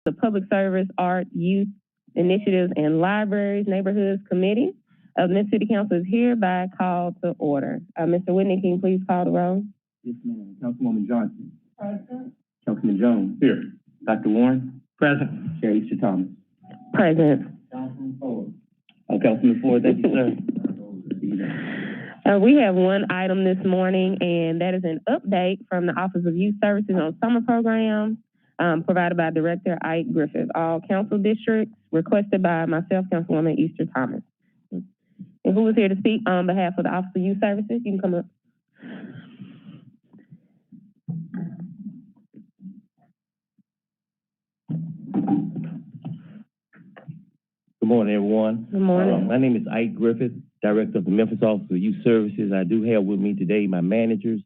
the Public Service, Art, Youth Initiatives, and Libraries Neighborhoods Committee of the City Council is hereby called to order. Mr. Whitney, can you please call the roll? Yes, ma'am. Councilwoman Johnson. Present. Councilman Jones. Here. Dr. Warren. Present. Chair Easter Thomas. Present. Councilman Ford. Councilman Ford, thank you, sir. We have one item this morning, and that is an update from the Office of Youth Services on summer programs provided by Director Ike Griffith. All council districts requested by myself, Councilwoman Easter Thomas. And who is here to speak on behalf of the Office of Youth Services? You can come up. Good morning, everyone. Good morning. My name is Ike Griffith, Director of the Memphis Office of Youth Services. I do have with me today my managers,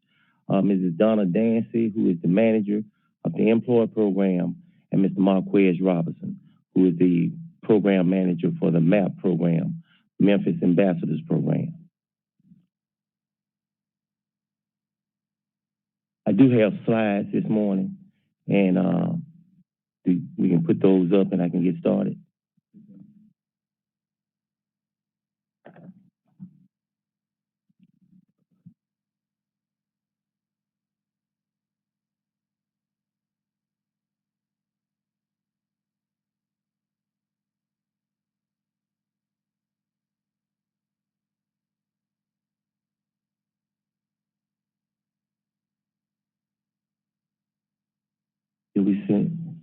Mrs. Donna Dancy, who is the manager of the Employee Program, and Mr. Marquez Robinson, who is the program manager for the MAP program, Memphis Ambassadors Program. I do have slides this morning, and we can put those up and I can get started. Did we send?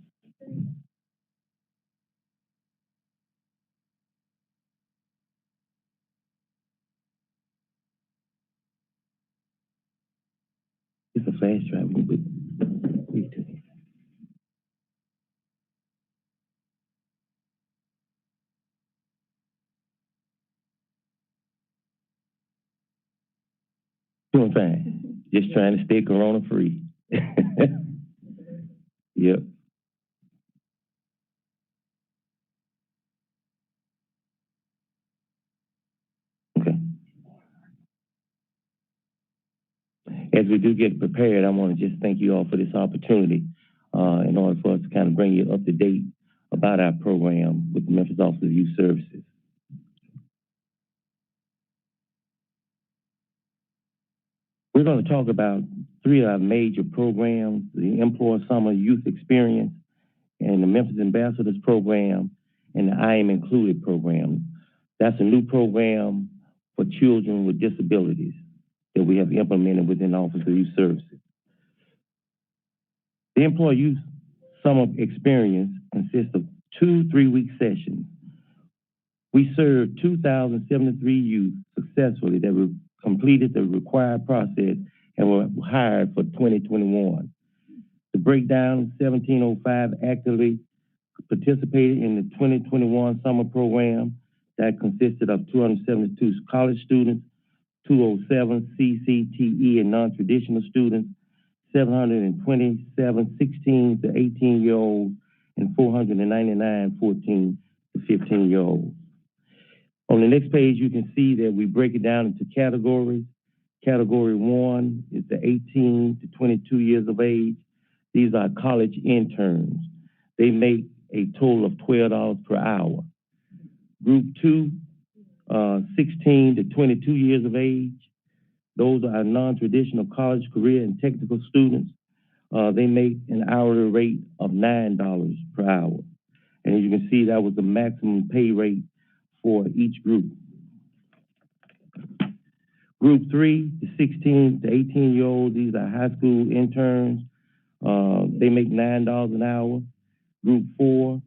It's a flash drive. We can put these two. Doing fine. Just trying to stay corona free. Yep. Okay. As we do get prepared, I want to just thank you all for this opportunity in order for us to kind of bring you up to date about our program with the Memphis Office of Youth Services. We're going to talk about three of our major programs: the Employer Summer Youth Experience, and the Memphis Ambassadors Program, and the I Am Included program. That's a new program for children with disabilities that we have implemented within the Office of Youth Services. The Employer Youth Summer Experience consists of 2 3-week sessions. We served 2,073 youth successfully that completed the required process and were hired for 2021. The breakdown, 1,705 actively participated in the 2021 summer program that consisted of 272 college students, 207 CCTE and non-traditional students, 727 16 to 18-year-olds, and 499 14 to 15-year-olds. On the next page, you can see that we break it down into categories. Category 1 is the 18 to 22 years of age. These are college interns. They make a total of $12 per hour. Group 2, 16 to 22 years of age. Those are non-traditional college, career, and technical students. They make an hourly rate of $9 per hour. And as you can see, that was the maximum pay rate for each group. Group 3, the 16 to 18-year-olds, these are high school interns. They make $9 an hour. Group 4,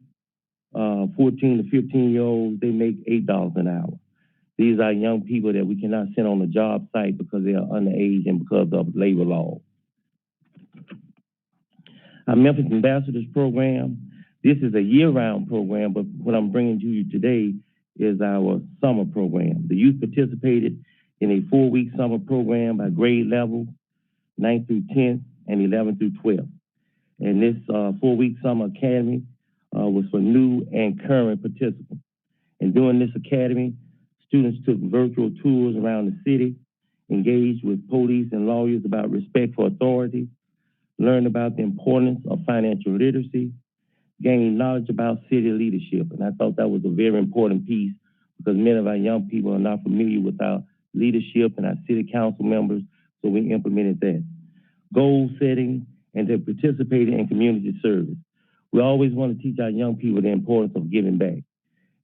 14 to 15-year-olds, they make $8 an hour. These are young people that we cannot send on the job site because they are underage and because of labor law. Our Memphis Ambassadors Program, this is a year-round program, but what I'm bringing to you today is our summer program. The youth participated in a 4-week summer program by grade level, 9th through 10th, and 11th through 12th. And this 4-week summer academy was for new and current participants. And during this academy, students took virtual tours around the city, engaged with police and lawyers about respect for authority, learned about the importance of financial literacy, gain knowledge about city leadership. And I thought that was a very important piece because many of our young people are not familiar with our leadership and our city council members, so we implemented that. Goal setting and to participate in community service. We always want to teach our young people the importance of giving back.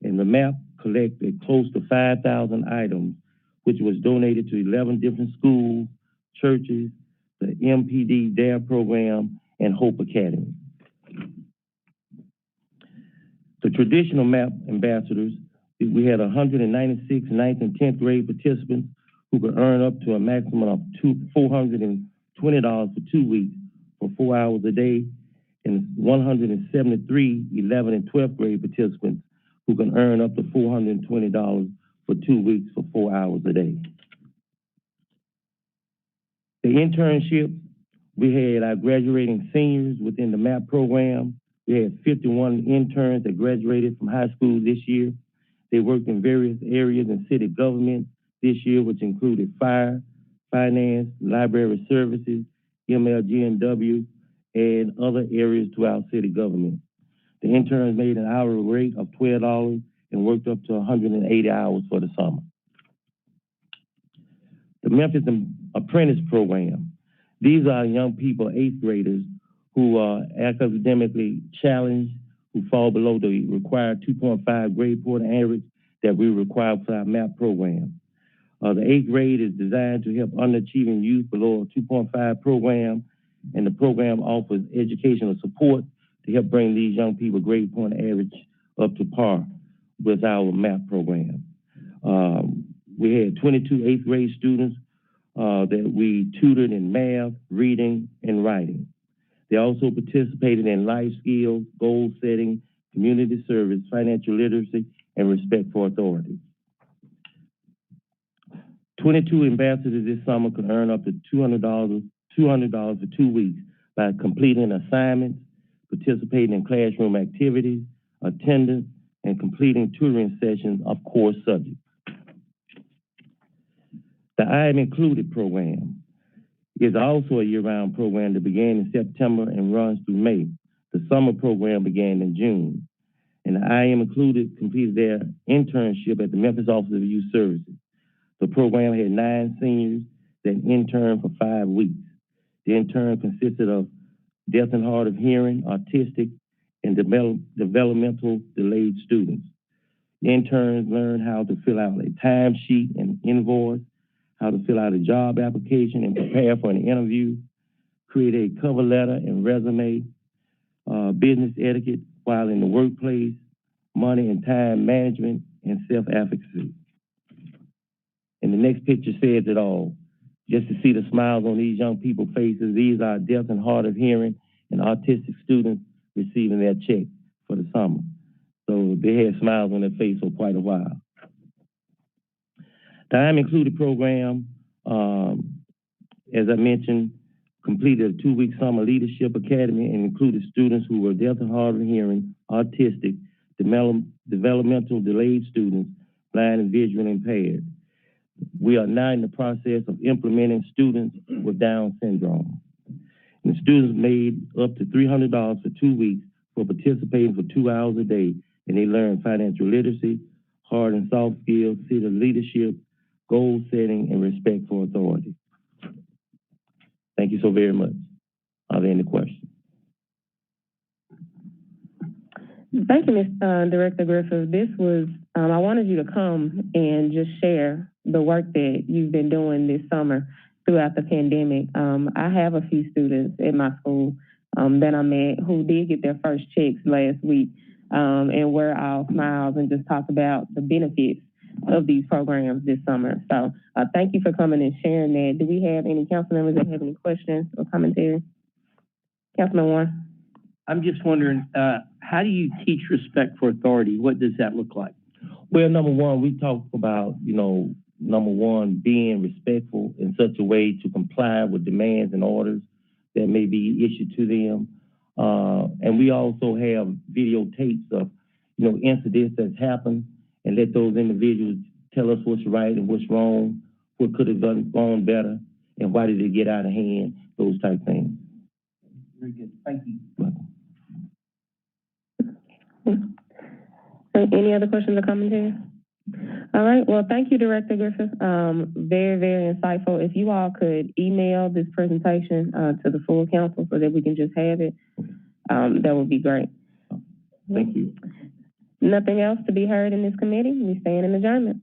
And the map collected close to 5,000 items, which was donated to 11 different schools, churches, the MPD DARE program, and Hope Academy. The traditional map ambassadors, we had 196 9th and 10th grade participants who could earn up to a maximum of $420 for 2 weeks for 4 hours a day, and 173 11th and 12th grade participants who can earn up to $420 for 2 weeks for 4 hours a day. The internship, we had our graduating seniors within the MAP program. We had 51 interns that graduated from high school this year. They worked in various areas in city government this year, which included fire, finance, library services, MLGNW, and other areas throughout city government. The interns made an hourly rate of $12 and worked up to 180 hours for the summer. The Memphis Apprentice Program. These are young people, 8th graders, who are academically challenged, who fall below the required 2.5 grade point average that we require for our MAP program. The 8th grade is designed to help underachieving youth below a 2.5 program, and the program offers educational support to help bring these young people grade point average up to par with our MAP program. We had 22 8th grade students that we tutored in math, reading, and writing. They also participated in life skills, goal setting, community service, financial literacy, and respect for authority. 22 ambassadors this summer could earn up to $200 for 2 weeks by completing assignments, participating in classroom activities, attendance, and completing tutoring sessions of core subjects. The I Am Included program is also a year-round program that began in September and runs through May. The summer program began in June. And the I Am Included completed their internship at the Memphis Office of Youth Services. The program had 9 seniors that interned for 5 weeks. The intern consisted of deaf and hard of hearing, autistic, and developmental delayed students. The interns learned how to fill out a timesheet and invoice, how to fill out a job application and prepare for an interview, create a cover letter and resume, business etiquette while in the workplace, money and time management, and self-efficacy. And the next picture says it all. Just to see the smiles on these young people's faces, these are deaf and hard of hearing and autistic students receiving their check for the summer. So they had smiles on their face for quite a while. The I'm Included program, as I mentioned, completed a 2-week summer leadership academy and included students who were deaf and hard of hearing, autistic, developmental delayed students, blind and visually impaired. We are now in the process of implementing students with Down syndrome. And the students made up to $300 for 2 weeks for participating for 2 hours a day, and they learned financial literacy, hard and soft skills, city leadership, goal setting, and respect for authority. Thank you so very much. Are there any questions? Thank you, Ms. Director Griffith. This was, I wanted you to come and just share the work that you've been doing this summer throughout the pandemic. I have a few students at my school that I met who did get their first checks last week, and we're all smiles and just talk about the benefits of these programs this summer. So thank you for coming and sharing that. Do we have any council members that have any questions or commentary? Councilman Warren. I'm just wondering, how do you teach respect for authority? What does that look like? Well, number one, we talk about, number one, being respectful in such a way to comply with demands and orders that may be issued to them. And we also have videotapes of, incidents that's happened, and let those individuals tell us what's right and what's wrong, what could have gone better, and why did it get out of hand, those type things. Very good. Thank you. Welcome. Any other questions or commentaries? All right, well, thank you, Director Griffith. Very, very insightful. If you all could email this presentation to the full council so that we can just have it, that would be great. Thank you. Nothing else to be heard in this committee. We stand in adjournment.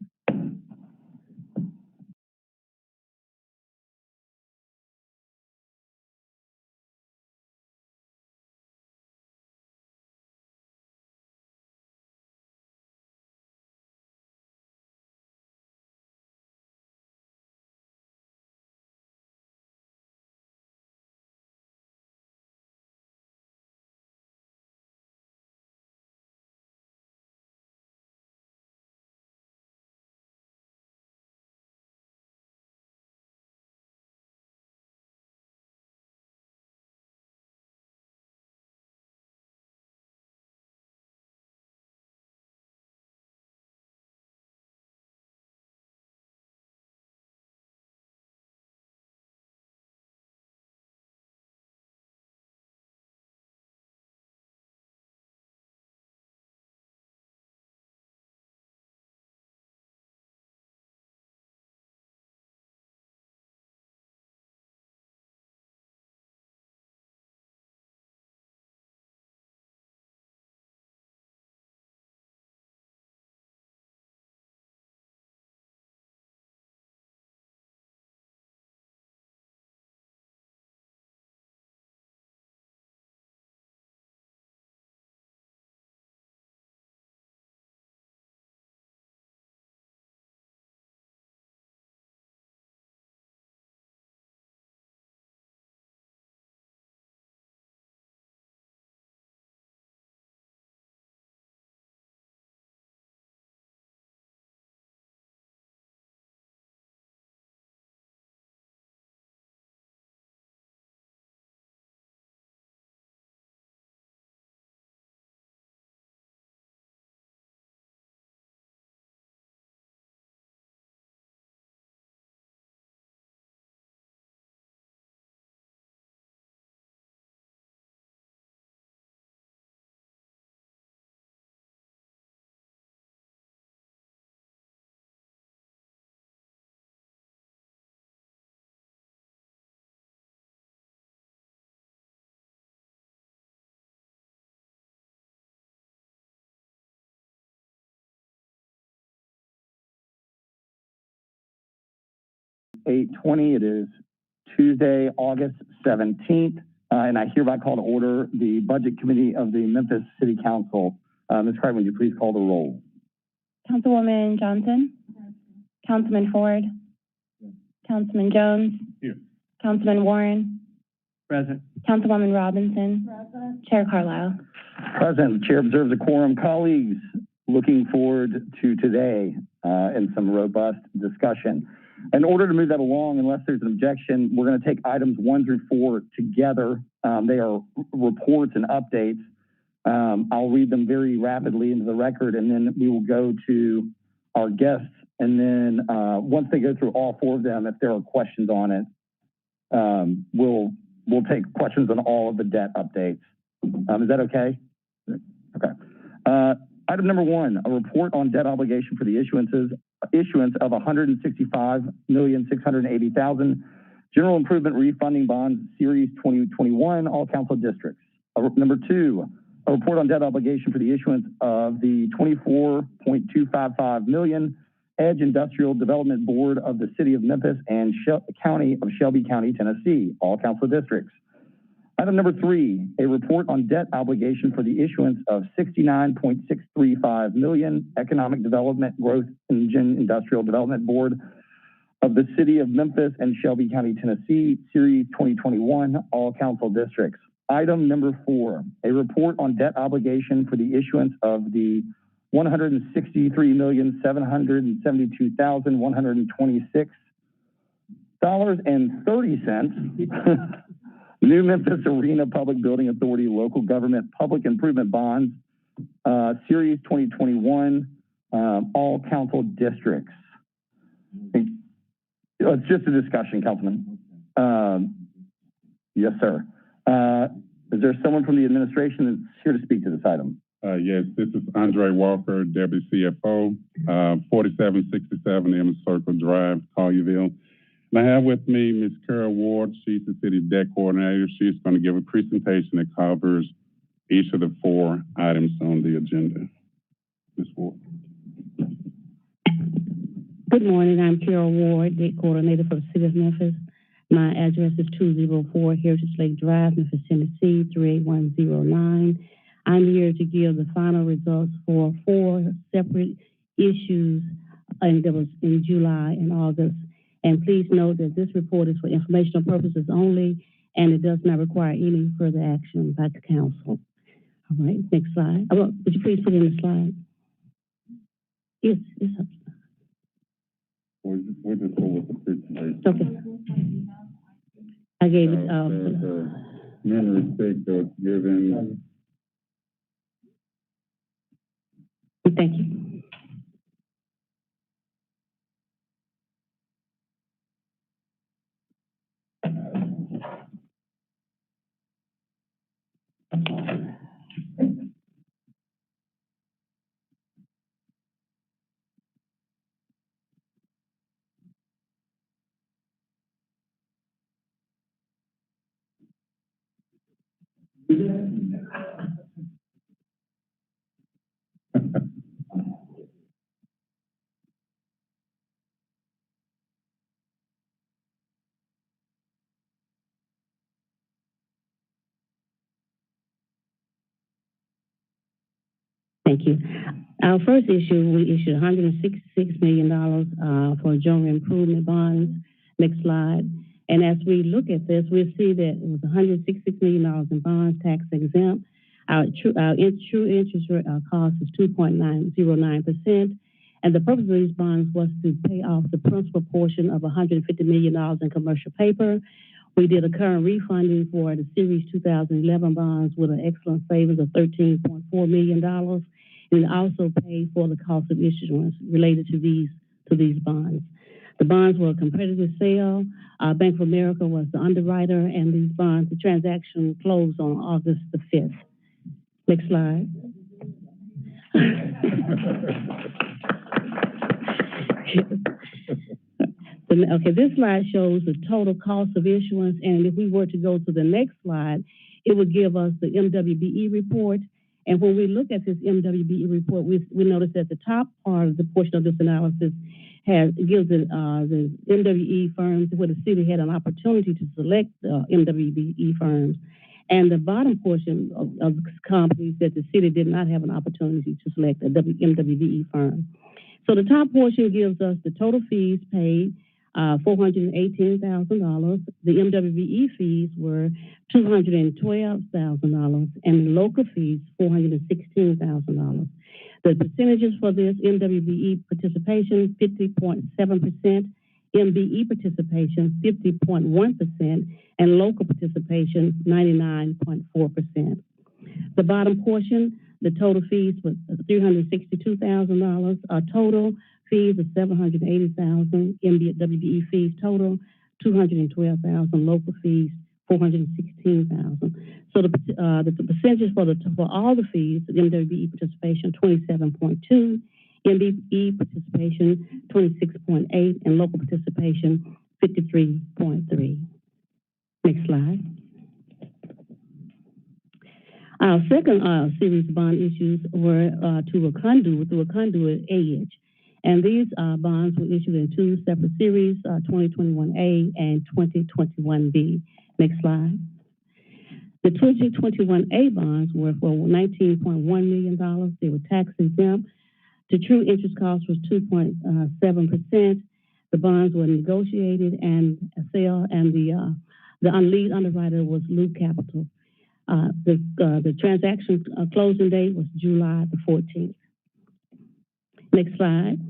(8:20). It is Tuesday, August 17th, and I hereby call to order the Budget Committee of the Memphis City Council. Ms. Craig, would you please call the roll? Councilwoman Johnson. Councilman Ford. Councilman Jones. Here. Councilman Warren. Present. Councilwoman Robinson. Chair Carlisle. Present. The chair observes a quorum. Colleagues, looking forward to today and some robust discussion. In order to move that along, unless there's an objection, we're going to take items 1 through 4 together. They are reports and updates. I'll read them very rapidly into the record, and then we will go to our guests. And then once they go through all 4 of them, if there are questions on it, we'll take questions on all of the debt updates. Is that okay? Okay. Item number 1, a report on debt obligation for the issuance of $165,680,000 general improvement refunding bonds, Series 2021, all council districts. Number 2, a report on debt obligation for the issuance of the $24.255 million Edge Industrial Development Board of the City of Memphis and County of Shelby County, Tennessee, all council districts. Item number 3, a report on debt obligation for the issuance of $69.635 million Economic Development Growth Engine Industrial Development Board of the City of Memphis and Shelby County, Tennessee, Series 2021, all council districts. Item number 4, a report on debt obligation for the issuance of the $163,772,126.30 New Memphis Arena Public Building Authority Local Government Public Improvement Bonds, Series 2021, all council districts. It's just a discussion, Councilman. Yes, sir. Is there someone from the administration that's here to speak to this item? Yes, this is Andre Walker, Deputy CFO, 4767 Emmett Circle Drive, Collierville. And I have with me Ms. Carol Ward. She's the city debt coordinator. She's going to give a presentation that covers each of the 4 items on the agenda. Ms. Ward. Good morning. I'm Carol Ward, debt coordinator for the city of Memphis. My address is 204 Heritage Lake Drive, Memphis, Tennessee, 38109. I'm here to give the final results for 4 separate issues, and that was in July and August. And please note that this report is for informational purposes only, and it does not require any further action by the council. All right, next slide. Would you please put in the slide? Yes, it's up. We're just over the presentation. Okay. I gave it, many respect that was given. Thank you. Thank you. Our first issue, we issued $166 million for general improvement bonds. Next slide. And as we look at this, we'll see that it was $166 million in bonds, tax exempt. Our true interest rate cost is 2.909%. And the purpose of these bonds was to pay off the principal portion of $150 million in commercial paper. We did a current refunding for the Series 2011 bonds with an excellent savings of $13.4 million. And also paid for the cost of issuance related to these bonds. The bonds were a competitive sale. Bank of America was the underwriter, and these bonds, the transaction closed on August the 5th. Next slide. Okay, this slide shows the total cost of issuance, and if we were to go to the next slide, it would give us the MWBE report. And when we look at this MWBE report, we notice that the top part of the portion of this analysis gives the MWBE firms where the city had an opportunity to select MWBE firms, and the bottom portion of companies that the city did not have an opportunity to select a MWBE firm. So the top portion gives us the total fees paid, $418,000. The MWBE fees were $212,000, and the local fees, $416,000. The percentages for this MWBE participation, 50.7%, MBE participation, 50.1%, and local participation, 99.4%. The bottom portion, the total fees was $362,000. Our total fees of $780,000. MWBE fees total $212,000. Local fees $416,000. So the percentages for all the fees, MWBE participation 27.2, MBE participation 26.8, and local participation 53.3. Next slide. Our second series of bond issues were through a conduit age. And these bonds were issued in 2 separate series, 2021A and 2021B. Next slide. The 2021A bonds were for $19.1 million. They were tax exempt. The true interest cost was 2.7%. The bonds were negotiated and sale, and the lead underwriter was Loop Capital. The transaction closing date was July the 14th. Next slide.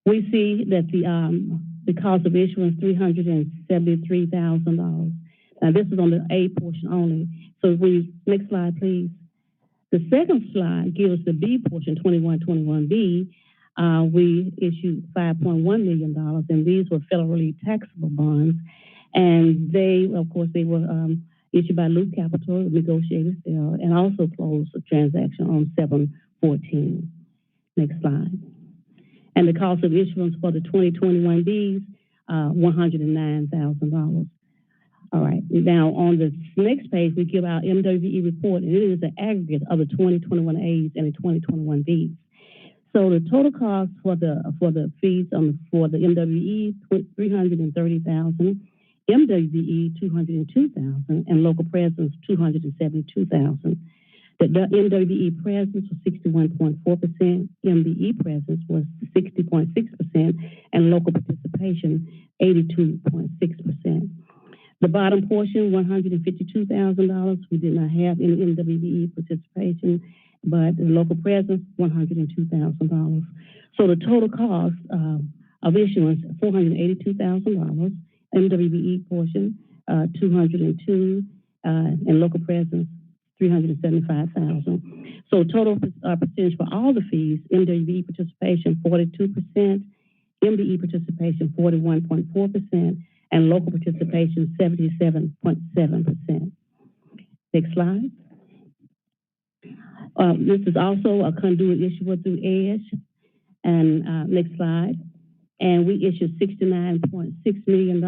We see that the cost of issuance $373,000. Now this is on the A portion only. So next slide, please. The second slide gives the B portion, 21B. We issued $5.1 million, and these were federally taxable bonds. And they were issued by Loop Capital, negotiated sale, and also closed a transaction on 7/14. Next slide. And the cost of issuance for the 2021 Bs, $109,000. All right. Now, on the next page, we give our MWE report, and it is an aggregate of the 2021 As and the 2021 Bs. So the total cost for the fees for the MWE, $330,000, MWE, $202,000, and local presence, $272,000. The MWE presence was 61.4%, MBE presence was 60.6%, and local participation, 82.6%. The bottom portion, $152,000. We did not have any MWE participation, but the local presence, $102,000. So the total cost of issuance, $482,000. MWE portion, $202,000, and local presence, $375,000. So total percentage for all the fees: MWE participation 42%, MBE participation 41.4%, and local participation 77.7%. Next slide. This is also a conduit issuer through EDGE. And next slide. And we issued $69.6 million.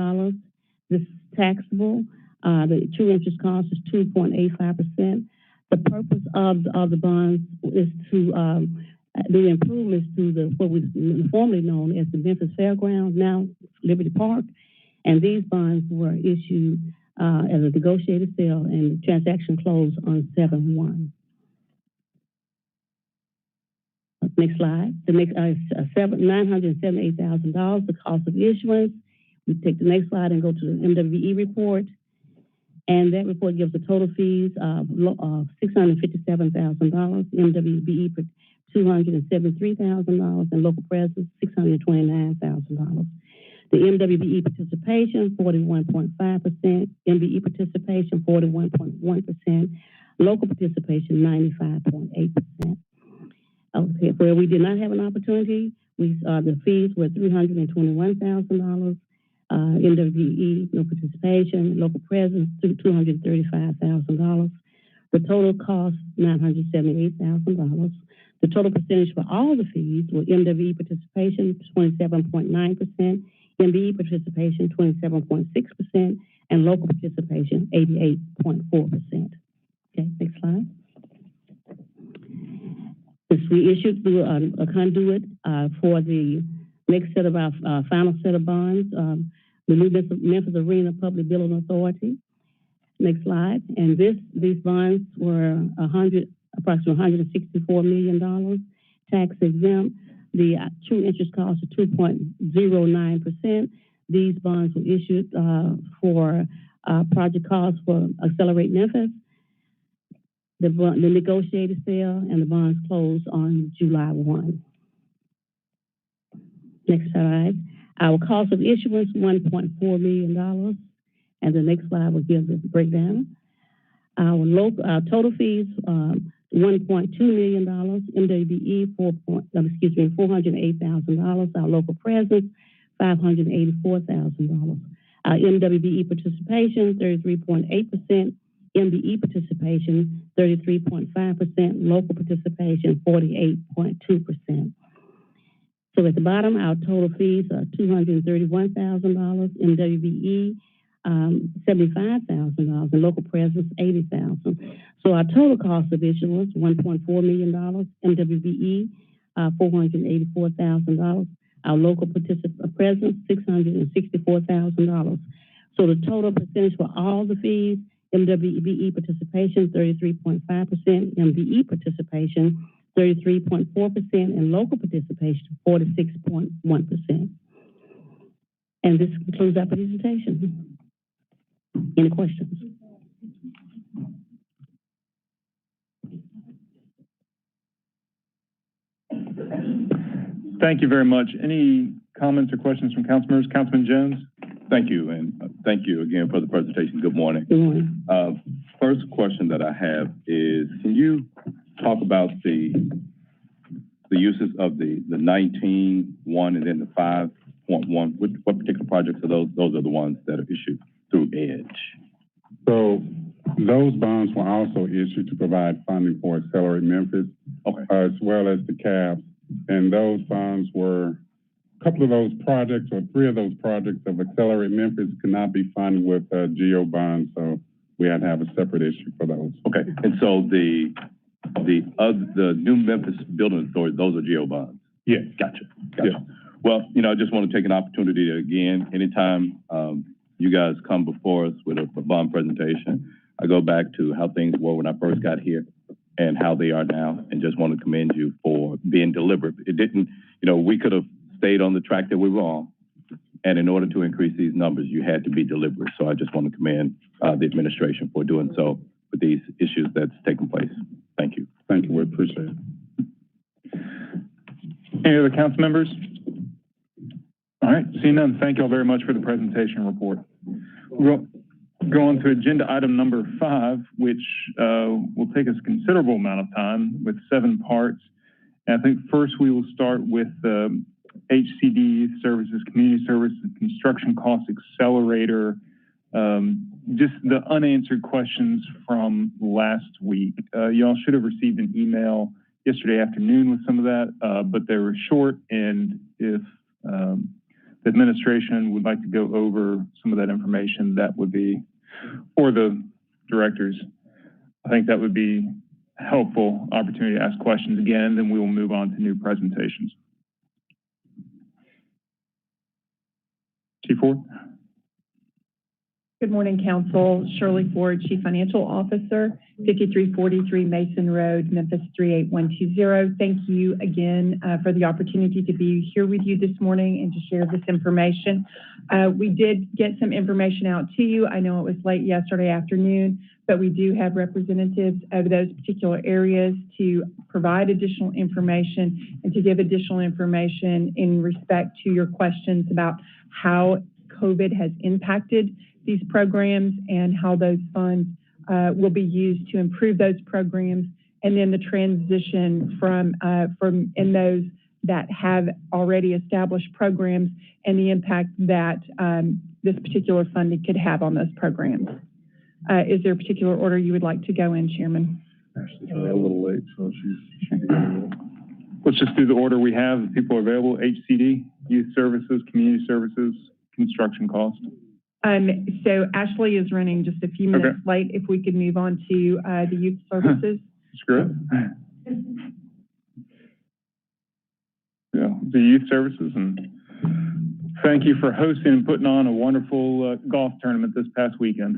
This is taxable. The true interest cost is 2.85%. The purpose of the bonds is to do improvements to what was formerly known as the Memphis Fairgrounds, now Liberty Park. And these bonds were issued as a negotiated sale, and the transaction closed on 7/1. Next slide. The next $978,000, the cost of issuance. We take the next slide and go to the MWE report. And that report gives the total fees of $657,000, MWBE for $273,000, and local presence $629,000. The MWBE participation 41.5%, MBE participation 41.1%, local participation 95.8%. Okay, where we did not have an opportunity, the fees were $321,000. MWE, no participation, local presence, $235,000. The total cost, $978,000. The total percentage for all the fees were MWE participation, 27.9%, MBE participation, 27.6%, and local participation, 88.4%. Okay, next slide. This we issued through a conduit for the next set of our final set of bonds, the new Memphis Arena Public Building Authority. Next slide. And these bonds were approximately $164 million, tax exempt. The true interest cost is 2.09%. These bonds were issued for project costs for Accelerate Memphis. The negotiated sale and the bonds closed on July 1. Next slide. Our cost of issuance, $1.4 million. And the next slide will give the breakdown. Our total fees, $1.2 million. MWBE, $408,000. Our local presence, $584,000. Our MWBE participation, 33.8%. MBE participation, 33.5%. Local participation, 48.2%. So at the bottom, our total fees are $231,000. MWBE, $75,000, and local presence, $80,000. So our total cost of issuance, $1.4 million. MWBE, $484,000. Our local presence, $664,000. So the total percentage for all the fees: MWBE participation 33.5%, MBE participation 33.4%, and local participation 46.1%. And this concludes our presentation. Any questions? Thank you very much. Any comments or questions from council members? Councilman Jones? Thank you, and thank you again for the presentation. Good morning. Good morning. First question that I have is, can you talk about the uses of the 19.1 and then the 5.1? What particular projects are those? Those are the ones that are issued through EDGE. So Those bonds were also issued to provide funding for Accelerate Memphis, Okay. as well as the CABs. And those bonds were, a couple of those projects, or 3 of those projects of Accelerate Memphis could not be funded with GEO bonds, so we had to have a separate issue for those. Okay, and so the new Memphis Building Authority, those are GEO bonds? Yes. Gotcha. Yes. Well, I just want to take an opportunity to, again, anytime you guys come before us with a bond presentation, I go back to how things were when I first got here and how they are now, and just want to commend you for being deliberate. It didn't, we could have stayed on the track that we were on, and in order to increase these numbers, you had to be deliberate. So I just want to commend the administration for doing so with these issues that's taking place. Thank you. Thank you, we appreciate it. Any other council members? All right, seeing none, thank you all very much for the presentation report. We'll go on to agenda item number 5, which will take us a considerable amount of time with 7 parts. And I think first we will start with HCD services, community services, construction cost accelerator, just the unanswered questions from last week. Y'all should have received an email yesterday afternoon with some of that, but they were short, and if the administration would like to go over some of that information, that would be, or the directors, I think that would be a helpful opportunity to ask questions again, and then we will move on to new presentations. Chief Ford. Good morning, Council. Shirley Ford, Chief Financial Officer, 5343 Mason Road, Memphis 38120. Thank you again for the opportunity to be here with you this morning and to share this information. We did get some information out to you. I know it was late yesterday afternoon, but we do have representatives of those particular areas to provide additional information and to give additional information in respect to your questions about how COVID has impacted these programs and how those funds will be used to improve those programs, and then the transition from in those that have already established programs and the impact that this particular funding could have on those programs. Is there a particular order you would like to go in, Chairman? Actually, a little late, so she's let's just do the order we have. If people are available: HCD, youth services, community services, construction cost. So Ashley is running just a few minutes late. If we could move on to the youth services. Screw it. Yeah, the youth services, and thank you for hosting and putting on a wonderful golf tournament this past weekend.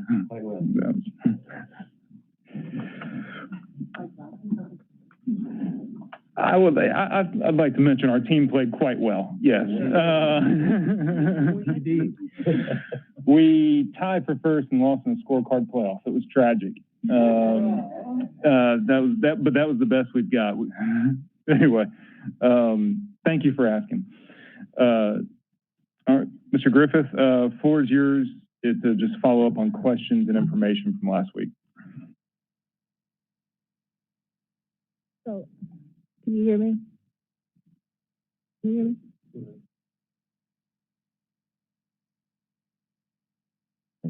I'd like to mention our team played quite well. Yes. We tied for first and lost in the scorecard playoff. It was tragic. That was the best we've got. Anyway, thank you for asking. All right, Mr. Griffith, floor is yours to just follow up on questions and information from last week. So, can you hear me? Can you hear me?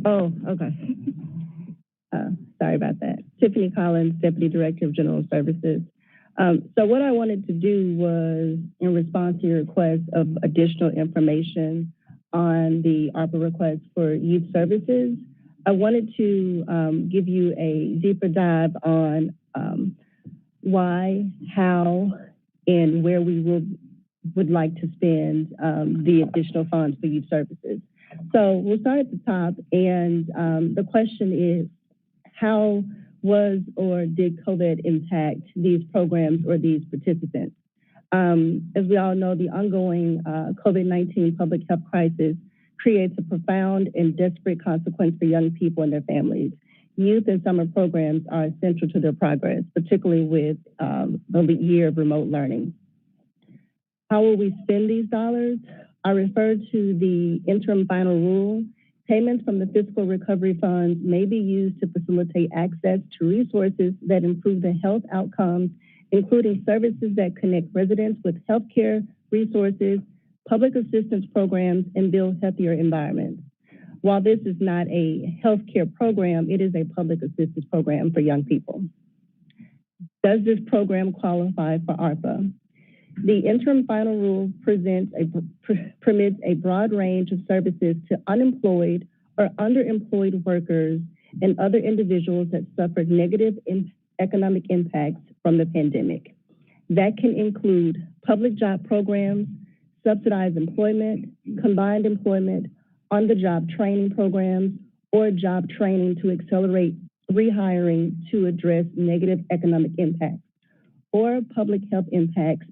Oh, okay. Sorry about that. Tiffany Collins, Deputy Director of General Services. So what I wanted to do was, in response to your request of additional information on the ARPA request for youth services, I wanted to give you a deeper dive on why, how, and where we would like to spend the additional funds for youth services. So we'll start at the top, and the question is, how was or did COVID impact these programs or these participants? As we all know, the ongoing COVID-19 public health crisis creates a profound and desperate consequence for young people and their families. Youth and summer programs are essential to their progress, particularly with the year of remote learning. How will we spend these dollars? I refer to the interim final rule. Payments from the fiscal recovery funds may be used to facilitate access to resources that improve the health outcomes, including services that connect residents with healthcare resources, public assistance programs, and build healthier environments. While this is not a healthcare program, it is a public assistance program for young people. Does this program qualify for ARPA? The interim final rule permits a broad range of services to unemployed or underemployed workers and other individuals that suffered negative economic impacts from the pandemic. That can include public job programs, subsidized employment, combined employment, on-the-job training programs, or job training to accelerate rehiring to address negative economic impacts, or public health impacts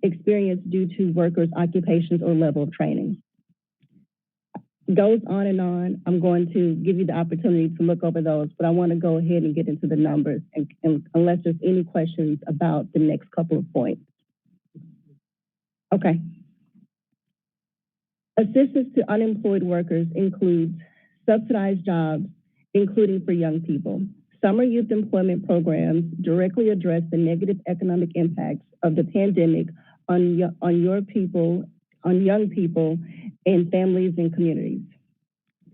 experienced due to workers' occupations or level of training. Goes on and on. I'm going to give you the opportunity to look over those, but I want to go ahead and get into the numbers, and unless there's any questions about the next couple of points. Okay. Assistance to unemployed workers includes subsidized jobs, including for young people. Summer youth employment programs directly address the negative economic impacts of the pandemic on young people and families and communities.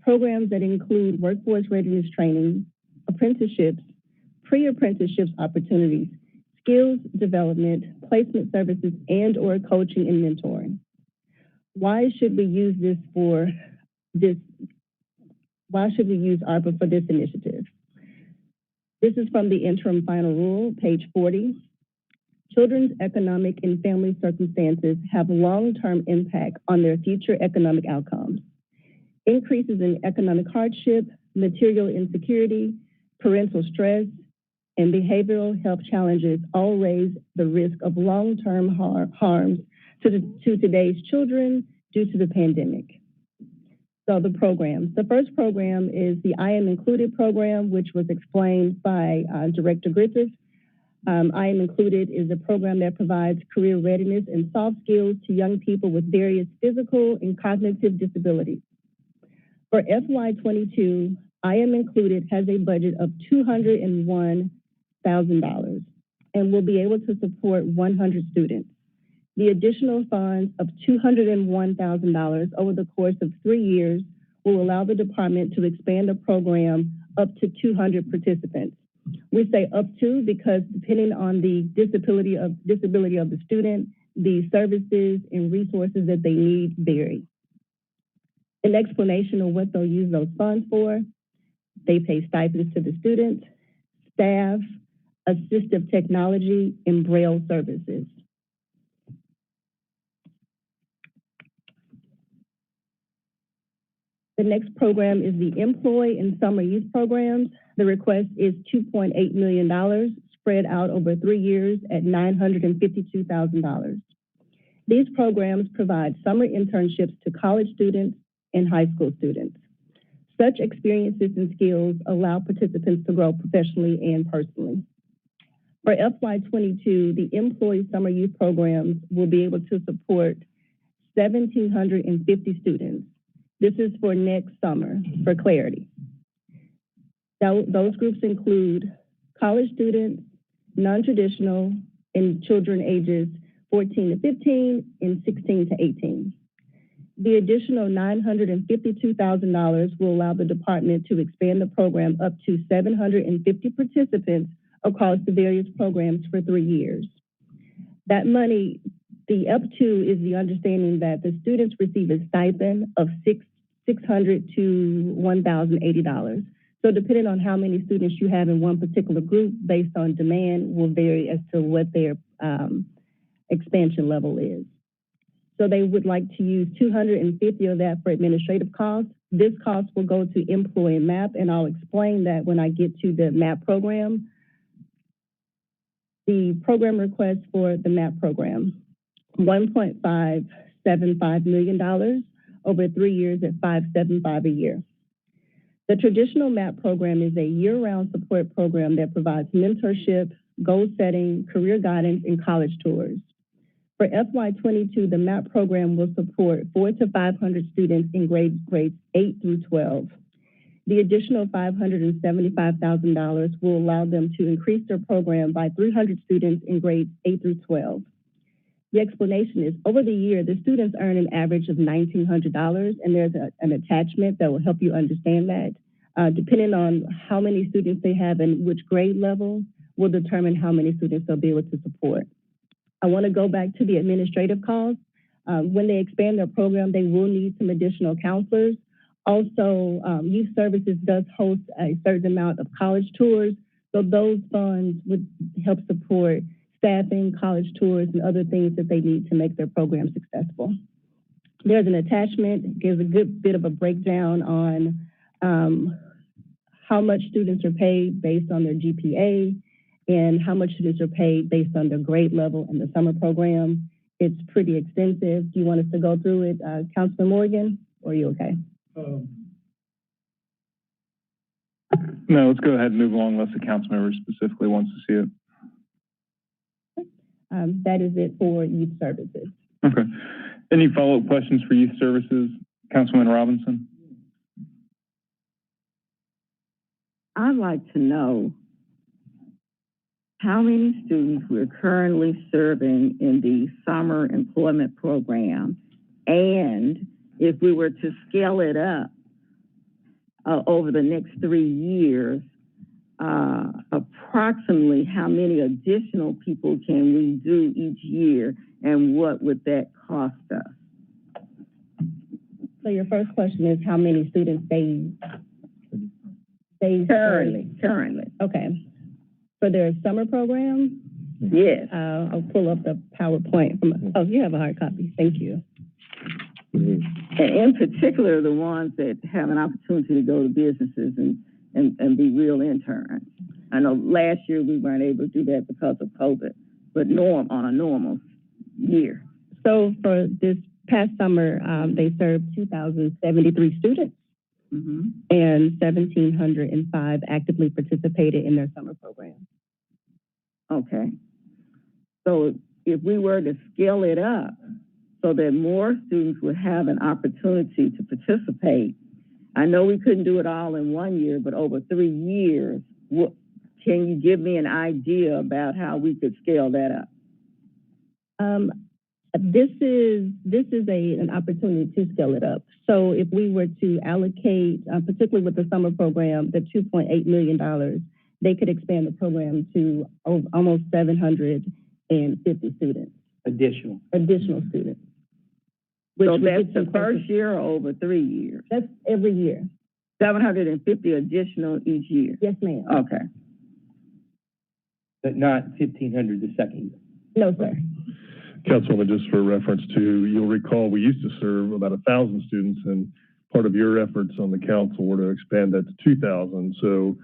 Programs that include workforce readiness training, apprenticeships, pre-apprenticeships opportunities, skills development, placement services, and/or coaching and mentoring. Why should we use Why should we use ARPA for this initiative? This is from the interim final rule, page 40. Children's economic and family circumstances have long-term impact on their future economic outcomes. Increases in economic hardship, material insecurity, parental stress, and behavioral health challenges all raise the risk of long-term harms to today's children due to the pandemic. So the programs. The first program is the I Am Included program, which was explained by Director Griffith. I Am Included is a program that provides career readiness and soft skills to young people with various physical and cognitive disabilities. For FY22, I Am Included has a budget of $201,000 and will be able to support 100 students. The additional funds of $201,000 over the course of 3 years will allow the department to expand the program up to 200 participants. We say up to because depending on the disability of the student, the services and resources that they need vary. An explanation of what they'll use those funds for: they pay stipends to the students, staff, assistive technology, and Braille services. The next program is the Employ and Summer Youth Programs. The request is $2.8 million spread out over 3 years at $952,000. These programs provide summer internships to college students and high school students. Such experiences and skills allow participants to grow professionally and personally. For FY22, the Employee Summer Youth Programs will be able to support 1,750 students. This is for next summer, for clarity. Those groups include college students, non-traditional, and children ages 14 to 15 and 16 to 18. The additional $952,000 will allow the department to expand the program up to 750 participants across the various programs for 3 years. That money, the up to, is the understanding that the students receive a stipend of $600 to $1,080. So depending on how many students you have in one particular group, based on demand, will vary as to what their expansion level is. So they would like to use $250 of that for administrative costs. This cost will go to Employ and MAP, and I'll explain that when I get to the MAP program. The program request for the MAP program, $1.575 million over 3 years at $575 a year. The traditional MAP program is a year-round support program that provides mentorship, goal setting, career guidance, and college tours. For FY22, the MAP program will support 400 to 500 students in grades 8 through 12. The additional $575,000 will allow them to increase their program by 300 students in grades 8 through 12. The explanation is, over the year, the students earn an average of $1,900, and there's an attachment that will help you understand that. Depending on how many students they have and which grade level will determine how many students they'll be able to support. I want to go back to the administrative costs. When they expand their program, they will need some additional counselors. Also, youth services does host a certain amount of college tours, so those funds would help support staffing, college tours, and other things that they need to make their program successful. There's an attachment, gives a good bit of a breakdown on how much students are paid based on their GPA and how much students are paid based on their grade level in the summer program. It's pretty extensive. Do you want us to go through it, Councilman Morgan, or are you okay? No, let's go ahead and move along unless the council member specifically wants to see it. That is it for youth services. Okay. Any follow-up questions for youth services? Councilman Robinson? I'd like to know how many students we're currently serving in the summer employment program, and if we were to scale it up over the next 3 years, approximately how many additional people can we do each year, and what would that cost us? So your first question is how many students they currently. Okay. For their summer program? Yes. I'll pull up the PowerPoint. Oh, you have a hard copy. Thank you. And in particular, the ones that have an opportunity to go to businesses and be real interns. I know last year we weren't able to do that because of COVID, but on a normal year. So for this past summer, they served 2,073 students, and 1,705 actively participated in their summer program. Okay. So if we were to scale it up so that more students would have an opportunity to participate, I know we couldn't do it all in 1 year, but over 3 years, can you give me an idea about how we could scale that up? This is an opportunity to scale it up. So if we were to allocate, particularly with the summer program, the $2.8 million, they could expand the program to almost 750 students. Additional students. So that's the first year or over 3 years? That's every year. 750 additional each year? Yes, ma'am. Okay. But not 1,500 the second year. No, sir. Councilwoman, just for reference to, you'll recall we used to serve about 1,000 students, and part of your efforts on the council were to expand that to 2,000. So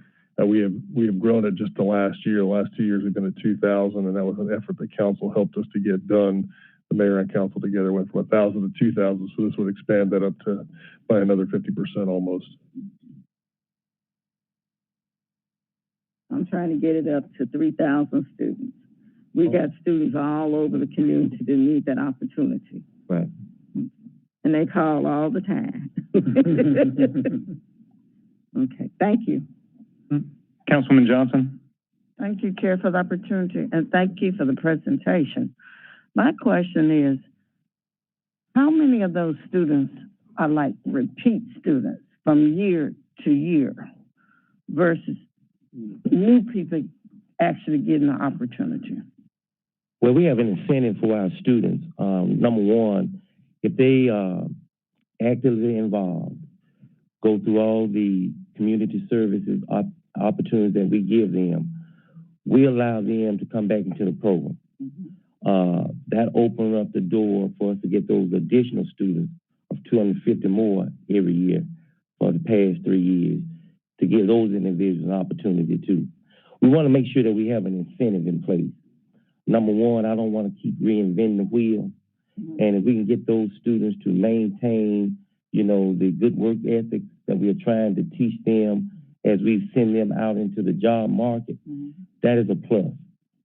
we have grown it just the last year. The last 2 years we've been at 2,000, and that was an effort the council helped us to get done. The mayor and council together went from 1,000 to 2,000, so this would expand that up to by another 50% almost. I'm trying to get it up to 3,000 students. We got students all over the community that need that opportunity. Right. And they call all the time. Okay, thank you. Councilwoman Johnson? Thank you, Chair, for the opportunity, and thank you for the presentation. My question is, how many of those students are like repeat students from year to year versus new people actually getting the opportunity? Well, we have an incentive for our students. Number one, if they are actively involved, go through all the community services opportunities that we give them, we allow them to come back into the program. That opens up the door for us to get those additional students of 250 more every year for the past 3 years to give those individuals an opportunity too. We want to make sure that we have an incentive in place. Number one, I don't want to keep reinventing the wheel. And if we can get those students to maintain, the good work ethics that we are trying to teach them as we send them out into the job market, that is a plus.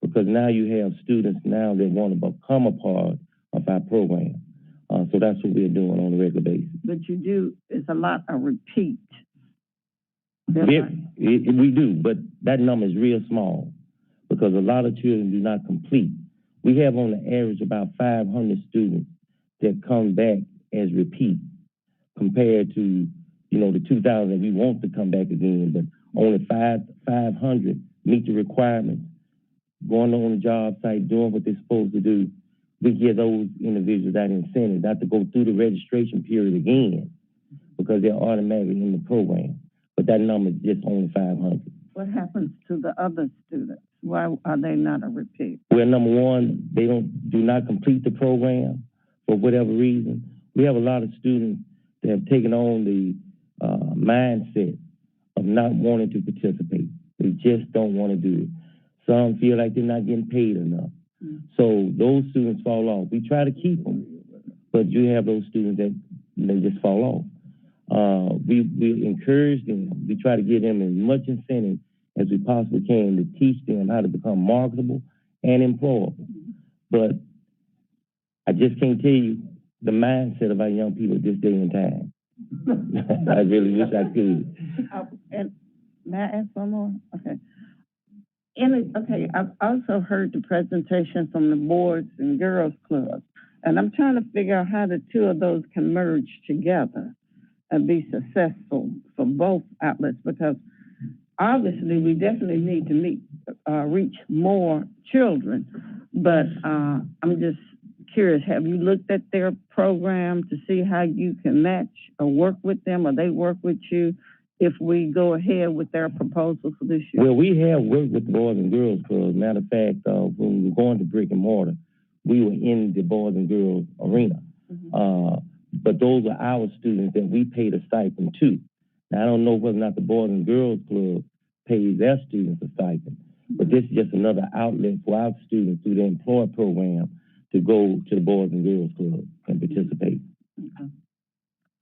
Because now you have students now that want to become a part of our program. So that's what we're doing on a regular basis. But it's a lot of repeat. We do, but that number is real small because a lot of children do not complete We have on the average about 500 students that come back as repeat compared to, the 2,000 we want to come back again, but only 500 meet the requirements, going on the job site, doing what they're supposed to do. We give those individuals that incentive not to go through the registration period again because they're automatically in the program. But that number is just only 500. What happens to the other students? Why are they not a repeat? Well, number one, they do not complete the program for whatever reason. We have a lot of students that have taken on the mindset of not wanting to participate. They just don't want to do it. Some feel like they're not getting paid enough. So those students fall off. We try to keep them, but you have those students that they just fall off. We encourage them. We try to give them as much incentive as we possibly can to teach them how to become marketable and employable. But I just can't tell you the mindset of our young people at this day and time. I really wish I could. And may I ask one more? Okay. I've also heard the presentation from the boys and girls clubs, and I'm trying to figure out how the two of those can merge together and be successful for both outlets, because obviously we definitely need to reach more children, but I'm just curious, have you looked at their program to see how you can match or work with them, or they work with you if we go ahead with their proposal for this year? Well, we have worked with the Boys and Girls Club. Matter of fact, when we were going to brick and mortar, we were in the Boys and Girls arena. But those are our students that we paid a stipend to. Now, I don't know whether or not the Boys and Girls Club pays their students a stipend, but this is just another outlet for our students through the employer program to go to the Boys and Girls Club and participate. Okay.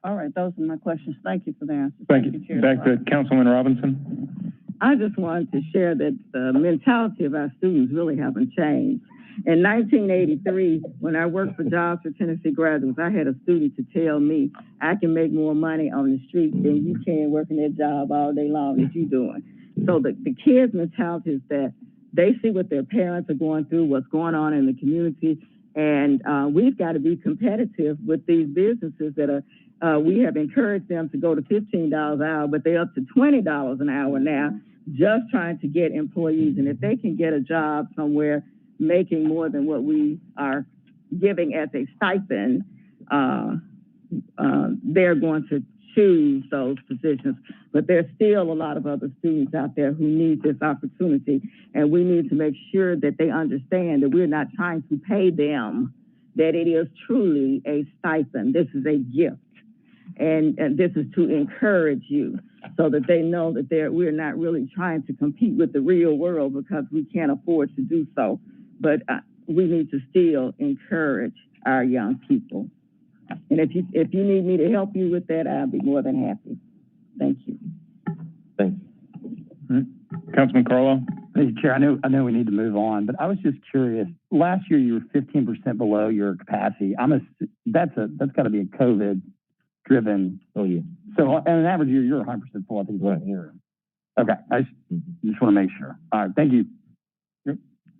All right, those are my questions. Thank you for the answers. Thank you. Chair. Back to Councilman Robinson. I just wanted to share that the mentality of our students really haven't changed. In 1983, when I worked for Jobs for Tennessee Graduates, I had a student to tell me, I can make more money on the street than you can working that job all day long that you're doing. So the kids' mentality is that they see what their parents are going through, what's going on in the community, and we've got to be competitive with these businesses that are, we have encouraged them to go to $15 an hour, but they're up to $20 an hour now, just trying to get employees. And if they can get a job somewhere making more than what we are giving as a stipend, they're going to choose those positions. But there's still a lot of other students out there who need this opportunity, and we need to make sure that they understand that we're not trying to pay them, that it is truly a stipend. This is a gift, and this is to encourage you so that they know that we're not really trying to compete with the real world because we can't afford to do so. But we need to still encourage our young people. And if you need me to help you with that, I'll be more than happy. Thank you. Thank you. All right. Councilman Carlisle. Thank you, Chair. I know we need to move on, but I was just curious. Last year you were 15% below your capacity. That's got to be a COVID-driven. Oh yeah. So, in an average year, you're 100% full. I think is what I'm hearing. Okay, I just want to make sure. All right, thank you. Yep.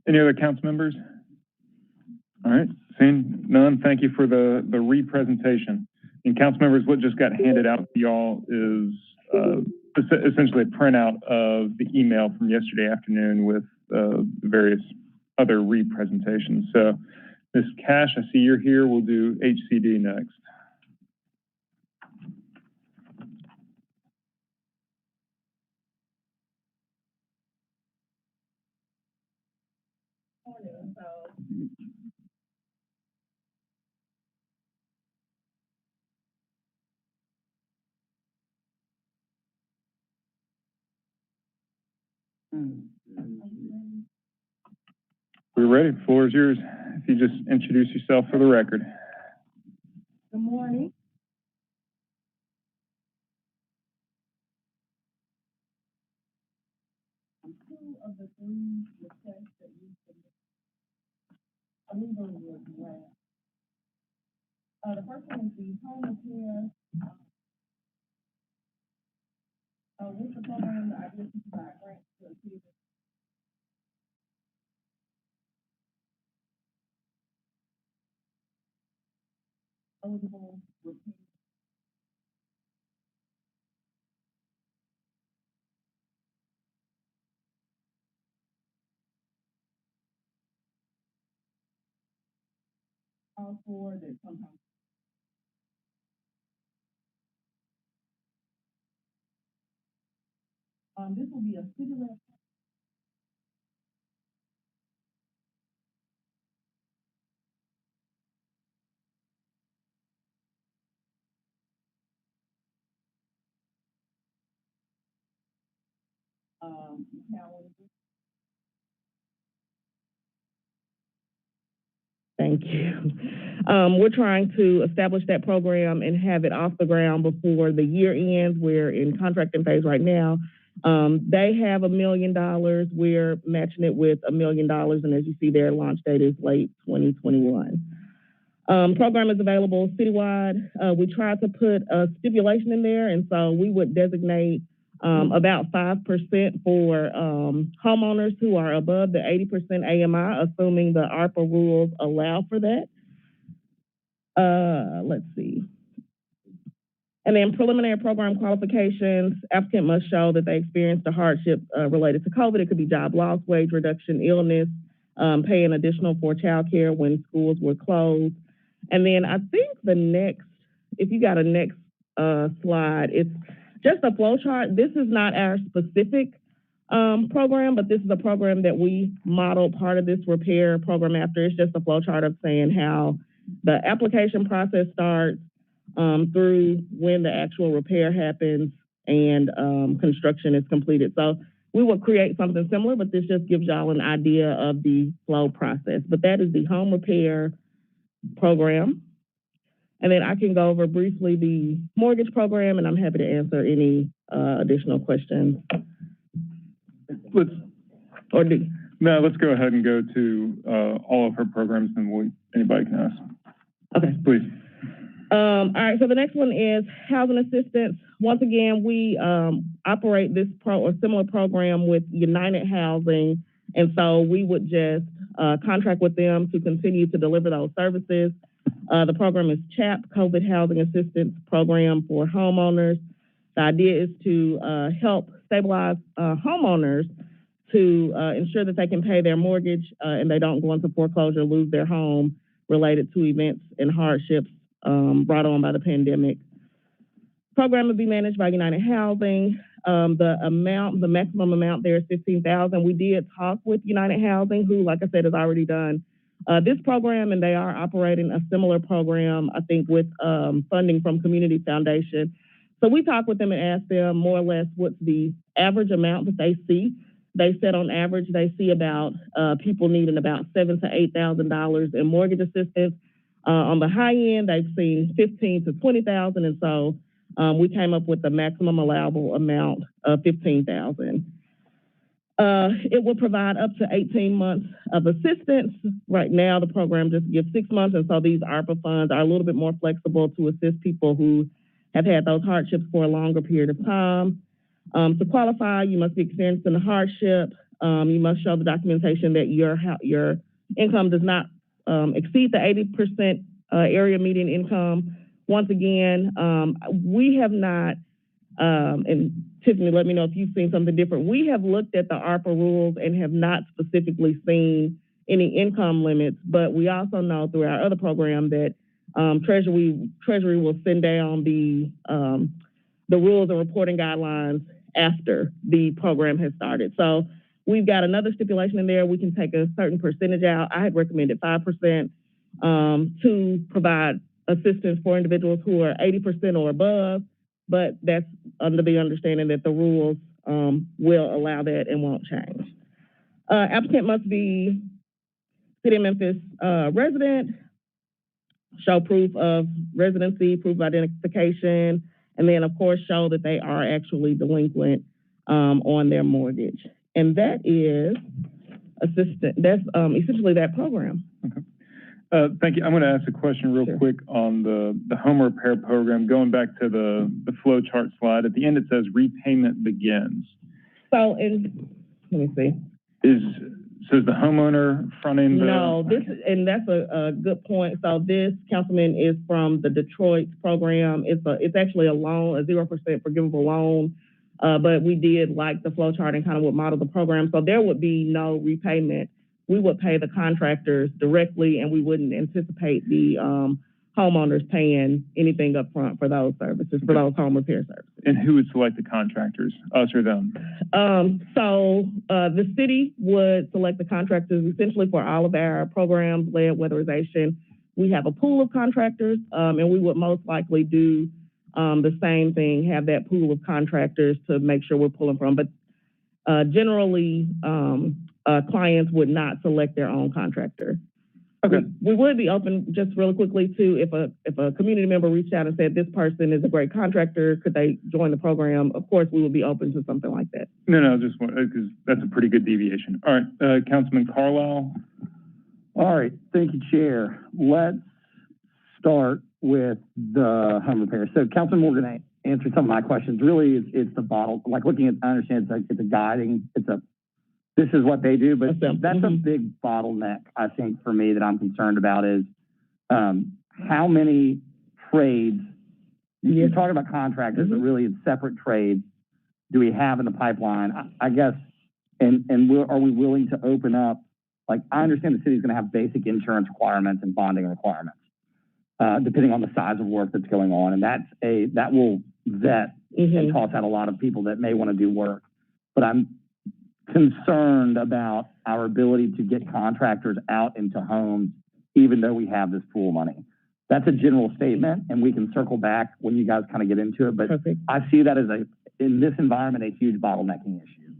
Any other council members? All right, seeing none, thank you for the re-presentation. And council members, what just got handed out to y'all is essentially a printout of the email from yesterday afternoon with the various other re-presentations. So, Ms. Cash, I see you're here. We'll do HCD next. We're ready. The floor is yours. If you just introduce yourself for the record. Good morning. Two of the three requests that you submitted, I believe those were grants. The first one is the home care. With the program, the idea is to provide grants to achieve eligible for that sometimes. This will be a city-led. Thank you. We're trying to establish that program and have it off the ground before the year ends. We're in contracting phase right now. They have $1 million. We're matching it with $1 million. And as you see, their launch date is late 2021. Program is available citywide. We tried to put a stipulation in there, and so we would designate about 5% for homeowners who are above the 80% AMI, assuming the ARPA rules allow for that. Let's see. And then preliminary program qualifications, applicant must show that they experienced a hardship related to COVID. It could be job loss, wage reduction, illness, paying additional for childcare when schools were closed. And then I think the next, if you got a next slide, it's just a flow chart. This is not our specific program, but this is a program that we modeled part of this repair program after. It's just a flow chart of saying how the application process starts through when the actual repair happens and construction is completed. So we will create something similar, but this just gives y'all an idea of the flow process. But that is the home repair program. And then I can go over briefly the mortgage program, and I'm happy to answer any additional questions. Let's go ahead and go to all of her programs, and anybody can ask. Okay. Please. All right, so the next one is housing assistance. Once again, we operate this or similar program with United Housing, and so we would just contract with them to continue to deliver those services. The program is CHAP, COVID Housing Assistance Program for homeowners. The idea is to help stabilize homeowners to ensure that they can pay their mortgage and they don't go into foreclosure, lose their home related to events and hardships brought on by the pandemic. The program will be managed by United Housing. The maximum amount there is $15,000. We did talk with United Housing, who, like I said, has already done this program, and they are operating a similar program, I think, with funding from Community Foundation. So we talked with them and asked them more or less what's the average amount that they see. They said on average they see about people needing about $7,000 to $8,000 in mortgage assistance. On the high end, they've seen $15,000 to $20,000, and so we came up with the maximum allowable amount of $15,000. It will provide up to 18 months of assistance. Right now, the program just gives 6 months, and so these ARPA funds are a little bit more flexible to assist people who have had those hardships for a longer period of time. To qualify, you must be experiencing a hardship. You must show the documentation that your income does not exceed the 80% area median income. Once again, we have not, and Tiffany, let me know if you've seen something different. We have looked at the ARPA rules and have not specifically seen any income limits, but we also know through our other program that Treasury will send down the rules and reporting guidelines after the program has started. So we've got another stipulation in there. We can take a certain percentage out. I had recommended 5% to provide assistance for individuals who are 80% or above, but that's under the understanding that the rules will allow that and won't change. Applicant must be City of Memphis resident, show proof of residency, proof of identification, and then, of course, show that they are actually delinquent on their mortgage. And that is that's essentially that program. Okay. Thank you. I'm going to ask a question real quick on the home repair program. Going back to the flow chart slide, at the end it says repayment begins. So, let me see. So is the homeowner front end? No, and that's a good point. So this, Councilman, is from the Detroit program. It's actually a loan, a 0% forgivable loan. But we did like the flow chart and kind of would model the program. So there would be no repayment. We would pay the contractors directly, and we wouldn't anticipate the homeowners paying anything up front for those services, for those home repair services. And who would select the contractors, us or them? So the city would select the contractors essentially for all of our programs, lead weatherization. We have a pool of contractors, and we would most likely do the same thing, have that pool of contractors to make sure we're pulling from. But generally, clients would not select their own contractor. Okay. We would be open, just really quickly, to if a community member reached out and said, this person is a great contractor, could they join the program? Of course, we would be open to something like that. No, just because that's a pretty good deviation. All right, Councilman Carlisle. All right, thank you, Chair. Let's start with the home repair. So Councilman Morgan answered some of my questions. Really, it's the bottle, like looking at, I understand it's a guiding, this is what they do, but that's a big bottleneck, I think, for me that I'm concerned about is how many trades, you're talking about contractors, but really it's separate trades, do we have in the pipeline? I guess, and are we willing to open up, like, I understand the city's gonna have basic insurance requirements and bonding requirements, depending on the size of work that's going on, and that will vet and toss out a lot of people that may wanna do work. But I'm concerned about our ability to get contractors out into homes, even though we have this pool money. That's a general statement, and we can circle back when you guys kind of get into it. But perfect. I see that as in this environment, a huge bottlenecking issue.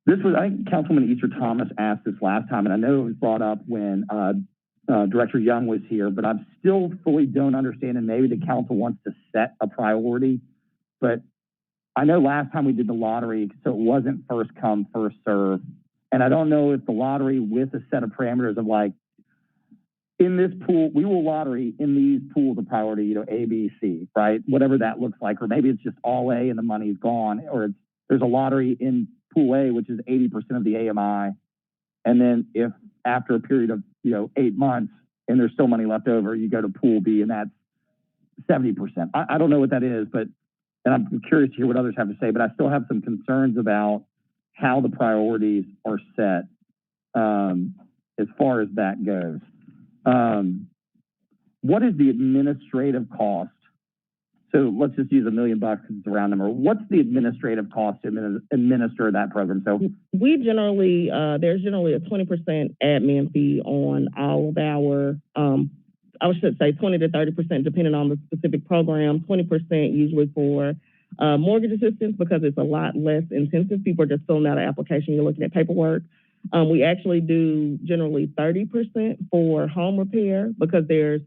This was, I think Councilwoman Easter Thomas asked this last time, and I know it was brought up when Director Young was here, but I still fully don't understand, and maybe the council wants to set a priority, but I know last time we did the lottery, so it wasn't first come, first serve. And I don't know if the lottery with a set of parameters of like, in this pool, we will lottery in these pools of priority, A, B, C, right? Whatever that looks like, or maybe it's just all A and the money's gone, or there's a lottery in pool A, which is 80% of the AMI. And then if after a period of, 8 months and there's still money left over, you go to pool B and that's 70%. I don't know what that is, but and I'm curious to hear what others have to say, but I still have some concerns about how the priorities are set as far as that goes. What is the administrative cost? So let's just use $1 million because it's a round number. What's the administrative cost to administer that program? So we generally, there's generally a 20% admin fee on all of our, I should say 20 to 30%, depending on the specific program, 20% usually for mortgage assistance because it's a lot less intensive. People are just filling out an application, you're looking at paperwork. We actually do generally 30% for home repair because there's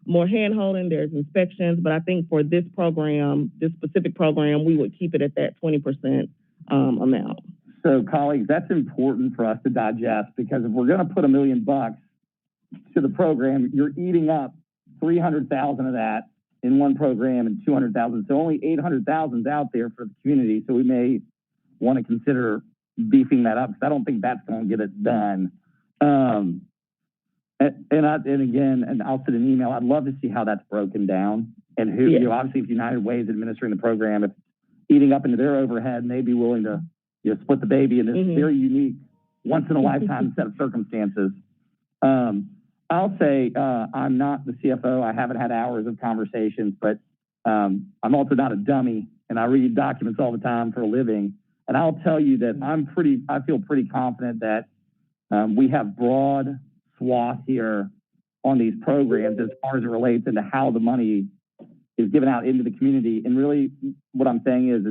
more hand-holding, there's inspections, but I think for this program, this specific program, we would keep it at that 20% amount. So colleagues, that's important for us to digest because if we're gonna put $1 million to the program, you're eating up 300,000 of that in one program and 200,000. So only 800,000 is out there for the community. So we may want to consider beefing that up because I don't think that's going to get it done. And I'll send an email. I'd love to see how that's broken down and who, obviously if United Way is administering the program, if eating up into their overhead, and they'd be willing to, split the baby in this very unique, once in a lifetime set of circumstances. I'll say I'm not the CFO. I haven't had hours of conversations, but I'm also not a dummy, and I read documents all the time for a living. And I'll tell you that I feel pretty confident that we have broad swath here on these programs as far as it relates into how the money is given out into the community. And really, what I'm saying is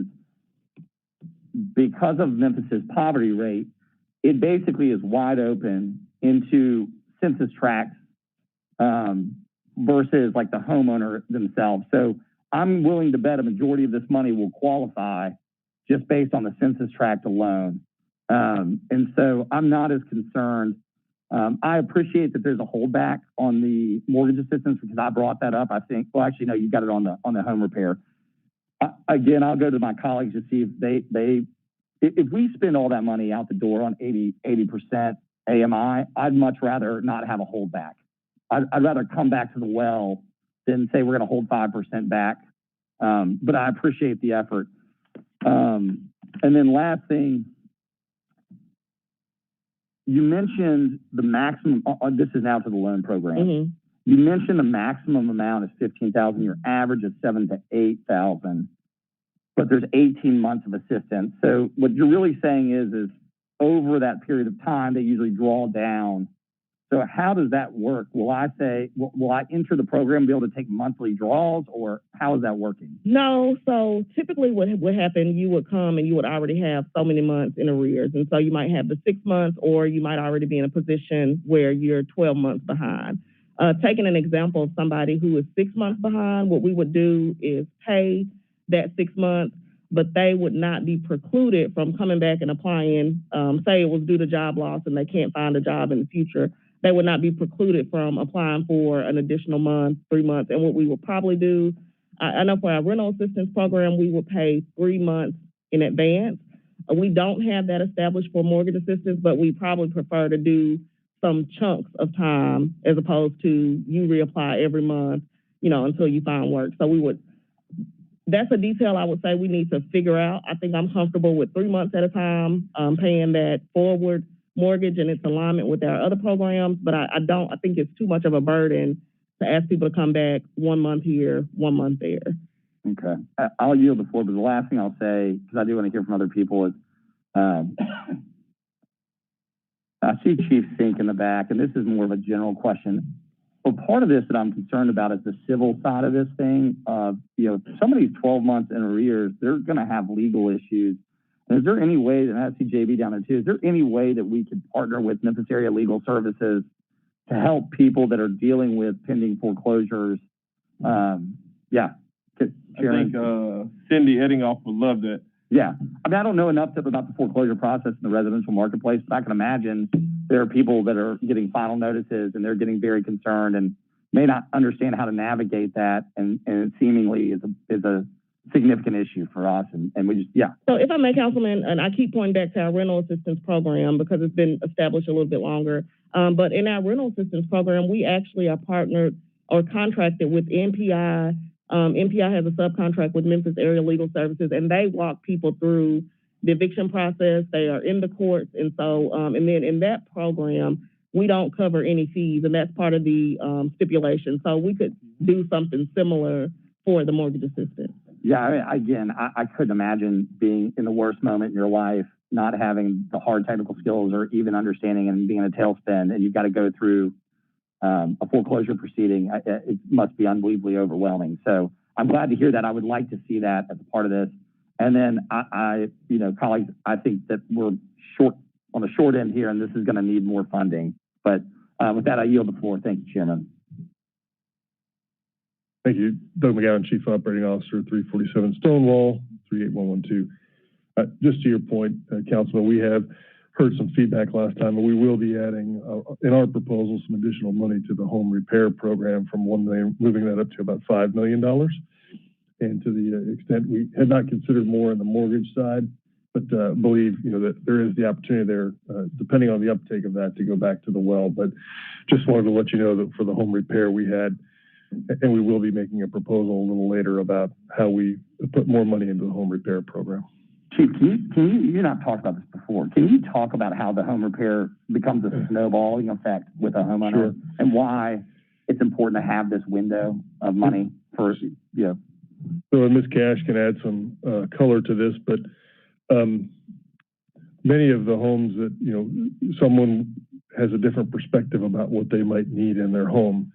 because of Memphis's poverty rate, it basically is wide open into census tracts versus like the homeowner themselves. So I'm willing to bet a majority of this money will qualify just based on the census tract alone. And so I'm not as concerned. I appreciate that there's a holdback on the mortgage assistance because I brought that up. I think, well, actually, no, you got it on the home repair. Again, I'll go to my colleagues to see if they if we spend all that money out the door on 80% AMI, I'd much rather not have a holdback. I'd rather come back to the well than say we're going to hold 5% back. But I appreciate the effort. And then last thing, you mentioned the maximum, this is now to the loan program. Mm-hmm. You mentioned the maximum amount is $15,000, your average is $7,000 to $8,000, but there's 18 months of assistance. So what you're really saying is over that period of time, they usually draw down. So how does that work? Will I enter the program and be able to take monthly draws, or how is that working? No, so typically what would happen, you would come and you would already have so many months in arrears. And so you might have the 6 months, or you might already be in a position where you're 12 months behind. Taking an example of somebody who is 6 months behind, what we would do is pay that 6 months, but they would not be precluded from coming back and applying. Say it was due to job loss and they can't find a job in the future. They would not be precluded from applying for an additional month, 3 months. And what we would probably do, I know for our rental assistance program, we would pay 3 months in advance. We don't have that established for mortgage assistance, but we probably prefer to do some chunks of time as opposed to you reapply every month, until you find work. So that's a detail I would say we need to figure out. I think I'm comfortable with 3 months at a time, paying that forward mortgage and its alignment with our other programs, but I think it's too much of a burden to ask people to come back 1 month here, 1 month there. Okay. I'll yield the floor, but the last thing I'll say, because I do want to hear from other people, is I see Chief Sink in the back, and this is more of a general question. But part of this that I'm concerned about is the civil side of this thing. Somebody's 12 months in arrears, they're going to have legal issues. And is there any way, and I see JB down there too, is there any way that we could partner with Memphis Area Legal Services to help people that are dealing with pending foreclosures? I think Cindy Eddinghoff would love that. Yeah. I mean, I don't know enough about the foreclosure process in the residential marketplace, but I can imagine there are people that are getting final notices and they're getting very concerned and may not understand how to navigate that. And it seemingly is a significant issue for us. And we just, yeah. So if I may, Councilman, and I keep pointing back to our rental assistance program because it's been established a little bit longer. But in our rental assistance program, we actually are partnered or contracted with MPI. MPI has a subcontract with Memphis Area Legal Services, and they walk people through the eviction process. They are in the courts. And so, and then in that program, we don't cover any fees, and that's part of the stipulation. So we could do something similar for the mortgage assistance. Yeah, I couldn't imagine being in the worst moment in your life, not having the hard technical skills or even understanding and being in a tailspin, and you've got to go through a foreclosure proceeding. It must be unbelievably overwhelming. So I'm glad to hear that. I would like to see that as a part of this. And then colleagues, I think that we're on the short end here, and this is going to need more funding. But with that, I yield the floor. Thank you, Chairman. Thank you. Doug McGowan, Chief Operating Officer, 347 Stonewall, 38112. Just to your point, Councilman, we have heard some feedback last time, and we will be adding, in our proposal, some additional money to the home repair program from $1 million, moving that up to about $5 million. And to the extent we had not considered more on the mortgage side, but believe that there is the opportunity there, depending on the uptake of that, to go back to the well. But just wanted to let you know that for the home repair we had, and we will be making a proposal a little later about how we put more money into the home repair program. Chief, you've not talked about this before. Can you talk about how the home repair becomes a snowballing effect with a homeowner? Sure. And why it's important to have this window of money for, So, and Ms. Cash can add some color to this, but many of the homes that, someone has a different perspective about what they might need in their home.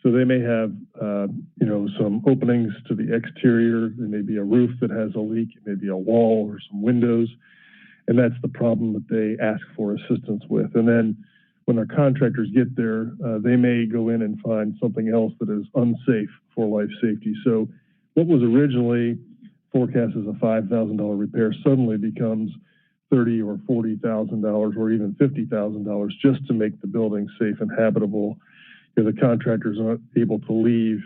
So they may have, some openings to the exterior. There may be a roof that has a leak. It may be a wall or some windows. And that's the problem that they ask for assistance with. And then when our contractors get there, they may go in and find something else that is unsafe for life safety. So what was originally forecast as a $5,000 repair suddenly becomes $30,000 or $40,000 or even $50,000 just to make the building safe and habitable. The contractors aren't able to leave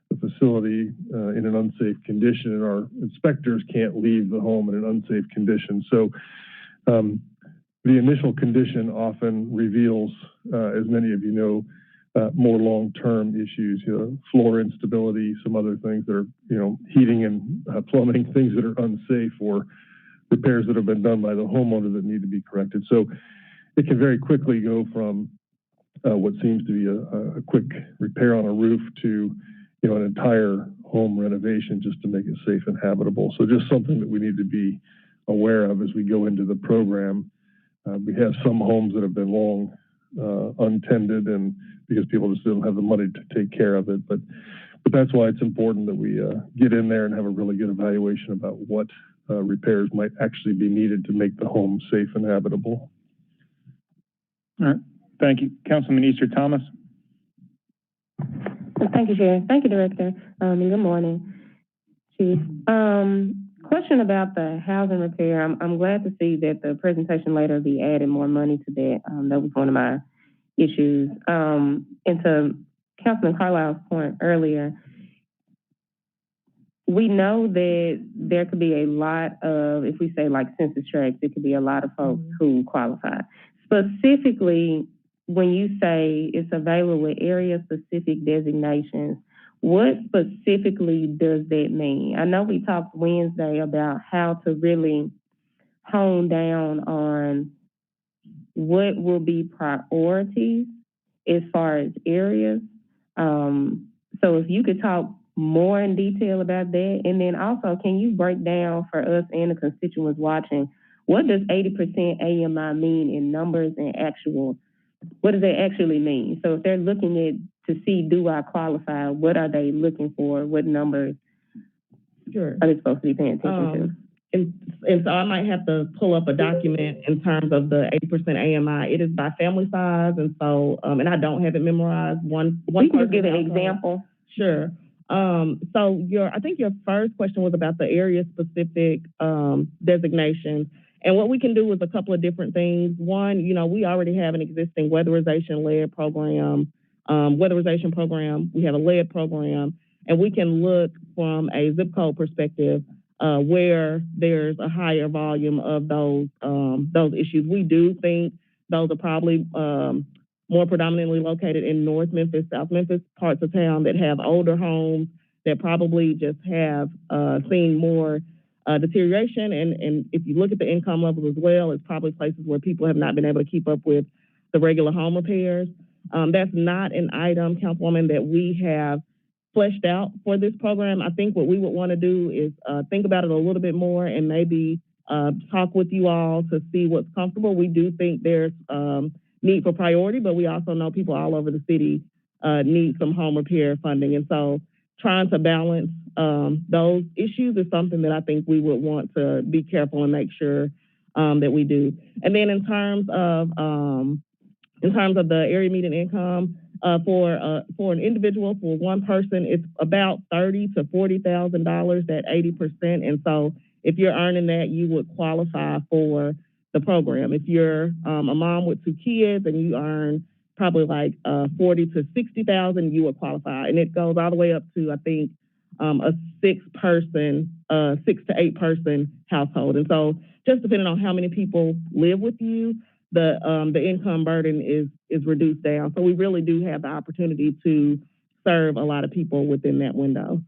the facility in an unsafe condition, and our inspectors can't leave the home in an unsafe condition. So the initial condition often reveals, as many of you know, more long-term issues, floor instability, some other things that are, heating and plumbing, things that are unsafe, or repairs that have been done by the homeowner that need to be corrected. So it can very quickly go from what seems to be a quick repair on a roof to, an entire home renovation just to make it safe and habitable. So just something that we need to be aware of as we go into the program. We have some homes that have been long untended, and because people just don't have the money to take care of it. But that's why it's important that we get in there and have a really good evaluation about what repairs might actually be needed to make the home safe and habitable. All right. Thank you. Councilman Easter Thomas. Thank you, Chair. Thank you, Director. Good morning, Chief. Question about the housing repair. I'm glad to see that the presentation later will be adding more money to that. That was one of my issues. And to Councilman Carlisle's point earlier, we know that there could be a lot of, if we say like census tracts, it could be a lot of folks who qualify. Specifically, when you say it's available with area-specific designations, what specifically does that mean? I know we talked Wednesday about how to really hone down on what will be priorities as far as areas. So if you could talk more in detail about that, and then also, can you break down for us and the constituents watching, what does 80% AMI mean in numbers and actual? What does that actually mean? So if they're looking at to see, do I qualify? What are they looking for? What numbers are they supposed to be paying attention to? And so I might have to pull up a document in terms of the 80% AMI. It is by family size, and so and I don't have it memorized. One you can just give an example. Sure. So I think your first question was about the area specific designations. And what we can do is a couple of different things. One, we already have an existing weatherization program. We have a lead program, and we can look from a zip code perspective where there's a higher volume of those issues. We do think those are probably more predominantly located in North Memphis, South Memphis parts of town that have older homes that probably just have seen more deterioration. And if you look at the income levels as well, it's probably places where people have not been able to keep up with the regular home repairs. That's not an item, Councilwoman, that we have fleshed out for this program. I think what we would want to do is think about it a little bit more and maybe talk with you all to see what's comfortable. We do think there's need for priority, but we also know people all over the city need some home repair funding. And so trying to balance those issues is something that I think we would want to be careful and make sure that we do. And then in terms of the area median income for an individual, for one person, it's about $30,000 to $40,000 at 80%. And so if you're earning that, you would qualify for the program. If you're a mom with 2 kids and you earn probably like $40,000 to $60,000, you would qualify. And it goes all the way up to, I think, a 6 to 8 person household. And so just depending on how many people live with you, the income burden is reduced down. So we really do have the opportunity to serve a lot of people within that window.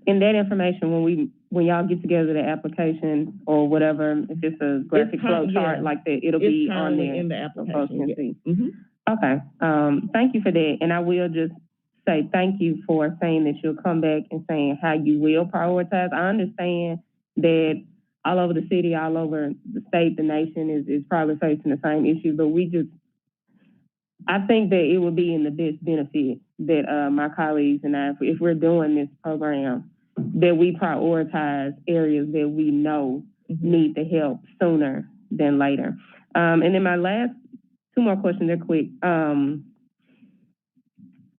And that information, when y'all get together the application or whatever, if it's a graphic flow chart like that, it'll be on there in the application. So okay. Thank you for that. And I will just say thank you for saying that you'll come back and saying how you will prioritize. I understand that all over the city, all over the state, the nation is probably facing the same issue, but I think that it would be in the best benefit that my colleagues and I, if we're doing this program, that we prioritize areas that we know need the help sooner than later. And then my last 2 more questions, they're quick.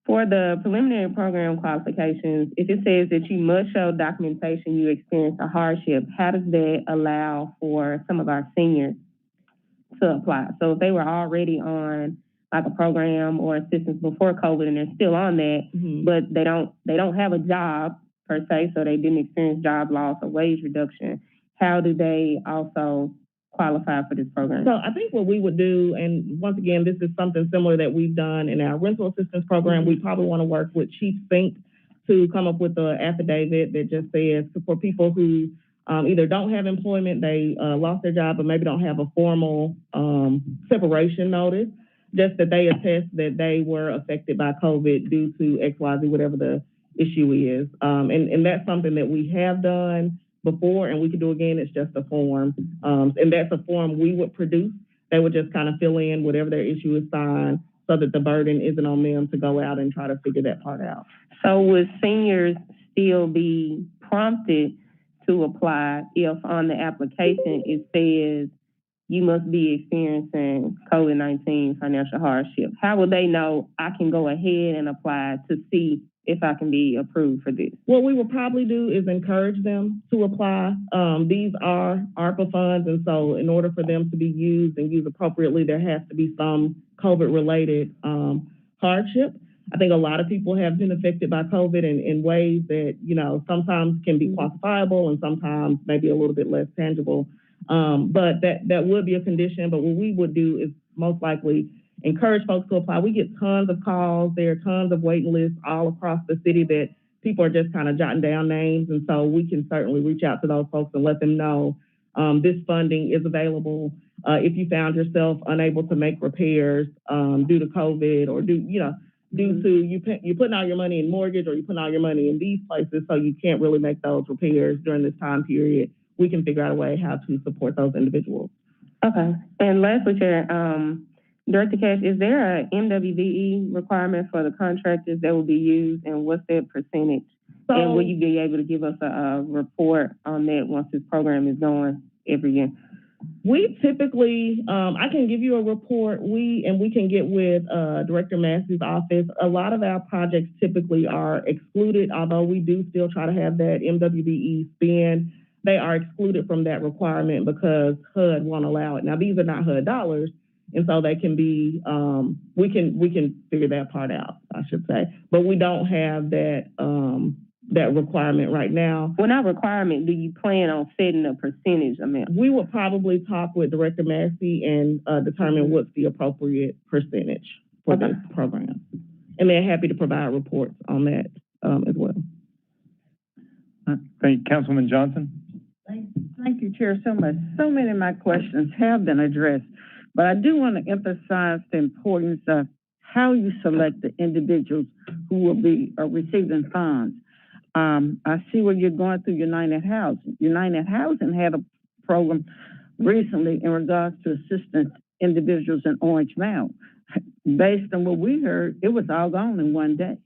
For the preliminary program qualifications, if it says that you must show documentation you experienced a hardship, how does that allow for some of our seniors to apply? So if they were already on like a program or assistance before COVID and they're still on that, but they don't have a job per se, so they didn't experience job loss or wage reduction. How do they also qualify for this program? So I think what we would do, and once again, this is something similar that we've done in our rental assistance program. We probably want to work with Chief Fink to come up with an affidavit that just says for people who either don't have employment, they lost their job, or maybe don't have a formal separation notice, just that they attest that they were affected by COVID due to XYZ, whatever the issue is. And that's something that we have done before, and we can do again. It's just a form. And that's a form we would produce. They would just kind of fill in whatever their issue is signed so that the burden isn't on them to go out and try to figure that part out. So would seniors still be prompted to apply if on the application it says you must be experiencing COVID-19 financial hardship? How will they know I can go ahead and apply to see if I can be approved for this? What we will probably do is encourage them to apply. These are ARPA funds, and so in order for them to be used and used appropriately, there has to be some COVID-related hardship. I think a lot of people have been affected by COVID in ways that, you know, sometimes can be quantifiable and sometimes maybe a little bit less tangible. But that would be a condition. But what we would do is most likely encourage folks to apply. We get tons of calls. There are tons of waiting lists all across the city that people are just kind of jotting down names. And so we can certainly reach out to those folks and let them know this funding is available. If you found yourself unable to make repairs due to COVID or due to you putting all your money in mortgage or you putting all your money in these places, so you can't really make those repairs during this time period, we can figure out a way how to support those individuals. Okay. And lastly, Chair, Director Cash, is there a MWBE requirement for the contractors that will be used, and what's their percentage? So, and will you be able to give us a report on that once this program is going every year? We typically, I can give you a report. We can get with Director Massey's office. A lot of our projects typically are excluded, although we do still try to have that MWBE spend. They are excluded from that requirement because HUD won't allow it. Now, these are not HUD dollars, and so they can be, we can figure that part out, I should say. But we don't have that that requirement right now. Well, not requirement. Do you plan on setting a percentage amount? We would probably talk with Director Massey and determine what's the appropriate percentage for this program. And they're happy to provide reports on that as well. Thank you. Councilwoman Johnson. Thank you, Chair, so much. So many of my questions have been addressed, but I do want to emphasize the importance of how you select the individuals who will be receiving funds. I see where you're going through United Housing. United Housing had a program recently in regards to assisting individuals in Orange Mound. Based on what we heard, it was all gone in one day.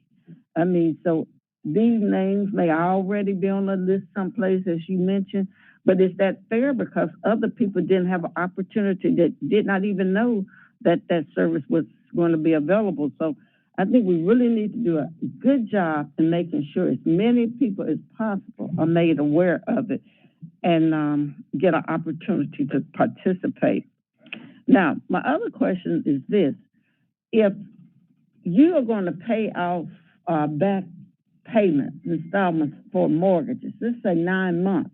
I mean, so these names may already be on the list someplace, as you mentioned, but is that fair? Because other people didn't have an opportunity that did not even know that that service was going to be available. So I think we really need to do a good job in making sure as many people as possible are made aware of it and get an opportunity to participate. Now, my other question is this. If you are going to pay off back payments, installments for mortgages, let's say 9 months,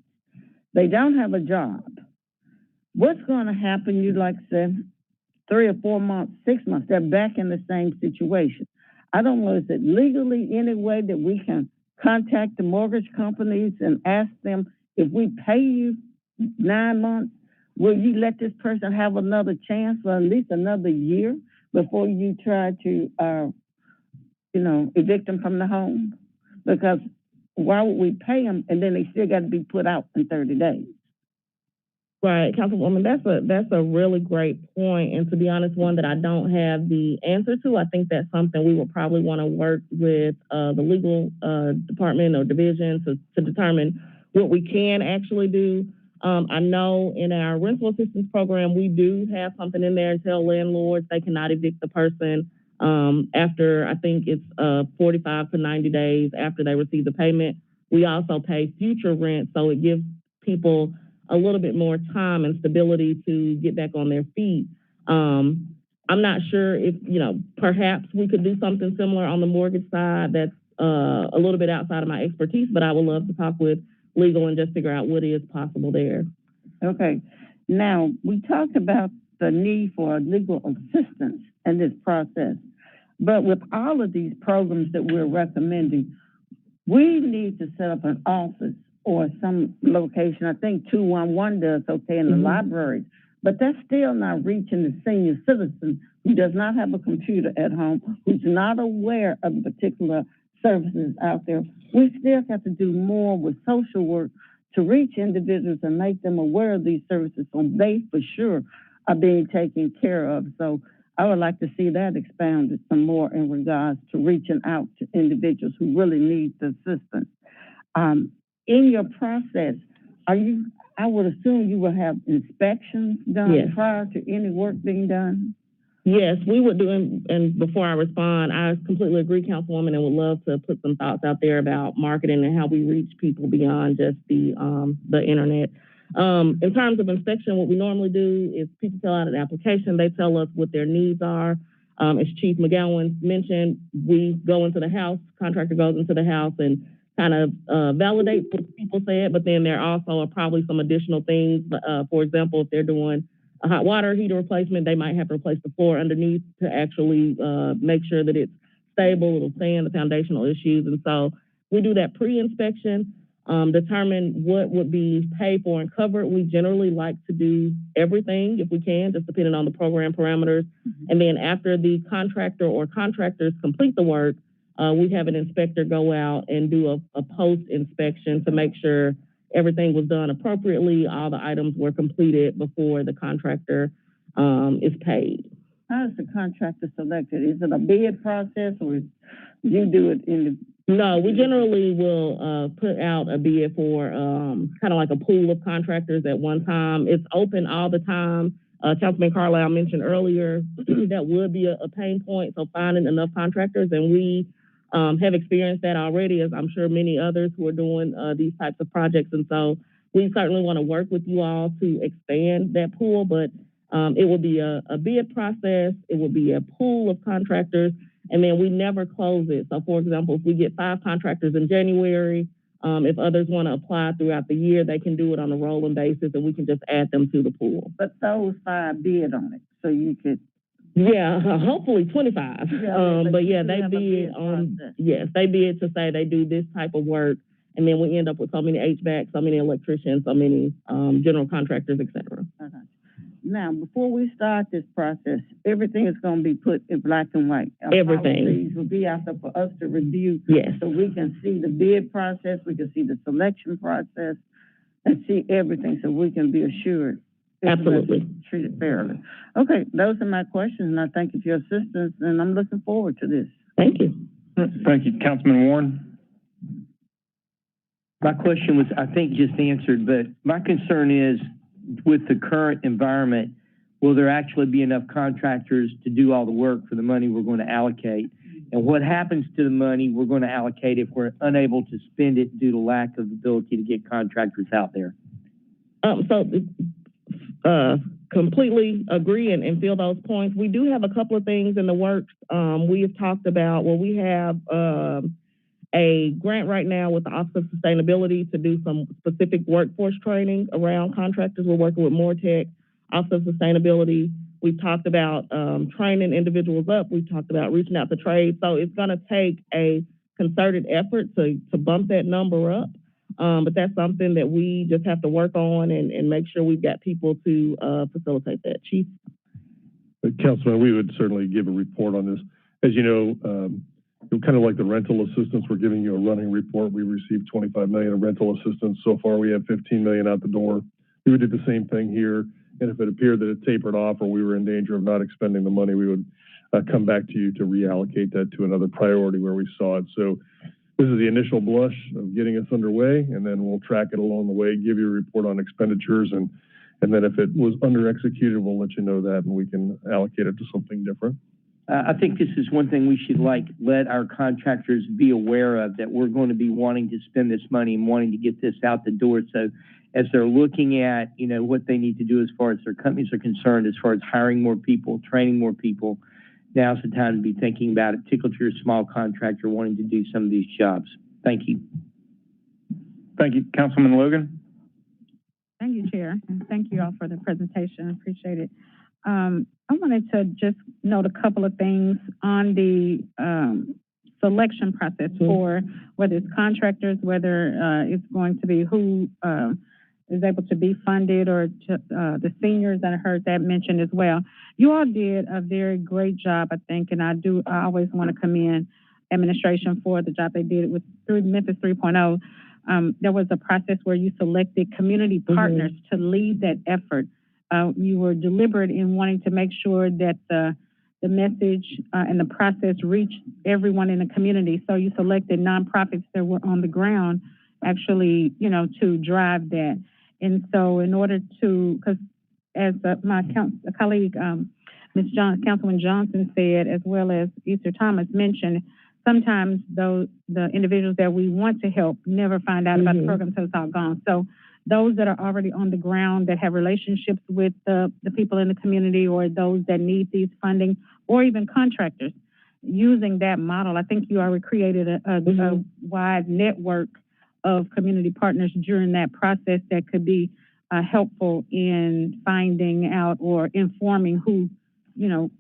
they don't have a job, what's going to happen? You like said, 3 or 4 months, 6 months, they're back in the same situation. I don't know, is it legally any way that we can contact the mortgage companies and ask them, if we pay you 9 months, will you let this person have another chance for at least another year before you try to, evict them from the home? Because why would we pay them and then they still got to be put out in 30 days? Right, Councilwoman, that's a really great point, and to be honest, one that I don't have the answer to. I think that's something we will probably want to work with the legal department or division to determine what we can actually do. I know in our rental assistance program, we do have something in there and tell landlords they cannot evict the person after, I think it's 45 to 90 days after they receive the payment. We also pay future rent, so it gives people a little bit more time and stability to get back on their feet. I'm not sure if, perhaps we could do something similar on the mortgage side that's a little bit outside of my expertise, but I would love to talk with legal and just figure out what is possible there. Okay. Now, we talked about the need for legal assistance in this process, but with all of these programs that we're recommending, we need to set up an office or some location. I think 211 does okay in the libraries, but that's still not reaching the senior citizen who does not have a computer at home, who's not aware of the particular services out there. We still have to do more with social work to reach individuals and make them aware of these services so they for sure are being taken care of. So I would like to see that expounded some more in regards to reaching out to individuals who really need the assistance. In your process, I would assume you will have inspections done prior to any work being done? Yes, we would do, and before I respond, I completely agree, Councilwoman, and would love to put some thoughts out there about marketing and how we reach people beyond just the internet. In terms of inspection, what we normally do is people fill out an application, they tell us what their needs are. As Chief McGowan mentioned, we go into the house, contractor goes into the house and kind of validate what people said, but then there also are probably some additional things. For example, if they're doing a hot water heater replacement, they might have to replace the floor underneath to actually make sure that it's stable, it'll stand the foundational issues. And so we do that pre-inspection, determine what would be paid for and covered. We generally like to do everything if we can, just depending on the program parameters. And then after the contractor or contractors complete the work, we have an inspector go out and do a post-inspection to make sure everything was done appropriately, all the items were completed before the contractor is paid. How is the contractor selected? Is it a bid process or do you do it in the... No, we generally will put out a bid for kind of like a pool of contractors at one time. It's open all the time. Councilman Carlisle mentioned earlier that would be a pain point, so finding enough contractors, and we have experienced that already, as I'm sure many others who are doing these types of projects. And so we certainly want to work with you all to expand that pool, but it will be a bid process. It will be a pool of contractors, and then we never close it. So for example, if we get 5 contractors in January, if others want to apply throughout the year, they can do it on a rolling basis and we can just add them to the pool. But those 5 bid on it, so you could... Yeah, hopefully 25. But yeah, they bid on, they bid to say they do this type of work, and then we end up with so many HVAC, so many electricians, so many general contractors, et cetera. Now, before we start this process, everything is going to be put in black and white. Everything. These will be out there for us to review. Yes. So we can see the bid process, we can see the selection process, and see everything so we can be assured. Absolutely. Treated fairly. Okay, those are my questions, and I thank you for your assistance, and I'm looking forward to this. Thank you. Thank you. Councilman Warren? My question was, I think, just answered, but my concern is with the current environment, will there actually be enough contractors to do all the work for the money we're going to allocate? And what happens to the money we're going to allocate if we're unable to spend it due to lack of ability to get contractors out there? Completely agree and feel those points. We do have a couple of things in the works. We have talked about, we have a grant right now with the Office of Sustainability to do some specific workforce training around contractors. We're working with MoreTech, Office of Sustainability. We've talked about training individuals up. We've talked about reaching out to trade. So it's going to take a concerted effort to bump that number up. But that's something that we just have to work on and make sure we've got people to facilitate that. Chief? Councilman, we would certainly give a report on this. As you know, kind of like the rental assistance, we're giving you a running report. We received $25 million of rental assistance. So far, we have $15 million out the door. We would do the same thing here. And if it appeared that it tapered off or we were in danger of not expending the money, we would come back to you to reallocate that to another priority where we saw it. So this is the initial blush of getting us underway, and then we'll track it along the way, give you a report on expenditures, and then if it was under executed, we'll let you know that, and we can allocate it to something different. I think this is one thing we should let our contractors be aware of, that we're going to be wanting to spend this money and wanting to get this out the door. So as they're looking at, what they need to do as far as their companies are concerned, as far as hiring more people, training more people, now's the time to be thinking about it, particularly if you're a small contractor wanting to do some of these jobs. Thank you. Thank you. Councilman Logan? Thank you, Chair, and thank you all for the presentation. I appreciate it. I wanted to just note a couple of things on the selection process for whether it's contractors, whether it's going to be who is able to be funded, or the seniors. I heard that mentioned as well. You all did a very great job, I think, and I always want to commend administration for the job they did through Memphis 3.0. There was a process where you selected community partners to lead that effort. You were deliberate in wanting to make sure that the message and the process reached everyone in the community. So you selected nonprofits that were on the ground, actually, to drive that. And so in order to, because as my colleague, Councilman Johnson said, as well as Easter Thomas mentioned, sometimes the individuals that we want to help never find out about the program until it's all gone. So those that are already on the ground, that have relationships with the people in the community, or those that need these funding, or even contractors, using that model, I think you already created a wide network of community partners during that process that could be helpful in finding out or informing who,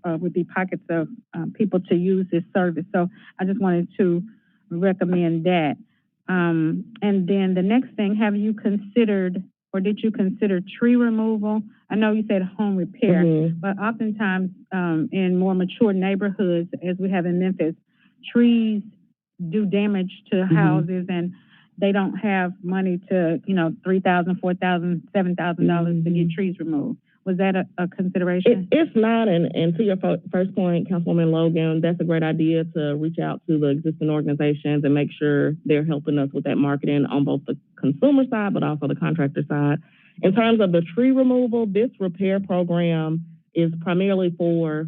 would be pockets of people to use this service. So I just wanted to recommend that. And then the next thing, have you considered, or did you consider tree removal? I know you said home repair, but oftentimes in more mature neighborhoods, as we have in Memphis, trees do damage to houses, and they don't have money to, $3,000, $4,000, $7,000 to get trees removed. Was that a consideration? It's not, and to your first point, Councilwoman Logan, that's a great idea to reach out to the existing organizations and make sure they're helping us with that marketing on both the consumer side, but also the contractor side. In terms of the tree removal, this repair program is primarily for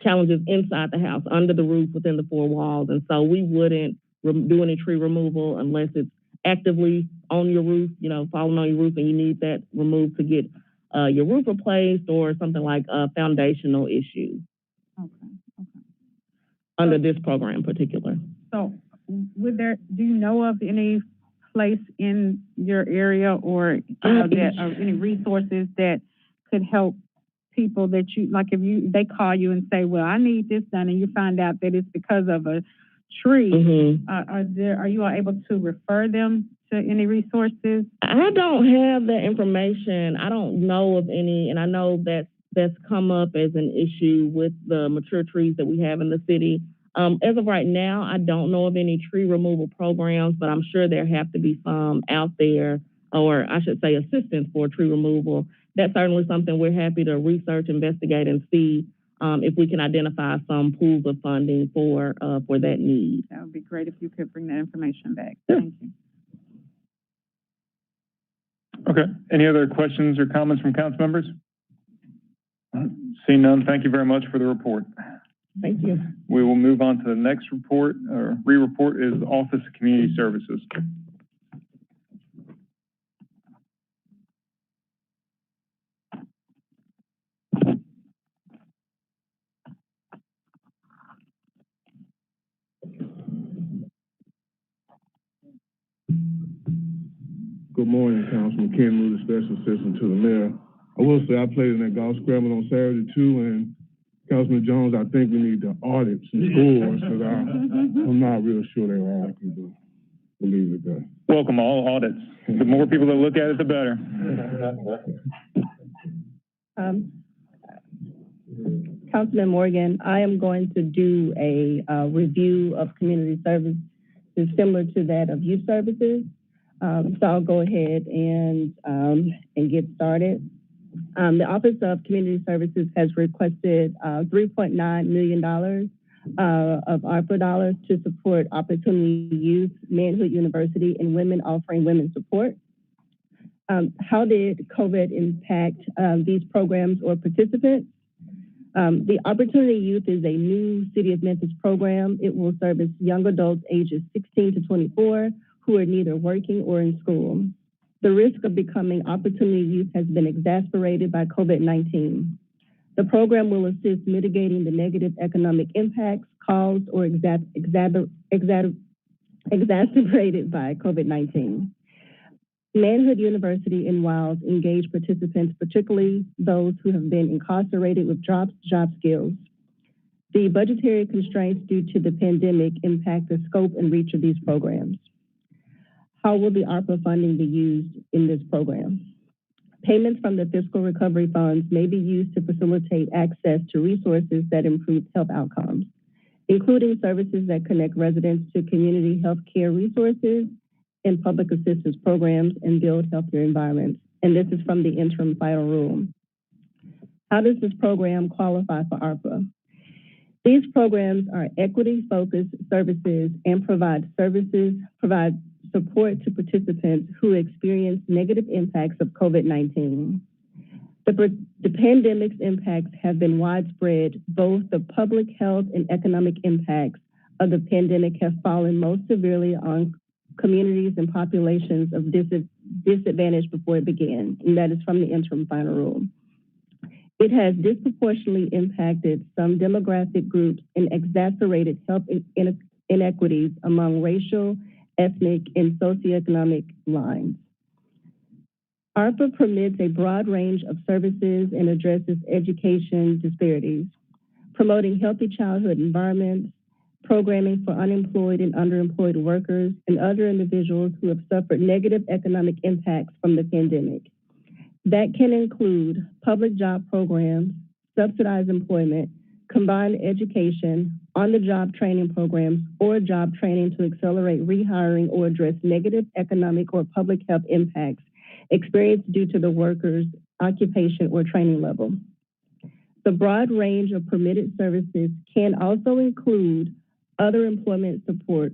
challenges inside the house, under the roof, within the four walls. And so we wouldn't do any tree removal unless it's actively on your roof, falling on your roof, and you need that removed to get your roof replaced, or something like a foundational issue. Under this program in particular. So do you know of any place in your area, or any resources that could help people that they call you and say, well, I need this done, and you find out that it's because of a tree, are you all able to refer them to any resources? I don't have that information. I don't know of any, and I know that's come up as an issue with the mature trees that we have in the city. As of right now, I don't know of any tree removal programs, but I'm sure there have to be some out there, or I should say assistance for tree removal. That's certainly something we're happy to research, investigate, and see if we can identify some pools of funding for that need. That would be great if you could bring that information back. Thank you. Okay. Any other questions or comments from council members? Seeing none, thank you very much for the report. Thank you. We will move on to the next report, or re-report, is Office of Community Services. Good morning, Councilman Ken Moody, Special Assistant to the Mayor. I will say I played in that golf scramble on Saturday too, and Councilman Jones, I think we need to audit some scores, because I'm not real sure they were accurate, but we'll leave it there. Welcome all audits. The more people that look at it, the better. Councilman Morgan, I am going to do a review of community services similar to that of youth services. So I'll go ahead and get started. The Office of Community Services has requested $3.9 million of ARPA dollars to support Opportunity Youth, Manhood University, and Women Offering Women Support. How did COVID impact these programs or participants? The Opportunity Youth is a new City of Memphis program. It will service young adults ages 16 to 24 who are neither working or in school. The risk of becoming Opportunity Youth has been exacerbated by COVID-19. The program will assist mitigating the negative economic impacts caused or exacerbated by COVID-19. Manhood University and WILES engage participants, particularly those who have been incarcerated with job skills. The budgetary constraints due to the pandemic impact the scope and reach of these programs. How will the ARPA funding be used in this program? Payments from the fiscal recovery funds may be used to facilitate access to resources that improve health outcomes, including services that connect residents to community health care resources and public assistance programs and build healthier environments. And this is from the interim final rule. How does this program qualify for ARPA? These programs are equity-focused services and provide support to participants who experience negative impacts of COVID-19. The pandemic's impacts have been widespread. Both the public health and economic impacts of the pandemic have fallen most severely on communities and populations of disadvantage before it began, and that is from the interim final rule. It has disproportionately impacted some demographic groups and exacerbated health inequities among racial, ethnic, and socioeconomic lines. ARPA permits a broad range of services and addresses education disparities, promoting healthy childhood environments, programming for unemployed and underemployed workers and other individuals who have suffered negative economic impacts from the pandemic. That can include public job programs, subsidized employment, combined education, on-the-job training programs, or job training to accelerate rehiring or address negative economic or public health impacts experienced due to the worker's occupation or training level. The broad range of permitted services can also include other employment support,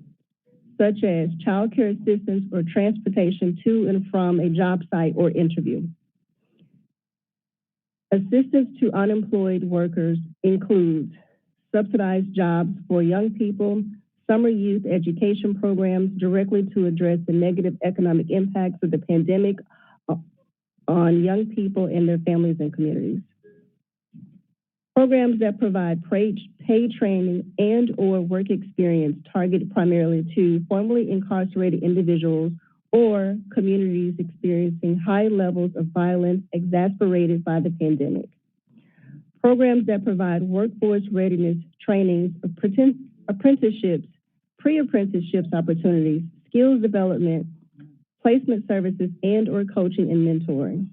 such as child care assistance or transportation to and from a job site or interview. Assistance to unemployed workers includes subsidized jobs for young people, summer youth education programs directly to address the negative economic impacts of the pandemic on young people and their families and communities. Programs that provide paid training and or work experience targeted primarily to formerly incarcerated individuals or communities experiencing high levels of violence exacerbated by the pandemic. Programs that provide workforce readiness trainings, apprenticeships, pre-apprenticeships opportunities, skills development, placement services, and or coaching and mentoring.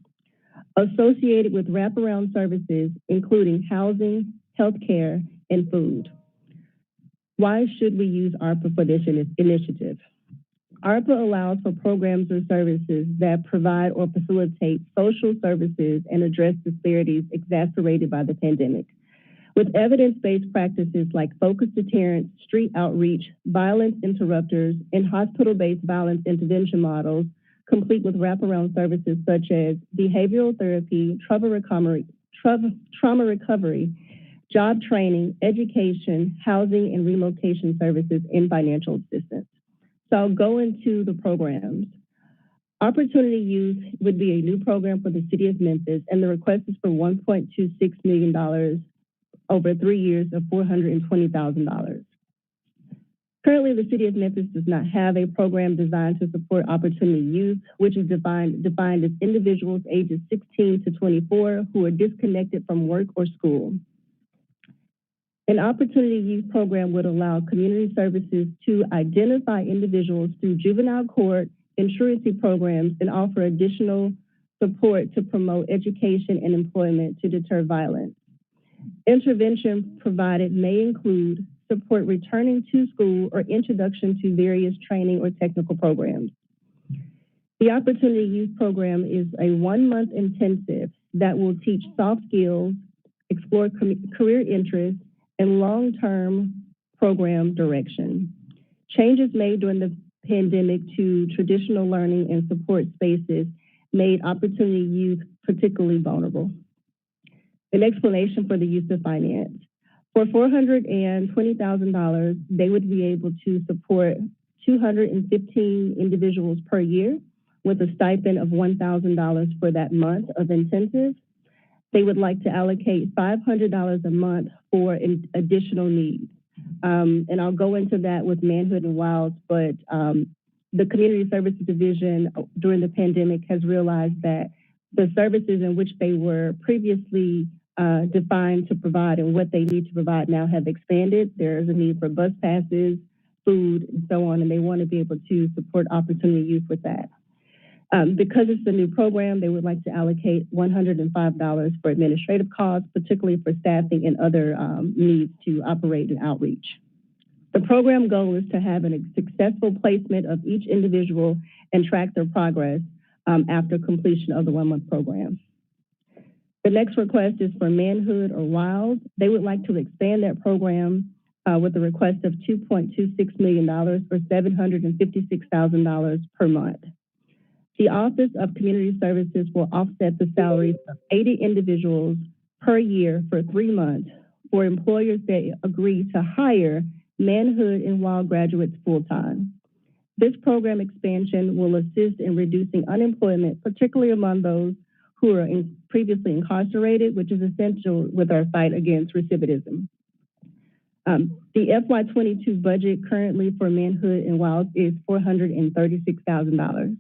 Associated with wraparound services, including housing, healthcare, and food. Why should we use ARPA for this initiative? ARPA allows for programs or services that provide or facilitate social services and address disparities exacerbated by the pandemic. With evidence-based practices like focused deterrence, street outreach, violence interrupters, and hospital-based violence intervention models, complete with wraparound services such as behavioral therapy, trauma recovery, job training, education, housing and relocation services, and financial assistance. So I'll go into the programs. Opportunity Youth would be a new program for the City of Memphis, and the request is for $1.26 million over 3 years of $420,000. Currently, the City of Memphis does not have a program designed to support Opportunity Youth, which is defined as individuals ages 16 to 24 who are disconnected from work or school. An Opportunity Youth program would allow community services to identify individuals through juvenile court and surety programs and offer additional support to promote education and employment to deter violence. Intervention provided may include support returning to school or introduction to various training or technical programs. The Opportunity Youth Program is a 1-month intensive that will teach soft skills, explore career interests, and long-term program direction. Changes made during the pandemic to traditional learning and support spaces made Opportunity Youth particularly vulnerable. An explanation for the use of finance. For $420,000, they would be able to support 215 individuals per year with a stipend of $1,000 for that month of intensive. They would like to allocate $500 a month for additional needs. And I'll go into that with Manhood and Wilds, but the Community Services Division during the pandemic has realized that the services in which they were previously defined to provide and what they need to provide now have expanded. There is a need for bus passes, food, and so on, and they want to be able to support opportunity youth with that. Because it's a new program, they would like to allocate $105 for administrative costs, particularly for staffing and other needs to operate and outreach. The program goal is to have a successful placement of each individual and track their progress after completion of the 1-month program. The next request is for Manhood or Wild. They would like to expand that program with a request of $2.26 million or $756,000 per month. The Office of Community Services will offset the salaries of 80 individuals per year for 3 months for employers that agree to hire Manhood and Wild graduates full-time. This program expansion will assist in reducing unemployment, particularly among those who are previously incarcerated, which is essential with our fight against recidivism. The FY22 budget currently for Manhood and Wild is $436,000.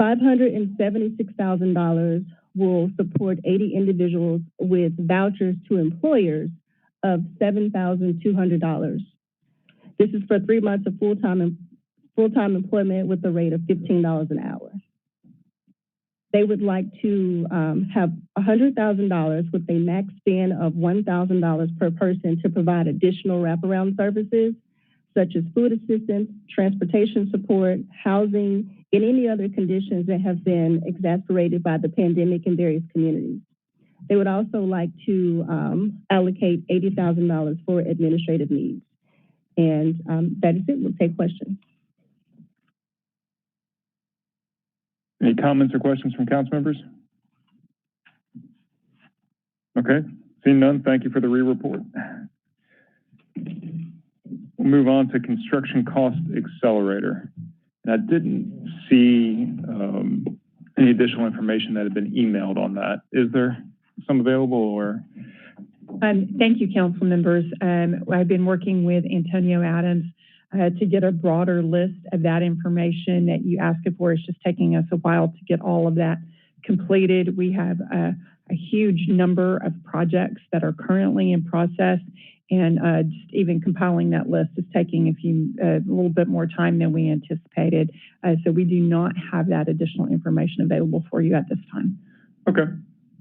$576,000 will support 80 individuals with vouchers to employers of $7,200. This is for 3 months of full-time employment with a rate of $15 an hour. They would like to have $100,000 with a max spend of $1,000 per person to provide additional wraparound services such as food assistance, transportation support, housing, and any other conditions that have been exacerbated by the pandemic in various communities. They would also like to allocate $80,000 for administrative needs. And that is it. We'll take questions. Any comments or questions from council members? Okay, seeing none, thank you for the re-report. We'll move on to construction cost accelerator. And I didn't see any additional information that had been emailed on that. Is there some available or? Thank you, council members. I've been working with Antonio Adams to get a broader list of that information that you asked for. It's just taking us a while to get all of that completed. We have a huge number of projects that are currently in process, and just even compiling that list is taking a little bit more time than we anticipated. So we do not have that additional information available for you at this time. Okay,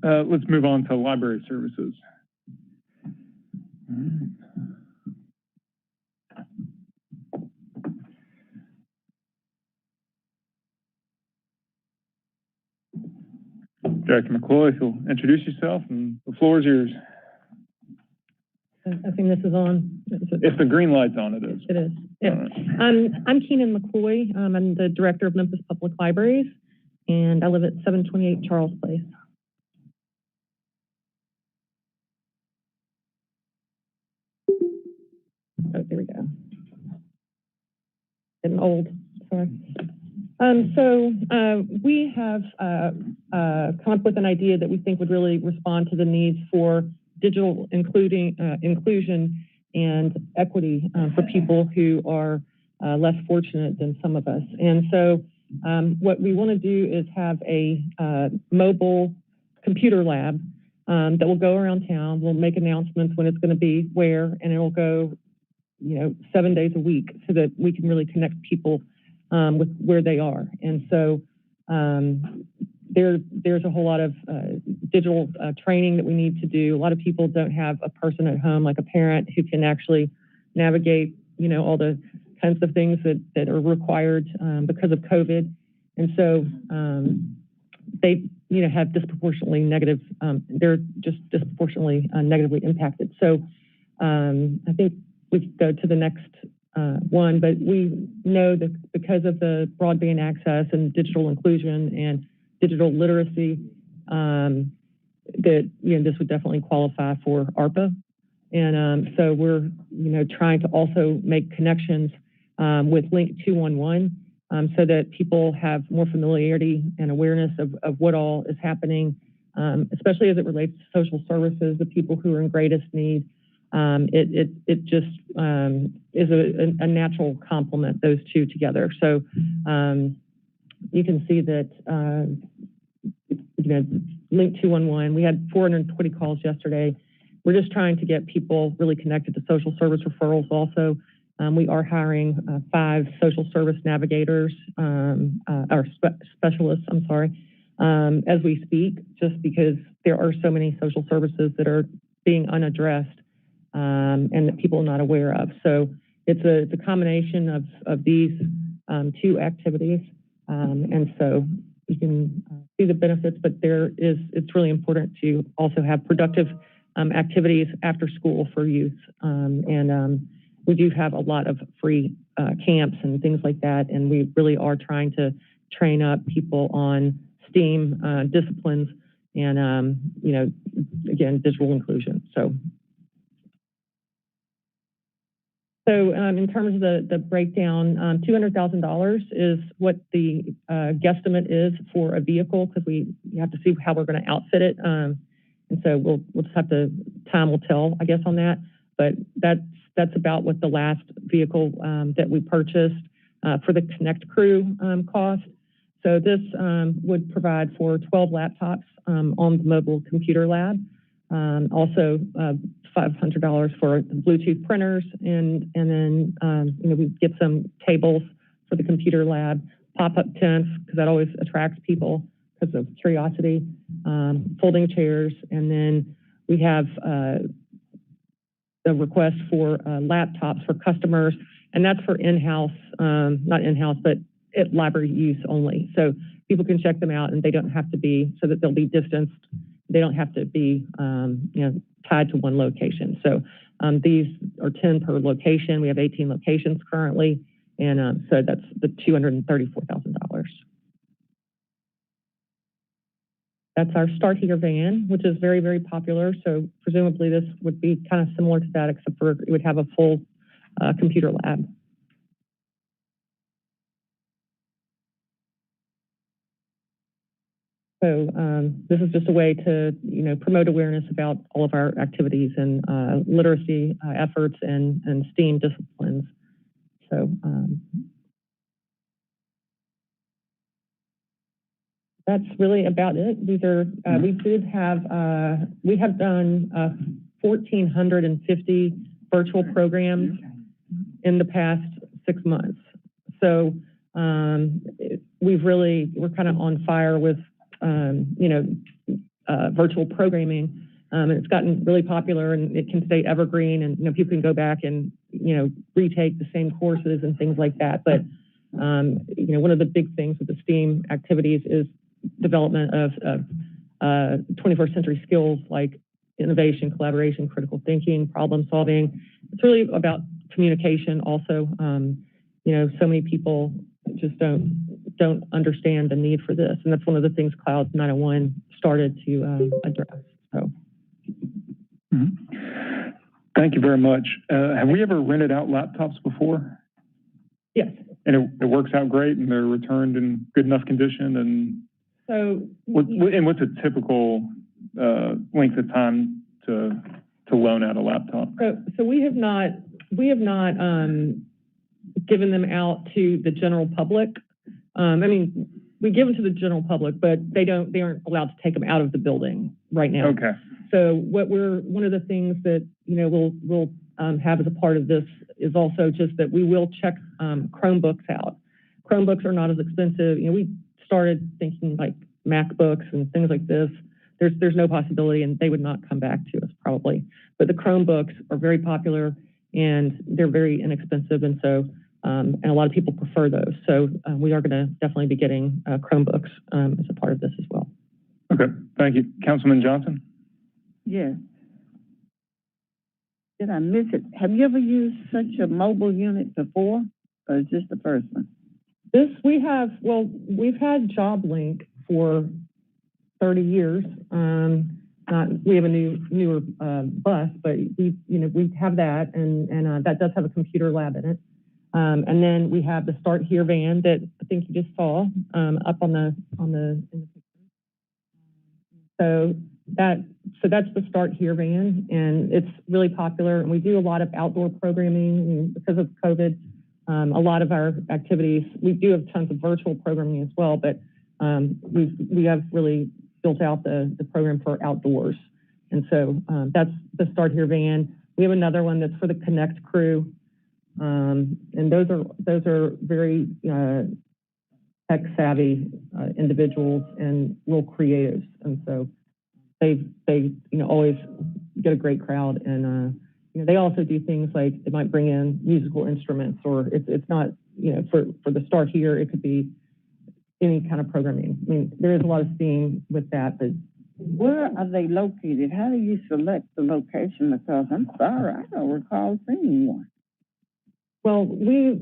let's move on to library services. Jackie McCloy, if you'll introduce yourself, and the floor is yours. I think this is on. If the green light's on, it is. It is. Yeah. I'm Keenan McCloy. I'm the director of Memphis Public Libraries, and I live at 728 Charles Place. Oh, there we go. Getting old. Sorry. We have come up with an idea that we think would really respond to the needs for digital inclusion and equity for people who are less fortunate than some of us. And so what we want to do is have a mobile computer lab that will go around town. We'll make announcements when it's going to be where, and it'll go 7 days a week so that we can really connect people with where they are. And so there's a whole lot of digital training that we need to do. A lot of people don't have a person at home, like a parent, who can actually navigate, all the kinds of things that are required because of COVID. And so they, have disproportionately negative, they're just disproportionately negatively impacted. So I think we could go to the next one, but we know that because of the broadband access and digital inclusion and digital literacy, that, this would definitely qualify for ARPA. And so we're, trying to also make connections with Link 211 so that people have more familiarity and awareness of what all is happening, especially as it relates to social services, the people who are in greatest need. It just is a natural complement, those two together. So you can see that, Link 211, we had 420 calls yesterday. We're just trying to get people really connected to social service referrals also. We are hiring 5 social service navigators, or specialists, I'm sorry, as we speak, just because there are so many social services that are being unaddressed and that people are not aware of. So it's a combination of these 2 activities. And so you can see the benefits, but it's really important to also have productive activities after school for youth. We do have a lot of free camps and things like that, and we really are trying to train up people on STEAM disciplines and, again, digital inclusion. So in terms of the breakdown, $200,000 is what the guesstimate is for a vehicle, because we have to see how we're going to outfit it. And so we'll just have to, time will tell, I guess, on that. But that's about what the last vehicle that we purchased for the Connect Crew cost. So this would provide for 12 laptops on the mobile computer lab. Also $500 for the Bluetooth printers, and then we get some tables for the computer lab, pop-up tents, because that always attracts people because of curiosity, folding chairs, and then we have the request for laptops for customers, and that's for in-house, not in-house, but at library use only. So people can check them out, and they don't have to be, so that they'll be distanced. They don't have to be, tied to one location. So these are 10 per location. We have 18 locations currently, and so that's the $234,000. That's our Start Here van, which is very, very popular. So presumably this would be kind of similar to that, except for it would have a full computer lab. So this is just a way to, promote awareness about all of our activities and literacy efforts and STEAM disciplines. So that's really about it. These are, we have done 1,450 virtual programs in the past 6 months. So we're kind of on fire with, virtual programming, and it's gotten really popular, and it can stay evergreen, and people can go back and retake the same courses and things like that. But one of the big things with the STEAM activities is development of 21st century skills like innovation, collaboration, critical thinking, problem solving. It's really about communication also. So many people just don't understand the need for this, and that's one of the things Cloud 901 started to address. So, Thank you very much. Have we ever rented out laptops before? Yes. And it works out great, and they're returned in good enough condition. And so, what's a typical length of time to loan out a laptop? So we have not given them out to the general public. We give them to the general public, but they aren't allowed to take them out of the building right now. Okay. So one of the things that, we'll have as a part of this is also just that we will check Chromebooks out. Chromebooks are not as expensive. We started thinking like MacBooks and things like this. There's no possibility, and they would not come back to us probably. But the Chromebooks are very popular, and they're very inexpensive, and so and a lot of people prefer those. So we are going to definitely be getting Chromebooks as a part of this as well. Okay, thank you. Councilman Johnson? Yes. Did I miss it? Have you ever used such a mobile unit before, or is this the first one? We've had JobLink for 30 years. we have a newer bus, but we have that, and that does have a computer lab in it. And then we have the Start Here van that I think you just saw up in the picture. So that's the Start Here van, and it's really popular. And we do a lot of outdoor programming because of COVID. A lot of our activities, we do have tons of virtual programming as well, but we have really built out the program for outdoors. And so that's the Start Here van. We have another one that's for the Connect crew. And those are very tech savvy individuals and real creatives. And so they always get a great crowd. And they also do things like they might bring in musical instruments, or it's not, for the Start Here, it could be any kind of programming. I mean, there is a lot of steam with that, but where are they located? How do you select the location? Because I'm sorry, I don't recall seeing one. Well, we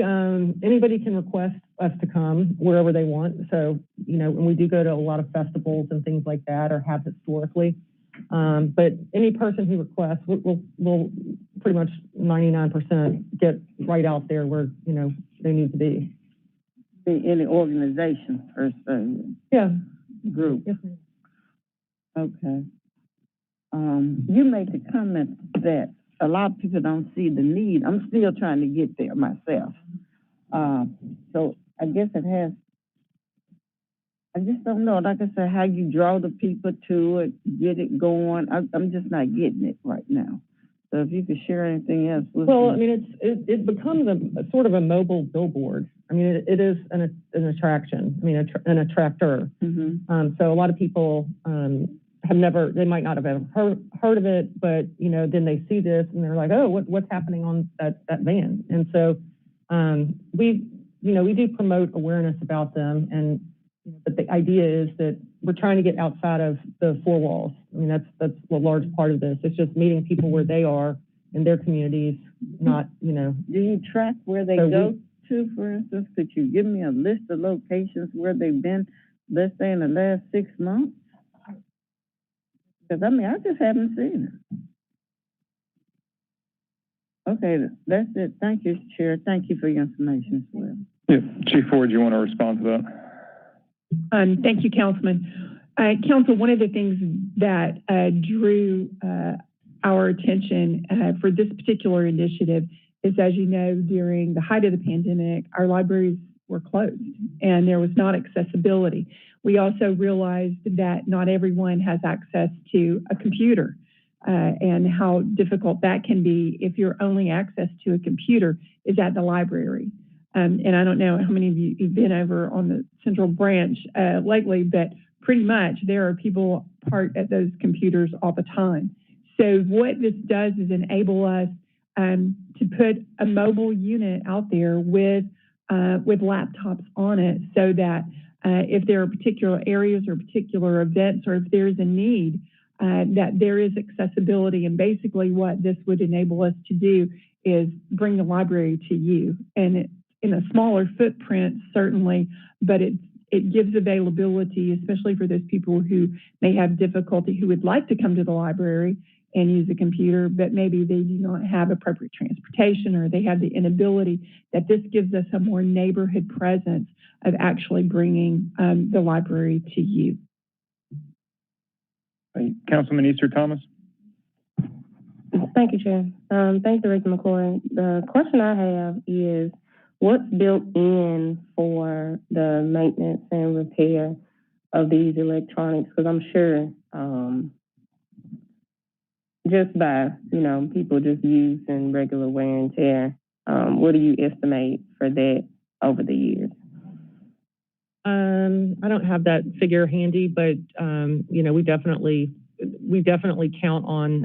anybody can request us to come wherever they want. So, and we do go to a lot of festivals and things like that, or have historically. But any person who requests, we'll pretty much 99% get right out there where, they need to be. Any organization per se? Yeah. Group? Yes, ma'am. Okay. You made the comment that a lot of people don't see the need. I'm still trying to get there myself. So I guess it has, I just don't know, like I said, how you draw the people to it, get it going. I'm just not getting it right now. So if you could share anything else with me. Well, I mean, it becomes a sort of a mobile billboard. I mean, it is an attraction. I mean, an attractor. Mm-hmm. So a lot of people they might not have ever heard of it, but then they see this and they're like, oh, what's happening on that van? And so we do promote awareness about them, and but the idea is that we're trying to get outside of the four walls. I mean, that's a large part of this. It's just meeting people where they are in their communities, not. Do you track where they go to, for instance? Could you give me a list of locations where they've been, let's say, in the last 6 months? Because, I just haven't seen it. Okay, that's it. Thank you, Chair. Thank you for your information as well. Yeah, Chief Ford, do you want to respond to that? Thank you, Councilman. Council, one of the things that drew our attention for this particular initiative is, as you know, during the height of the pandemic, our libraries were closed and there was not accessibility. We also realized that not everyone has access to a computer and how difficult that can be if your only access to a computer is at the library. And I don't know how many of you have been over on the Central Branch lately, but pretty much there are people parked at those computers all the time. So what this does is enable us to put a mobile unit out there with laptops on it, so that if there are particular areas or particular events, or if there's a need, that there is accessibility. And basically what this would enable us to do is bring the library to you. And in a smaller footprint, certainly, but it gives availability, especially for those people who may have difficulty, who would like to come to the library and use a computer, but maybe they do not have appropriate transportation, or they have the inability, that this gives us a more neighborhood presence of actually bringing the library to you. Councilman Easter Thomas. Thank you, Chair. Thanks, Director McCoy. The question I have is, what's built in for the maintenance and repair of these electronics? Because I'm sure just by, people just using regular wear and tear, what do you estimate for that over the years? I don't have that figure handy, but, we definitely count on,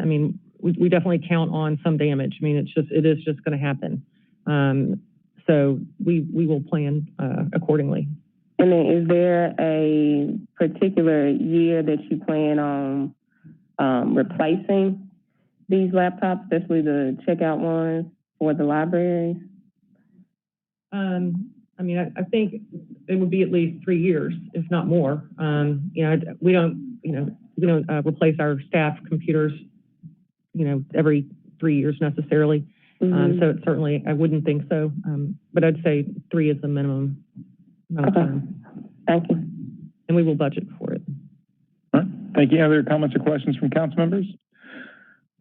we definitely count on some damage. It is just going to happen. So we will plan accordingly. And then is there a particular year that you plan on replacing these laptops, especially the checkout ones for the libraries? I think it would be at least 3 years, if not more. We don't, replace our staff computers, every 3 years necessarily. So it certainly, I wouldn't think so. But I'd say 3 is the minimum amount of time. Thank you. And we will budget for it. All right. Thank you. Other comments or questions from council members?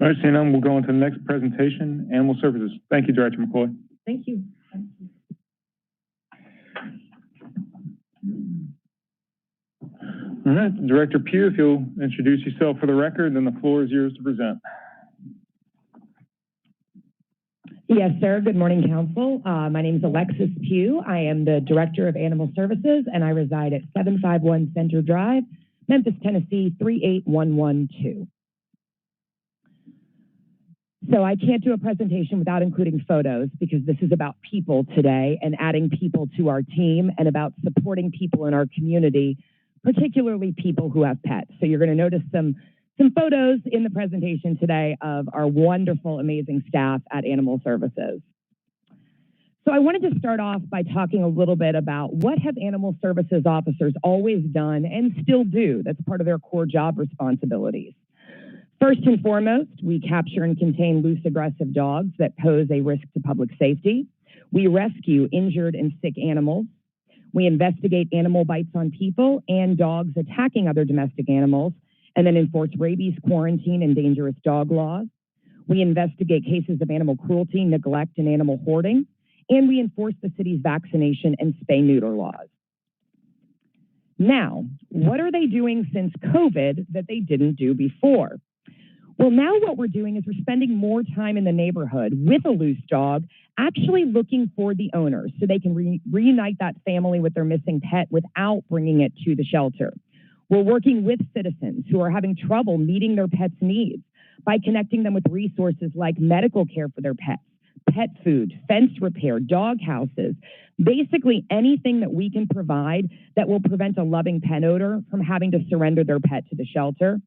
All right, seeing none, we'll go into the next presentation, Animal Services. Thank you, Director McCoy. Thank you. All right, Director Pugh, if you'll introduce yourself for the record, then the floor is yours to present. Yes, sir. Good morning, Council. My name is Alexis Pugh. I am the Director of Animal Services, and I reside at 751 Center Drive, Memphis, Tennessee, 38112. So I can't do a presentation without including photos because this is about people today and adding people to our team and about supporting people in our community, particularly people who have pets. So you're going to notice some photos in the presentation today of our wonderful, amazing staff at Animal Services. So I wanted to start off by talking a little bit about what have Animal Services officers always done and still do that's part of their core job responsibilities. First and foremost, we capture and contain loose, aggressive dogs that pose a risk to public safety. We rescue injured and sick animals. We investigate animal bites on people and dogs attacking other domestic animals, and then enforce rabies, quarantine, and dangerous dog laws. We investigate cases of animal cruelty, neglect, and animal hoarding, and we enforce the city's vaccination and spay-neuter laws. Now, what are they doing since COVID that they didn't do before? Well, now what we're doing is we're spending more time in the neighborhood with a loose dog, actually looking for the owner so they can reunite that family with their missing pet without bringing it to the shelter. We're working with citizens who are having trouble meeting their pets' needs by connecting them with resources like medical care for their pets, pet food, fence repair, dog houses, basically anything that we can provide that will prevent a loving pet owner from having to surrender their pet to the shelter.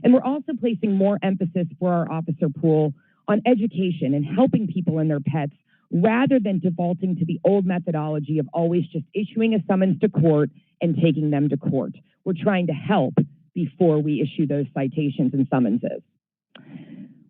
And we're also placing more emphasis for our officer pool on education and helping people and their pets rather than defaulting to the old methodology of always just issuing a summons to court and taking them to court. We're trying to help before we issue those citations and summonses.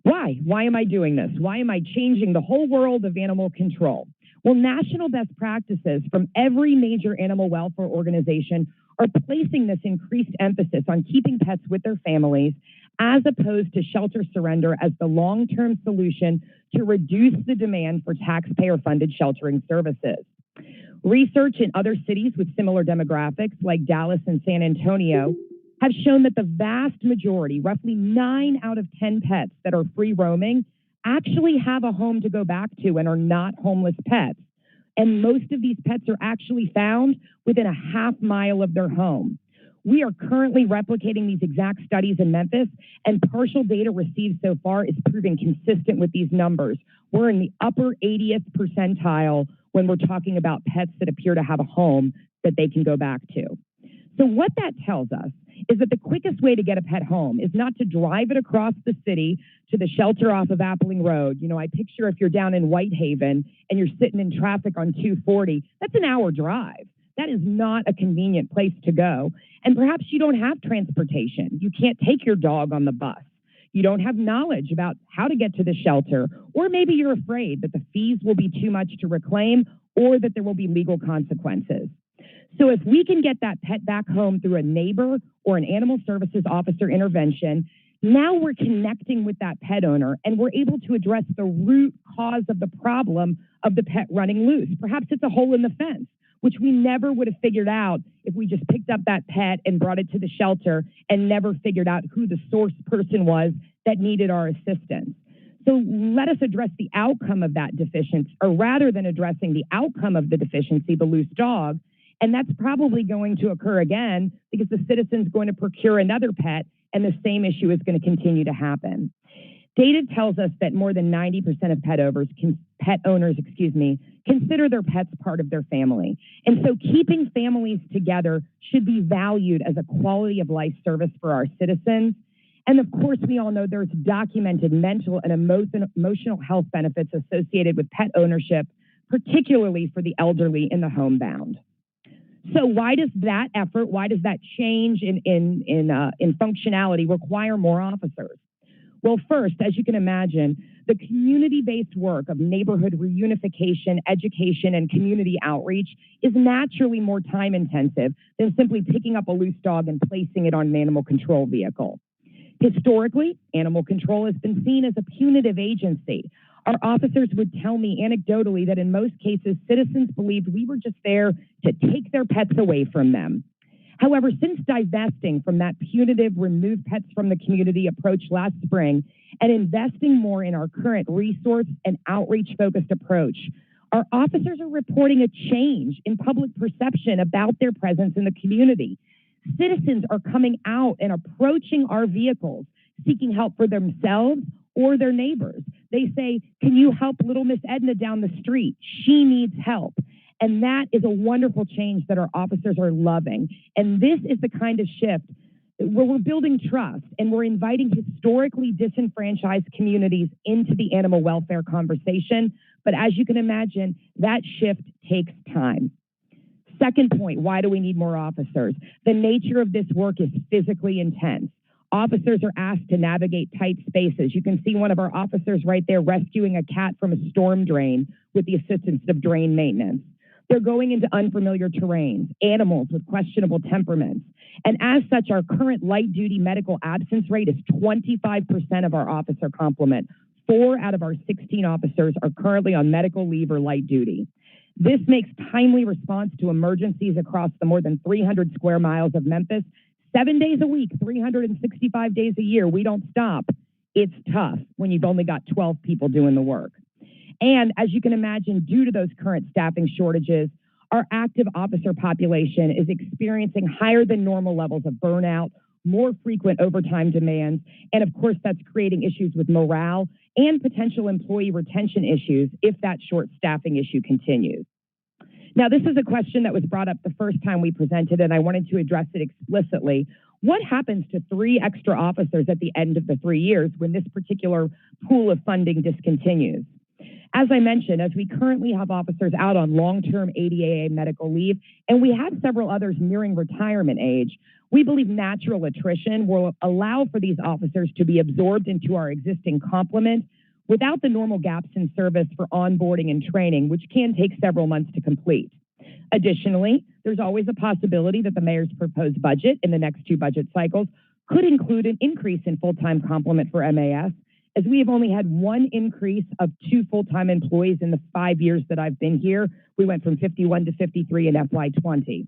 Why? Why am I doing this? Why am I changing the whole world of animal control? Well, national best practices from every major animal welfare organization are placing this increased emphasis on keeping pets with their families as opposed to shelter surrender as the long-term solution to reduce the demand for taxpayer-funded sheltering services. Research in other cities with similar demographics like Dallas and San Antonio have shown that the vast majority, roughly 9 out of 10 pets that are free roaming, actually have a home to go back to and are not homeless pets. And most of these pets are actually found within a half mile of their home. We are currently replicating these exact studies in Memphis, and partial data received so far is proving consistent with these numbers. We're in the upper 80th percentile when we're talking about pets that appear to have a home that they can go back to. So what that tells us is that the quickest way to get a pet home is not to drive it across the city to the shelter off of Appling Road. You know, I picture if you're down in Whitehaven and you're sitting in traffic on 240, that's an hour drive. That is not a convenient place to go. And perhaps you don't have transportation. You can't take your dog on the bus. You don't have knowledge about how to get to the shelter, or maybe you're afraid that the fees will be too much to reclaim or that there will be legal consequences. So if we can get that pet back home through a neighbor or an animal services officer intervention, now we're connecting with that pet owner and we're able to address the root cause of the problem of the pet running loose. Perhaps it's a hole in the fence, which we never would have figured out if we just picked up that pet and brought it to the shelter and never figured out who the source person was that needed our assistance. So let us address the outcome of that deficiency, or rather than addressing the outcome of the deficiency, the loose dog. And that's probably going to occur again because the citizen's going to procure another pet and the same issue is going to continue to happen. Data tells us that more than 90% of pet owners, consider their pets part of their family. And so keeping families together should be valued as a quality of life service for our citizens. And of course, we all know there's documented mental and emotional health benefits associated with pet ownership, particularly for the elderly and the homebound. So why does that effort, why does that change in functionality require more officers? Well, first, as you can imagine, the community-based work of neighborhood reunification, education, and community outreach is naturally more time-intensive than simply picking up a loose dog and placing it on an animal control vehicle. Historically, animal control has been seen as a punitive agency. Our officers would tell me anecdotally that in most cases, citizens believed we were just there to take their pets away from them. However, since divesting from that punitive remove pets from the community approach last spring and investing more in our current resource and outreach-focused approach, our officers are reporting a change in public perception about their presence in the community. Citizens are coming out and approaching our vehicles, seeking help for themselves or their neighbors. They say, "Can you help little Miss Edna down the street? She needs help." And that is a wonderful change that our officers are loving. And this is the kind of shift where we're building trust and we're inviting historically disenfranchised communities into the animal welfare conversation. But as you can imagine, that shift takes time. Second point, why do we need more officers? The nature of this work is physically intense. Officers are asked to navigate tight spaces. You can see one of our officers right there rescuing a cat from a storm drain with the assistance of drain maintenance. They're going into unfamiliar terrains, animals with questionable temperaments. And as such, our current light duty medical absence rate is 25% of our officer complement. 4 out of our 16 officers are currently on medical leave or light duty. This makes timely response to emergencies across the more than 300 square miles of Memphis 7 days a week, 365 days a year. We don't stop. It's tough when you've only got 12 people doing the work. And as you can imagine, due to those current staffing shortages, our active officer population is experiencing higher than normal levels of burnout, more frequent overtime demands, and of course, that's creating issues with morale and potential employee retention issues if that short staffing issue continues. Now, this is a question that was brought up the first time we presented, and I wanted to address it explicitly. What happens to 3 extra officers at the end of the 3 years when this particular pool of funding discontinues? As I mentioned, as we currently have officers out on long-term ADAA medical leave, and we have several others nearing retirement age, we believe natural attrition will allow for these officers to be absorbed into our existing complement without the normal gaps in service for onboarding and training, which can take several months to complete. Additionally, there's always a possibility that the mayor's proposed budget in the next 2 budget cycles could include an increase in full-time complement for MAS, as we have only had 1 increase of 2 full-time employees in the 5 years that I've been here. We went from 51 to 53 in FY20.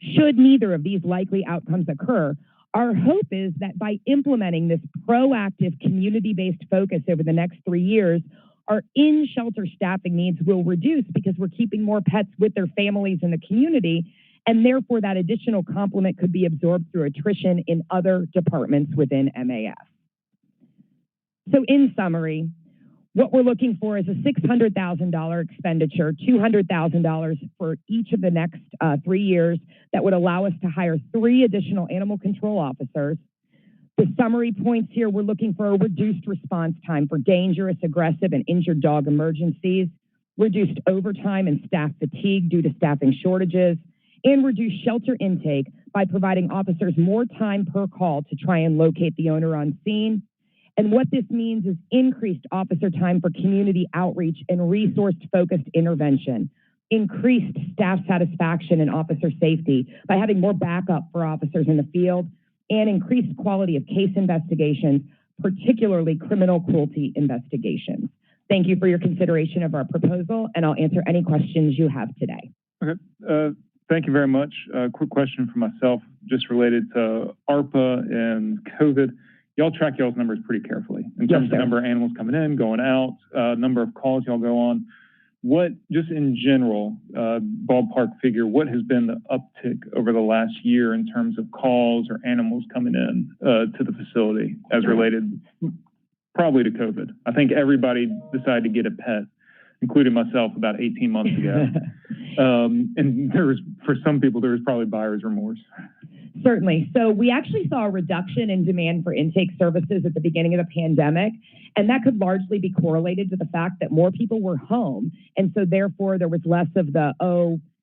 Should neither of these likely outcomes occur, our hope is that by implementing this proactive community-based focus over the next 3 years, our in-shelter staffing needs will reduce because we're keeping more pets with their families in the community, and therefore that additional complement could be absorbed through attrition in other departments within MAS. So in summary, what we're looking for is a $600,000 expenditure, $200,000 for each of the next 3 years that would allow us to hire 3 additional animal control officers. The summary points here, we're looking for a reduced response time for dangerous, aggressive, and injured dog emergencies, reduced overtime and staff fatigue due to staffing shortages, and reduced shelter intake by providing officers more time per call to try and locate the owner on scene. And what this means is increased officer time for community outreach and resource-focused intervention, increased staff satisfaction and officer safety by having more backup for officers in the field, and increased quality of case investigations, particularly criminal cruelty investigations. Thank you for your consideration of our proposal, and I'll answer any questions you have today. Okay. Thank you very much. Quick question for myself, just related to ARPA and COVID. Y'all track y'all's numbers pretty carefully in terms of the number of animals coming in, going out, number of calls y'all go on. What, just in general, ballpark figure, what has been the uptick over the last year in terms of calls or animals coming in to the facility as related probably to COVID? I think everybody decided to get a pet, including myself, about 18 months ago. And there was, for some people, there was probably buyer's remorse. Certainly. So we actually saw a reduction in demand for intake services at the beginning of the pandemic, and that could largely be correlated to the fact that more people were home, and so therefore there was less of the,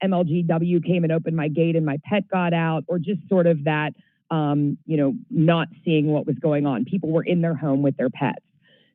MLGW came and opened my gate and my pet got out, or just sort of that, not seeing what was going on. People were in their home with their pets.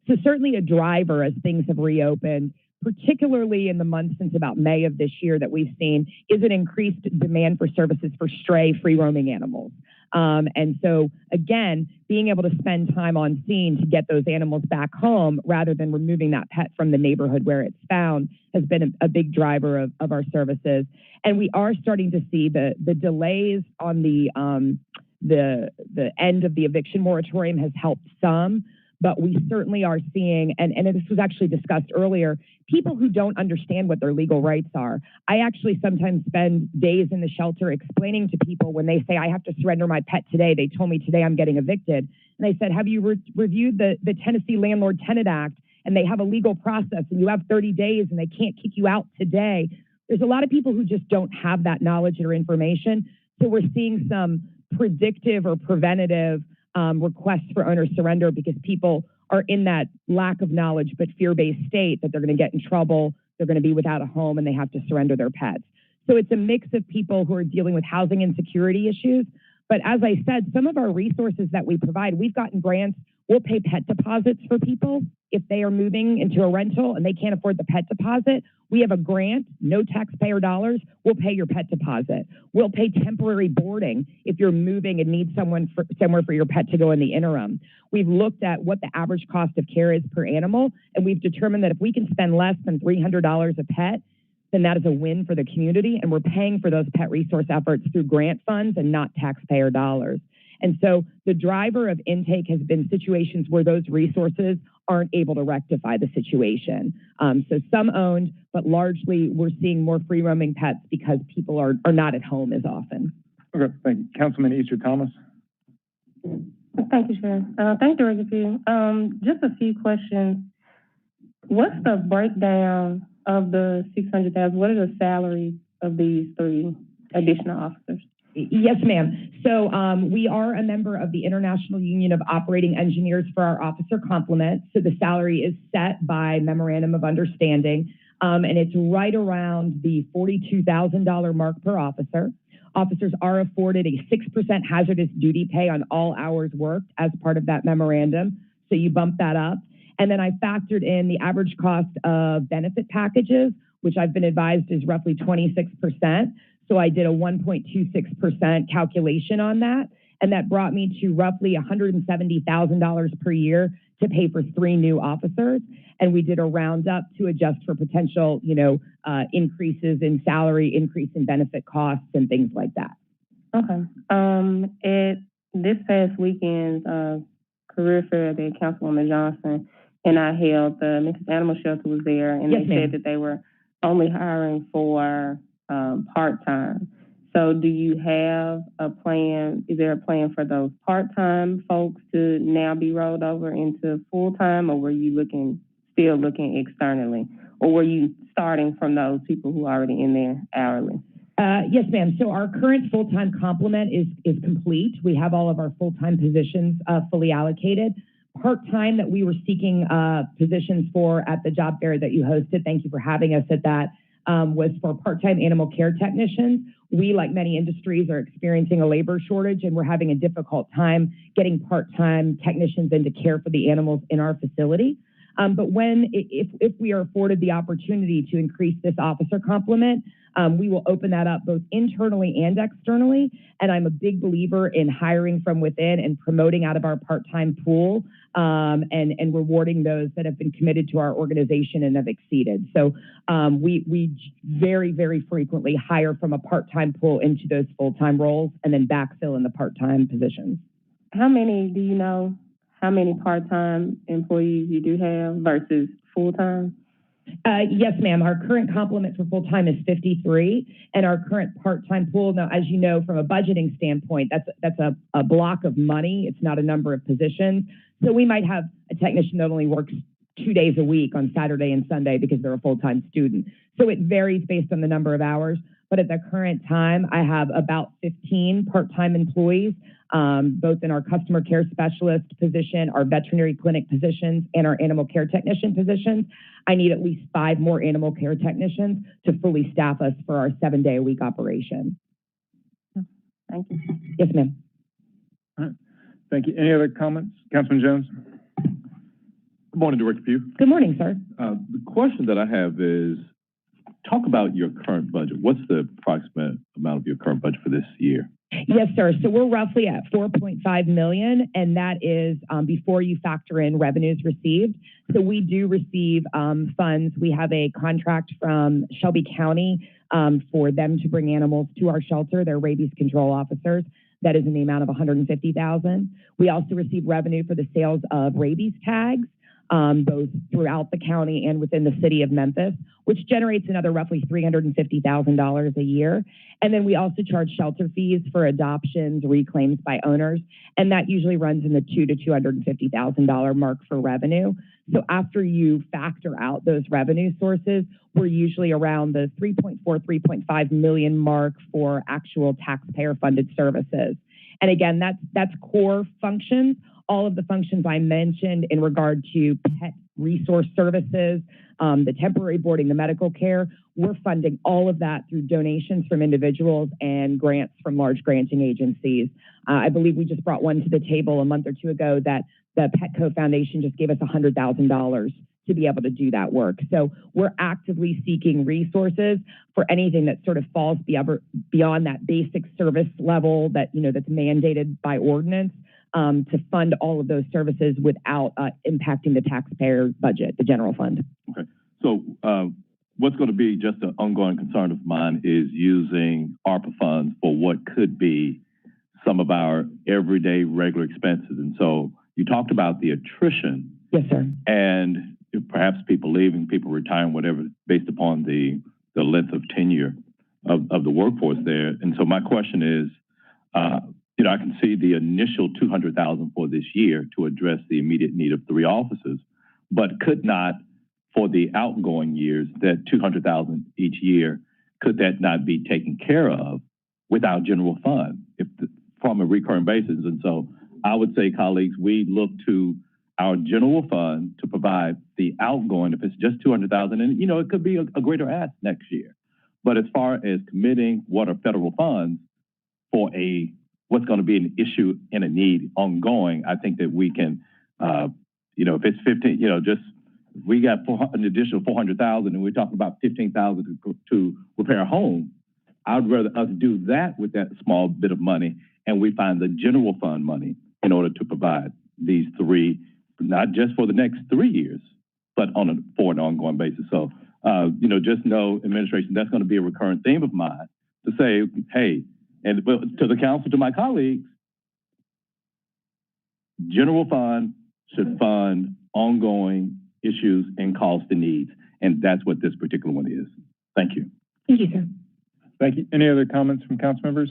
So certainly a driver as things have reopened, particularly in the months since about May of this year that we've seen, is an increased demand for services for stray free roaming animals. And so again, being able to spend time on scene to get those animals back home rather than removing that pet from the neighborhood where it's found has been a big driver of our services. And we are starting to see the delays on the end of the eviction moratorium has helped some. But we certainly are seeing, and this was actually discussed earlier, people who don't understand what their legal rights are. I actually sometimes spend days in the shelter explaining to people when they say, I have to surrender my pet today. They told me today I'm getting evicted. And I said, have you reviewed the Tennessee Landlord-Tenant Act? And they have a legal process and you have 30 days and they can't kick you out today. There's a lot of people who just don't have that knowledge or information. So we're seeing some predictive or preventative requests for owner surrender because people are in that lack of knowledge but fear-based state that they're going to get in trouble, they're going to be without a home, and they have to surrender their pets. So it's a mix of people who are dealing with housing insecurity issues. But as I said, some of our resources that we provide, we've gotten grants. We'll pay pet deposits for people if they are moving into a rental and they can't afford the pet deposit. We have a grant, no taxpayer dollars. We'll pay your pet deposit. We'll pay temporary boarding if you're moving and need somewhere for your pet to go in the interim. We've looked at what the average cost of care is per animal, and we've determined that if we can spend less than $300 a pet, then that is a win for the community, and we're paying for those pet resource efforts through grant funds and not taxpayer dollars. And so the driver of intake has been situations where those resources aren't able to rectify the situation. So some owned, but largely we're seeing more free roaming pets because people are not at home as often. Okay, thank you. Councilman Easter Thomas. Thank you, Chair. Thank you, Director. Just a few questions. What's the breakdown of the 600,000? What are the salaries of these 3 additional officers? Yes, ma'am. So we are a member of the International Union of Operating Engineers for our officer complement. So the salary is set by memorandum of understanding, and it's right around the $42,000 mark per officer. Officers are afforded a 6% hazardous duty pay on all hours worked as part of that memorandum. So you bump that up. And then I factored in the average cost of benefit packages, which I've been advised is roughly 26%. So I did a 1.26% calculation on that, and that brought me to roughly $170,000 per year to pay for 3 new officers. And we did a roundup to adjust for potential, increases in salary, increase in benefit costs, and things like that. Okay. At this past weekend's career fair that Councilwoman Johnson and I held, the Memphis Animal Shelter was there, and Yes, they said that they were only hiring for part-time. So do you have a plan? Is there a plan for those part-time folks to now be rolled over into full-time, or were you still looking externally? Or were you starting from those people who are already in there hourly? Yes, ma'am. So our current full-time complement is complete. We have all of our full-time positions fully allocated. Part-time that we were seeking positions for at the job fair that you hosted, thank you for having us at that, was for part-time animal care technicians. We, like many industries, are experiencing a labor shortage, and we're having a difficult time getting part-time technicians in to care for the animals in our facility. But if we are afforded the opportunity to increase this officer complement, we will open that up both internally and externally. And I'm a big believer in hiring from within and promoting out of our part-time pool, and rewarding those that have been committed to our organization and have exceeded. So we very, very frequently hire from a part-time pool into those full-time roles and then backfill in the part-time positions. Do you know how many part-time employees you do have versus full-time? Yes, ma'am. Our current complement for full-time is 53, and our current part-time pool, now, as you know, from a budgeting standpoint, that's a block of money. It's not a number of positions. So we might have a technician that only works 2 days a week on Saturday and Sunday because they're a full-time student. So it varies based on the number of hours. but at the current time, I have about 15 part-time employees, both in our customer care specialist position, our veterinary clinic positions, and our animal care technician positions. I need at least 5 more animal care technicians to fully staff us for our 7-day-a-week operation. Thank you. Yes, ma'am. All right. Thank you. Any other comments? Councilman Jones? Good morning, Director Pugh. Good morning, sir. The question that I have is, talk about your current budget. What's the approximate amount of your current budget for this year? Yes, sir. So we're roughly at $4.5 million, and that is before you factor in revenues received. So we do receive funds. We have a contract from Shelby County for them to bring animals to our shelter. They're rabies control officers. That is in the amount of $150,000. We also receive revenue for the sales of rabies tags, both throughout the county and within the city of Memphis, which generates another roughly $350,000 a year. And then we also charge shelter fees for adoptions, reclaims by owners, and that usually runs in the $200,000 to $250,000 mark for revenue. So after you factor out those revenue sources, we're usually around the 3.5 million mark for actual taxpayer-funded services. And again, that's core functions. All of the functions I mentioned in regard to pet resource services, the temporary boarding, the medical care, we're funding all of that through donations from individuals and grants from large granting agencies. I believe we just brought one to the table a month or two ago that the Petco Foundation just gave us $100,000 to be able to do that work. So we're actively seeking resources for anything that sort of falls beyond that basic service level that, that's mandated by ordinance, to fund all of those services without impacting the taxpayer budget, the general fund. Okay. So what's going to be just an ongoing concern of mine is using ARPA funds for what could be some of our everyday regular expenses. And so you talked about the attrition. Yes, sir. And perhaps people leaving, people retiring, whatever, based upon the length of tenure of the workforce there. And so my question is, I can see the initial $200,000 for this year to address the immediate need of 3 officers, but could not, for the outgoing years, that $200,000 each year, could that not be taken care of without general fund from a recurring basis? And so I would say, colleagues, we look to our general fund to provide the outgoing, if it's just $200,000, and it could be a greater ask next year. But as far as committing what are federal funds for what's going to be an issue and a need ongoing, I think that we can, if it's 15, we got an additional $400,000 and we're talking about $15,000 to repair a home. I'd rather us do that with that small bit of money, and we find the general fund money in order to provide these 3, not just for the next 3 years, but for an ongoing basis. So, just know, administration, that's going to be a recurrent theme of mine to say, hey, and to the council, to my colleagues, general fund should fund ongoing issues and costs and needs. And that's what this particular one is. Thank you. Thank you, sir. Thank you. Any other comments from council members?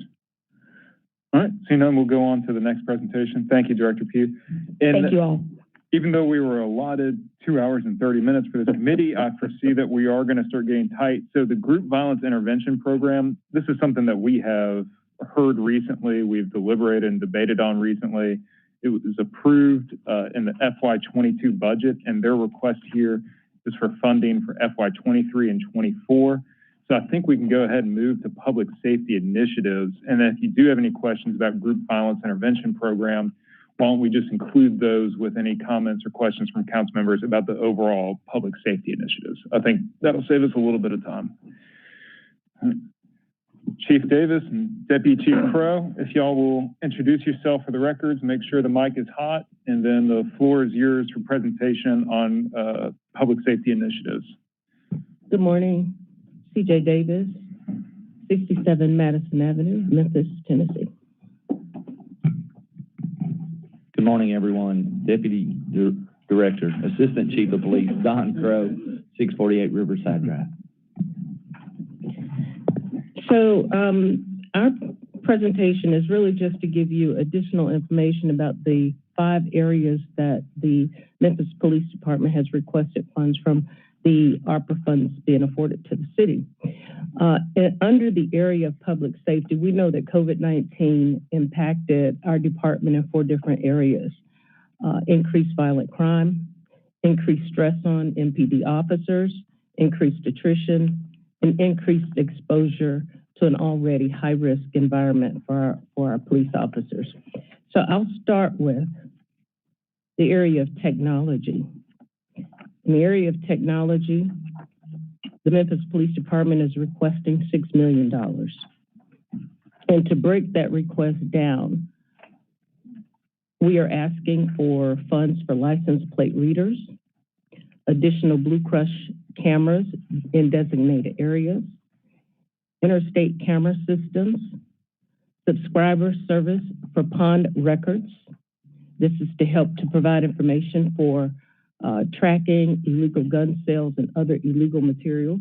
All right, seeing none, we'll go on to the next presentation. Thank you, Director Pugh. And thank you all. Even though we were allotted 2 hours and 30 minutes for this committee, I foresee that we are going to start getting tight. So the Group Violence Intervention Program, this is something that we have heard recently, we've deliberated and debated on recently. It was approved in the FY22 budget, and their request here is for funding for FY23 and 24. So I think we can go ahead and move to public safety initiatives. And then if you do have any questions about Group Violence Intervention Program, why don't we just include those with any comments or questions from council members about the overall public safety initiatives? I think that'll save us a little bit of time. Chief Davis and Deputy Chief Crow, if y'all will introduce yourself for the records, make sure the mic is hot, and then the floor is yours for presentation on public safety initiatives. Good morning. CJ Davis, 67 Madison Avenue, Memphis, Tennessee. Good morning, everyone. Deputy Director, Assistant Chief of Police, Don Crow, 648 Riverside Drive. So our presentation is really just to give you additional information about the 5 areas that the Memphis Police Department has requested funds from the ARPA funds being afforded to the city. And under the area of public safety, we know that COVID-19 impacted our department in 4 different areas. Increased violent crime, increased stress on MPD officers, increased attrition, and increased exposure to an already high-risk environment for our police officers. So I'll start with the area of technology. In the area of technology, the Memphis Police Department is requesting $6 million. And to break that request down, we are asking for funds for license plate readers, additional Blue Crush cameras in designated areas, interstate camera systems, subscriber service for pond records. This is to help to provide information for tracking illegal gun sales and other illegal materials.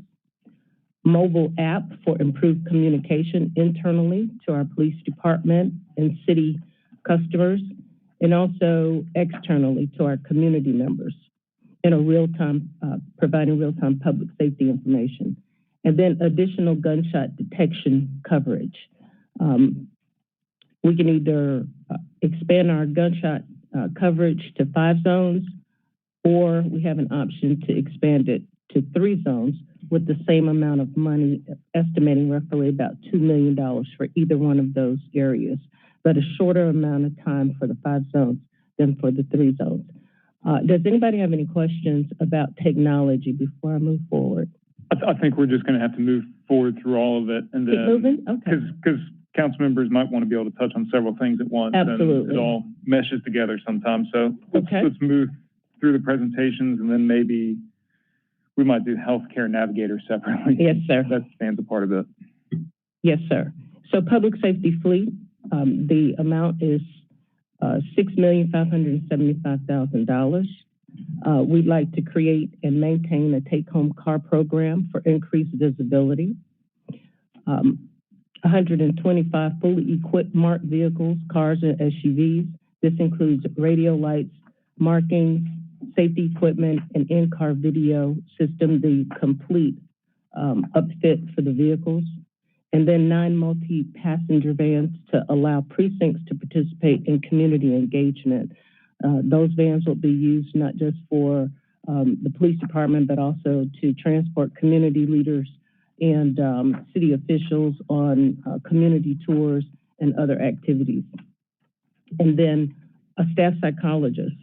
Mobile app for improved communication internally to our police department and city customers, and also externally to our community members in a real-time, providing real-time public safety information. And then additional gunshot detection coverage. We can either expand our gunshot coverage to 5 zones, or we have an option to expand it to 3 zones with the same amount of money, estimating roughly about $2 million for either one of those areas, but a shorter amount of time for the 5 zones than for the 3 zones. Does anybody have any questions about technology before I move forward? I think we're just going to have to move forward through all of it, and Keep moving? Okay. Because council members might want to be able to touch on several things at once. Absolutely. And it all meshes together sometimes. So let's move through the presentations, and then maybe we might do healthcare navigator separately. Yes, sir. That stands a part of it. Yes, sir. So public safety fleet, the amount is $6,575,000. We'd like to create and maintain a take-home car program for increased visibility. 125 fully equipped marked vehicles, cars, and SUVs. This includes radio lights, markings, safety equipment, and in-car video system, the complete upfit for the vehicles. And then 9 multi-passenger vans to allow precincts to participate in community engagement. Those vans will be used not just for the police department, but also to transport community leaders and city officials on community tours and other activities. And then a staff psychologist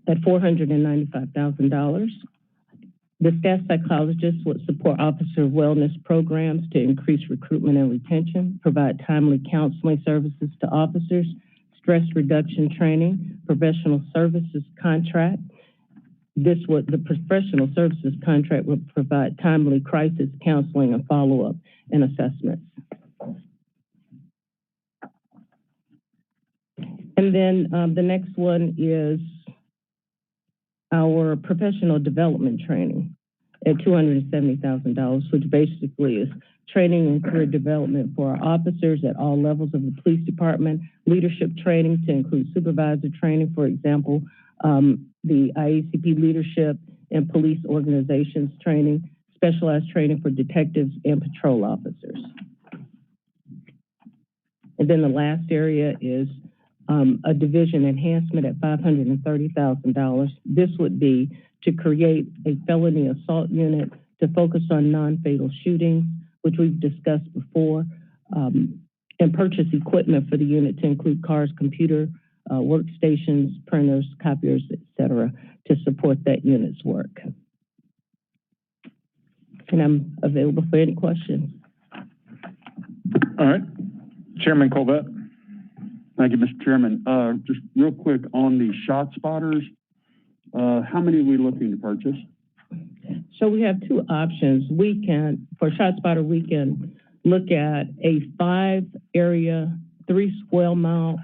at $495,000. The staff psychologist would support officer wellness programs to increase recruitment and retention, provide timely counseling services to officers, stress reduction training, professional services contract. The professional services contract would provide timely crisis counseling and follow-up and assessments. And then the next one is our professional development training at $270,000, which basically is training and career development for our officers at all levels of the police department, leadership training to include supervisor training, for example, the IACP leadership and police organizations training, specialized training for detectives and patrol officers. And then the last area is a division enhancement at $530,000. This would be to create a felony assault unit to focus on non-fatal shootings, which we've discussed before, and purchase equipment for the unit to include cars, computer, workstations, printers, copiers, etc., to support that unit's work. And I'm available for any questions. All right. Chairman Colvett. Thank you, Mr. Chairman. Just real quick on the shot spotters, how many are we looking to purchase? So we have 2 options. For ShotSpotter, we can look at a 5-area, 3-square-mile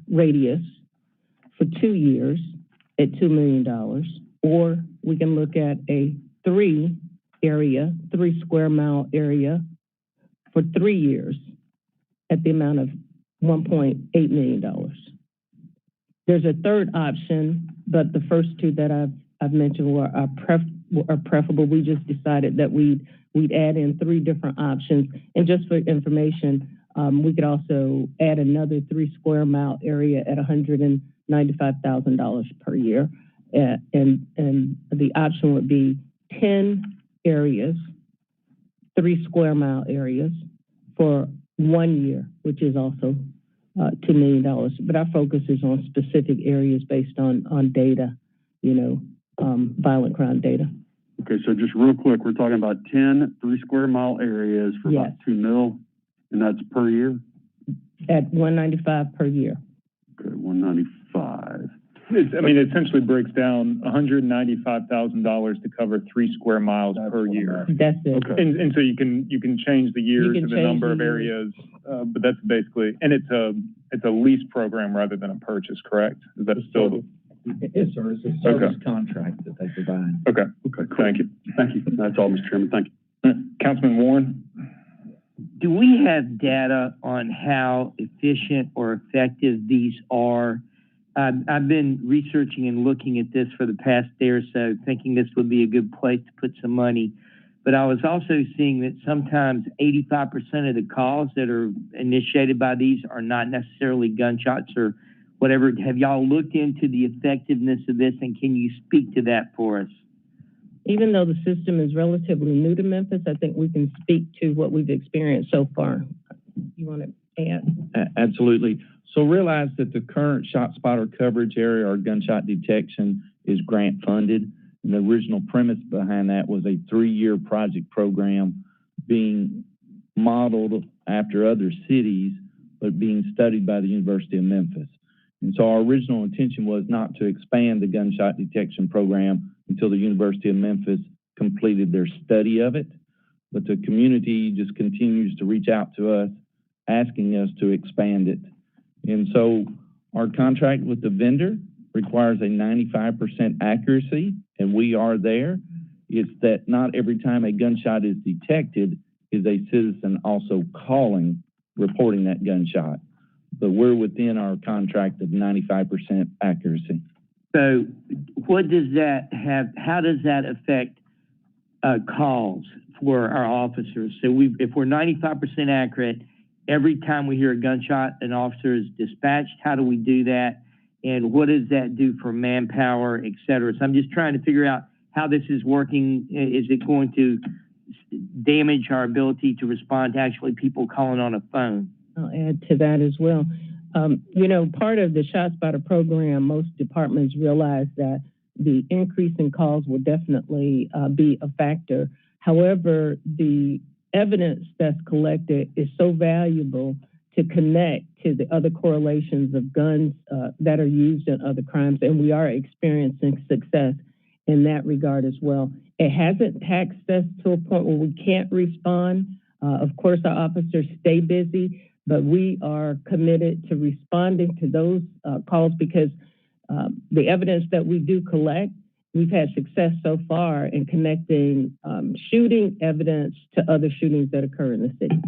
radius for 2 years at $2 million, or we can look at a 3-area, 3-square-mile area for 3 years at the amount of $1.8 million. There's a third option, but the first 2 that I've mentioned were our are preferable. We just decided that we'd add in 3 different options. And just for information, we could also add another 3 square mile area at $195,000 per year. And the option would be 10 areas, 3 square mile areas for 1 year, which is also $2 million. But our focus is on specific areas based on data, violent crime data. Okay, so just real quick, we're talking about 10 3 square mile areas for about $2 million, and that's per year? At $195 per year. Okay, $195. It essentially breaks down $195,000 to cover 3 square miles per year. That's it. Okay. And so you can change the years and the number of areas, but that's basically, and it's a lease program rather than a purchase, correct? Is that still? Yes, sir. It's a service contract that they provide. Okay. Okay, cool. Thank you. Thank you. That's all, Mr. Chairman. Thank you. Councilman Warren? Do we have data on how efficient or effective these are? I've been researching and looking at this for the past day or so, thinking this would be a good place to put some money. But I was also seeing that sometimes 85% of the calls that are initiated by these are not necessarily gunshots or whatever. Have y'all looked into the effectiveness of this, and can you speak to that for us? Even though the system is relatively new to Memphis, I think we can speak to what we've experienced so far. You want to add? Absolutely. So realize that the current shot spotter coverage area or gunshot detection is grant funded. And the original premise behind that was a 3-year project program being modeled after other cities, but being studied by the University of Memphis. And so our original intention was not to expand the gunshot detection program until the University of Memphis completed their study of it. But the community just continues to reach out to us, asking us to expand it. And so our contract with the vendor requires a 95% accuracy, and we are there. It's that not every time a gunshot is detected is a citizen also calling, reporting that gunshot. But we're within our contract of 95% accuracy. So what does that have, how does that affect calls for our officers? So if we're 95% accurate, every time we hear a gunshot, an officer is dispatched. How do we do that? And what does that do for manpower, et cetera? So I'm just trying to figure out how this is working. Is it going to damage our ability to respond to actually people calling on a phone? I'll add to that as well. Part of the ShotSpotter program, most departments realize that the increase in calls will definitely be a factor. However, the evidence that's collected is so valuable to connect to the other correlations of guns that are used in other crimes, and we are experiencing success in that regard as well. It hasn't taxed us to a point where we can't respond. Of course, our officers stay busy, but we are committed to responding to those calls because the evidence that we do collect, we've had success so far in connecting shooting evidence to other shootings that occur in the city.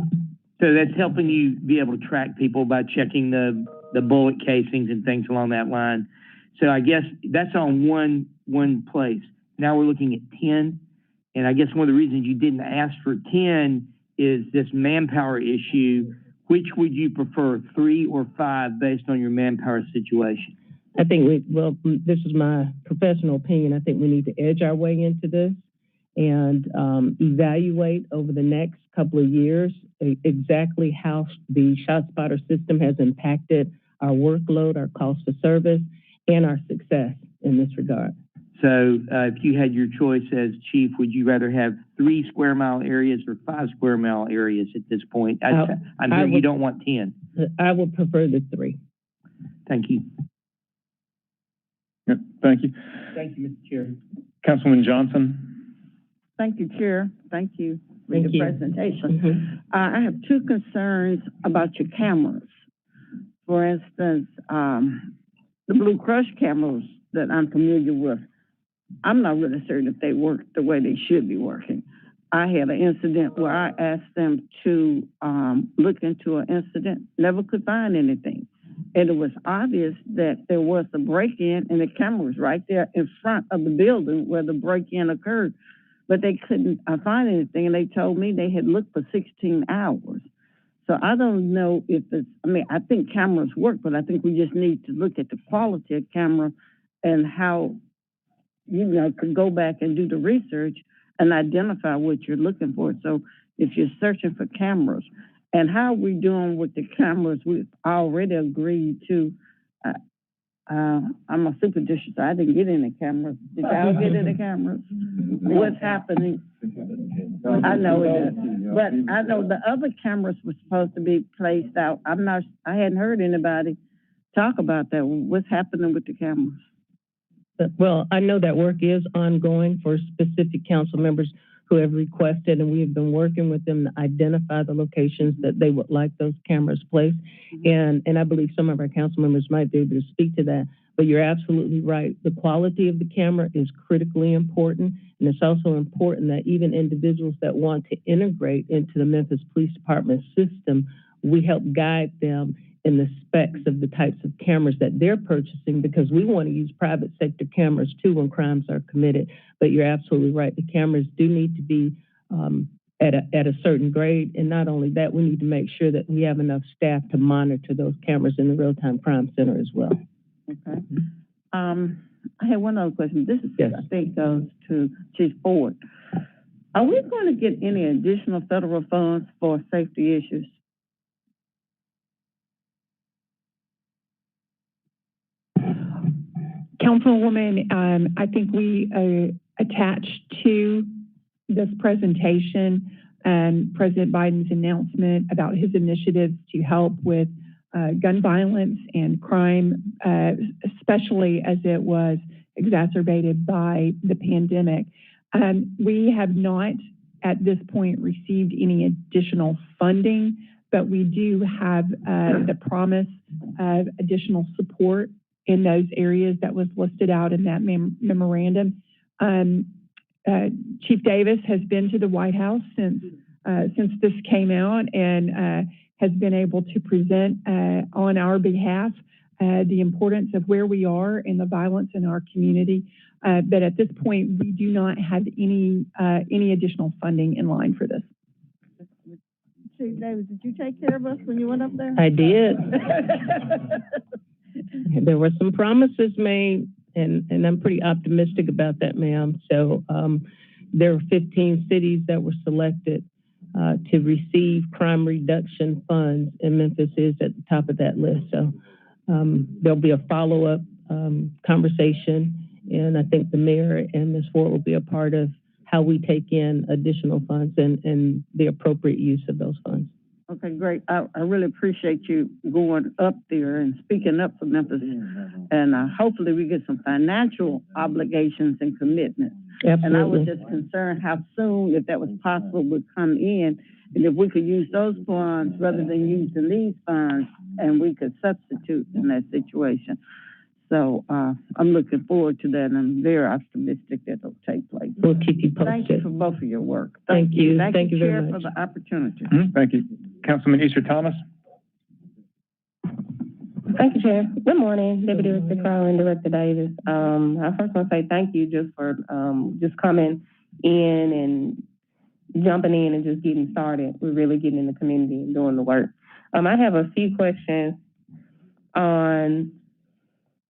So that's helping you be able to track people by checking the bullet casings and things along that line. So I guess that's on one place. Now we're looking at 10. And I guess one of the reasons you didn't ask for 10 is this manpower issue. Which would you prefer, 3 or 5, based on your manpower situation? I think this is my professional opinion. I think we need to edge our way into this and evaluate over the next couple of years exactly how the ShotSpotter system has impacted our workload, our cost of service, and our success in this regard. So if you had your choice as chief, would you rather have 3 square mile areas or 5 square mile areas at this point? I'm hearing you don't want 10. I would prefer the 3. Thank you. Yep, thank you. Thank you, Mr. Chair. Councilwoman Johnson? Thank you, Chair. Thank you for Thank your you. presentation. I have 2 concerns about your cameras. For instance, the Blue Crush cameras that I'm familiar with, I'm not really certain if they work the way they should be working. I had an incident where I asked them to look into an incident, never could find anything. And it was obvious that there was a break-in, and the camera was right there in front of the building where the break-in occurred. But they couldn't find anything, and they told me they had looked for 16 hours. So I don't know if it's, I think cameras work, but I think we just need to look at the quality of camera and how, could go back and do the research and identify what you're looking for. So if you're searching for cameras, and how are we doing with the cameras? We've already agreed to, I'm a super district, so I didn't get any cameras. Did y'all get any cameras? What's happening? I know it is. But I know the other cameras were supposed to be placed out. I hadn't heard anybody talk about that. What's happening with the cameras? Well, I know that work is ongoing for specific council members who have requested, and we have been working with them to identify the locations that they would like those cameras placed. And I believe some of our council members might be able to speak to that. But you're absolutely right. The quality of the camera is critically important. And it's also important that even individuals that want to integrate into the Memphis Police Department system, we help guide them in the specs of the types of cameras that they're purchasing, because we want to use private sector cameras too when crimes are committed. But you're absolutely right. The cameras do need to be at a certain grade. And not only that, we need to make sure that we have enough staff to monitor those cameras in the real-time crime center as well. Okay. I had one other question. This is, yes, I think goes to Chief Ford. Are we going to get any additional federal funds for safety issues? Councilwoman, I think we attached to this presentation President Biden's announcement about his initiatives to help with gun violence and crime, especially as it was exacerbated by the pandemic. We have not at this point received any additional funding, but we do have the promise of additional support in those areas that was listed out in that memorandum. Chief Davis has been to the White House since this came out and has been able to present on our behalf the importance of where we are in the violence in our community. But at this point, we do not have any additional funding in line for this. Chief Davis, did you take care of us when you went up there? I did. There were some promises made, and I'm pretty optimistic about that, ma'am. So there were 15 cities that were selected to receive crime reduction funds, and Memphis is at the top of that list. So there'll be a follow-up conversation, and I think the mayor and Ms. Ford will be a part of how we take in additional funds and the appropriate use of those funds. Okay, great. I really appreciate you going up there and speaking up for Memphis. And hopefully we get some financial obligations and commitments. Absolutely. And I was just concerned how soon, if that was possible, would come in. And if we could use those funds rather than using these funds, and we could substitute in that situation. So I'm looking forward to that, and I'm very optimistic that it'll take place. We'll keep you posted. Thank you for both of your work. Thank you. Thank you, very Chair, much for the opportunity. Thank you. Councilman Easter Thomas. Thank you, Chair. Good morning, Deputy Director Crowell and Director Davis. I first want to say thank you just for just coming in and jumping in and just getting started. We're really getting in the community and doing the work. I have a few questions on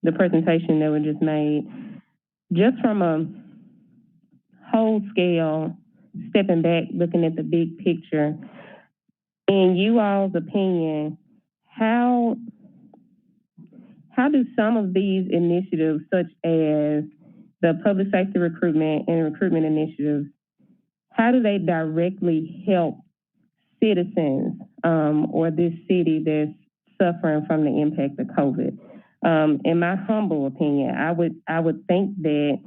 the presentation that was just made. Just from a whole scale, stepping back, looking at the big picture, in you all's opinion, how do some of these initiatives, such as the public safety recruitment and recruitment initiatives, how do they directly help citizens or this city that's suffering from the impact of COVID? In my humble opinion, I would think that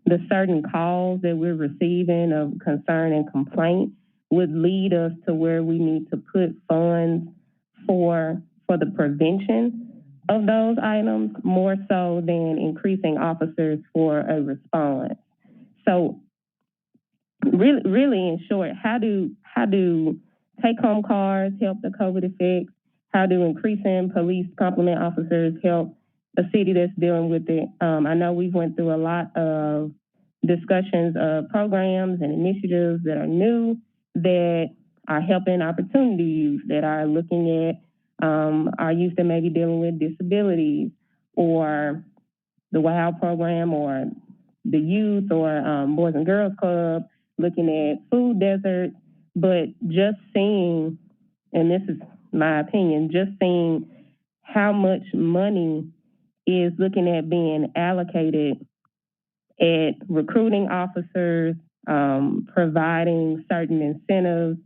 the certain calls that we're receiving of concern and complaint would lead us to where we need to put funds for the prevention of those items, more so than increasing officers for a response. So really in short, how do take-home cars help the COVID effects? how do increasing police complement officers help a city that's dealing with it? I know we've went through a lot of discussions of programs and initiatives that are new that are helping opportunity youth, that are looking at our youth that may be dealing with disabilities, or the WOW program, or the youth, or Boys and Girls Club, looking at food deserts. But just seeing, and this is my opinion, just seeing how much money is looking at being allocated at recruiting officers, providing certain incentives.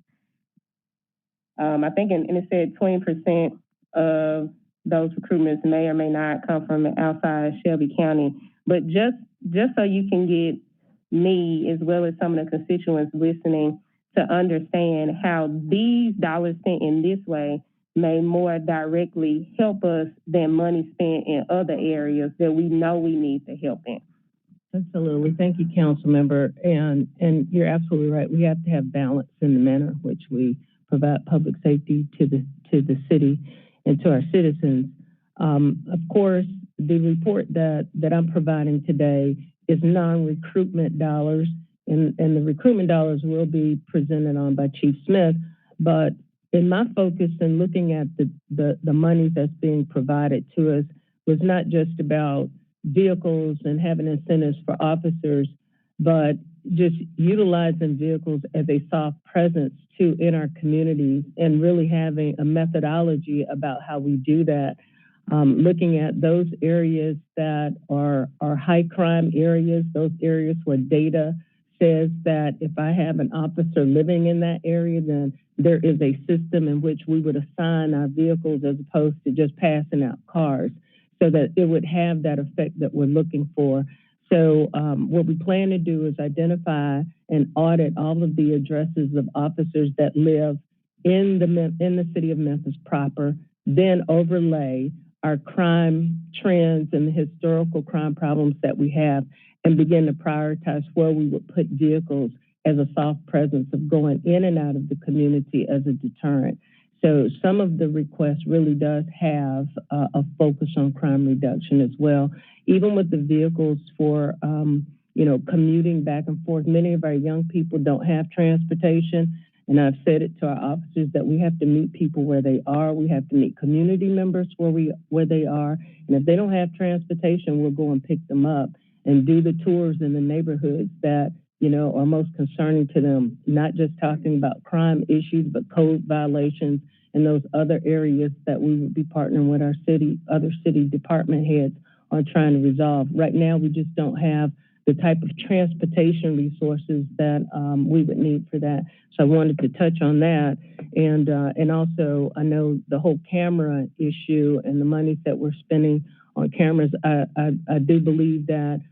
I think, and it said 20% of those recruitments may or may not come from outside Shelby County. But just so you can get me, as well as some of the constituents listening, to understand how these dollars spent in this way may more directly help us than money spent in other areas that we know we need to help in. Absolutely. Thank you, council member. And you're absolutely right. We have to have balance in the manner in which we provide public safety to the city and to our citizens. Of course, the report that I'm providing today is non-recruitment dollars, and the recruitment dollars will be presented on by Chief Smith. But in my focus in looking at the money that's being provided to us was not just about vehicles and having incentives for officers, but just utilizing vehicles as a soft presence too in our communities, and really having a methodology about how we do that. Looking at those areas that are high crime areas, those areas where data says that if I have an officer living in that area, then there is a system in which we would assign our vehicles as opposed to just passing out cars, so that it would have that effect that we're looking for. So what we plan to do is identify and audit all of the addresses of officers that live in the city of Memphis proper, then overlay our crime trends and the historical crime problems that we have, and begin to prioritize where we would put vehicles as a soft presence of going in and out of the community as a deterrent. So some of the request really does have a focus on crime reduction as well. Even with the vehicles for, commuting back and forth, many of our young people don't have transportation. And I've said it to our officers that we have to meet people where they are. We have to meet community members where they are. And if they don't have transportation, we'll go and pick them up and do the tours in the neighborhoods that, are most concerning to them, not just talking about crime issues, but code violations and those other areas that we would be partnering with our other city department heads on trying to resolve. Right now, we just don't have the type of transportation resources that we would need for that. So I wanted to touch on that. And also, I know the whole camera issue and the money that we're spending on cameras, I do believe that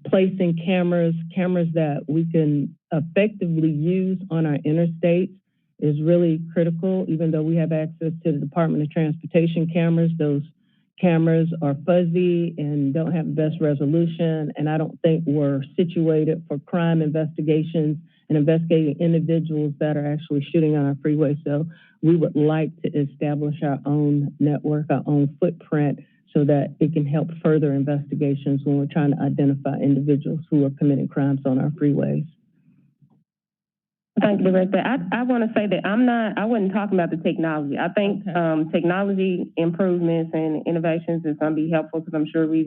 placing cameras that we can effectively use on our interstates is really critical. Even though we have access to the Department of Transportation cameras, those cameras are fuzzy and don't have the best resolution, and I don't think we're situated for crime investigations and investigating individuals that are actually shooting on our freeway. So we would like to establish our own network, our own footprint, so that it can help further investigations when we're trying to identify individuals who are committing crimes on our freeways. Thank you, Director. I want to say that I wasn't talking about the technology. I think technology improvements and innovations is going to be helpful, because I'm sure we've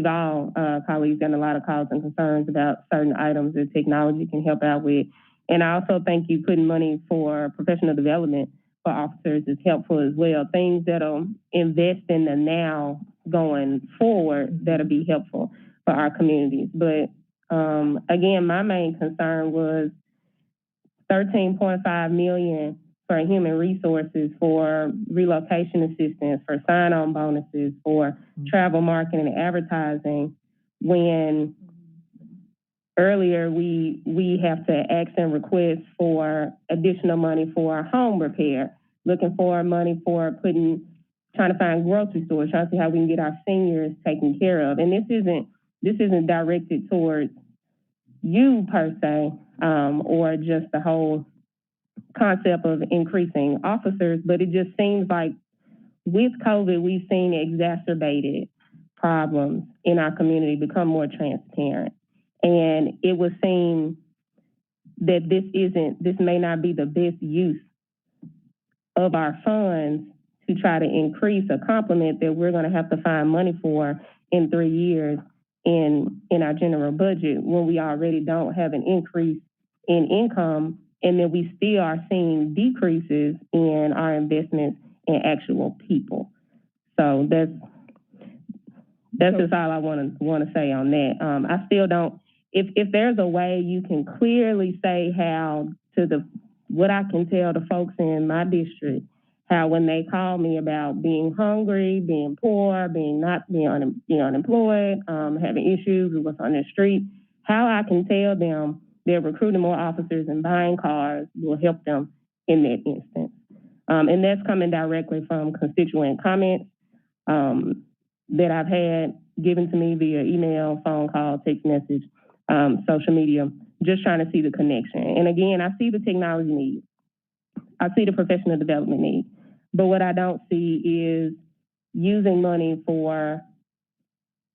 all, colleagues, gotten a lot of calls and concerns about certain items that technology can help out with. And I also think you putting money for professional development for officers is helpful as well. Things that'll invest in the now going forward that'll be helpful for our communities. But again, my main concern was $13.5 million for human resources, for relocation assistance, for sign-on bonuses, for travel marketing and advertising, when earlier we have to ask and request for additional money for home repair, looking for money for trying to find grocery stores, trying to see how we can get our seniors taken care of. And this isn't directed towards you per se, or just the whole concept of increasing officers, but it just seems like with COVID, we've seen exacerbated problems in our community become more transparent. And it would seem that this may not be the best use of our funds to try to increase a complement that we're gonna have to find money for in 3 years in our general budget when we already don't have an increase in income, and then we still are seeing decreases in our investments in actual people. So that's just all I want to say on that. I still don't. If there's a way you can clearly say how what I can tell the folks in my district, how when they call me about being hungry, being poor, being unemployed, having issues with what's on their street, how I can tell them they're recruiting more officers and buying cars will help them in that instance. And that's coming directly from constituent comments that I've had given to me via email, phone call, text message, social media, just trying to see the connection. And again, I see the technology need. I see the professional development need. But what I don't see is using money for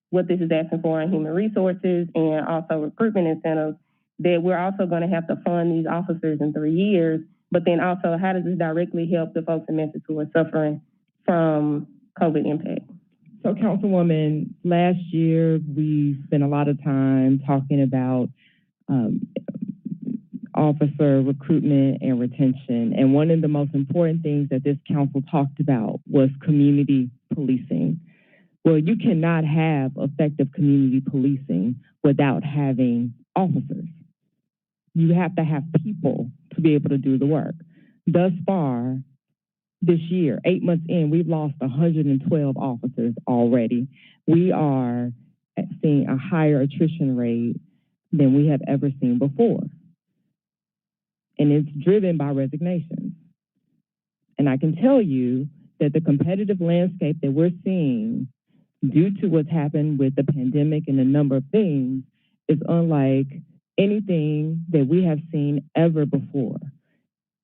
what this is asking for in human resources and also recruitment incentives, that we're also going to have to fund these officers in 3 years. But then also, how does this directly help the folks in Memphis who are suffering from COVID impact? So, Councilwoman, last year we spent a lot of time talking about officer recruitment and retention. And one of the most important things that this council talked about was community policing. Well, you cannot have effective community policing without having officers. You have to have people to be able to do the work. Thus far, this year, 8 months in, we've lost 112 officers already. We are seeing a higher attrition rate than we have ever seen before. And it's driven by resignations. And I can tell you that the competitive landscape that we're seeing due to what's happened with the pandemic and a number of things is unlike anything that we have seen ever before.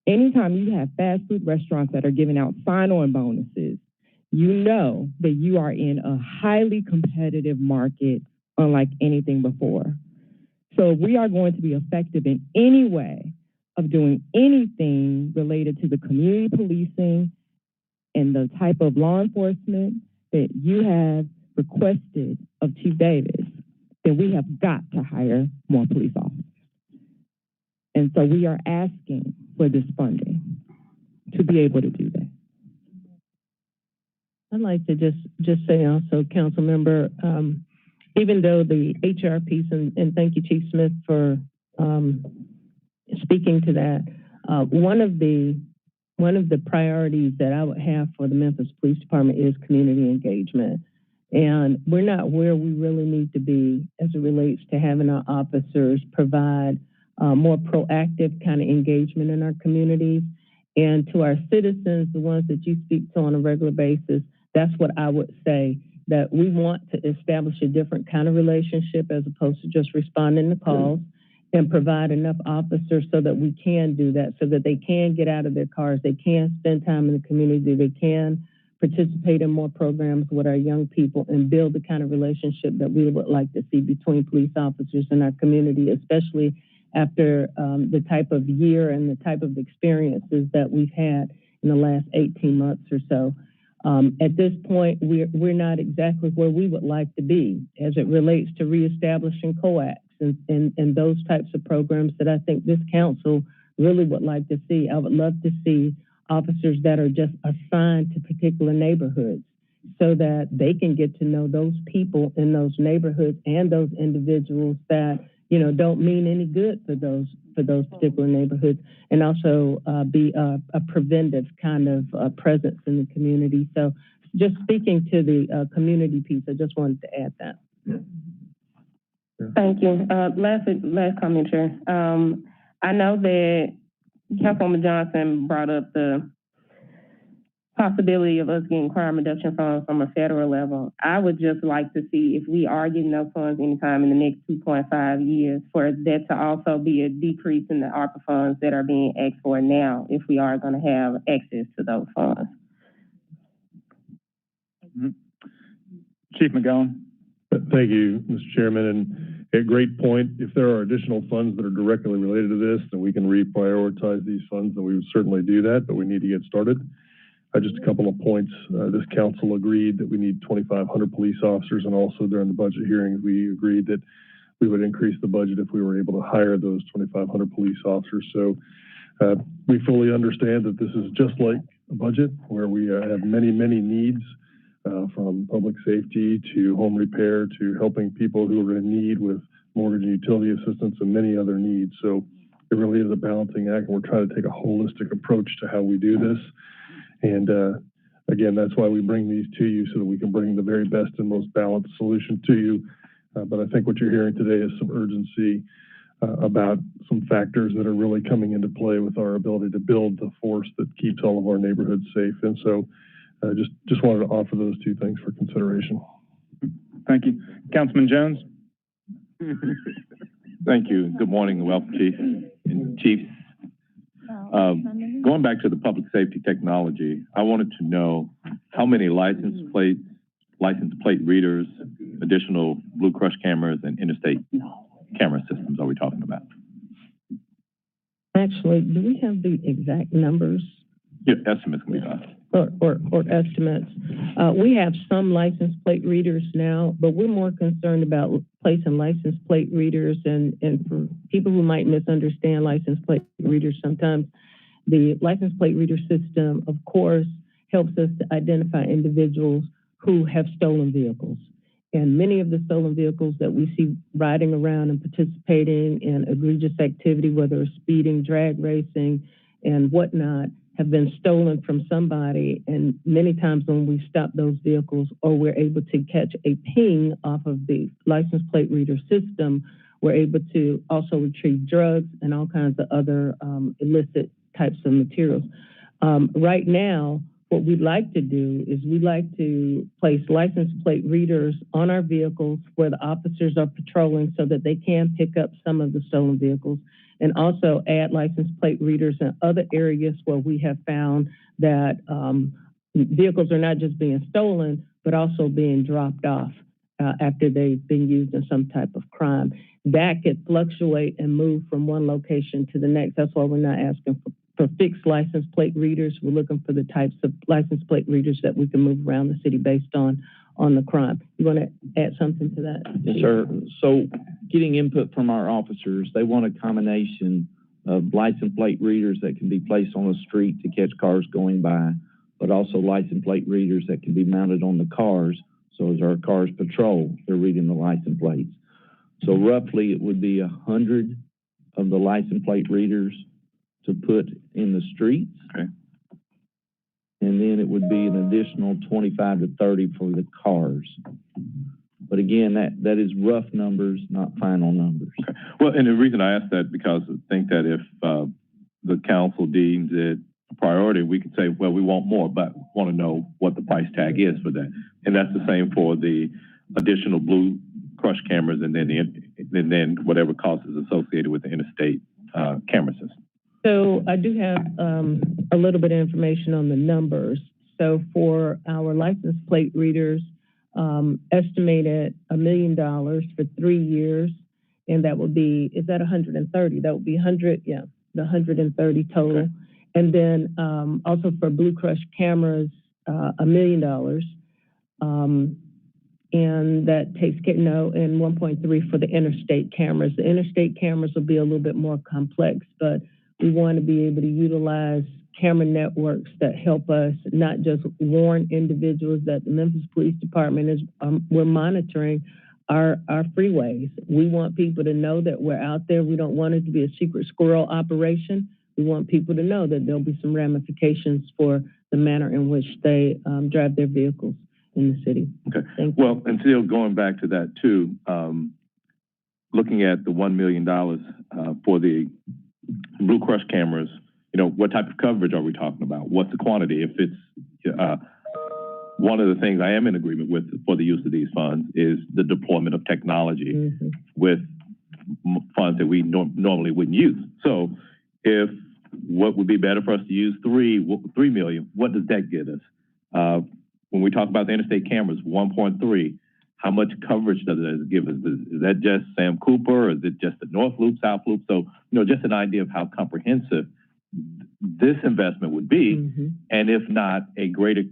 Anytime you have fast food restaurants that are giving out sign-on bonuses, you know that you are in a highly competitive market unlike anything before. So if we are going to be effective in any way of doing anything related to the community policing and the type of law enforcement that you have requested of Chief Davis, then we have got to hire more police officers. And so we are asking for this funding to be able to do that. I'd like to just say also, council member, even though the HR piece, and thank you, Chief Smith, for speaking to that, one of the priorities that I would have for the Memphis Police Department is community engagement. And we're not where we really need to be as it relates to having our officers provide more proactive kind of engagement in our communities. And to our citizens, the ones that you speak to on a regular basis, that's what I would say, that we want to establish a different kind of relationship as opposed to just responding to calls, and provide enough officers so that we can do that, so that they can get out of their cars, they can spend time in the community, they can participate in more programs with our young people and build the kind of relationship that we would like to see between police officers in our community, especially after the type of year and the type of experiences that we've had in the last 18 months or so. At this point, we're not exactly where we would like to be as it relates to reestablishing COACs and those types of programs that I think this council really would like to see. I would love to see officers that are just assigned to particular neighborhoods so that they can get to know those people in those neighborhoods and those individuals that, you know, don't mean any good for those particular neighborhoods, and also be a preventive kind of presence in the community. So just speaking to the community piece, I just wanted to add that. Thank you. Last comment, Chair. I know that Councilwoman Johnson brought up the possibility of us getting crime reduction funds from a federal level. I would just like to see if we are getting those funds anytime in the next 2.5 years, for that to also be a decrease in the ARPA funds that are being asked for now, if we are going to have access to those funds. Chief McGowan. Thank you, Mr. Chairman, and a great point. If there are additional funds that are directly related to this, then we can reprioritize these funds, and we would certainly do that, but we need to get started. Just a couple of points. This council agreed that we need 2,500 police officers, and also during the budget hearings, we agreed that we would increase the budget if we were able to hire those 2,500 police officers. So we fully understand that this is just like a budget where we have many, many needs, from public safety to home repair to helping people who are in need with mortgage and utility assistance and many other needs. So it really is a balancing act, and we're trying to take a holistic approach to how we do this. And again, that's why we bring these to you, so that we can bring the very best and most balanced solution to you. But I think what you're hearing today is some urgency about some factors that are really coming into play with our ability to build the force that keeps all of our neighborhoods safe. And so just wanted to offer those two things for consideration. Thank you. Councilman Jones. Thank you. Good morning and welcome, Chief. And Chiefs, going back to the public safety technology, I wanted to know how many license plate readers, additional Blue Crush cameras, and interstate camera systems are we talking about? Actually, do we have the exact numbers? Yeah, estimates can be fine. Or estimates. We have some license plate readers now, but we're more concerned about placing license plate readers, and for people who might misunderstand license plate readers, sometimes the license plate reader system, of course, helps us to identify individuals who have stolen vehicles. And many of the stolen vehicles that we see riding around and participating in egregious activity, whether it's speeding, drag racing, and whatnot, have been stolen from somebody. And many times when we stop those vehicles, or we're able to catch a ping off of the license plate reader system, we're able to also retrieve drugs and all kinds of other illicit types of materials. Right now, what we'd like to do is we'd like to place license plate readers on our vehicles where the officers are patrolling, so that they can pick up some of the stolen vehicles, and also add license plate readers in other areas where we have found that vehicles are not just being stolen, but also being dropped off after they've been used in some type of crime. That could fluctuate and move from one location to the next. That's why we're not asking for fixed license plate readers. We're looking for the types of license plate readers that we can move around the city based on the crime. You want to add something to that? Yes, sir. So getting input from our officers, they want a combination of license plate readers that can be placed on the street to catch cars going by, but also license plate readers that can be mounted on the cars. So as our cars patrol, they're reading the license plates. So roughly it would be 100 of the license plate readers to put in the streets. Okay. And then it would be an additional 25 to 30 for the cars. But again, that is rough numbers, not final numbers. Okay. Well, and the reason I asked that, because I think that if the council deems it a priority, we could say, well, we want more, but want to know what the price tag is for that. And that's the same for the additional Blue Crush cameras, and then whatever cost is associated with the interstate camera system. So I do have a little bit of information on the numbers. So for our license plate readers, estimated $1 million for 3 years, and that would be, is that 130? That would be 100, yeah, the 130 total. Okay. And then also for Blue Crush cameras, $1 million, and that takes care, no, and 1.3 for the interstate cameras. The interstate cameras will be a little bit more complex, but we want to be able to utilize camera networks that help us not just warn individuals that the Memphis Police Department is, we're monitoring our freeways. We want people to know that we're out there. We don't want it to be a secret squirrel operation. We want people to know that there'll be some ramifications for the manner in which they drive their vehicles in the city. Okay. Well, and still going back to that too, looking at the $1 million for the Blue Crush cameras, you know, what type of coverage are we talking about? What's the quantity? If it's one of the things I am in agreement with for the use of these funds is the deployment of technology with funds that we normally wouldn't use. So if what would be better for us to use $3 million, what does that get us? When we talk about the interstate cameras, 1.3, how much coverage does it give us? Is that just Sam Cooper, or is it just the North Loop, South Loop? So, just an idea of how comprehensive this investment would be, and if not, a greater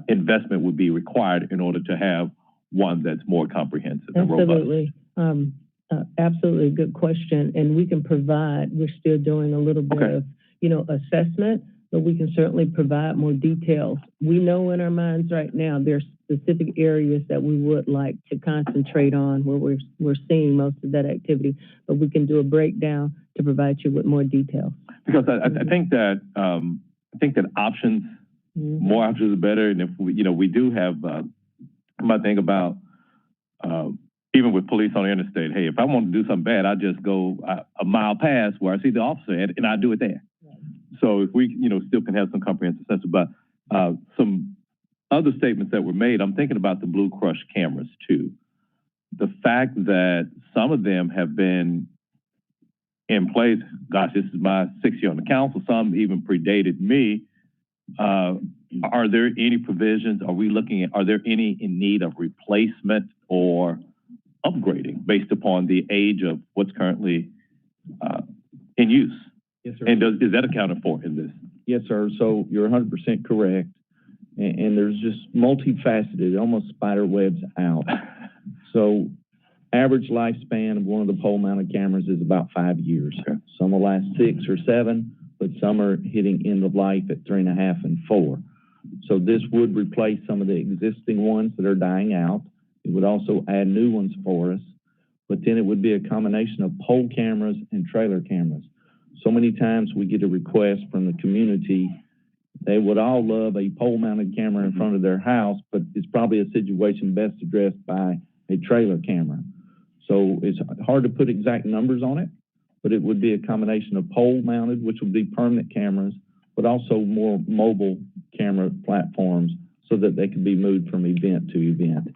investment would be required in order to have one that's more comprehensive and robust. Absolutely. Absolutely good question. And we can provide, we're still doing a little bit of, assessment, but we can certainly provide more details. We know in our minds right now, there's specific areas that we would like to concentrate on where we're seeing most of that activity, but we can do a breakdown to provide you with more details. Because I think that options, more options are better. And if we do have, my thing about, even with police on the interstate, hey, if I want to do something bad, I just go a mile past where I see the officer and I do it there. So if we, still can have some comprehensive sense about some other statements that were made, I'm thinking about the Blue Crush cameras too. The fact that some of them have been in place, gosh, this is my 6th year on the council, some even predated me. Are there any provisions? Are there any in need of replacement or upgrading based upon the age of what's currently in use? Yes, sir. And is that accounted for in this? Yes, sir. So you're 100% correct. And there's just multifaceted, almost spider webs out. So average lifespan of one of the pole-mounted cameras is about 5 years. Okay. Some will last 6 or 7, but some are hitting end of life at 3.5 and 4. So this would replace some of the existing ones that are dying out. It would also add new ones for us, but then it would be a combination of pole cameras and trailer cameras. So many times we get a request from the community. They would all love a pole-mounted camera in front of their house, but it's probably a situation best addressed by a trailer camera. So it's hard to put exact numbers on it, but it would be a combination of pole-mounted, which would be permanent cameras, but also more mobile camera platforms so that they can be moved from event to event.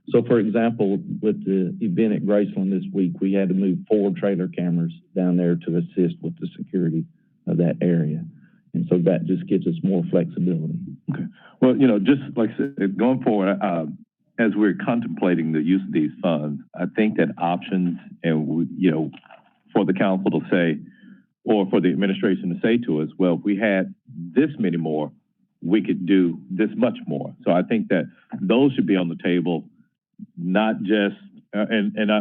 So, for example, with the event at Graceland this week, we had to move 4 trailer cameras down there to assist with the security of that area. And so that just gives us more flexibility. Okay. Well, just like I said, going forward, as we're contemplating the use of these funds, I think that options and, for the council to say, or for the administration to say to us, well, if we had this many more, we could do this much more. So I think that those should be on the table. Not just,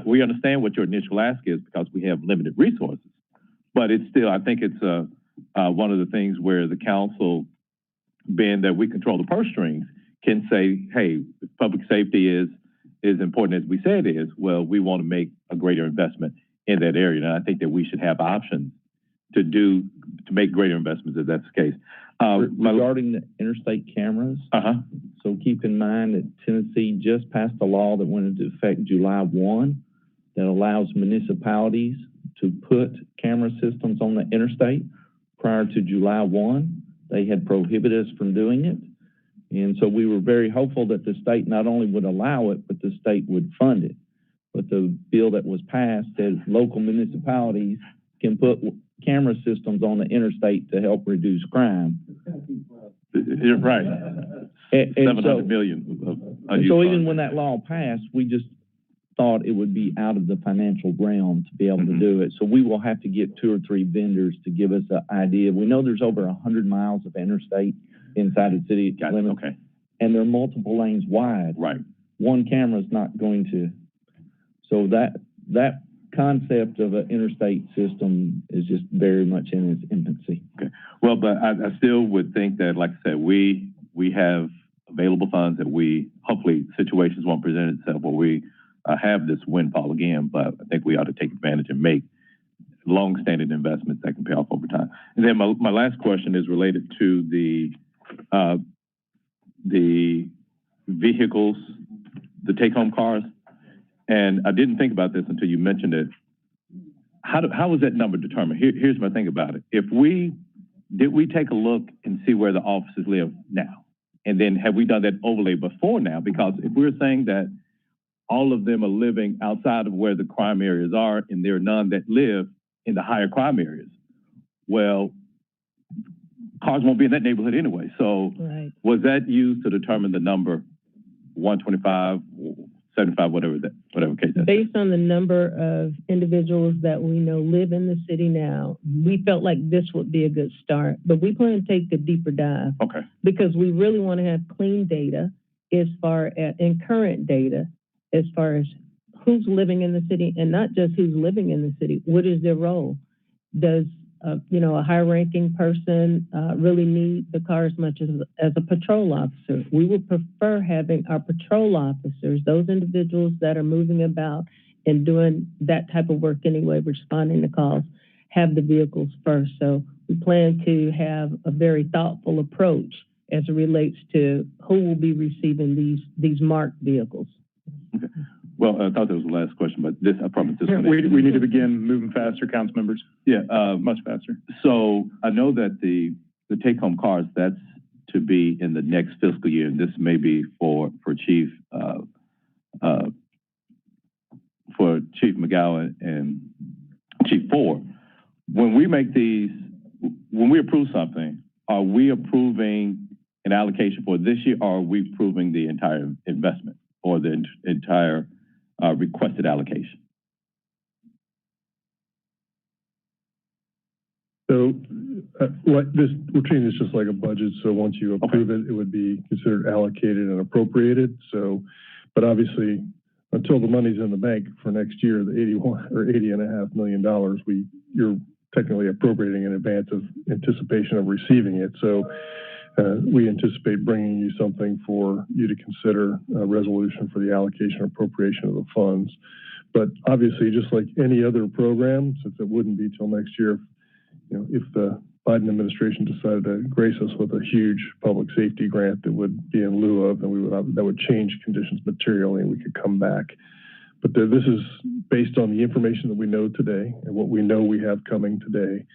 we understand what your initial ask is because we have limited resources, but it's still, I think it's one of the things where the council, being that we control the purse strings, can say, hey, if public safety is important as we say it is, well, we want to make a greater investment in that area. And I think that we should have options to make greater investments if that's the case. Regarding the interstate cameras, so keep in mind that Tennessee just passed a law that went into effect July 1 that allows municipalities to put camera systems on the interstate. Prior to July 1, they had prohibited us from doing it. And so we were very hopeful that the state not only would allow it, but the state would fund it. But the bill that was passed says local municipalities can put camera systems on the interstate to help reduce crime. You're right. And 700 million. So even when that law passed, we just thought it would be out of the financial realm to be able to do it. So we will have to get 2 or 3 vendors to give us an idea. We know there's over 100 miles of interstate inside the city limits, and they're multiple lanes wide. Right. One camera is not going to. So that concept of an interstate system is just very much in its infancy. Okay. Well, but I still would think that, like I said, we have available funds that hopefully situations won't present itself where we have this windfall again, but I think we ought to take advantage and make long-standing investments that can pay off over time. And then my last question is related to the vehicles, the take-home cars. And I didn't think about this until you mentioned it. How was that number determined? Here's my thing about it. Did we take a look and see where the officers live now? And then have we done that overlay before now? Because if we're saying that all of them are living outside of where the crime areas are, and there are none that live in the higher crime areas, well, cars won't be in that neighborhood anyway. So was that used to determine the number 125, 75, whatever case that's? Based on the number of individuals that we know live in the city now, we felt like this would be a good start, but we plan to take a deeper dive. Okay. Because we really want to have clean data as far as, and current data as far as who's living in the city, and not just who's living in the city. What is their role? Does a high-ranking person really need the car as much as a patrol officer? We would prefer having our patrol officers, those individuals that are moving about and doing that type of work anyway, responding to calls, have the vehicles first. So we plan to have a very thoughtful approach as it relates to who will be receiving these marked vehicles. Okay. Well, I thought that was the last question, but I promise this one. We need to begin moving faster, council members. Yeah, much faster. So I know that the take-home cars, that's to be in the next fiscal year, and this may be for Chief McGowan and Chief Ford. When we approve something, are we approving an allocation for this year, or are we approving the entire investment or the entire requested allocation? So we're treating this just like a budget. So once you approve it, it would be considered allocated and appropriated. So, but obviously, until the money's in the bank for next year, the $80.5 million, you're technically appropriating in advance of anticipation of receiving it. So we anticipate bringing you something for you to consider a resolution for the allocation or appropriation of the funds. But obviously, just like any other program, since it wouldn't be till next year, if the Biden administration decided to grace us with a huge public safety grant that would be in lieu of, and that would change conditions materially, and we could come back. But this is based on the information that we know today and what we know we have coming today.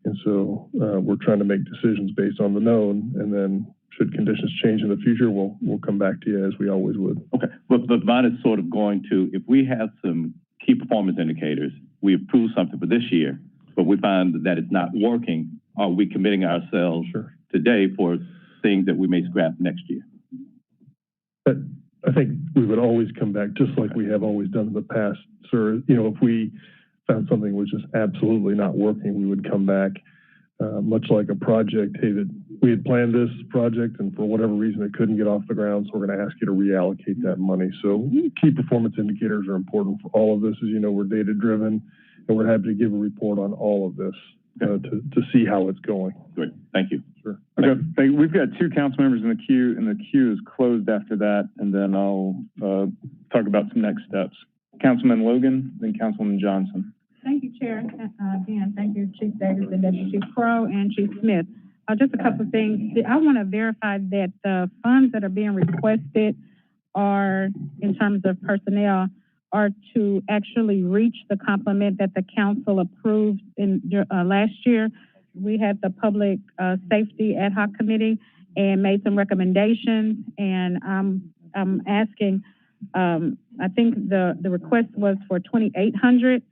And so we're trying to make decisions based on the known, and then should conditions change in the future, we'll come back to you as we always would. Okay, but mine is sort of going to, if we have some key performance indicators, we approve something for this year, but we find that it's not working, are we committing ourselves today for things that we may scrap next year? But I think we would always come back, just like we have always done in the past, sir. If we found something was just absolutely not working, we would come back, much like a project. Hey, that we had planned this project, and for whatever reason it couldn't get off the ground, so we're going to ask you to reallocate that money. So key performance indicators are important for all of this. As you know, we're data driven, and we're happy to give a report on all of this to see how it's going. Great, thank you. Sure. Okay, we've got two council members in the queue, and the queue is closed after that, and then I'll talk about some next steps. Councilman Logan, then Councilwoman Johnson. Thank you, Chair. Again, thank you, Chief Davis and Deputy Chief Crow and Chief Smith. Just a couple of things. I want to verify that the funds that are being requested are, in terms of personnel, are to actually reach the complement that the council approved in last year. We had the Public Safety Ad Hoc Committee and made some recommendations, and I'm asking, I think the request was for 2,800.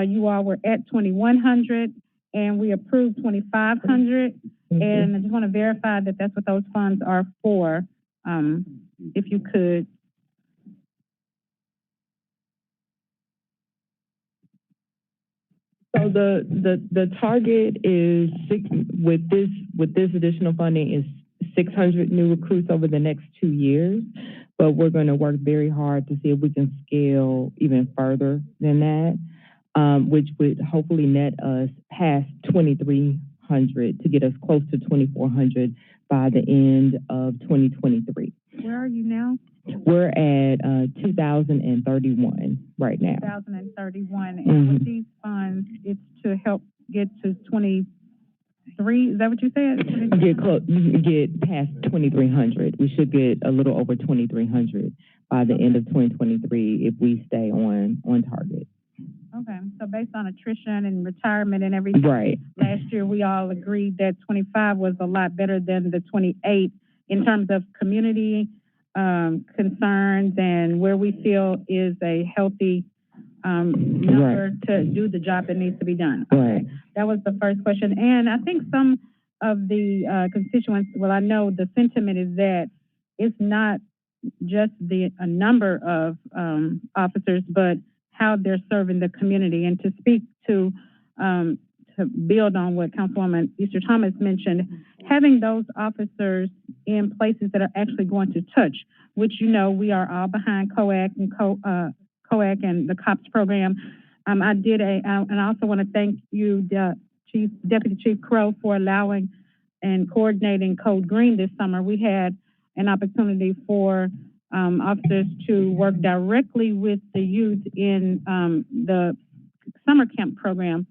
You all were at 2,100, and we approved 2,500. And I just want to verify that that's what those funds are for. If you could. So the target is with this additional funding is 600 new recruits over the next 2 years, but we're going to work very hard to see if we can scale even further than that, which would hopefully net us past 2,300 to get us close to 2,400 by the end of 2023. Where are you now? We're at 2,031 right now. 2,031, and with these funds, it's to help get to 23. Is that what you said? Get past 2,300. We should get a little over 2,300 by the end of 2023 if we stay on target. Okay, so based on attrition and retirement and everything, right? Last year we all agreed that 25 was a lot better than the 28 in terms of community concerns and where we feel is a healthy number to do the job that needs to be done. Right. That was the first question. And I think some of the constituents, well, I know the sentiment is that it's not just a number of officers, but how they're serving the community. And to speak to build on what Councilwoman Easter Thomas mentioned, having those officers in places that are actually going to touch, which we are all behind COAC and COAC and the COPS program. And I also want to thank you, Deputy Chief Crow, for allowing and coordinating Code Green this summer. We had an opportunity for officers to work directly with the youth in the summer camp program.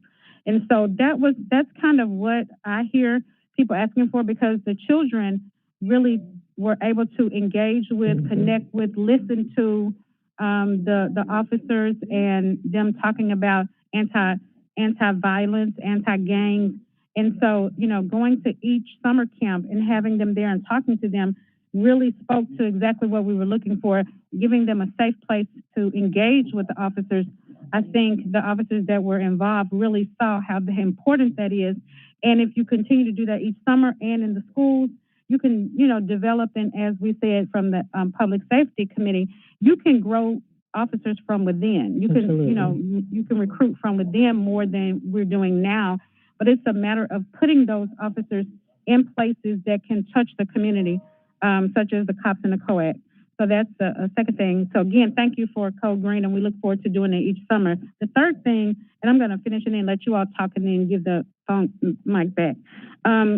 And so that's kind of what I hear people asking for, because the children really were able to engage with, connect with, listen to the officers and them talking about anti-violence, anti-gangs. And so, going to each summer camp and having them there and talking to them really spoke to exactly what we were looking for, giving them a safe place to engage with the officers. I think the officers that were involved really saw how important that is. And if you continue to do that each summer and in the schools, you can, develop, and as we said from the Public Safety Committee, you can grow officers from within. You can, you can recruit from within more than we're doing now. But it's a matter of putting those officers in places that can touch the community, such as the COPS and the COAC. So that's a second thing. So again, thank you for Code Green, and we look forward to doing it each summer. The third thing, and I'm going to finish it and let you all talk and then give the phone mic back.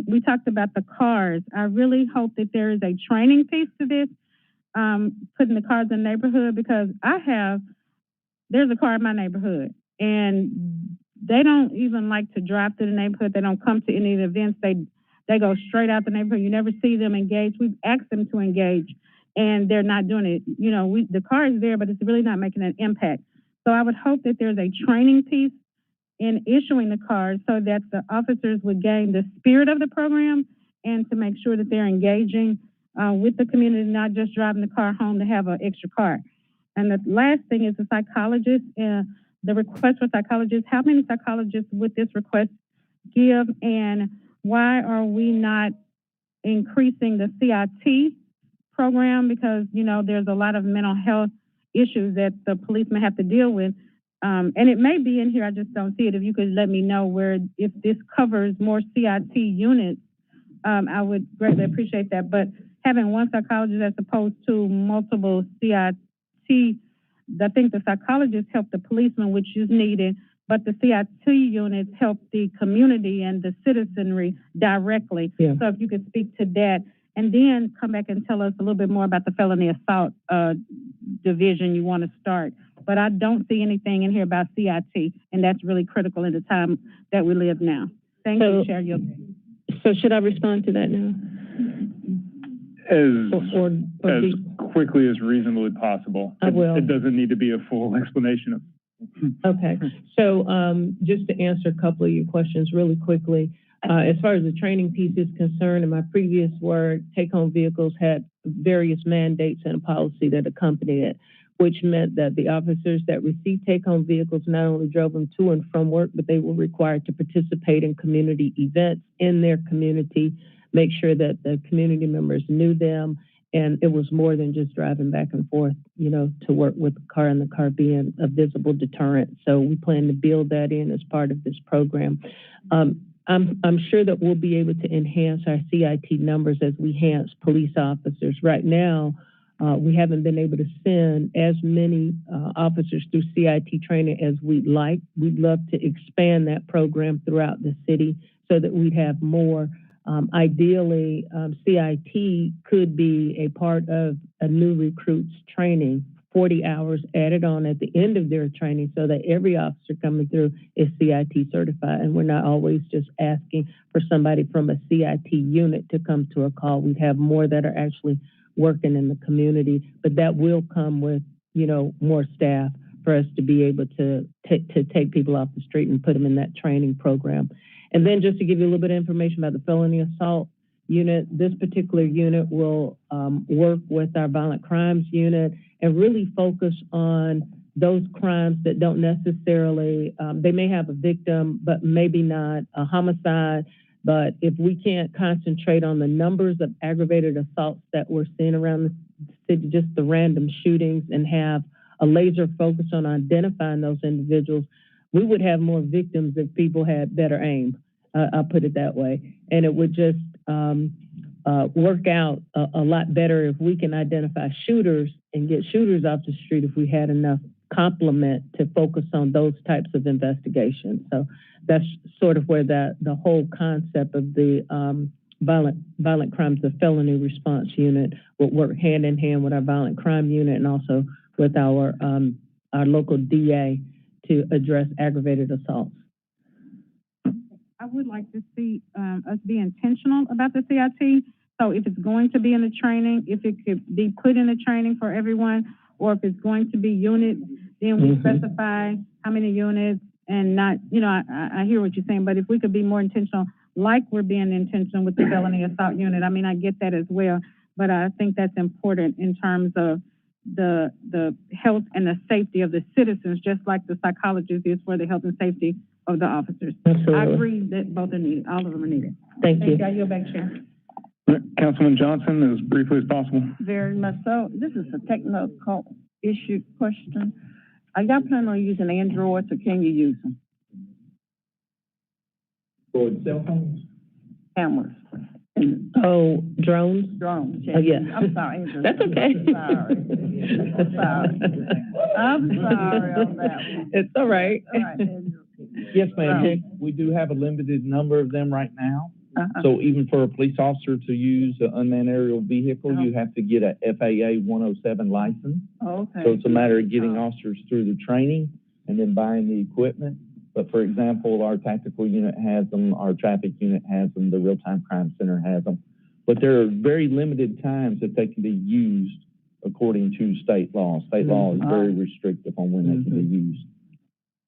We talked about the cars. I really hope that there is a training piece to this, putting the cars in the neighborhood, because there's a car in my neighborhood, and they don't even like to drive through the neighborhood. They don't come to any of the events. They go straight out the neighborhood. You never see them engage. We've asked them to engage, and they're not doing it. The car is there, but it's really not making an impact. So I would hope that there's a training piece in issuing the cars so that the officers would gain the spirit of the program and to make sure that they're engaging with the community, not just driving the car home to have an extra car. And the last thing is the psychologist, the request for psychologists. How many psychologists would this request give, and why are we not increasing the CIT program? Because, there's a lot of mental health issues that the policemen have to deal with. And it may be in here, I just don't see it. If you could let me know if this covers more CIT units, I would greatly appreciate that. But having one psychologist as opposed to multiple CIT, I think the psychologists help the policemen, which is needed, but the CIT units help the community and the citizenry directly. Yeah. So if you could speak to that, and then come back and tell us a little bit more about the felony assault division you want to start. But I don't see anything in here about CIT, and that's really critical in the time that we live now. Thank you, Chair. So should I respond to that now? As quickly as reasonably possible. I will. It doesn't need to be a full explanation of. Okay. So just to answer a couple of your questions really quickly, as far as the training piece is concerned, in my previous work, take-home vehicles had various mandates and a policy that accompanied it, which meant that the officers that received take-home vehicles not only drove them to and from work, but they were required to participate in community events in their community, make sure that the community members knew them, and it was more than just driving back and forth, to work with the car, and the car being a visible deterrent. So we plan to build that in as part of this program. I'm sure that we'll be able to enhance our CIT numbers as we enhance police officers. Right now, we haven't been able to send as many officers through CIT training as we'd like. We'd love to expand that program throughout the city so that we'd have more. Ideally, CIT could be a part of a new recruit's training, 40 hours added on at the end of their training so that every officer coming through is CIT certified. And we're not always just asking for somebody from a CIT unit to come to a call. We'd have more that are actually working in the community, but that will come with, more staff for us to be able to take people off the street and put them in that training program. And then just to give you a little bit of information about the felony assault, unit. This particular unit will work with our violent crimes unit and really focus on those crimes that don't necessarily, they may have a victim, but maybe not a homicide. But if we can't concentrate on the numbers of aggravated assaults that we're seeing around the city, just the random shootings, and have a laser focus on identifying those individuals, we would have more victims if people had better aim. I'll put it that way. And it would just work out a lot better if we can identify shooters and get shooters off the street if we had enough complement to focus on those types of investigations. So that's sort of where the whole concept of the violent crimes, the felony response unit, will work hand in hand with our violent crime unit and also with our local DA to address aggravated assaults. I would like to see us be intentional about the CIT. So if it's going to be in the training, if it could be put in the training for everyone, or if it's going to be units, then we specify how many units and not, you know, I hear what you're saying, but if we could be more intentional, like we're being intentional with the felony assault unit, I mean, I get that as well, but I think that's important in terms of the health and the safety of the citizens, just like the psychologist is for the health and safety of the officers. Absolutely. I agree that both are needed, all of them are needed. Thank you. I yield back, Chair. Councilman Johnson, as briefly as possible. Very much so. This is a technical issue question. Are y'all planning on using Androids or can you use them? For cell phones? Cameras. Oh, drones? Drones. Oh, yeah. I'm sorry. Androids. That's okay. I'm sorry on that one. It's all right. All right. Yes, ma'am. We do have a limited number of them right now. So even for a police officer to use an unmanned aerial vehicle, you have to get a FAA 107 license. Okay. So it's a matter of getting officers through the training and then buying the equipment. But for example, our tactical unit has them, our traffic unit has them, the real-time crime center has them. But there are very limited times that they can be used according to state law. State law is very restrictive on when they can be used.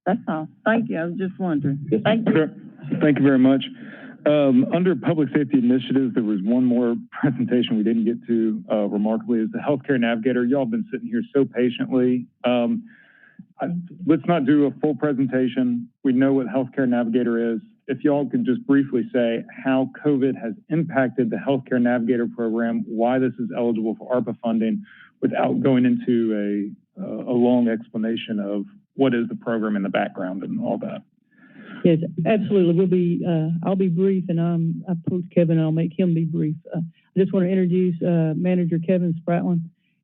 That's all. Thank you. I was just wondering. Yes, Thank you. Thank you very much. Under public safety initiatives, there was one more presentation we didn't get to, remarkably, is the healthcare navigator. Y'all have been sitting here so patiently. Let's not do a full presentation. We know what healthcare navigator is. If y'all could just briefly say how COVID has impacted the healthcare navigator program, why this is eligible for ARPA funding, without going into a long explanation of what is the program in the background and all that. Yes, absolutely. I'll be brief, and I approached Kevin, and I'll make him be brief. I just want to introduce Manager Kevin Spratlin,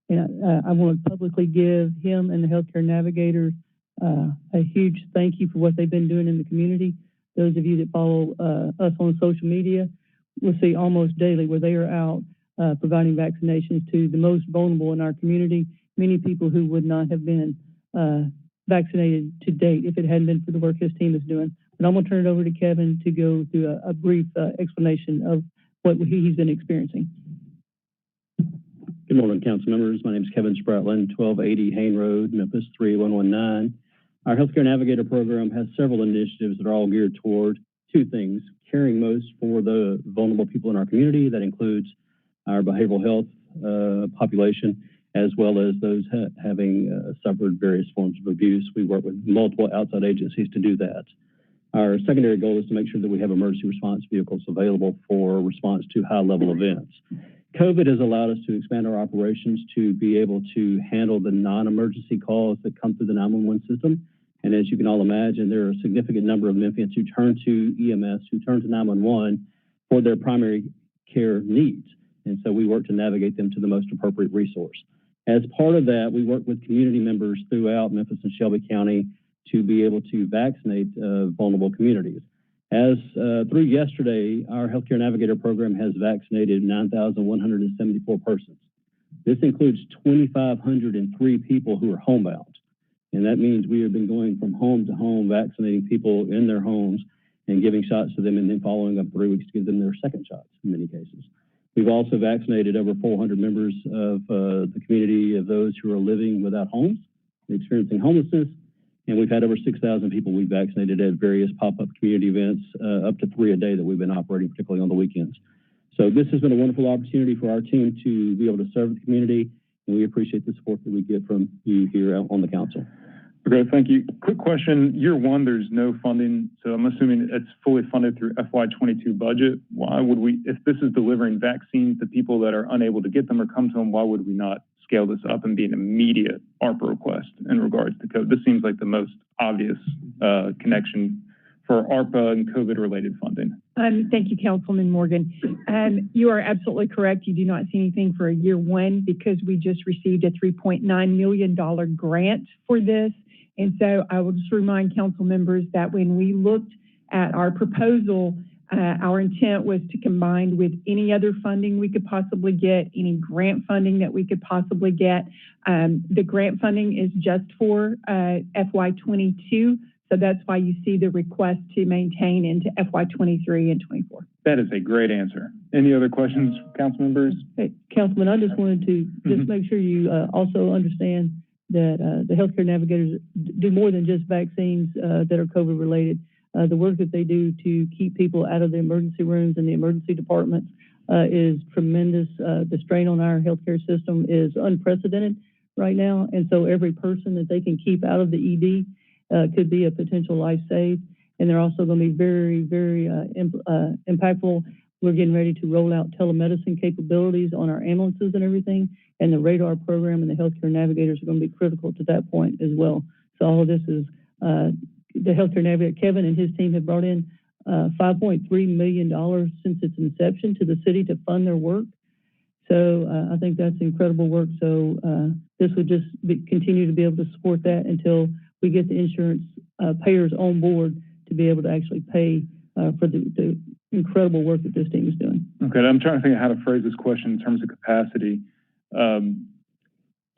and I want to publicly give him and the healthcare navigators a huge thank you for what they've been doing in the community. Those of you that follow us on social media will see almost daily where they are out providing vaccinations to the most vulnerable in our community, many people who would not have been vaccinated to date if it hadn't been for the work his team is doing. But I'm going to turn it over to Kevin to go through a brief explanation of what he's been experiencing. Good morning, council members. My name is Kevin Spratlin, 1280 Hain Road, Memphis 38119. Our Healthcare Navigator program has several initiatives that are all geared toward two things: caring most for the vulnerable people in our community. That includes our behavioral health population, as well as those having suffered various forms of abuse. We work with multiple outside agencies to do that. Our secondary goal is to make sure that we have emergency response vehicles available for response to high-level events. COVID has allowed us to expand our operations to be able to handle the non-emergency calls that come through the 911 system. And as you can all imagine, there are a significant number of Memphians who turn to EMS, who turn to 911 for their primary care needs. And so we work to navigate them to the most appropriate resource. As part of that, we work with community members throughout Memphis and Shelby County to be able to vaccinate vulnerable communities. As through yesterday, our Healthcare Navigator program has vaccinated 9,174 persons. This includes 2,503 people who are homebound. And that means we have been going from home to home, vaccinating people in their homes and giving shots to them, and then following up 3 weeks to give them their second shots in many cases. We've also vaccinated over 400 members of the community of those who are living without homes, experiencing homelessness, and we've had over 6,000 people we've vaccinated at various pop-up community events, up to 3 a day that we've been operating, particularly on the weekends. So this has been a wonderful opportunity for our team to be able to serve the community, and we appreciate the support that we get from you here on the council. Okay, thank you. Quick question. Year one, there's no funding, so I'm assuming it's fully funded through FY22 budget. Why would we, if this is delivering vaccines to people that are unable to get them or come to them, why would we not scale this up and be an immediate ARPA request in regards to COVID? This seems like the most obvious connection for ARPA and COVID-related funding. Thank you, Councilman Morgan. You are absolutely correct. You do not see anything for a year one because we just received a $3.9 million grant for this. And so I will just remind council members that when we looked at our proposal, our intent was to combine with any other funding we could possibly get, any grant funding that we could possibly get. The grant funding is just for FY22. So that's why you see the request to maintain into FY23 and 24. That is a great answer. Any other questions, council members? Hey, Councilman, I just wanted to just make sure you also understand that the healthcare navigators do more than just vaccines that are COVID related. The work that they do to keep people out of the emergency rooms and the emergency departments is tremendous. The strain on our healthcare system is unprecedented right now. And so every person that they can keep out of the ED could be a potential life save. And they're also going to be very, very impactful. We're getting ready to roll out telemedicine capabilities on our ambulances and everything. And the radar program and the healthcare navigators are going to be critical to that point as well. So all of this is the healthcare navigator, Kevin and his team have brought in $5.3 million since its inception to the city to fund their work. So I think that's incredible work. So this would just continue to be able to support that until we get the insurance payers on board to be able to actually pay for the incredible work that this team is doing. Okay, I'm trying to think of how to phrase this question in terms of capacity.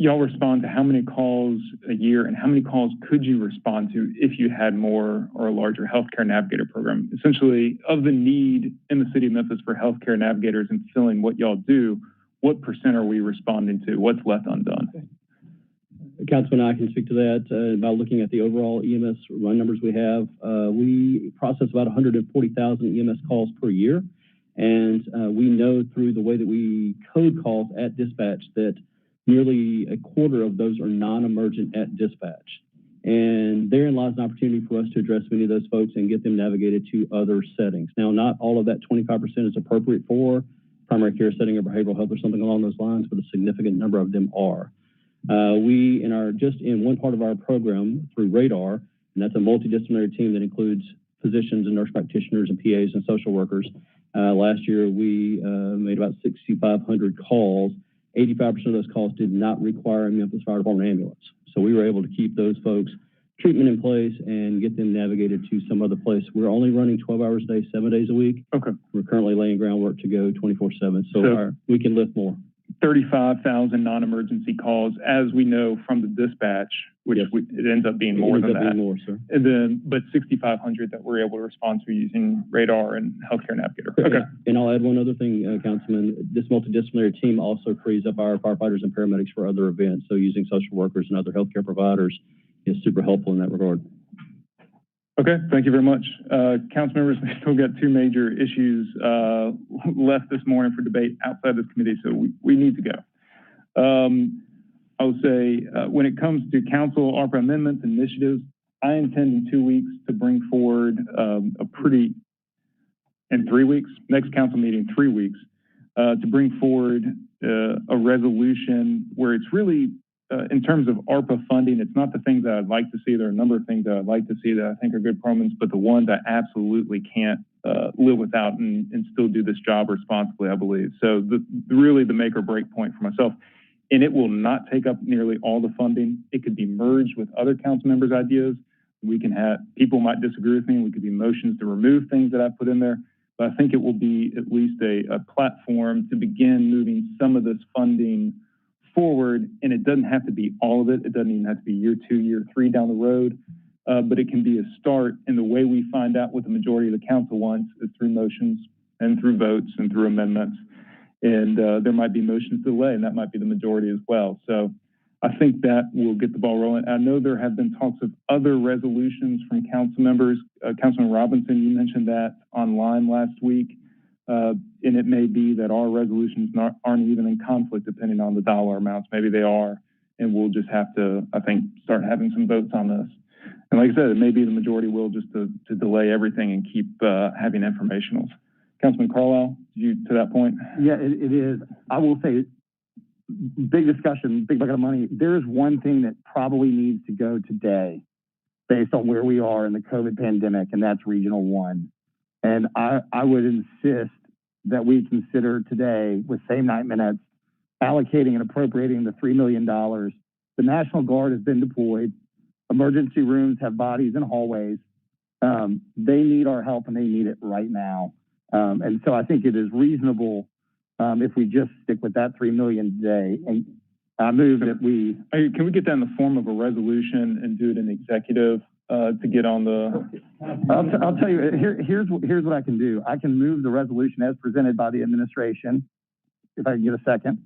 Y'all respond to how many calls a year and how many calls could you respond to if you had more or a larger healthcare navigator program? Essentially, of the need in the city of Memphis for healthcare navigators and filling what y'all do, what % are we responding to? What's left undone? Councilman, I can speak to that by looking at the overall EMS run numbers we have. We process about 140,000 EMS calls per year. And we know through the way that we code calls at dispatch that nearly a quarter of those are non-emergent at dispatch. And therein lies an opportunity for us to address many of those folks and get them navigated to other settings. Now, not all of that 25% is appropriate for primary care setting or behavioral health or something along those lines, but a significant number of them are. We just in one part of our program through Radar, and that's a multidisciplinary team that includes physicians and nurse practitioners and PAs and social workers. Last year, we made about 6,500 calls. 85% of those calls did not require a Memphis Fire Department ambulance. So we were able to keep those folks treatment in place and get them navigated to some other place. We're only running 12 hours a day, 7 days a week. Okay. We're currently laying groundwork to go 24/7. So we can lift more. 35,000 non-emergency calls, as we know from the dispatch, which it ends up being more than that. Being more, sir. And then, but 6,500 that we're able to respond to using Radar and Healthcare Navigator. Okay. And I'll add one other thing, Councilman. This multidisciplinary team also frees up our firefighters and paramedics for other events. So using social workers and other healthcare providers is super helpful in that regard. Okay, thank you very much. Council members, we still got two major issues left this morning for debate outside this committee, so we need to go. I would say when it comes to council ARPA amendments and initiatives, I intend in 2 weeks to bring forward in 3 weeks, next council meeting, 3 weeks, to bring forward a resolution where it's really in terms of ARPA funding, it's not the things that I'd like to see. There are a number of things that I'd like to see that I think are good programs, but the ones I absolutely can't live without and still do this job responsibly, I believe. So really the make or break point for myself, and it will not take up nearly all the funding. It could be merged with other council members' ideas. We can have, people might disagree with me. We could be motions to remove things that I put in there, but I think it will be at least a platform to begin moving some of this funding forward, and it doesn't have to be all of it. It doesn't even have to be year 2, year 3 down the road, but it can be a start. And the way we find out what the majority of the council wants is through motions and through votes and through amendments. And there might be motions to delay, and that might be the majority as well. So I think that will get the ball rolling. I know there have been talks of other resolutions from council members. Councilman Robinson, you mentioned that online last week. And it may be that our resolutions aren't even in conflict depending on the dollar amounts. Maybe they are, and we'll just have to, I think, start having some votes on this. And like I said, it may be the majority will just to delay everything and keep having informationals. Councilman Carlisle, you to that point? Yeah, it is. I will say, big discussion, big bucket of money. There is one thing that probably needs to go today based on where we are in the COVID pandemic, and that's Regional 1. And I would insist that we consider today, with same 9 minutes, allocating and appropriating the $3 million. The National Guard has been deployed. Emergency rooms have bodies in hallways. They need our help, and they need it right now. And so I think it is reasonable if we just stick with that $3 million today. And I move that we... Can we get that in the form of a resolution and do it in executive to get on the... I'll tell you, here's what I can do. I can move the resolution as presented by the administration, if I can get a second.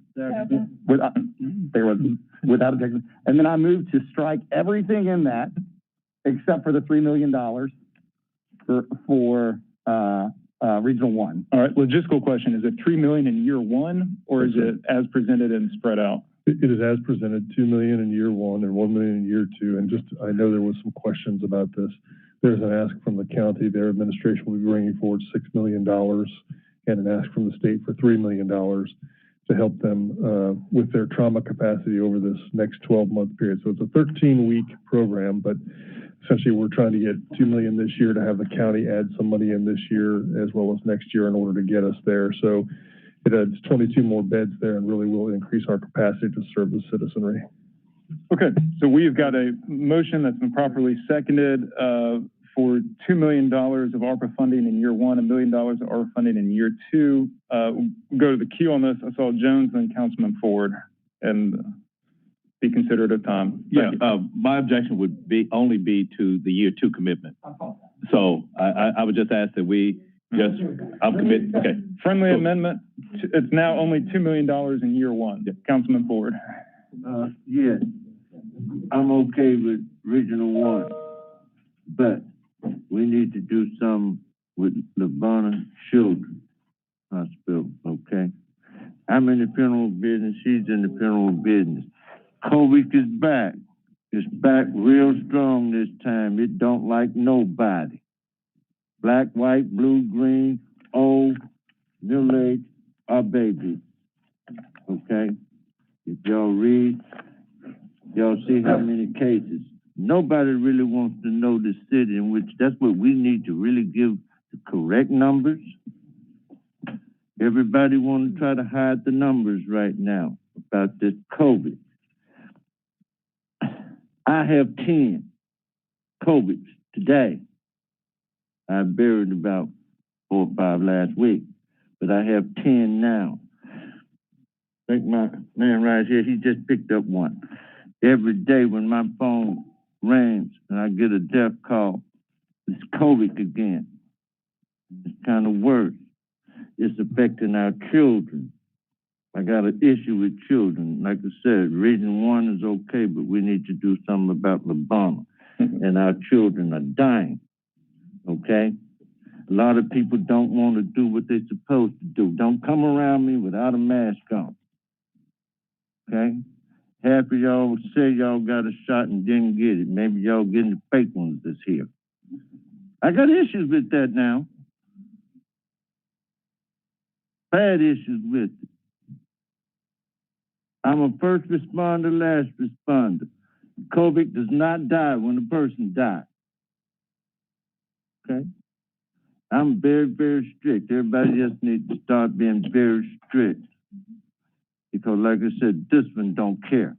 Without objection. And then I move to strike everything in that except for the $3 million for Regional 1. All right, logistical question. Is it $3 million in year one, or is it as presented and spread out? It is as presented, $2 million in year one and $1 million in year two. And just, I know there was some questions about this. There's an ask from the county. Their administration will be bringing forward $6 million and an ask from the state for $3 million to help them with their trauma capacity over this next 12-month period. So it's a 13-week program, but essentially we're trying to get $2 million this year to have the county add some money in this year as well as next year in order to get us there. So it adds 22 more beds there and really will increase our capacity to serve the citizenry. Okay, so we've got a motion that's been properly seconded for $2 million of ARPA funding in year one, $1 million of ARPA funding in year two. We'll go to the queue on this. I saw Jones and Councilman Ford, and be considerate of time. Yeah, my objection would only be to the year two commitment. So I would just ask that we I'm committed. Okay. Friendly amendment. It's now only $2 million in year one. Councilman Ford. Yeah, I'm okay with Regional 1, but we need to do something with LeBonna Children's Hospital, okay? I'm in the funeral business, she's in the funeral business. COVID is back. It's back real strong this time. It don't like nobody. Black, white, blue, green, old, middle-aged, or babies, okay? If y'all read, y'all see how many cases. Nobody really wants to know the city in which, that's what we need to really give the correct numbers. Everybody want to try to hide the numbers right now about this COVID. I have 10 COVIDs today. I buried about 4 or 5 last week, but I have 10 now. I think my man right here, he just picked up one. Every day when my phone rings and I get a death call, it's COVID again. It's kind of worse. It's affecting our children. I got an issue with children. Like I said, Region 1 is okay, but we need to do something about LeBonna. And our children are dying, okay? A lot of people don't want to do what they're supposed to do. Don't come around me without a mask on, okay? Half of y'all say y'all got a shot and didn't get it. Maybe y'all getting the fake ones this here. I got issues with that now. Bad issues with it. I'm a first responder, last responder. COVID does not die when a person dies. Okay? I'm very, very strict. Everybody just needs to start being very strict. Because like I said, this one don't care.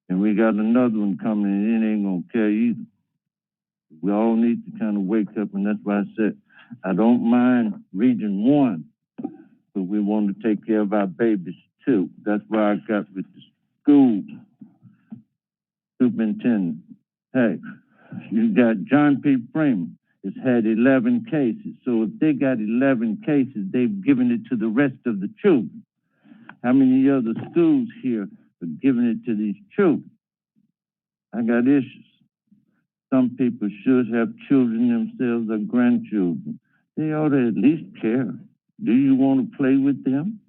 And we got another one coming and it ain't gonna care either. We all need to kind of wake up, and that's why I said, I don't mind Region 1, but we want to take care of our babies too. That's why I got with the school superintendent. Hey, you got John P. Freeman. It's had 11 cases. So if they got 11 cases, they've given it to the rest of the children. How many other schools here are giving it to these children? I got issues. Some people should have children themselves or grandchildren. They ought to at least care. Do you want to play with them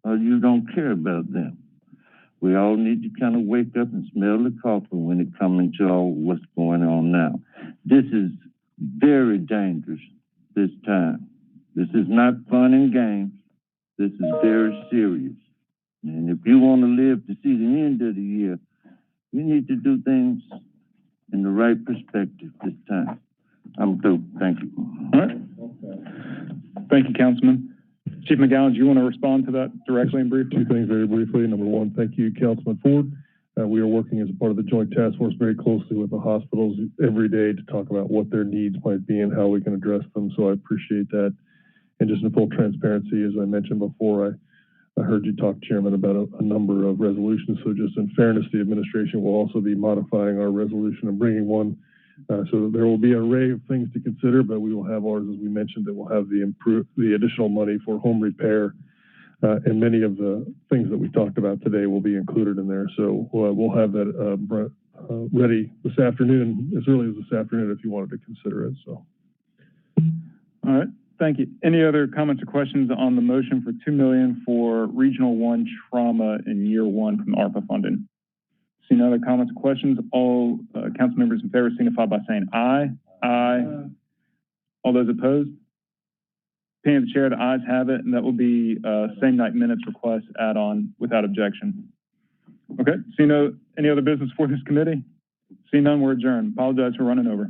or you don't care about them? We all need to kind of wake up and smell the coffee when it comes into all what's going on now. This is very dangerous this time. This is not fun and games. This is very serious. And if you want to live to see the end of the year, you need to do things in the right perspective this time. I'm through. Thank you. All right. Thank you, Councilman. Chief McGowan, do you want to respond to that directly and briefly? Two things very briefly. Number one, thank you, Councilman Ford. We are working as a part of the Joint Task Force very closely with the hospitals every day to talk about what their needs might be and how we can address them. So I appreciate that. And just in full transparency, as I mentioned before, I heard you talk, Chairman, about a number of resolutions. So just in fairness, the administration will also be modifying our resolution and bringing one. So there will be an array of things to consider, but we will have ours, as we mentioned, that will have the additional money for home repair. And many of the things that we talked about today will be included in there. So we'll have that ready this afternoon, as early as this afternoon, if you wanted to consider it. So. All right. Thank you. Any other comments or questions on the motion for $2 million for Regional 1 trauma in year one from ARPA funding? Seeing no other comments or questions, all council members in favor signify by saying aye. Aye. All those opposed? Opinion of the chair, the ayes have it, and that will be same night minutes request add-on without objection. Okay. Seeing no any other business for this committee? Seeing none, we're adjourned. Apologize for running over.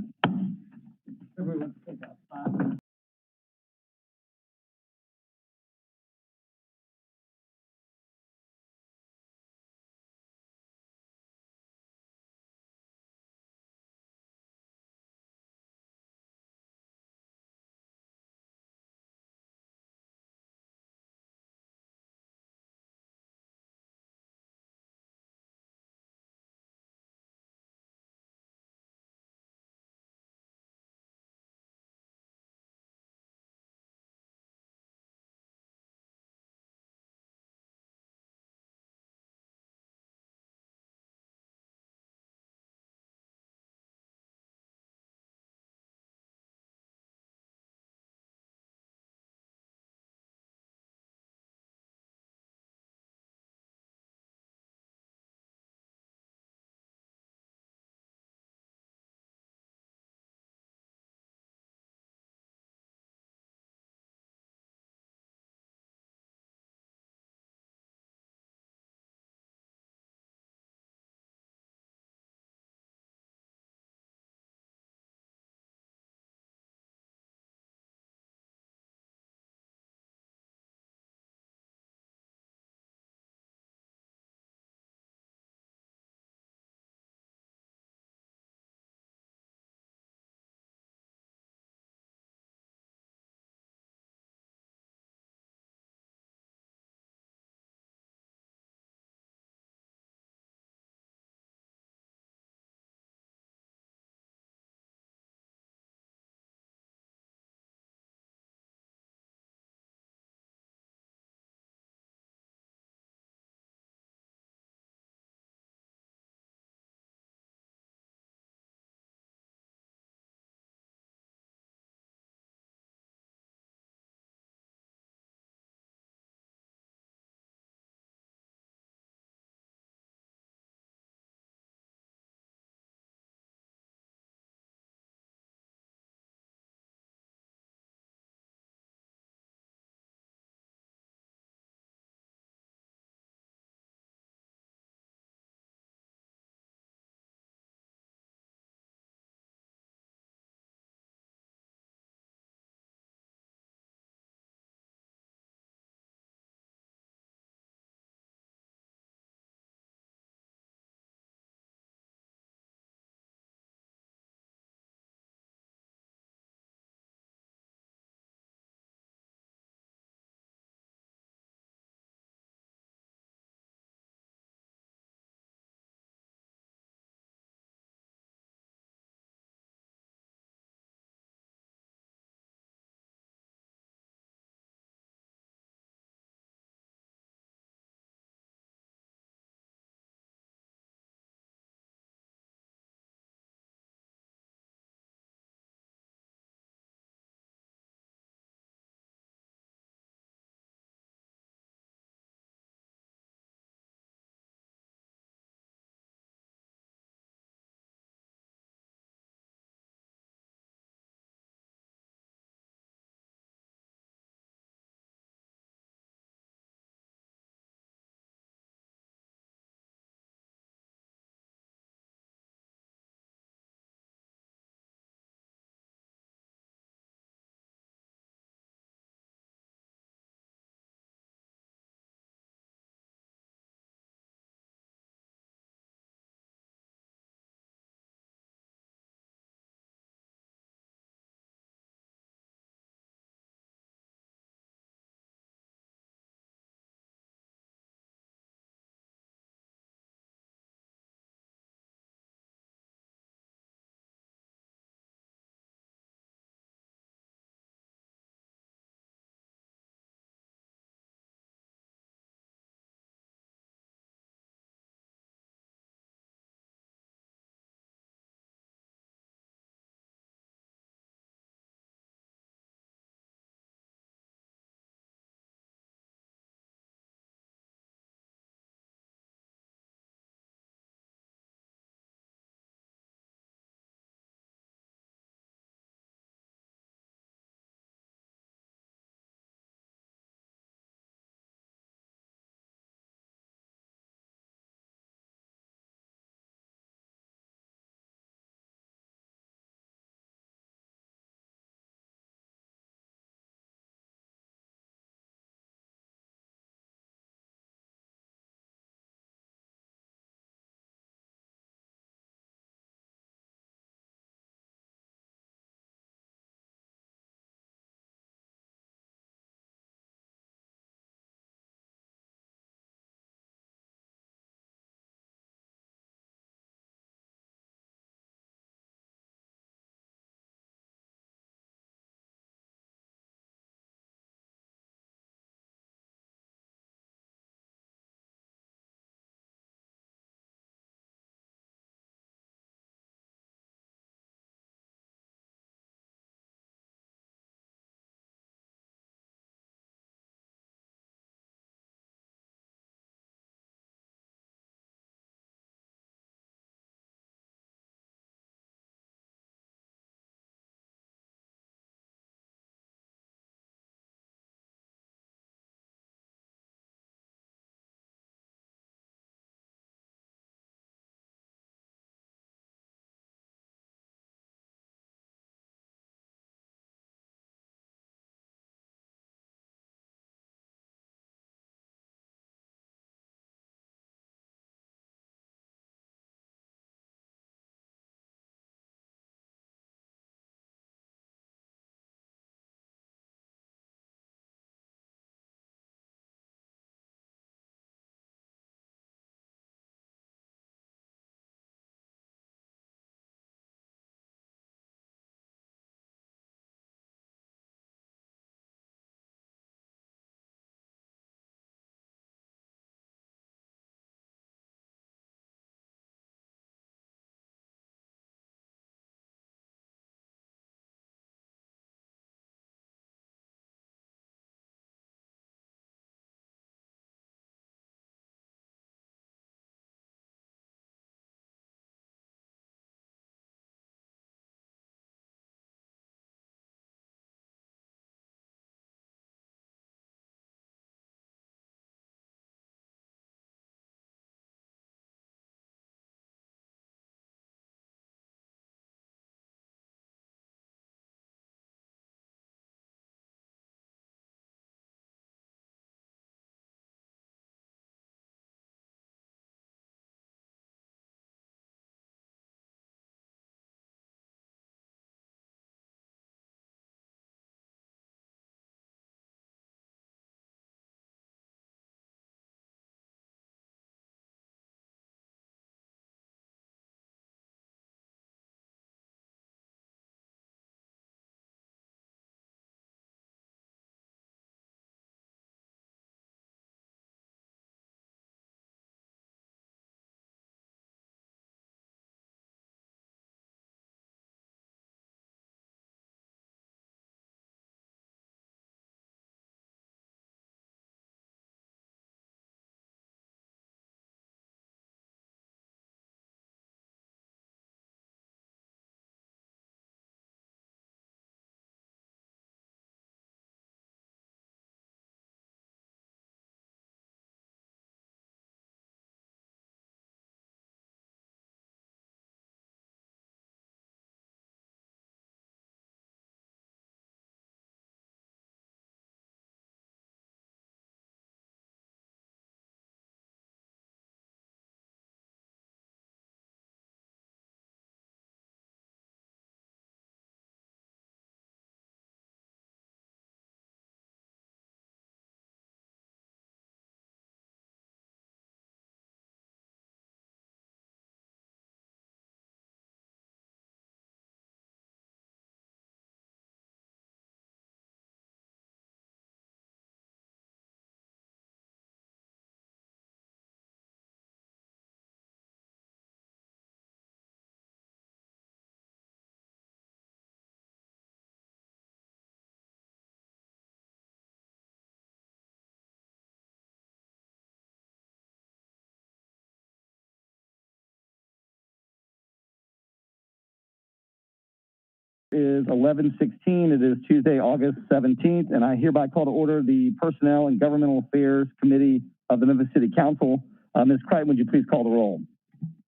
is 11:16. It is Tuesday, August 17th, and I hereby call to order the Personnel and Governmental Affairs Committee of the Memphis City Council. Ms. Crichton, would you please call the roll?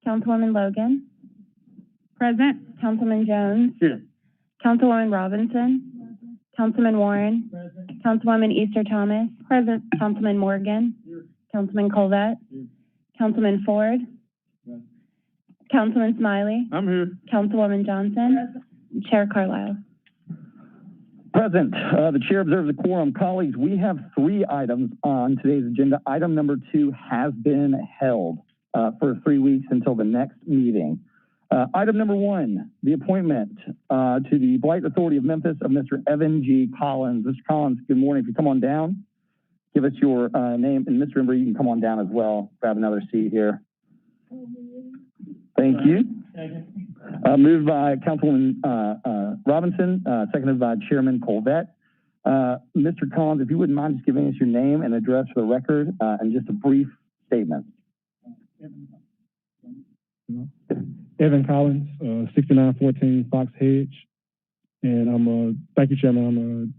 Councilwoman Logan. Present. Councilman Jones. Here. Councilwoman Robinson. Councilman Warren. Councilwoman Easter Thomas. Present. Councilman Morgan. Councilman Colvette. Councilman Ford. Councilman Smiley. I'm here. Councilwoman Johnson. Chair Carlisle. Present. The chair observes a quorum. Colleagues, we have 3 items on today's agenda. Item number 2 has been held for 3 weeks until the next meeting. Item number 1, the appointment to the Blight Authority of Memphis of Mr. Evan G. Collins. Mr. Collins, good morning. If you come on down, give us your name. And Mr. Embry, you can come on down as well. Grab another seat here. Thank you. Moved by Councilwoman Robinson, seconded by Chairman Colvette. Mr. Collins, if you wouldn't mind just giving us your name and address for the record and just a brief statement. Evan Collins, 6914 Fox Hedge. And I'm, thank you, Chairman.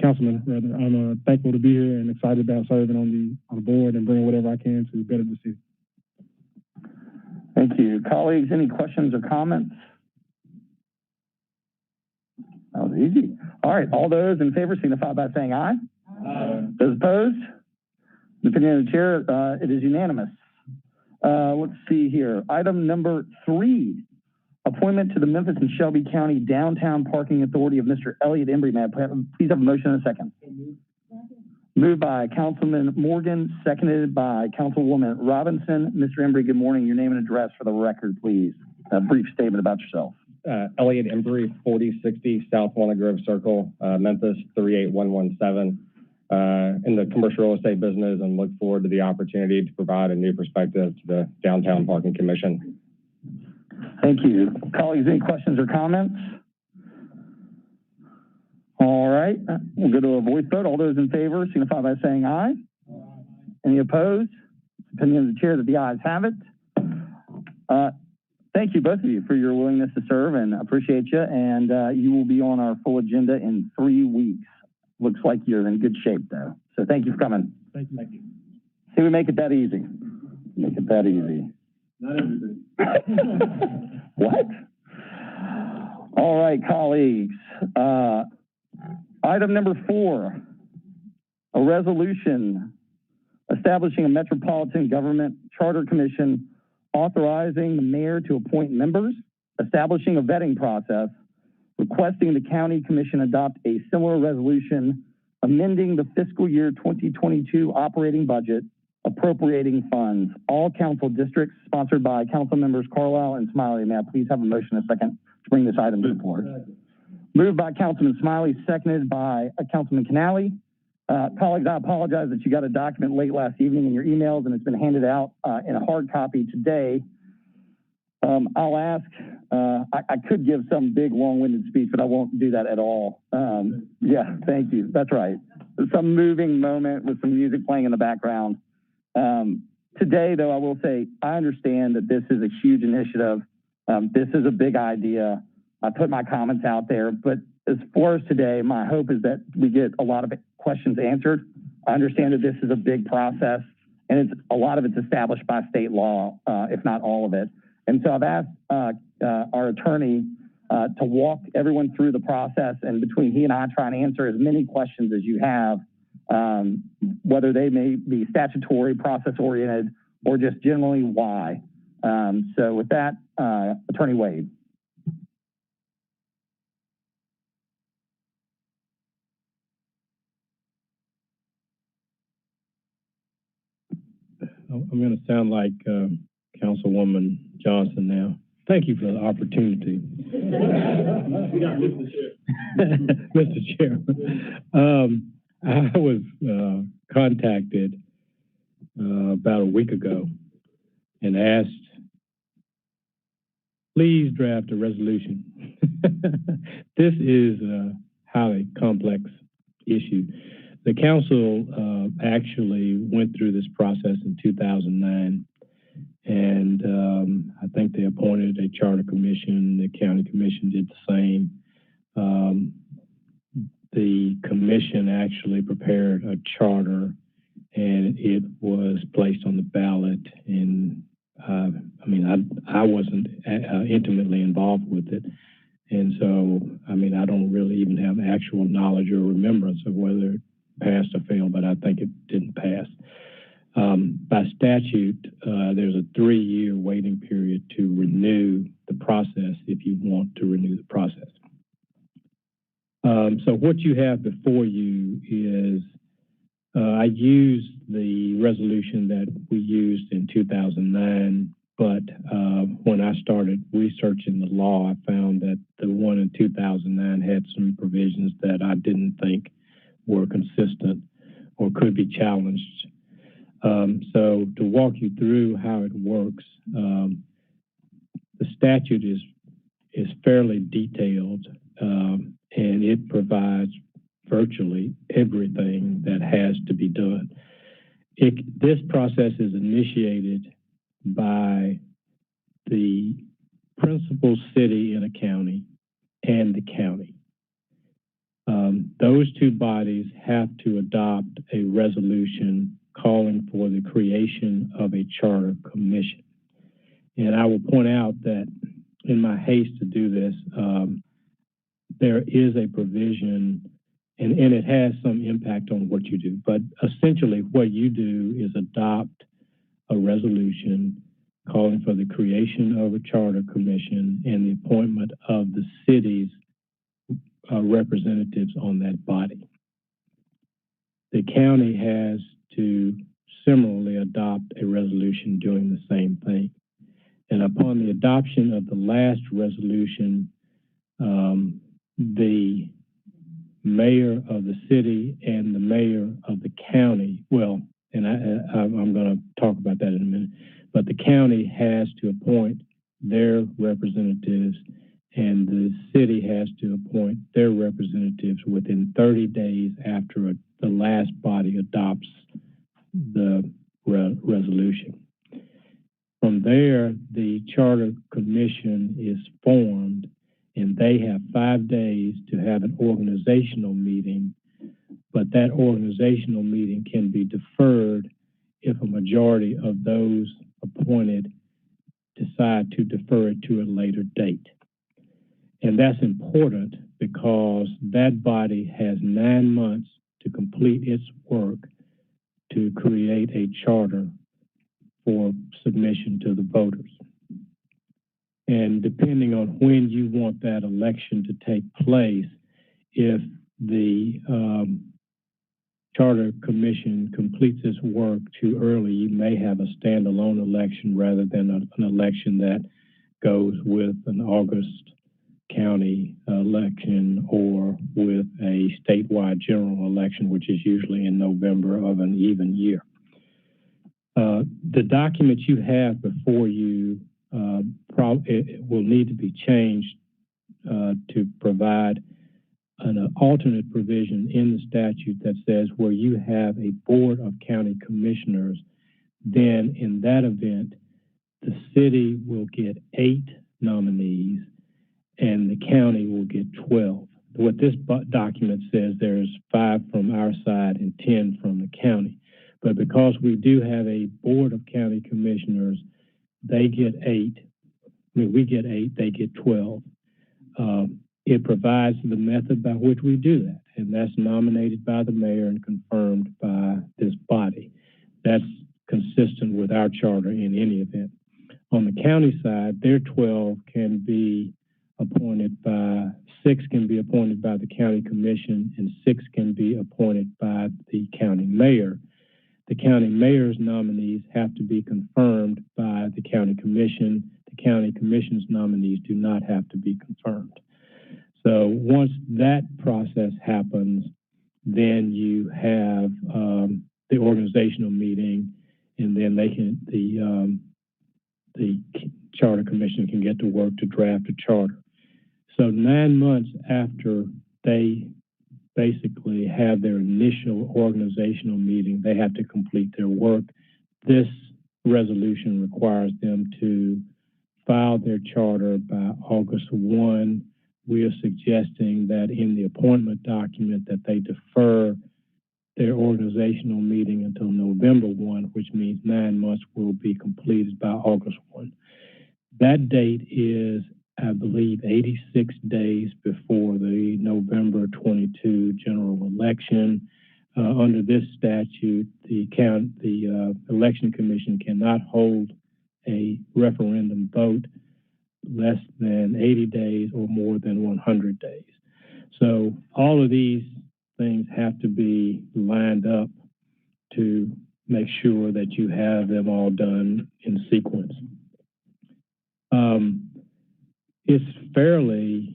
Councilman, rather. I'm thankful to be here and excited about serving on the board and bringing whatever I can to better the city. Thank you. Colleagues, any questions or comments? That was easy. All right, all those in favor signify by saying aye. Aye. Those opposed? In the opinion of the chair, it is unanimous. Let's see here. Item number 3, appointment to the Memphis and Shelby County Downtown Parking Authority of Mr. Elliot Embry. May I please have a motion in a second? Moved by Councilman Morgan, seconded by Councilwoman Robinson. Mr. Embry, good morning. Your name and address for the record, please. A brief statement about yourself. Elliot Embry, 4060 South Walnut Grove Circle, Memphis 38117. In the commercial real estate business, and look forward to the opportunity to provide a new perspective to the Downtown Parking Commission. Thank you. Colleagues, any questions or comments? All right, we'll go to a voice vote. All those in favor signify by saying aye. Any opposed? Opinion of the chair that the ayes have it. Thank you, both of you, for your willingness to serve, and appreciate you. And you will be on our full agenda in 3 weeks. Looks like you're in good shape, though. So thank you for coming. Thank you. Thank you. See, we make it that easy. Make it that easy. Not everything. What? All right, colleagues. Item number 4, a resolution establishing a Metropolitan Government Charter Commission, authorizing the mayor to appoint members, establishing a vetting process, requesting the county commission adopt a similar resolution, amending the fiscal year 2022 operating budget, appropriating funds. All council districts, sponsored by council members Carlisle and Smiley. May I please have a motion in a second to bring this item to the floor? Moved by Councilman Smiley, seconded by Councilman Canale. Colleagues, I apologize that you got a document late last evening in your emails, and it's been handed out in a hard copy today. I'll ask, I could give some big long-winded speech, but I won't do that at all. Yeah, thank you. That's right. Some moving moment with some music playing in the background. Today, though, I will say, I understand that this is a huge initiative. This is a big idea. I put my comments out there, but as far as today, my hope is that we get a lot of questions answered. I understand that this is a big process, and a lot of it's established by state law, if not all of it. And so I've asked our attorney to walk everyone through the process, and between he and I try and answer as many questions as you have, whether they may be statutory, process-oriented, or just generally why. So with that, Attorney Wade. I'm going to sound like Councilwoman Johnson now. Thank you for the opportunity. Mr. Chairman, I was contacted about a week ago and asked, please draft a resolution. This is a highly complex issue. The council actually went through this process in 2009, and I think they appointed a charter commission. The county commission did the same. the commission actually prepared a charter, and it was placed on the ballot. And I wasn't intimately involved with it, and so I don't really even have actual knowledge or remembrance of whether it passed or failed, but I think it didn't pass. By statute, there's a 3-year waiting period to renew the process if you want to renew the process. So what you have before you is I used the resolution that we used in 2009, but when I started researching the law, I found that the one in 2009 had some provisions that I didn't think were consistent or could be challenged. So to walk you through how it works, the statute is fairly detailed, and it provides virtually everything that has to be done. This process is initiated by the principal city in a county and the county. Those two bodies have to adopt a resolution calling for the creation of a charter commission. And I will point out that in my haste to do this, there is a provision, and it has some impact on what you do, but essentially what you do is adopt a resolution calling for the creation of a charter commission and the appointment of the city's representatives on that body. The county has to similarly adopt a resolution doing the same thing. And upon the adoption of the last resolution, the mayor of the city and the mayor of the county, and I'm going to talk about that in a minute, but the county has to appoint their representatives and the city has to appoint their representatives within 30 days after the last body adopts the resolution. From there, the charter commission is formed, and they have 5 days to have an organizational meeting, but that organizational meeting can be deferred if a majority of those appointed decide to defer it to a later date. And that's important because that body has 9 months to complete its work to create a charter for submission to the voters. And depending on when you want that election to take place, if the Charter Commission completes its work too early, you may have a standalone election rather than an election that goes with an August county election or with a statewide general election, which is usually in November of an even year. The documents you have before you will need to be changed to provide an alternate provision in the statute that says where you have a board of county commissioners, then in that event, the city will get 8 nominees and the county will get 12. What this document says, there's 5 from our side and 10 from the county. But because we do have a board of county commissioners, they get 8. We get 8, they get 12. It provides the method by which we do that, and that's nominated by the mayor and confirmed by this body. That's consistent with our charter in any event. On the county side, their 12 can be appointed by, 6 can be appointed by the county commission, and 6 can be appointed by the county mayor. The county mayor's nominees have to be confirmed by the county commission. The county commission's nominees do not have to be confirmed. So once that process happens, then you have the organizational meeting, and then they can the charter commission can get to work to draft a charter. So 9 months after they basically have their initial organizational meeting, they have to complete their work. This resolution requires them to file their charter by August 1 we are suggesting that in the appointment document that they defer their organizational meeting until November 1, which means 9 months will be completed by August 1. That date is, I believe, 86 days before the November 22 general election. Under this statute, the election commission cannot hold a referendum vote less than 80 days or more than 100 days. So all of these things have to be lined up to make sure that you have them all done in sequence. It's fairly,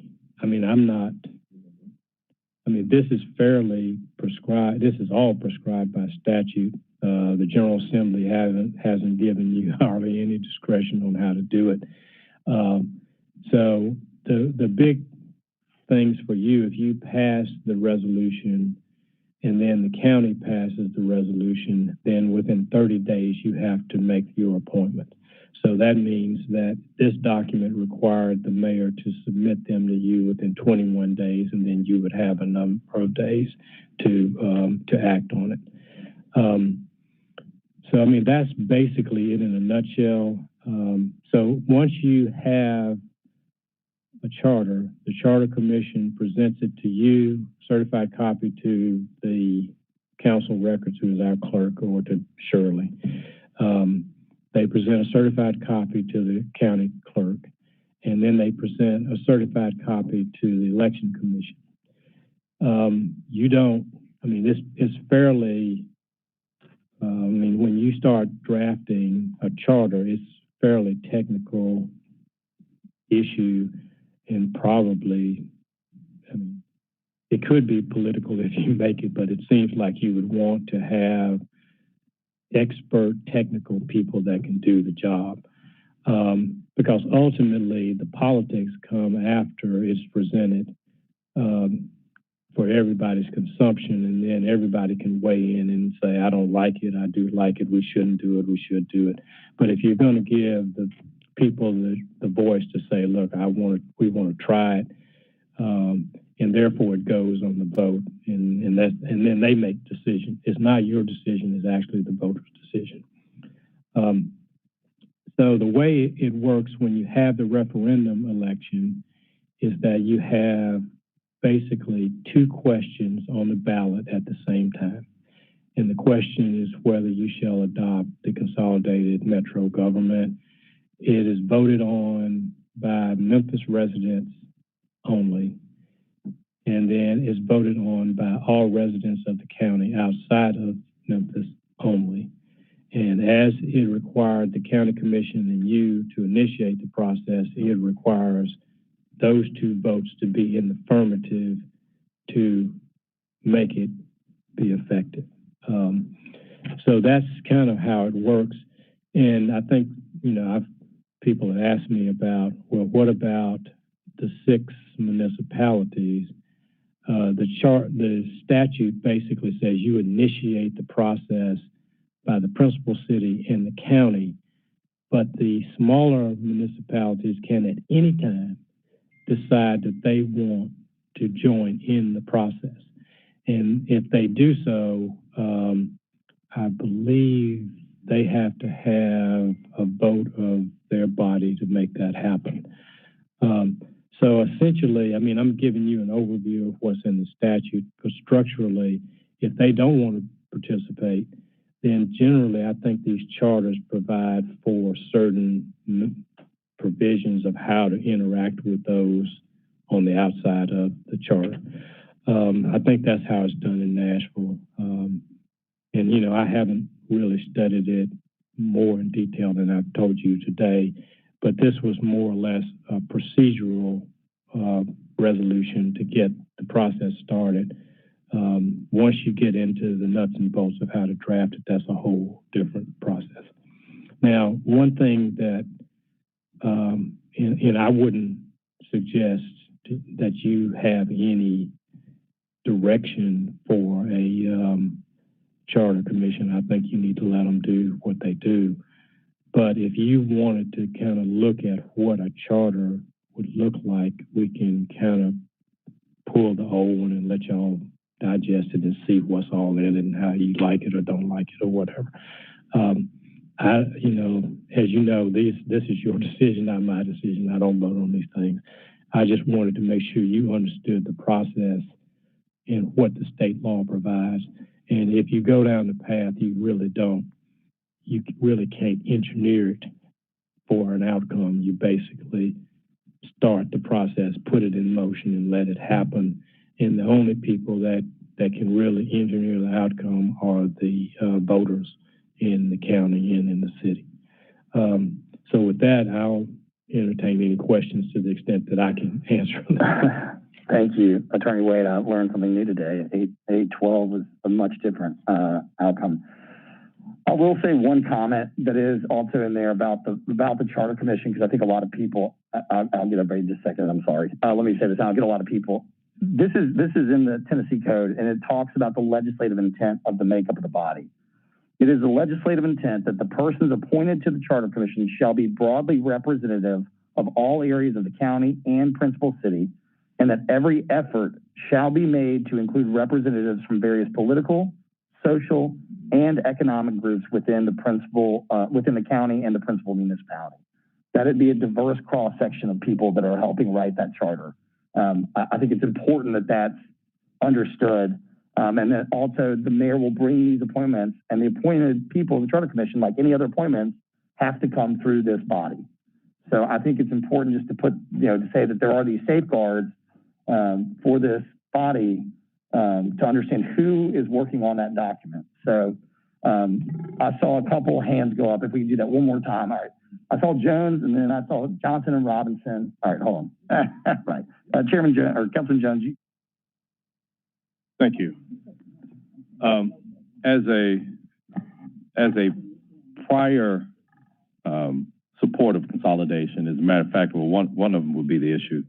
this is fairly prescribed. This is all prescribed by statute. The General Assembly hasn't given you hardly any discretion on how to do it. So the big things for you, if you pass the resolution and then the county passes the resolution, then within 30 days you have to make your appointment. So that means that this document required the mayor to submit them to you within 21 days, and then you would have a number of days to act on it. So that's basically it in a nutshell. So once you have a charter, the Charter Commission presents it to you, certified copy to the council records, who is our clerk, or to Shirley. They present a certified copy to the county clerk, and then they present a certified copy to the election commission. This is fairly, when you start drafting a charter, it's fairly technical issue, and probably, it could be political if you make it, but it seems like you would want to have expert technical people that can do the job. Because ultimately the politics come after it's presented for everybody's consumption, and then everybody can weigh in and say, I don't like it, I do like it, we shouldn't do it, we should do it. But if you're going to give the people the voice to say, look, we want to try it, and therefore it goes on the vote, and then they make decisions. It's not your decision, it's actually the voter's decision. So the way it works when you have the referendum election is that you have basically two questions on the ballot at the same time. And the question is whether you shall adopt the consolidated metro government. It is voted on by Memphis residents only, and then it's voted on by all residents of the county outside of Memphis only. And as it required the county commission and you to initiate the process, it requires those two votes to be in the affirmative to make it be effective. So that's kind of how it works. And I think, people have asked me about, well, what about the 6 municipalities? The statute basically says you initiate the process by the principal city in the county, but the smaller municipalities can at any time decide that they want to join in the process. And if they do so, I believe they have to have a vote of their body to make that happen. So essentially, I'm giving you an overview of what's in the statute, because structurally, if they don't want to participate, then generally I think these charters provide for certain provisions of how to interact with those on the outside of the charter. I think that's how it's done in Nashville. And I haven't really studied it more in detail than I've told you today, but this was more or less a procedural resolution to get the process started. Once you get into the nuts and bolts of how to draft it, that's a whole different process. Now, one thing that, and I wouldn't suggest that you have any direction for a charter commission. I think you need to let them do what they do. But if you wanted to kind of look at what a charter would look like, we can kind of pull the old one and let y'all digest it and see what's all in it and how you like it or don't like it or whatever. As you know, this is your decision, not my decision. I don't vote on these things. I just wanted to make sure you understood the process and what the state law provides. And if you go down the path, you really can't engineer it for an outcome. You basically start the process, put it in motion, and let it happen. And the only people that can really engineer the outcome are the voters in the county and in the city. So with that, I'll entertain any questions to the extent that I can answer them. Thank you, Attorney Wade. I learned something new today. 812 was a much different outcome. I will say one comment that is also in there about the Charter Commission, because I think a lot of people, I'll get over in just a second, I'm sorry. Let me say this, I'll get a lot of people. This is in the Tennessee Code, and it talks about the legislative intent of the makeup of the body. It is the legislative intent that the persons appointed to the Charter Commission shall be broadly representative of all areas of the county and principal city, and that every effort shall be made to include representatives from various political, social, and economic groups within the county and the principal municipality. That it be a diverse cross-section of people that are helping write that charter. I think it's important that that's understood, and that also the mayor will bring these appointments, and the appointed people of the Charter Commission, like any other appointments, have to come through this body. So I think it's important just to put, to say that there are these safeguards for this body to understand who is working on that document. So I saw a couple hands go up. If we can do that one more time. All right. I saw Jones, and then I saw Johnson and Robinson. All right, hold on. Right. Chairman Jones, or Councilman Jones. Thank you. As a prior support of consolidation, as a matter of fact, well, one of them would be the issue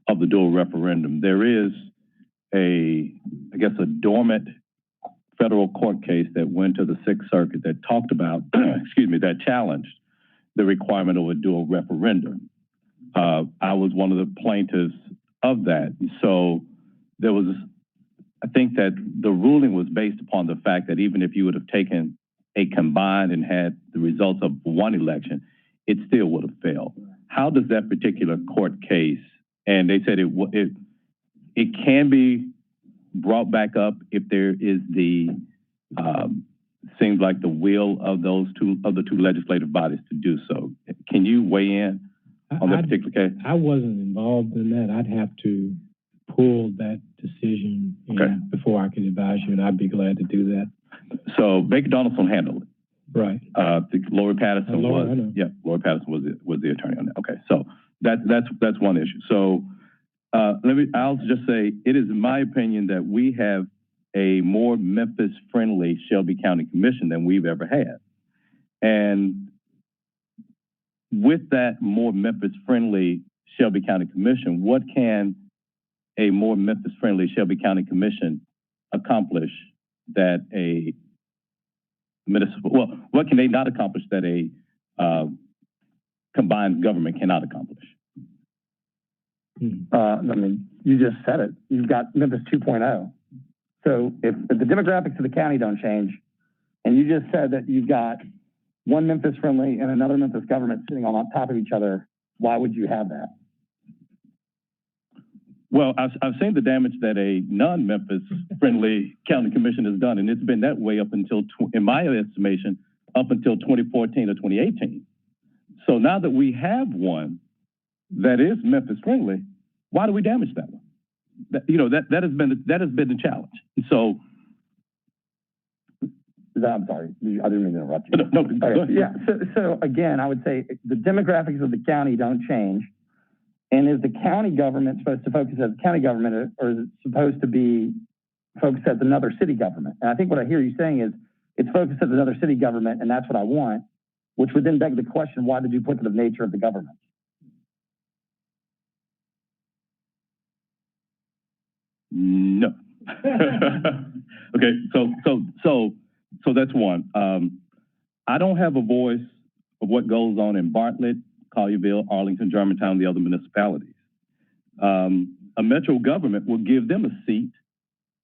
of the dual referendum. There is a dormant federal court case that went to the Sixth Circuit that talked about, that challenged the requirement of a dual referendum. I was one of the plaintiffs of that. So there was, I think that the ruling was based upon the fact that even if you would have taken a combined and had the results of one election, it still would have failed. How does that particular court case, and they said it can be brought back up if there is seems like the will of the two legislative bodies to do so. Can you weigh in on that particular case? I wasn't involved in that. I'd have to pull that decision before I could advise you, and I'd be glad to do that. So Baker Donaldson handled it. Right. Lori Patterson Lori Patterson was the attorney on that. Okay, so that's one issue. So I'll just say it is my opinion that we have a more Memphis-friendly Shelby County Commission than we've ever had. And with that more Memphis-friendly Shelby County Commission, what can a more Memphis-friendly Shelby County Commission accomplish that a municipal, what can they not accomplish that a combined government cannot accomplish? You just said it. You've got Memphis 2.0. So if the demographics of the county don't change, and you just said that you've got one Memphis friendly and another Memphis government sitting on top of each other, why would you have that? Well, I've seen the damage that a non-Memphis friendly county commission has done, and it's been that way up until, in my estimation, up until 2014 or 2018. So now that we have one that is Memphis friendly, why do we damage that one? That has been the challenge. So, I'm sorry, I didn't mean to interrupt you. No. Okay. Yeah. So again, I would say the demographics of the county don't change. And is the county government supposed to focus as county government, or is it supposed to be focused as another city government? And I think what I hear you saying is it's focused as another city government, and that's what I want, which would then beg the question, why the duplicative nature of the government? No. Okay, so that's one. I don't have a voice of what goes on in Bartlett, Collierville, Arlington, Germantown, the other municipalities. A metro government will give them a seat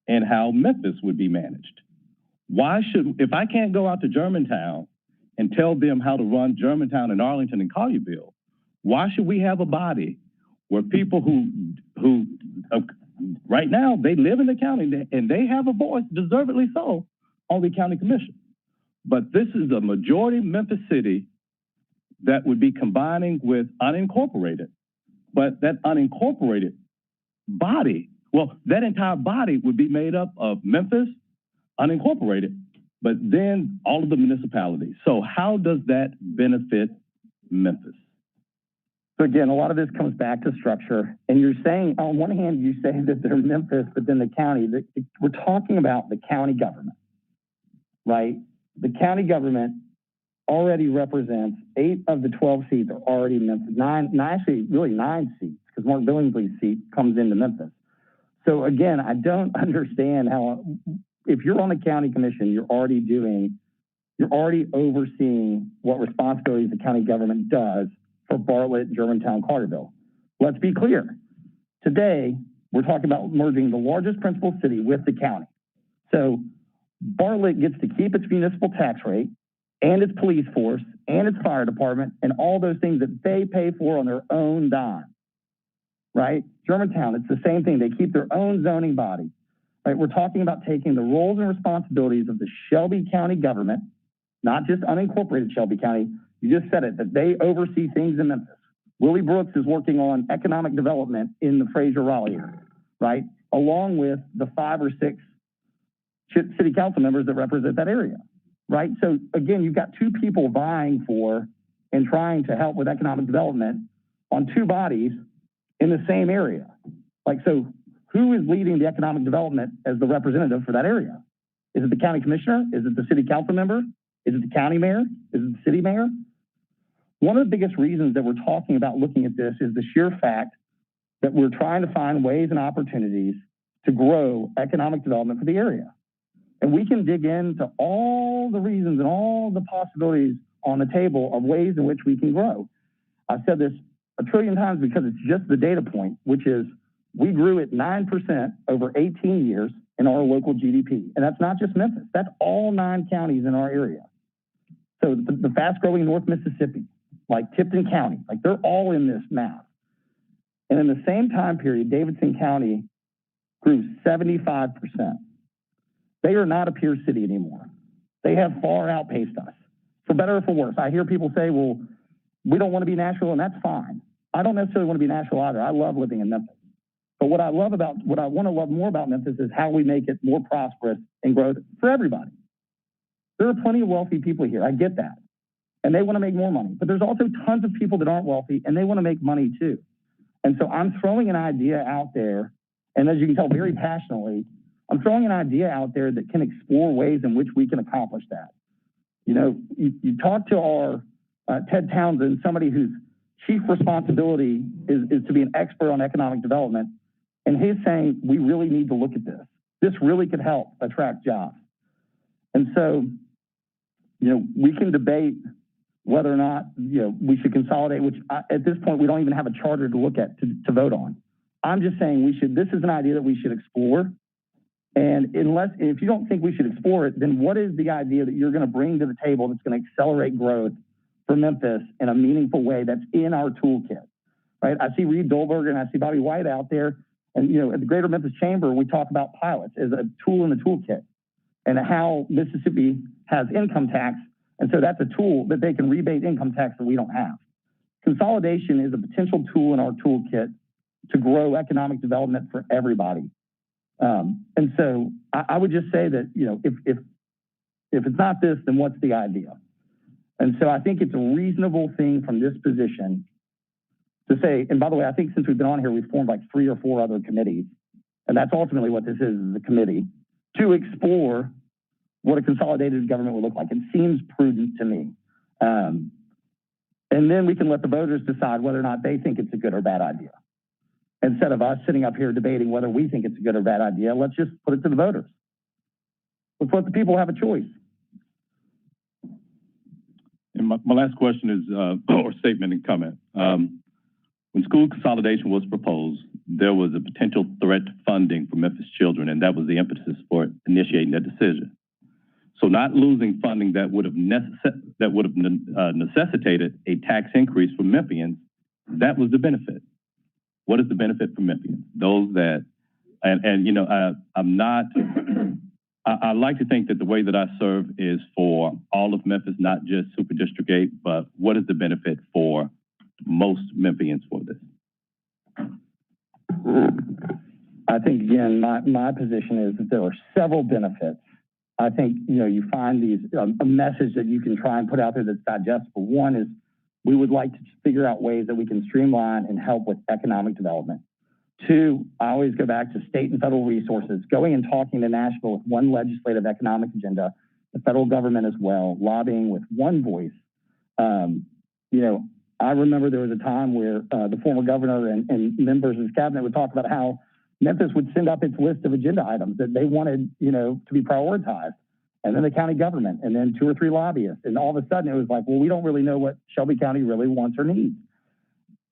in how Memphis would be managed. If I can't go out to Germantown and tell them how to run Germantown and Arlington and Collierville, why should we have a body where people who right now, they live in the county and they have a voice, deservedly so, on the county commission? But this is a majority Memphis city that would be combining with unincorporated. But that unincorporated body, well, that entire body would be made up of Memphis, unincorporated, but then all of the municipalities. So how does that benefit Memphis? So again, a lot of this comes back to structure. And you're saying, on one hand, you say that they're Memphis, but then the county, we're talking about the county government, right? The county government already represents 8 of the 12 seats are already Memphis. 9 seats, because Mark Billingsley's seat comes into Memphis. So again, I don't understand how, if you're on the county commission, you're already overseeing what responsibilities the county government does for Bartlett, Germantown, Collierville. Let's be clear. Today, we're talking about merging the largest principal city with the county. So Bartlett gets to keep its municipal tax rate and its police force and its fire department and all those things that they pay for on their own dime, right? Germantown, it's the same thing. They keep their own zoning body, right? We're talking about taking the roles and responsibilities of the Shelby County government, not just unincorporated Shelby County. You just said it, that they oversee things in Memphis. Willie Brooks is working on economic development in the Fraser-Raleigh area, right? Along with the 5 or 6 city council members that represent that area, right? So again, you've got 2 people vying for and trying to help with economic development on 2 bodies in the same area. Like, so who is leading the economic development as the representative for that area? Is it the county commissioner? Is it the city council member? Is it the county mayor? Is it the city mayor? One of the biggest reasons that we're talking about looking at this is the sheer fact that we're trying to find ways and opportunities to grow economic development for the area. And we can dig into all the reasons and all the possibilities on the table of ways in which we can grow. I've said this a trillion times because it's just the data point, which is we grew at 9% over 18 years in our local GDP. And that's not just Memphis, that's all 9 counties in our area. So the fast growing North Mississippi, like Tipton County, like they're all in this math. And in the same time period, Davidson County grew 75%. They are not a peer city anymore. They have far outpaced us, for better or for worse. I hear people say, well, we don't want to be Nashville, and that's fine. I don't necessarily want to be Nashville either. I love living in Memphis. But what I want to love more about Memphis is how we make it more prosperous and growth for everybody. There are plenty of wealthy people here. I get that. And they want to make more money. But there's also tons of people that aren't wealthy and they want to make money too. And so I'm throwing an idea out there, and as you can tell very passionately, I'm throwing an idea out there that can explore ways in which we can accomplish that. You know, you talk to our Ted Townsend, somebody whose chief responsibility is to be an expert on economic development, and he's saying we really need to look at this. This really could help attract jobs. And so, you know, we can debate whether or not, you know, we should consolidate, which at this point, we don't even have a charter to look at to vote on. I'm just saying this is an idea that we should explore. And if you don't think we should explore it, then what is the idea that you're going to bring to the table that's going to accelerate growth for Memphis in a meaningful way that's in our toolkit, right? I see Reed Dolberg and I see Bobby White out there. And, you know, at the Greater Memphis Chamber, we talk about pilots as a tool in the toolkit and how Mississippi has income tax. And so that's a tool that they can rebate income tax that we don't have. Consolidation is a potential tool in our toolkit to grow economic development for everybody. And so I would just say that, you know, if it's not this, then what's the idea? And so I think it's a reasonable thing from this position to say, and by the way, I think since we've been on here, we've formed like 3 or 4 other committees. And that's ultimately what this is a committee to explore what a consolidated government would look like. It seems prudent to me. And then we can let the voters decide whether or not they think it's a good or bad idea. Instead of us sitting up here debating whether we think it's a good or bad idea, let's just put it to the voters. Let's let the people have a choice. And my last question is, or statement and comment. When school consolidation was proposed, there was a potential threat to funding for Memphis children, and that was the impetus for initiating that decision. So not losing funding that would have necessitated a tax increase for Memphians, that was the benefit. What is the benefit for Memphians? Those that, and you know, I like to think that the way that I serve is for all of Memphis, not just Super District 8, but what is the benefit for most Memphians for this? I think, again, my position is that there are several benefits. I think, you know, you find these, a message that you can try and put out there that's digestible. One is we would like to figure out ways that we can streamline and help with economic development. Two, I always go back to state and federal resources, going and talking to Nashville with one legislative economic agenda, the federal government as well, lobbying with one voice. You know, I remember there was a time where the former governor and members of his cabinet would talk about how Memphis would send up its list of agenda items that they wanted, you know, to be prioritized. And then the county government, and then 2 or 3 lobbyists. And all of a sudden it was like, well, we don't really know what Shelby County really wants or needs.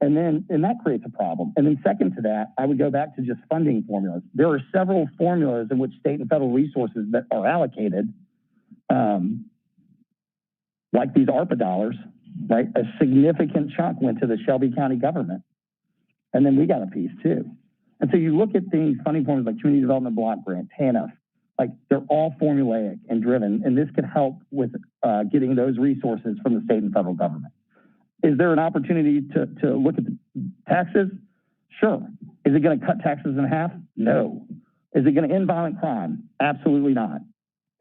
And that creates a problem. And then second to that, I would go back to just funding formulas. There are several formulas in which state and federal resources that are allocated, like these ARPA dollars, right? A significant chunk went to the Shelby County government. And then we got a piece too. And so you look at things, funding formulas like Community Development Block Grant, TANF, like they're all formulaic and driven. And this could help with getting those resources from the state and federal government. Is there an opportunity to look at the taxes? Sure. Is it going to cut taxes in half? No. Is it going to end violent crime? Absolutely not.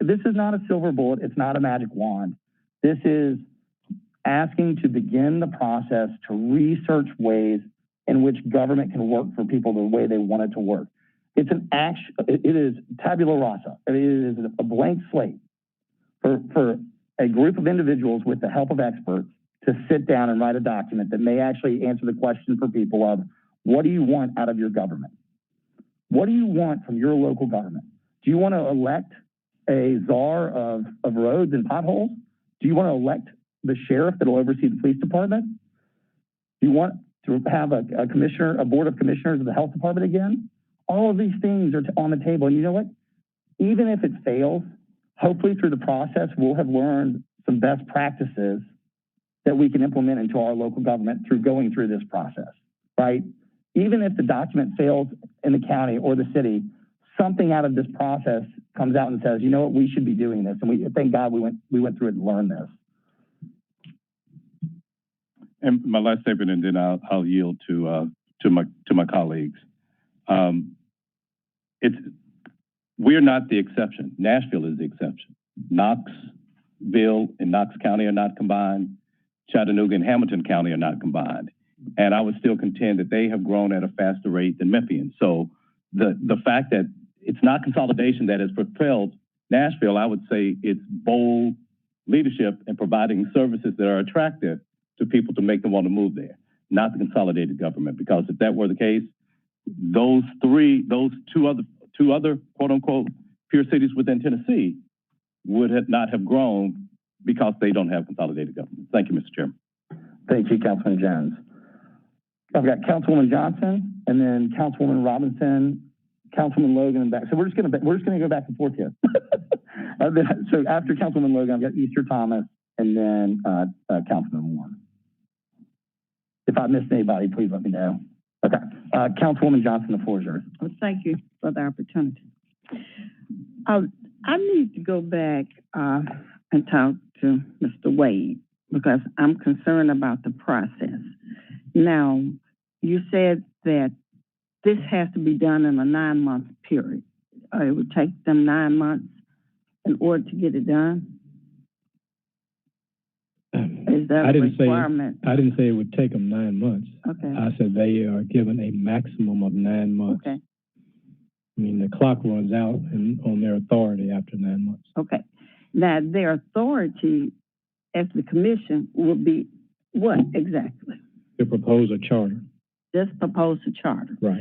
This is not a silver bullet. It's not a magic wand. This is asking to begin the process to research ways in which government can work for people the way they want it to work. It's an action. It is tabula rasa. It is a blank slate for a group of individuals with the help of experts to sit down and write a document that may actually answer the question for people of, what do you want out of your government? What do you want from your local government? Do you want to elect a czar of roads and potholes? Do you want to elect the sheriff that will oversee the police department? Do you want to have a commissioner, a board of commissioners of the health department again? All of these things are on the table. And you know what? Even if it fails, hopefully through the process, we'll have learned some best practices that we can implement into our local government through going through this process, right? Even if the document fails in the county or the city, something out of this process comes out and says, you know what, we should be doing this. And thank God we went through it and learned this. And my last statement, and then I'll yield to my colleagues. We're not the exception. Nashville is the exception. Knoxville and Knox County are not combined. Chattanooga and Hamilton County are not combined. And I would still contend that they have grown at a faster rate than Memphians. So the fact that it's not consolidation that has propelled Nashville, I would say it's bold leadership and providing services that are attractive to people to make them want to move there, not the consolidated government. Because if that were the case, those two other quote unquote peer cities within Tennessee would not have grown because they don't have consolidated government. Thank you, Mr. Chairman. Thank you, Councilman Jones. I've got Councilwoman Johnson, and then Councilwoman Robinson, Councilman Logan, and back. So we're just gonna go back and forth here. So after Councilwoman Logan, I've got Easter Thomas, and then Councilman Warren. If I missed anybody, please let me know. Okay, Councilwoman Johnson, the floor is yours. Well, thank you for the opportunity. I need to go back and talk to Mr. Wade because I'm concerned about the process. Now, you said that this has to be done in a 9-month period. It would take them 9 months in order to get it done? Is that a requirement? I didn't say it would take them 9 months. Okay. I said they are given a maximum of 9 months. Okay. I mean, the clock runs out on their authority after 9 months. Okay. Now, their authority as the commission will be what exactly? To propose a charter. Just propose a charter. Right.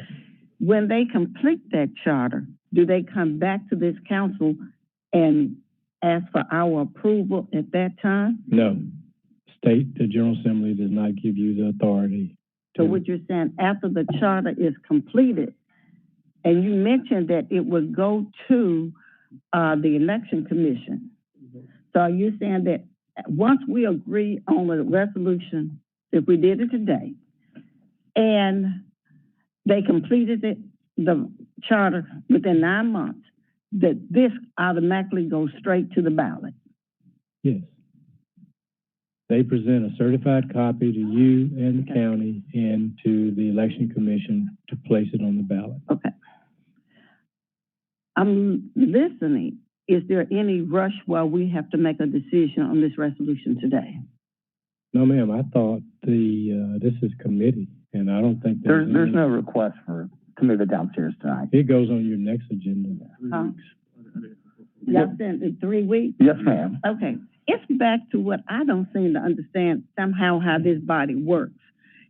When they complete that charter, do they come back to this council and ask for our approval at that time? No. the General Assembly does not give you the authority. So what you're saying, after the charter is completed, and you mentioned that it would go to the election commission. So are you saying that once we agree on a resolution, if we did it today, and they completed the charter within 9 months, that this automatically goes straight to the ballot? Yes. They present a certified copy to you and the county and to the election commission to place it on the ballot. Okay. I'm listening. Is there any rush while we have to make a decision on this resolution today? No, ma'am, I thought this is committee, and I don't think There's no request to move it downstairs tonight. It goes on your next agenda. Y'all said in 3 weeks? Yes, ma'am. Okay. It's back to what I don't seem to understand somehow how this body works.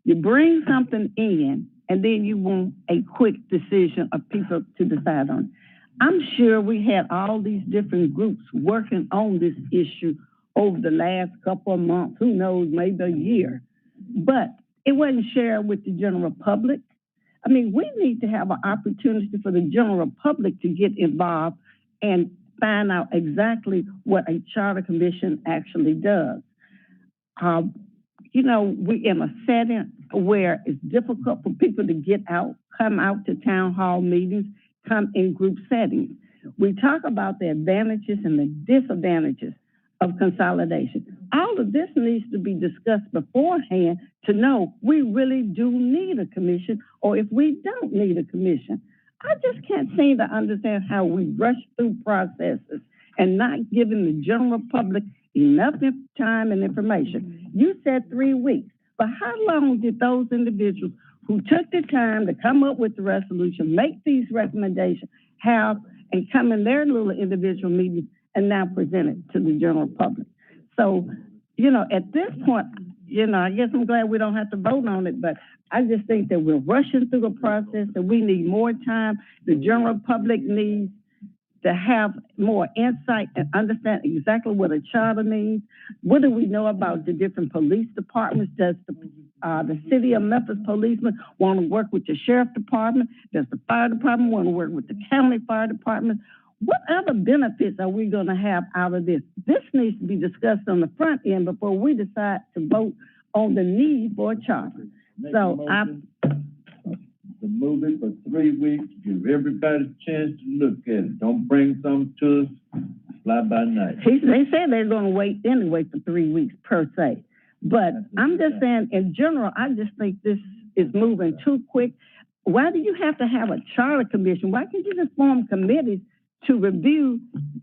You bring something in, and then you want a quick decision of people to decide on. I'm sure we had all these different groups working on this issue over the last couple of months, who knows, maybe a year. But it wasn't shared with the general public. I mean, we need to have an opportunity for the general public to get involved and find out exactly what a charter commission actually does. You know, we're in a setting where it's difficult for people to get out, come out to town hall meetings, come in group settings. We talk about the advantages and the disadvantages of consolidation. All of this needs to be discussed beforehand to know we really do need a commission, or if we don't need a commission. I just can't seem to understand how we rush through processes and not giving the general public enough time and information. You said 3 weeks, but how long did those individuals who took the time to come up with the resolution, make these recommendations, have and come in their little individual meetings and now present it to the general public? So, you know, at this point, you know, I guess I'm glad we don't have to vote on it, but I just think that we're rushing through the process, that we need more time. The general public needs to have more insight and understand exactly what a charter means. What do we know about the different police departments? Does the city of Memphis policemen want to work with the sheriff department? Does the fire department want to work with the county fire department? What other benefits are we going to have out of this? This needs to be discussed on the front end before we decide to vote on the need for a charter. So to move it for 3 weeks, give everybody a chance to look at it. Don't bring something to us fly by night. They said they're going to wait anyway for 3 weeks per se. But I'm just saying, in general, I just think this is moving too quick. Why do you have to have a charter commission? Why can't you just form committees to review,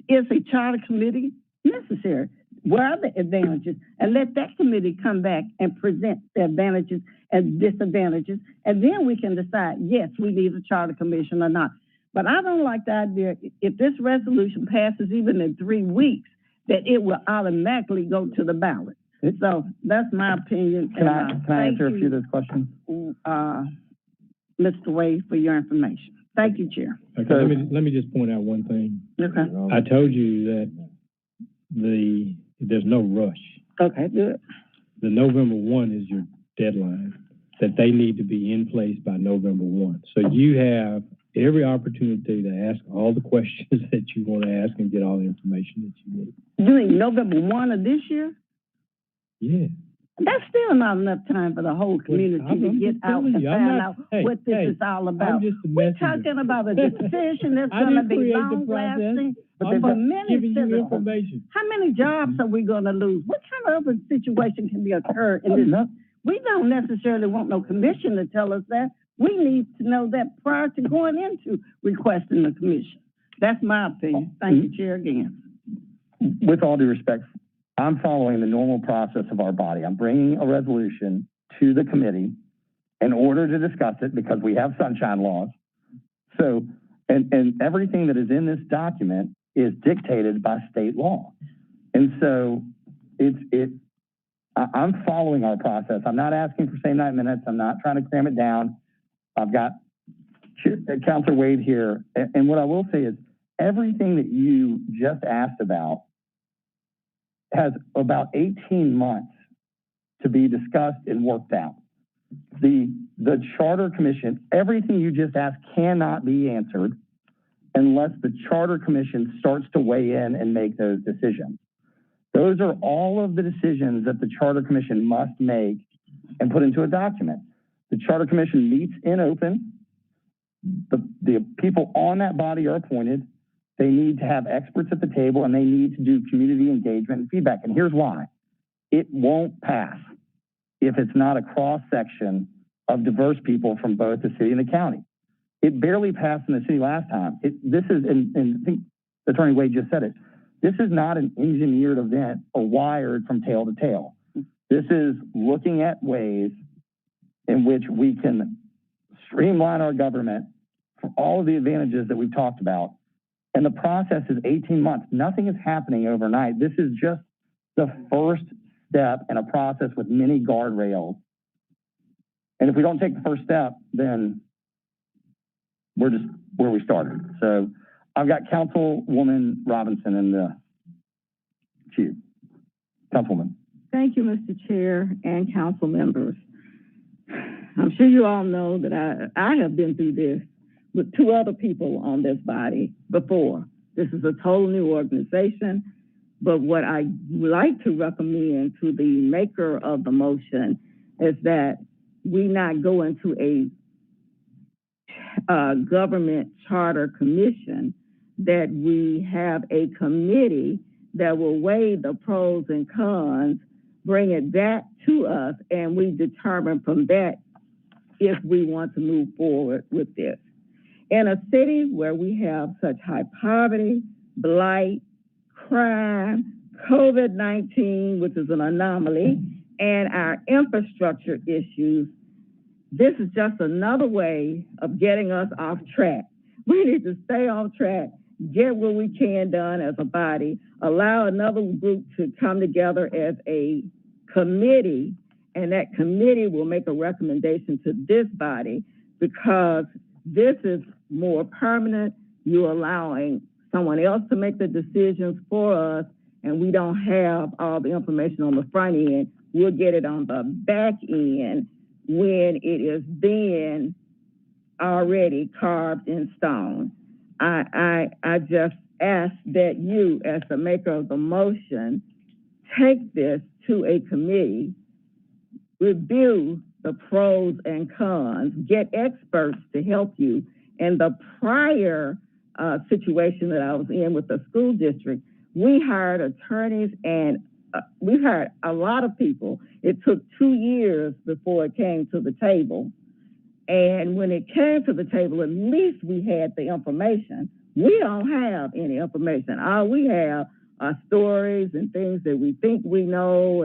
is a charter committee necessary? What are the advantages? And let that committee come back and present the advantages and disadvantages. And then we can decide, yes, we need a charter commission or not. But I don't like the idea, if this resolution passes even in 3 weeks, that it will automatically go to the ballot. So that's my opinion. Can I answer a few of those questions? Mr. Wade, for your information. Thank you, Chair. Okay, let me just point out one thing. Okay. I told you that there's no rush. Okay, good. The November 1 is your deadline, that they need to be in place by November 1. So you have every opportunity to ask all the questions that you want to ask and get all the information that you need. You mean November 1 of this year? Yeah. That's still not enough time for the whole community to get out and find out what this is all about. We're talking about a decision that's going to be long-lasting for many citizens. How many jobs are we going to lose? What kind of other situation can be occur in this? We don't necessarily want no commission to tell us that. We need to know that prior to going into requesting the commission. That's my opinion. Thank you, Chair, again. With all due respect, I'm following the normal process of our body. I'm bringing a resolution to the committee in order to discuss it because we have sunshine laws. So, and everything that is in this document is dictated by state law. And so I'm following our process. I'm not asking for same night minutes. I'm not trying to cram it down. I've got Councilor Wade here. And what I will say is everything that you just asked about has about 18 months to be discussed and worked out. The Charter Commission, everything you just asked cannot be answered unless the Charter Commission starts to weigh in and make those decisions. Those are all of the decisions that the Charter Commission must make and put into a document. The Charter Commission meets in open. The people on that body are appointed. They need to have experts at the table, and they need to do community engagement and feedback. And here's why. It won't pass if it's not a cross-section of diverse people from both the city and the county. It barely passed in the city last time. This is, and I think Attorney Wade just said it, this is not an engineered event or wired from tail to tail. This is looking at ways in which we can streamline our government for all of the advantages that we've talked about. And the process is 18 months. Nothing is happening overnight. This is just the first step in a process with many guardrails. And if we don't take the first step, then we're just where we started. So I've got Councilwoman Robinson in the queue. Councilwoman. Thank you, Mr. Chair and council members. I'm sure you all know that I have been through this with two other people on this body before. This is a total new organization, but what I would like to recommend to the maker of the motion is that we not go into a government charter commission, that we have a committee that will weigh the pros and cons, bring it back to us, and we determine from that if we want to move forward with this. In a city where we have such high poverty, blight, crime, COVID-19, which is an anomaly, and our infrastructure issues, this is just another way of getting us off track. We need to stay on track, get what we can done as a body, allow another group to come together as a committee, and that committee will make a recommendation to this body, because this is more permanent. You're allowing someone else to make the decisions for us, and we don't have all the information on the front end. We'll get it on the back end when it is then already carved in stone. I just ask that you, as the maker of the motion, take this to a committee, review the pros and cons, get experts to help you. In the prior situation that I was in with the school district, we hired attorneys and we hired a lot of people. It took 2 years before it came to the table. And when it came to the table, at least we had the information. We don't have any information. All we have are stories and things that we think we know.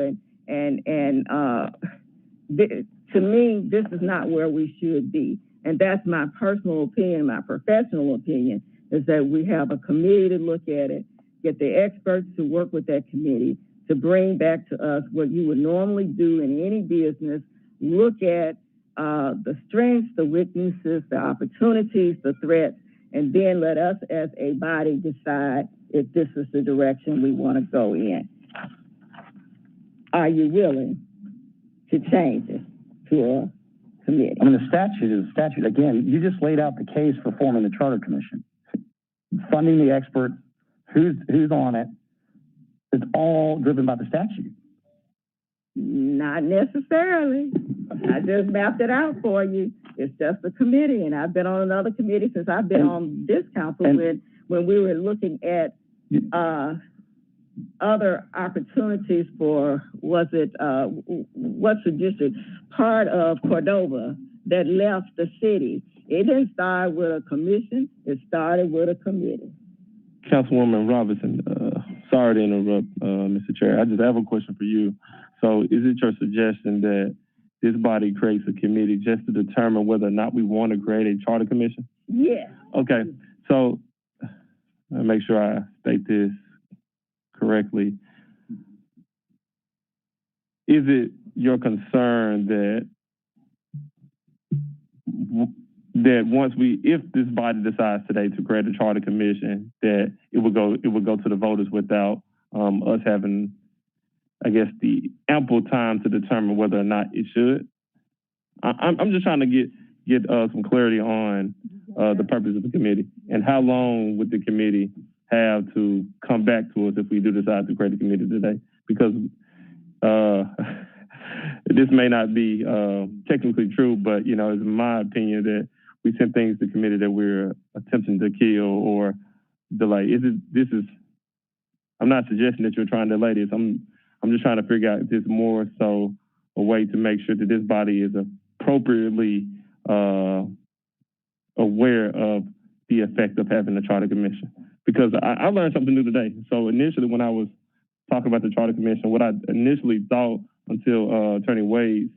To me, this is not where we should be. And that's my personal opinion, my professional opinion, is that we have a committee to look at it, get the experts to work with that committee to bring back to us what you would normally do in any business, look at the strengths, the weaknesses, the opportunities, the threats, and then let us as a body decide if this is the direction we want to go in. Are you willing to change it to a committee? I mean, the statute is a statute. Again, you just laid out the case for forming the Charter Commission. Funding the experts, who's on it, it's all driven by the statute. Not necessarily. I just mapped it out for you. It's just a committee, and I've been on another committee since I've been on this council when we were looking at other opportunities for, what's the district? Part of Cordova that left the city. It didn't start with a commission. It started with a committee. Councilwoman Robinson, sorry to interrupt, Mr. Chair. I just have a question for you. So is it your suggestion that this body creates a committee just to determine whether or not we want to create a charter commission? Yes. Okay, so I'll make sure I state this correctly. Is it your concern that once if this body decides today to create a charter commission, that it would go to the voters without us having I guess, the ample time to determine whether or not it should. I'm just trying to get some clarity on the purpose of the committee and how long would the committee have to come back to us if we do decide to create a committee today? Because this may not be technically true, but you know, it's my opinion that we send things to committee that we're attempting to kill or delay. I'm not suggesting that you're trying to delay this. I'm just trying to figure out if it's more so a way to make sure that this body is appropriately aware of the effect of having a charter commission. Because I learned something new today. So initially when I was talking about the charter commission, what I initially thought until Attorney Wade's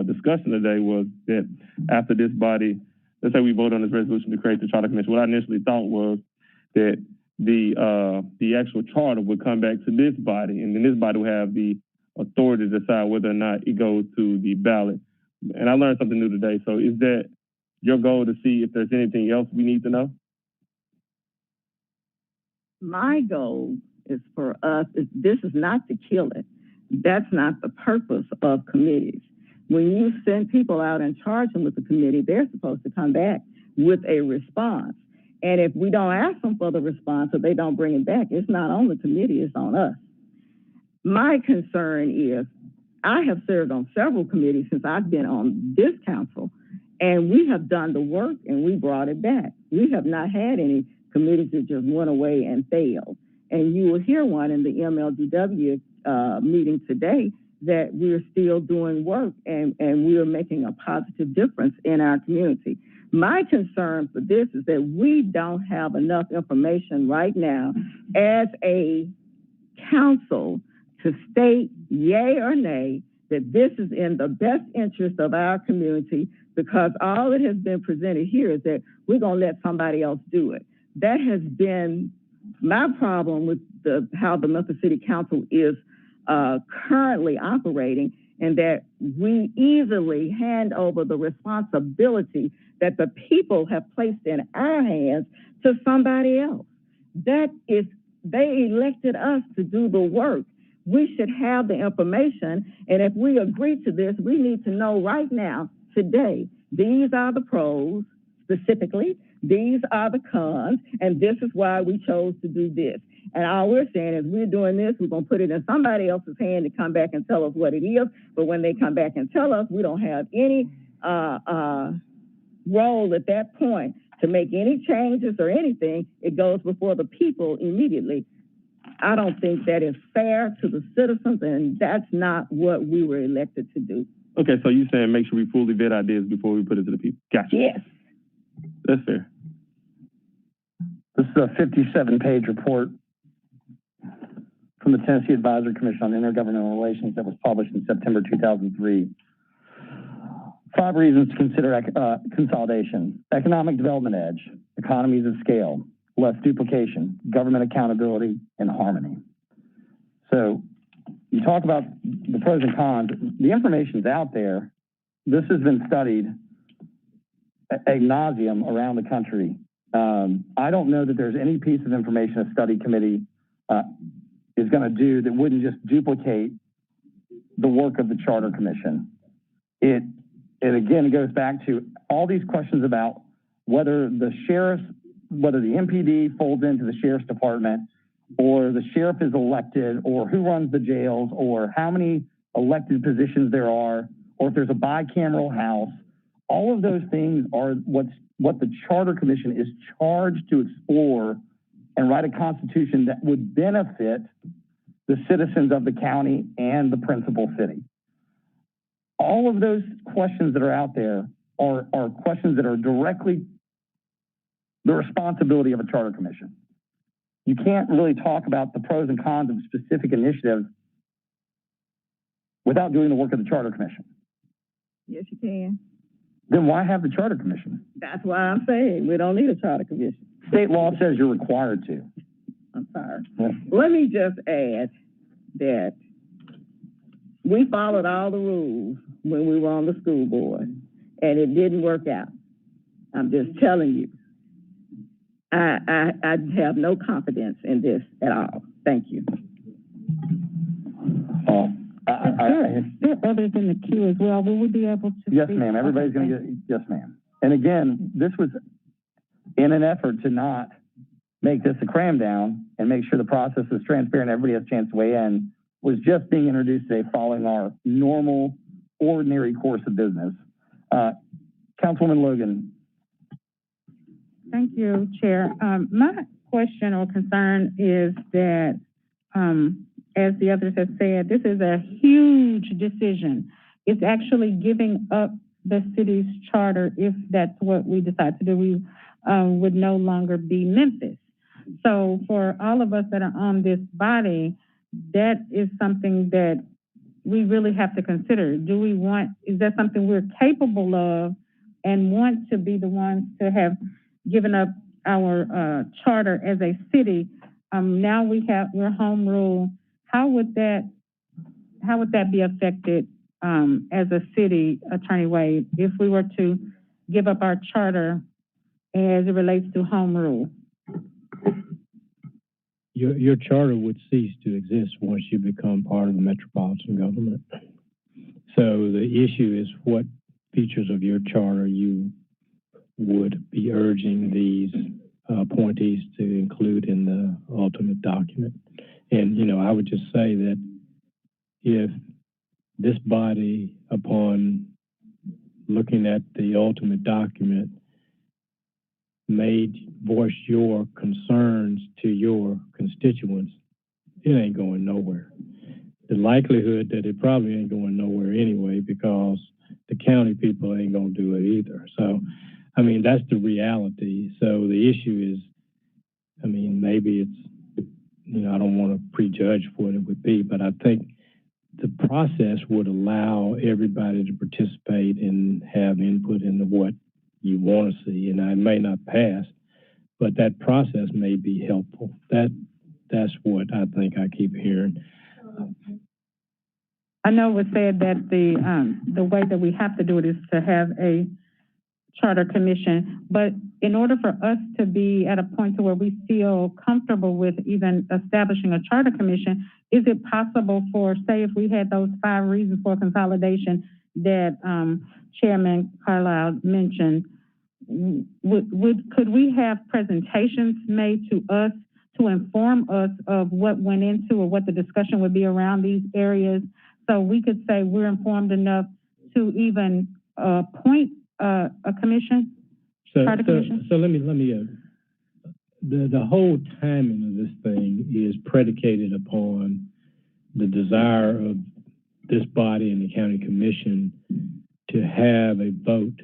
discussion today was that after this body, let's say we vote on this resolution to create the charter commission, what I initially thought was that the actual charter would come back to this body, and then this body would have the authority to decide whether or not it goes to the ballot. And I learned something new today. So is that your goal to see if there's anything else we need to know? My goal is for us, this is not to kill it. That's not the purpose of committees. When you send people out and charge them with the committee, they're supposed to come back with a response. And if we don't ask them for the response or they don't bring it back, it's not on the committee, it's on us. My concern is, I have served on several committees since I've been on this council, and we have done the work and we brought it back. We have not had any committees that just went away and failed. And you will hear one in the MLGW meeting today that we're still doing work and we are making a positive difference in our community. My concern for this is that we don't have enough information right now as a council to state yay or nay that this is in the best interest of our community, because all that has been presented here is that we're going to let somebody else do it. That has been my problem with how the Memphis City Council is currently operating, and that we easily hand over the responsibility that the people have placed in our hands to somebody else. That is, they elected us to do the work. We should have the information, and if we agree to this, we need to know right now, today, these are the pros specifically, these are the cons, and this is why we chose to do this. And all we're saying is we're doing this, we're going to put it in somebody else's hand to come back and tell us what it is. But when they come back and tell us, we don't have any role at that point to make any changes or anything. It goes before the people immediately. I don't think that is fair to the citizens, and that's not what we were elected to do. Okay, so you're saying make sure we fully vet ideas before we put it to the people. Gotcha. Yes. That's fair. This is a 57-page report from the Tennessee Advisory Commission on Intergovernmental Relations that was published in September 2003. 5 reasons to consider consolidation: economic development edge, economies of scale, less duplication, government accountability, and harmony. So you talk about the pros and cons. The information's out there. This has been studied ad nauseum around the country. I don't know that there's any piece of information a study committee is going to do that wouldn't just duplicate the work of the Charter Commission. It again goes back to all these questions about whether the MPD folds into the sheriff's department, or the sheriff is elected, or who runs the jails, or how many elected positions there are, or if there's a bicameral house. All of those things are what the Charter Commission is charged to explore and write a constitution that would benefit the citizens of the county and the principal city. All of those questions that are out there are questions that are directly the responsibility of a Charter Commission. You can't really talk about the pros and cons of specific initiatives without doing the work of the Charter Commission. Yes, you can. Then why have the Charter Commission? That's why I'm saying we don't need a Charter Commission. State law says you're required to. I'm sorry. Yeah. Let me just add that we followed all the rules when we were on the school board, and it didn't work out. I'm just telling you. I have no confidence in this at all. Thank you. There are others in the queue as well. Will we be able to? Yes, speak? ma'am. Everybody's Okay, going to get, yes, ma'am. And again, this was in an effort to not make this a cram down and make sure the process is transparent, everybody has a chance to weigh in, was just being introduced today following our normal, ordinary course of business. Councilwoman Logan. Thank you, Chair. My question or concern is that, as the others have said, this is a huge decision. It's actually giving up the city's charter if that's what we decide to do. We would no longer be Memphis. So for all of us that are on this body, that is something that we really have to consider. Is that something we're capable of and want to be the ones to have given up our charter as a city? Now we're home rule. How would that be affected as a city, Attorney Wade, if we were to give up our charter as it relates to home rule? Your charter would cease to exist once you become part of the metropolitan government. So the issue is what features of your charter you would be urging these appointees to include in the ultimate document. And, I would just say that if this body, upon looking at the ultimate document, voice your concerns to your constituents, it ain't going nowhere. The likelihood that it probably ain't going nowhere anyway, because the county people ain't gonna do it either. So, that's the reality. So the issue is, maybe it's, I don't want to prejudge what it would be, but I think the process would allow everybody to participate and have input into what you want to see. And it may not pass, but that process may be helpful. That's what I think I keep hearing. I know it was said that the way that we have to do it is to have a charter commission, but in order for us to be at a point to where we feel comfortable with even establishing a charter commission, is it possible for, say, if we had those 5 reasons for consolidation that Chairman Carlisle mentioned, could we have presentations made to us to inform us of what went into or what the discussion would be around these areas, so we could say we're informed enough to even appoint a commission? So let me the whole timing of this thing is predicated upon the desire of this body and the county commission to have a vote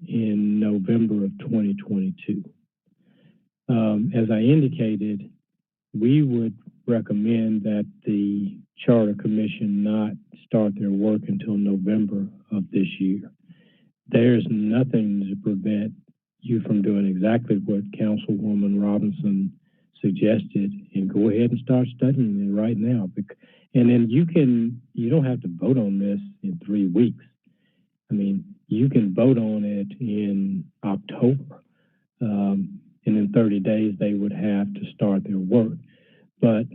in November of 2022. As I indicated, we would recommend that the Charter Commission not start their work until November of this year. There's nothing to prevent you from doing exactly what Councilwoman Robinson suggested and go ahead and start studying it right now. And then you don't have to vote on this in 3 weeks. You can vote on it in October. And in 30 days, they would have to start their work. But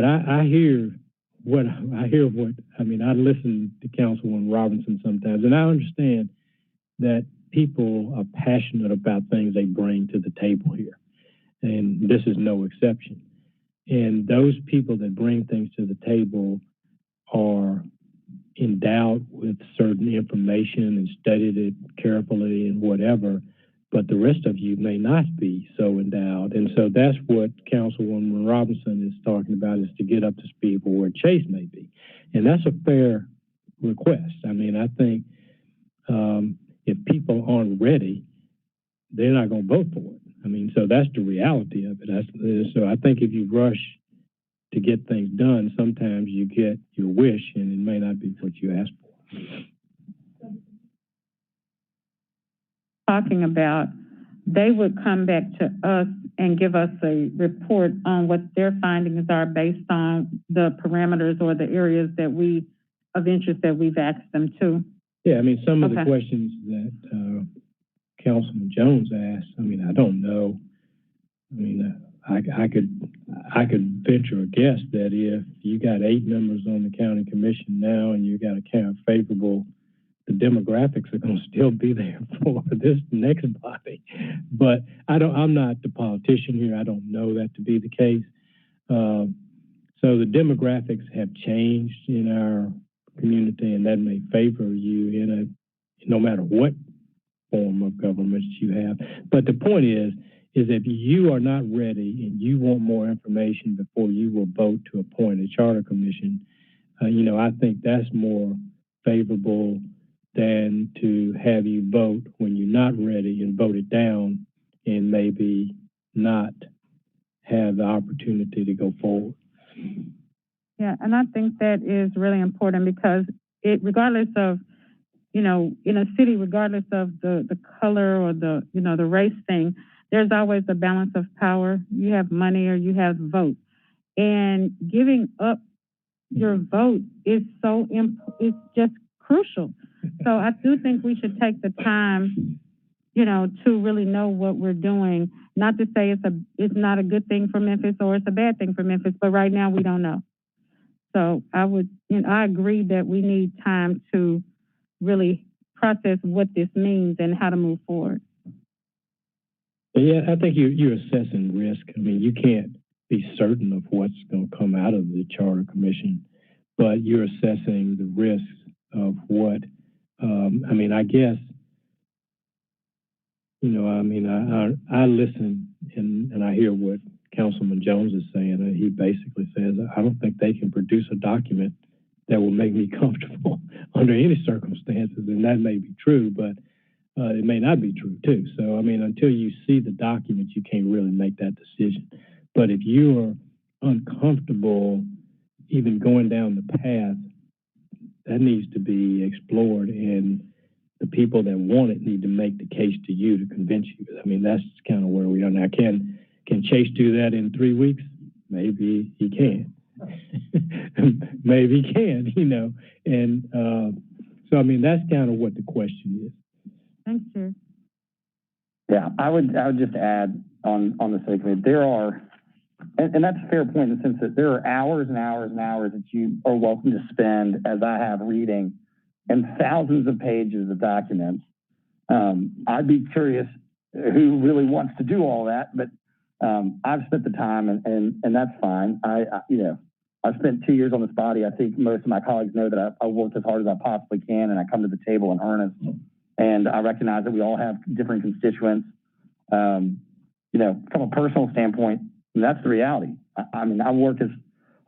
I hear what I listen to Councilwoman Robinson sometimes, and I understand that people are passionate about things they bring to the table here. And this is no exception. And those people that bring things to the table are endowed with certain information and studied it carefully and whatever, but the rest of you may not be so endowed. And so that's what Councilwoman Robinson is talking about, is to get up to speed for where Chase may be. And that's a fair request. I think if people aren't ready, they're not going to vote for it. So that's the reality of it. So I think if you rush to get things done, sometimes you get your wish and it may not be what you asked for. Talking about, they would come back to us and give us a report on what their findings are based on the parameters or the areas of interest that we've asked them to. Yeah, some of the questions that Councilman Jones asked, I don't know. I could venture a guess that if you got 8 members on the county commission now and you got a kind of favorable, the demographics are going to still be there for this next body. But I'm not the politician here. I don't know that to be the case. So the demographics have changed in our community, and that may favor you no matter what form of government you have. But the point is if you are not ready and you want more information before you will vote to appoint a charter commission, I think that's more favorable than to have you vote when you're not ready and vote it down and maybe not have the opportunity to go forward. Yeah, and I think that is really important because regardless of, in a city, regardless of the color or the race thing, there's always a balance of power. You have money or you have votes. And giving up your vote is it's just crucial. So I do think we should take the time, to really know what we're doing. Not to say it's not a good thing for Memphis or it's a bad thing for Memphis, but right now we don't know. So I agree that we need time to really process what this means and how to move forward. Yeah, I think you're assessing risk. I mean, you can't be certain of what's going to come out of the Charter Commission, but you're assessing the risks of what, I guess, I listen and I hear what Councilman Jones is saying. He basically says, I don't think they can produce a document that will make me comfortable under any circumstances, and that may be true, but it may not be true too. So, until you see the document, you can't really make that decision. But if you are uncomfortable even going down the path, that needs to be explored, and the people that want it need to make the case to you to convince you. That's kind of where we are now. Can Chase do that in 3 weeks? Maybe he can. Maybe he can, And so, that's kind of what the question is. Thanks, Chair. Yeah, I would just add on the sake of it, there are, and that's a fair point in the sense that there are hours and hours and hours that you are welcome to spend, as I have, reading, and thousands of pages of documents. I'd be curious who really wants to do all that, but I've spent the time, and that's fine. I've spent 2 years on this body. I think most of my colleagues know that I worked as hard as I possibly can, and I come to the table in earnest. And I recognize that we all have different constituents. From a personal standpoint, that's the reality. I work as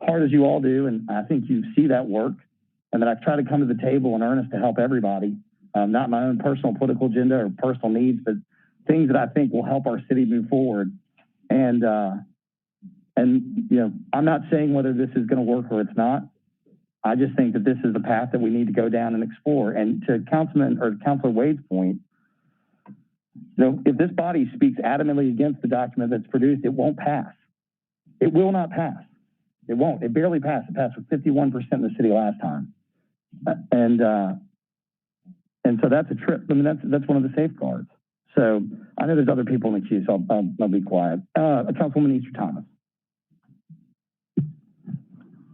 hard as you all do, and I think you see that work. And that I've tried to come to the table in earnest to help everybody, not my own personal political agenda or personal needs, but things that I think will help our city move forward. And I'm not saying whether this is going to work or it's not. I just think that this is the path that we need to go down and explore. And to Councilor Wade's point, if this body speaks adamantly against the document that's produced, it won't pass. It will not pass. It won't. It barely passed. It passed with 51% in the city last time. And so that's a trip. That's one of the safeguards. So I know there's other people in the queue, so I'll be quiet. Councilwoman Easter Thomas.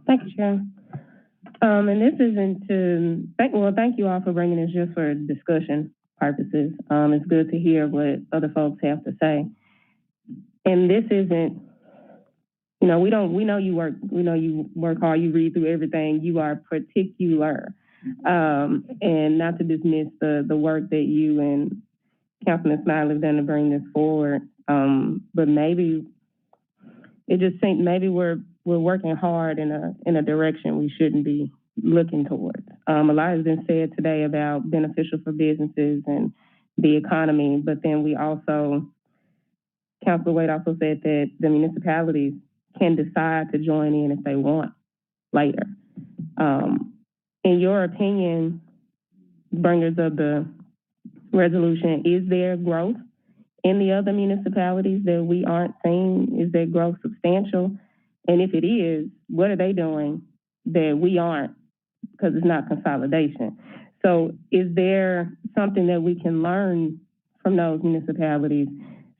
Thank you, Chair. And this isn't thank you all for bringing this just for discussion purposes. It's good to hear what other folks have to say. And this isn't, we know you work hard, you read through everything, you are particular. And not to dismiss the work that you and Councilman Smiley have done to bring this forward. But maybe it just seems maybe we're working hard in a direction we shouldn't be looking towards. A lot has been said today about beneficial for businesses and the economy, but then Councilor Wade also said that the municipalities can decide to join in if they want later. In your opinion, bringers of the resolution, is there growth in the other municipalities that we aren't seeing? Is that growth substantial? And if it is, what are they doing that we aren't? Because it's not consolidation. So is there something that we can learn from those municipalities?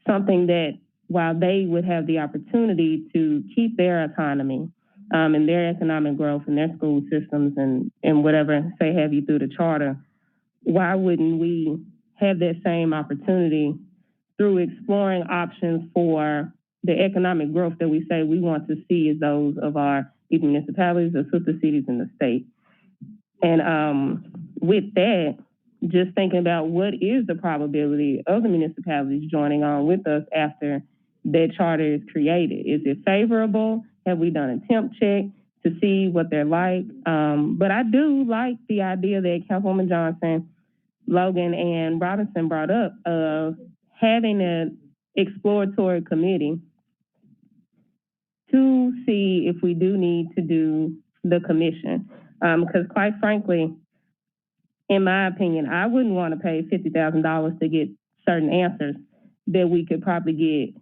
Something that while they would have the opportunity to keep their autonomy and their economic growth and their school systems and whatever, say, have you through the charter, why wouldn't we have that same opportunity through exploring options for the economic growth that we say we want to see as those of our either municipalities or sister cities in the state? And with that, just thinking about what is the probability of the municipalities joining on with us after that charter is created. Is it favorable? Have we done a temp check to see what they're like? But I do like the idea that Councilwoman Johnson, Logan, and Robinson brought up of having an exploratory committee to see if we do need to do the commission. Because quite frankly, in my opinion, I wouldn't want to pay $50,000 to get certain answers that we could probably get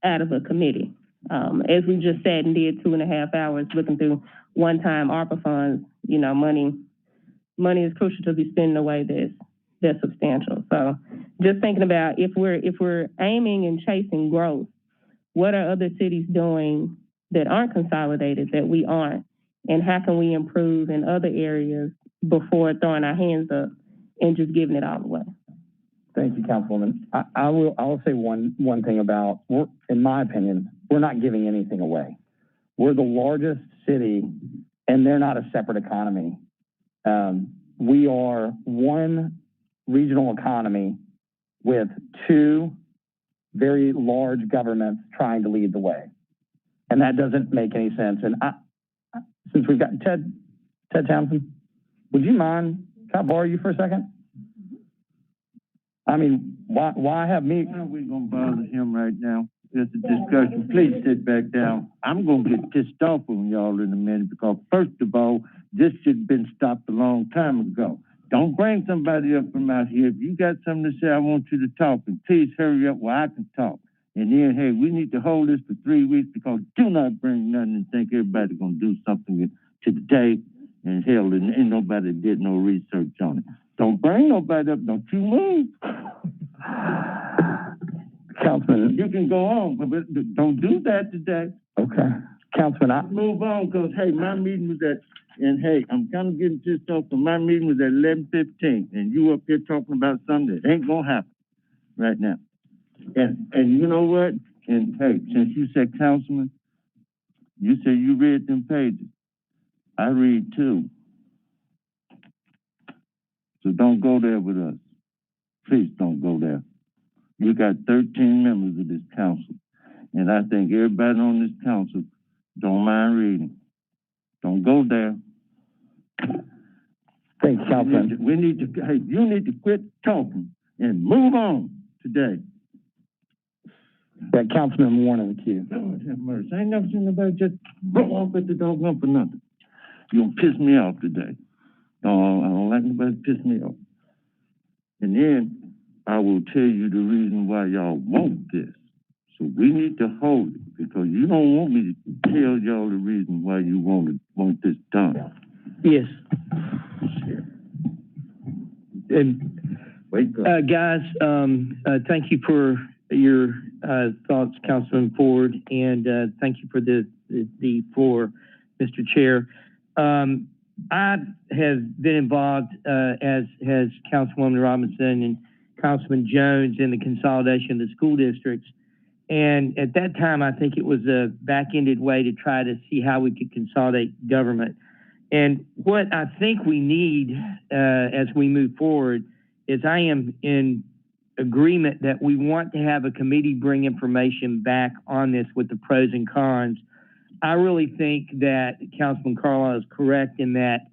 out of a committee. As we just sat and did 2.5 hours looking through one-time ARPA funds, you know, money is crucial to be spent in a way that's substantial. So just thinking about if we're aiming and chasing growth, what are other cities doing that aren't consolidated that we aren't? And how can we improve in other areas before throwing our hands up and just giving it all away? Thank you, Councilwoman. I will say one thing about, in my opinion, we're not giving anything away. We're the largest city, and they're not a separate economy. We are one regional economy with two very large governments trying to lead the way. And that doesn't make any sense. And since we've got Ted Townsend, would you mind, can I borrow you for a second? I mean, why have me? Why are we gonna bother him right now? It's a discussion. Please sit back down. I'm gonna get pissed off on y'all in a minute because first of all, this should have been stopped a long time ago. Don't bring somebody up from out here. If you got something to say, I want you to talk, and please hurry up where I can talk. And then, hey, we need to hold this for 3 weeks because do not bring nothing and think everybody's gonna do something today. And hell, ain't nobody did no research on it. Don't bring nobody up. Don't you move. Councilman. You can go on, but don't do that today. Okay. Councilman, move on, because, hey, my meeting was and hey, I'm kind of getting pissed off, but my meeting was at 11:15, and you up here talking about something that ain't gonna happen right now. And you know what? And hey, since you said councilman, you said you read them pages. I read too. So don't go there with us. Please don't go there. You got 13 members of this council. And I think everybody on this council don't mind reading. Don't go there. Thanks, Councilman. You need to quit talking and move on today. Yeah, Councilman Warren in the queue. Lord have mercy. I ain't never seen nobody just roll off with the dog up for nothing. You're gonna piss me off today. I don't like nobody to piss me off. And then I will tell you the reason why y'all want this. So we need to hold it because you don't want me to tell y'all the reason why you want this done. Yes. And guys, thank you for your thoughts, Councilman Ford, and thank you for the floor, Mr. Chair. I have been involved, as has Councilwoman Robinson and Councilman Jones, in the consolidation of the school districts. And at that time, I think it was a back-ended way to try to see how we could consolidate government. And what I think we need as we move forward is I am in agreement that we want to have a committee bring information back on this with the pros and cons. I really think that Councilman Carlisle is correct in that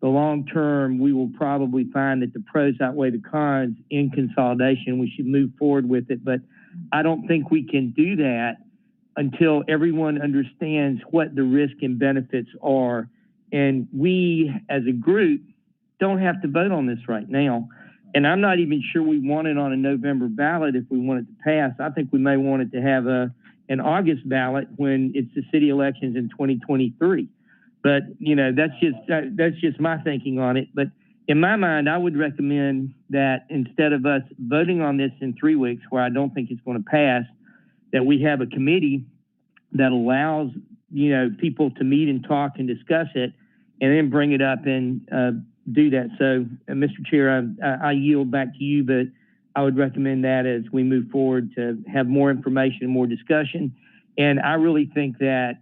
the long term, we will probably find that the pros outweigh the cons in consolidation. We should move forward with it, but I don't think we can do that until everyone understands what the risk and benefits are. And we, as a group, don't have to vote on this right now. And I'm not even sure we want it on a November ballot if we want it to pass. I think we may want it to have an August ballot when it's the city elections in 2023. But, you know, that's just my thinking on it. But in my mind, I would recommend that instead of us voting on this in 3 weeks, where I don't think it's going to pass, that we have a committee that allows, you know, people to meet and talk and discuss it, and then bring it up and do that. So, Mr. Chair, I yield back to you, but I would recommend that as we move forward to have more information, more discussion. And I really think that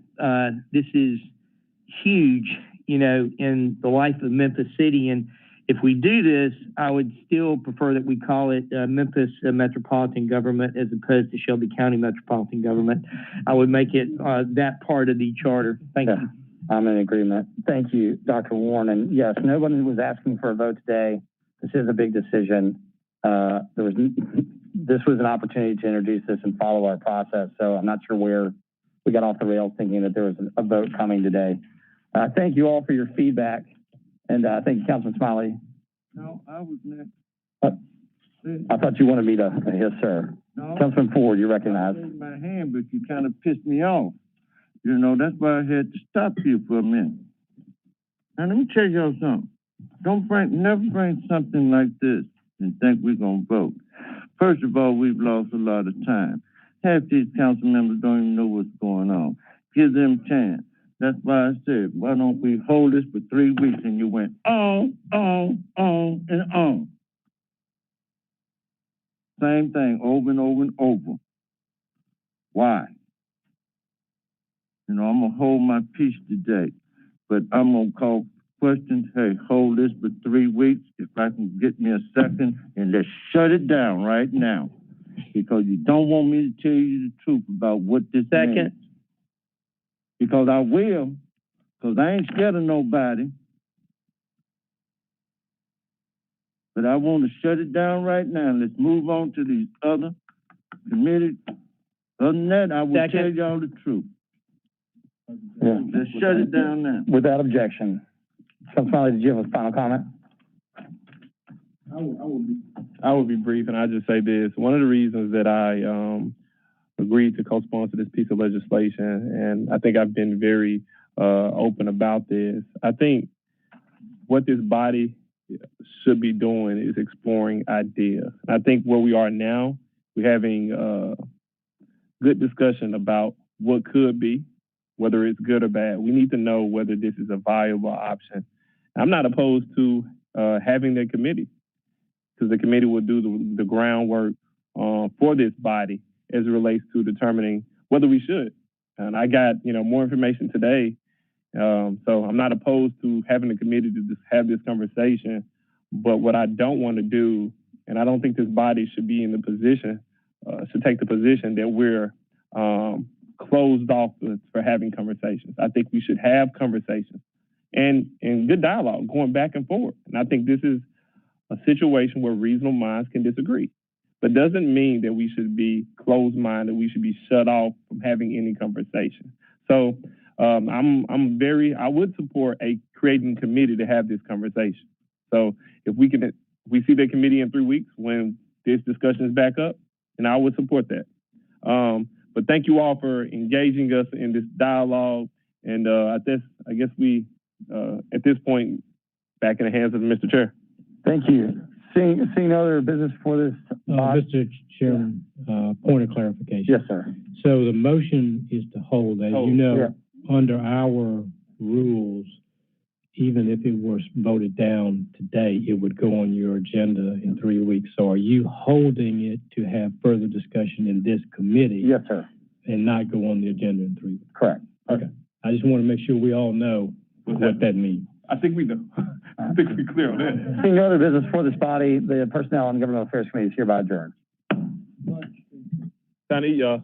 this is huge, you know, in the life of Memphis City. And if we do this, I would still prefer that we call it Memphis Metropolitan Government as opposed to Shelby County Metropolitan Government. I would make it that part of the charter. Thank you. I'm in agreement. Thank you, Dr. Warren. And yes, no one was asking for a vote today. This is a big decision. This was an opportunity to introduce this and follow our process. So I'm not sure where we got off the rails thinking that there was a vote coming today. Thank you all for your feedback. And thank you, Councilman Smiley. No, I was next. I thought you wanted me to, yes, sir. No. Councilman Ford, you recognize. I raised my hand, but you kind of pissed me off. You know, that's why I had to stop you for a minute. Now, let me tell y'all something. Never bring something like this and think we're going to vote. First of all, we've lost a lot of time. Half these council members don't even know what's going on. Give them chance. That's why I said, why don't we hold this for 3 weeks? And you went on, and on. Same thing over and over and over. Why? You know, I'm gonna hold my peace today, but I'm gonna call questions. Hey, hold this for 3 weeks. If I can get me a second, and let's shut it down right now, because you don't want me to tell you the truth about what this means. Because I will, because I ain't scared of nobody. But I want to shut it down right now. Let's move on to these other committees. Other than that, I will tell y'all the truth. Yeah. Let's shut it down now. Without objection. Councilman Smiley, did you have a final comment? I will be brief, and I'll just say this. One of the reasons that I agreed to co-sponsor this piece of legislation, and I think I've been very open about this, I think what this body should be doing is exploring ideas. I think where we are now, we're having good discussion about what could be, whether it's good or bad. We need to know whether this is a viable option. I'm not opposed to having the committee, because the committee will do the groundwork for this body as it relates to determining whether we should. And I got, you know, more information today. So I'm not opposed to having the committee to just have this conversation. But what I don't want to do, and I don't think this body should be in the position, should take the position that we're closed off for having conversations. I think we should have conversations and good dialogue going back and forth. And I think this is a situation where reasonable minds can disagree, but doesn't mean that we should be closed-minded, we should be shut off from having any conversation. So I would support creating a committee to have this conversation. So if we see the committee in 3 weeks when this discussion is back up, and I would support that. But thank you all for engaging us in this dialogue. And I guess we, at this point, back in the hands of Mr. Chair. Thank you. Seeing other business for this. Mr. Chairman, point of clarification. Yes, sir. So the motion is to hold. As you know, under our rules, even if it was voted down today, it would go on your agenda in 3 weeks. So are you holding it to have further discussion in this committee? Yes, sir. And not go on the agenda in 3 weeks? Correct. Okay. I just want to make sure we all know what that means. I think we know. I think we're clear on that. Seeing other business for this body, the Personnel and Governmental Affairs Committee is hereby adjourned. Time to eat, y'all.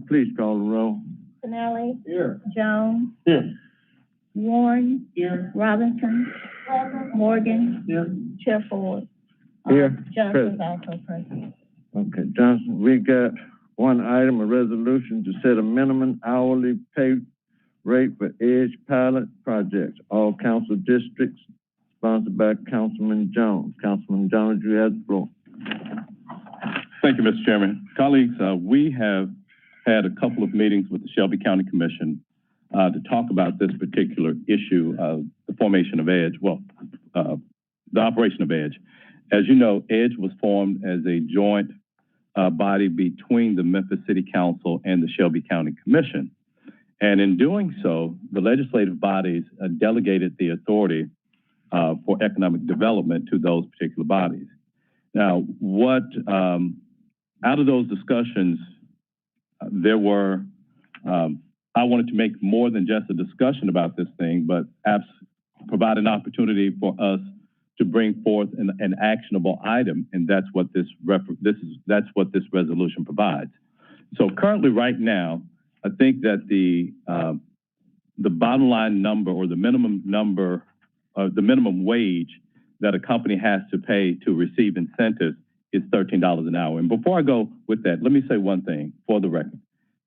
Please call the roll. Finelli. Here. Jones. Here. Warren. Here. Robinson. Morgan. Here. Chair Ford. Here. Johnson's also present. Okay, Johnson, we got one item, a resolution to set a minimum hourly pay rate for EDGE pilot projects, all council districts, sponsored by Councilman Jones. Councilman Jones, you have the floor. Thank you, Mr. Chairman. Colleagues, we have had a couple of meetings with the Shelby County Commission to talk about this particular issue of the formation of EDGE, the operation of EDGE. As you know, EDGE was formed as a joint body between the Memphis City Council and the Shelby County Commission. And in doing so, the legislative bodies delegated the authority for economic development to those particular bodies. Now, out of those discussions, there were, I wanted to make more than just a discussion about this thing, but provide an opportunity for us to bring forth an actionable item, and that's what this resolution provides. So currently, right now, I think that the bottom line number or the minimum number of the minimum wage that a company has to pay to receive incentives is $13 an hour. And before I go with that, let me say one thing for the record.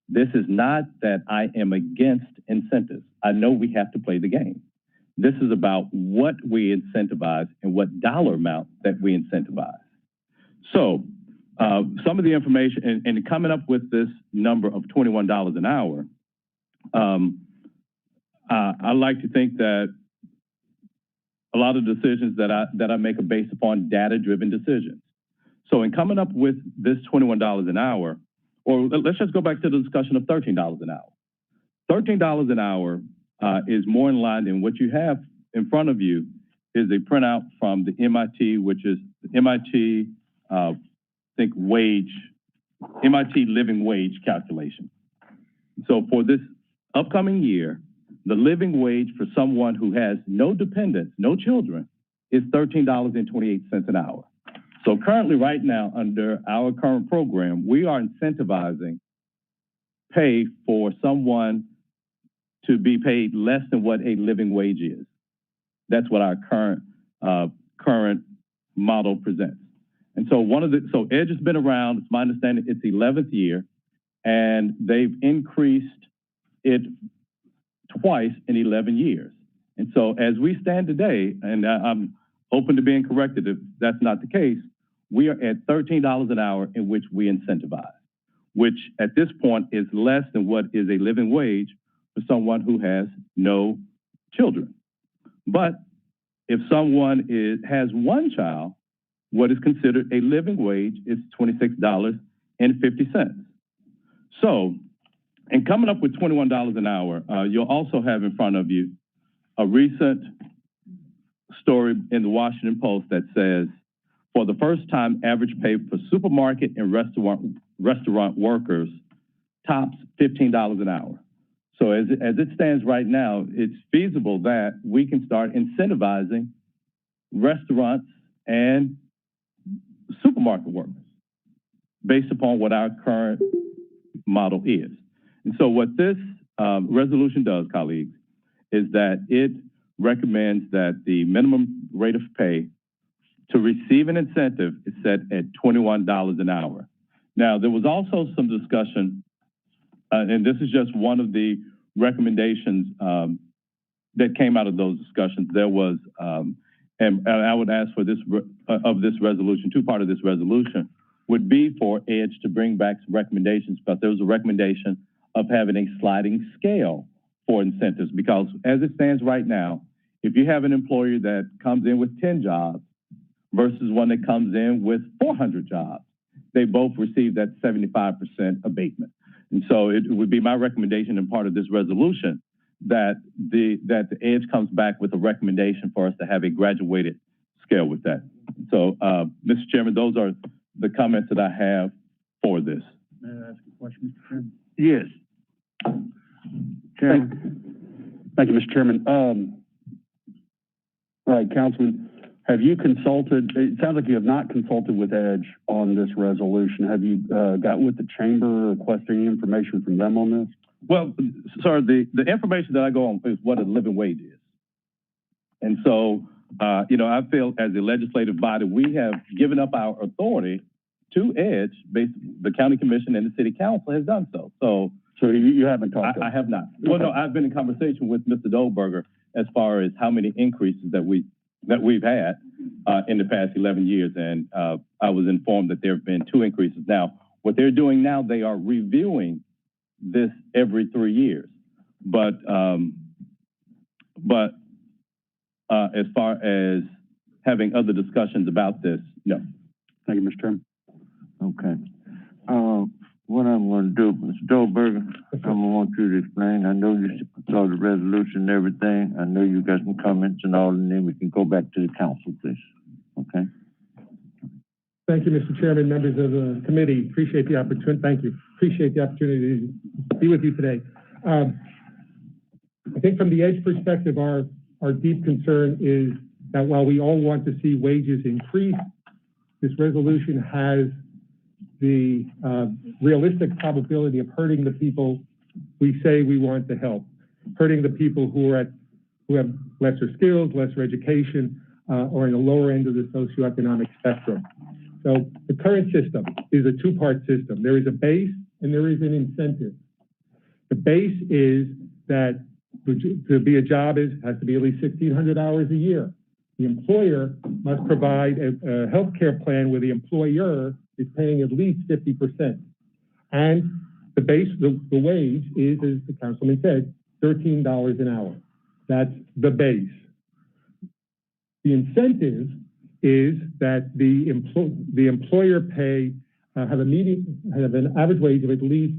This is not that I am against incentives. I know we have to play the game. This is about what we incentivize and what dollar amount that we incentivize. So some of the information, and coming up with this number of $21 an hour, I like to think that a lot of decisions that I make are based upon data-driven decisions. So in coming up with this $21 an hour, or let's just go back to the discussion of $13 an hour. $13 an hour is more in line than what you have in front of you is a printout from the MIT, which is the MIT, MIT living wage calculation. So for this upcoming year, the living wage for someone who has no dependents, no children, is $13.28 an hour. So currently, right now, under our current program, we are incentivizing pay for someone to be paid less than what a living wage is. That's what our current model presents. And so so EDGE has been around, it's my understanding, it's 11th year, and they've increased it twice in 11 years. And so as we stand today, and I'm open to being corrected if that's not the case, we are at $13 an hour in which we incentivize, which at this point is less than what is a living wage for someone who has no children. But if someone has one child, what is considered a living wage is $26.50. So, in coming up with $21 an hour, you'll also have in front of you a recent story in the Washington Post that says, for the first time, average pay for supermarket and restaurant workers tops $15 an hour. So as it stands right now, it's feasible that we can start incentivizing restaurants and supermarket workers based upon what our current model is. And so what this resolution does, colleagues, is that it recommends that the minimum rate of pay to receive an incentive is set at $21 an hour. Now, there was also some discussion, and this is just one of the recommendations that came out of those discussions. There was, and I would ask for this resolution, two-part of this resolution would be for EDGE to bring back some recommendations, because there was a recommendation of having a sliding scale for incentives, because as it stands right now, if you have an employer that comes in with 10 jobs versus one that comes in with 400 jobs, they both receive that 75% abatement. And so it would be my recommendation and part of this resolution that the EDGE comes back with a recommendation for us to have a graduated scale with that. So, Mr. Chairman, those are the comments that I have for this. May I ask a question, Mr. Chairman? Yes. Chairman. Thank you, Mr. Chairman. All right, Councilman, Have you consulted, it sounds like you have not consulted with Edge on this resolution. Have you, got with the chamber, requesting any information from them on this? Well, sir, the information that I go on is what a living wage is. And so, you know, I feel as the legislative body, we have given up our authority to Edge, the county commission and the city council has done so. So you haven't talked to them? I have not. Well, no, I've been in conversation with Mr. Dolberger as far as how many increases that we've had in the past 11 years. And I was informed that there have been 2 increases. Now, what they're doing now, they are reviewing this every 3 years. But as far as having other discussions about this, no. Thank you, Mr. Chairman. Okay. What I'm gonna do, Mr. Dolberger, I'm gonna want you to explain. I know you saw the resolution and everything. I know you got some comments and all, and then we can go back to the council, please. Okay? Thank you, Mr. Chairman, members of the committee. Appreciate the opportunity. Thank you. Appreciate the opportunity to be with you today. I think from the Edge perspective, our deep concern is that while we all want to see wages increase, this resolution has the realistic probability of hurting the people we say we want to help, hurting the people who have lesser skills, lesser education, or in the lower end of the socioeconomic spectrum. So the current system is a 2-part system. There is a base and there is an incentive. The base is that to be a job has to be at least 1,600 hours a year. The employer must provide a health care plan where the employer is paying at least 50%. And the base, the wage is, as the councilman said, $13 an hour. That's the base. The incentive is that the employer have an average wage of at least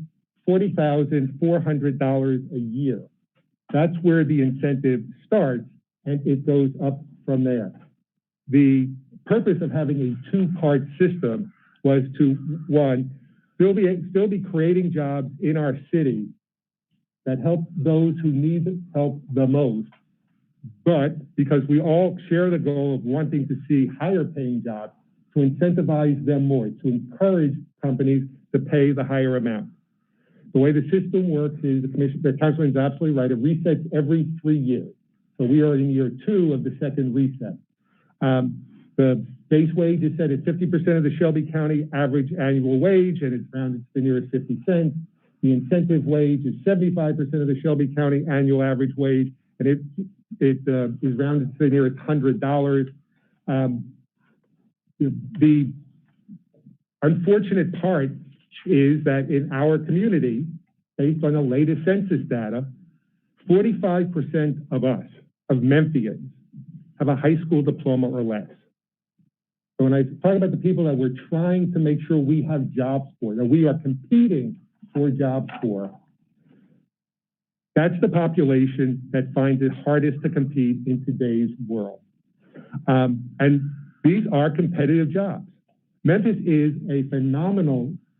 $40,400 a year. That's where the incentive starts, and it goes up from there. The purpose of having a 2-part system was to, one, still be creating jobs in our city that help those who need help the most, but because we all share the goal of wanting to see higher paying jobs, to incentivize them more, to encourage companies to pay the higher amount. The way the system works is the councilman is absolutely right. It resets every 3 years. So we are in year 2 of the second reset. The base wage is set at 50% of the Shelby County average annual wage, and it's rounded to the nearest 50 cents. The incentive wage is 75% of the Shelby County annual average wage, and it is rounded to the nearest $100. The unfortunate part is that in our community, based on the latest census data, 45% of us, of Memphians, have a high school diploma or less. So when I talk about the people that we're trying to make sure we have jobs for, that we are competing for jobs for, that's the population that finds it hardest to compete in today's world. And these are competitive jobs. Memphis is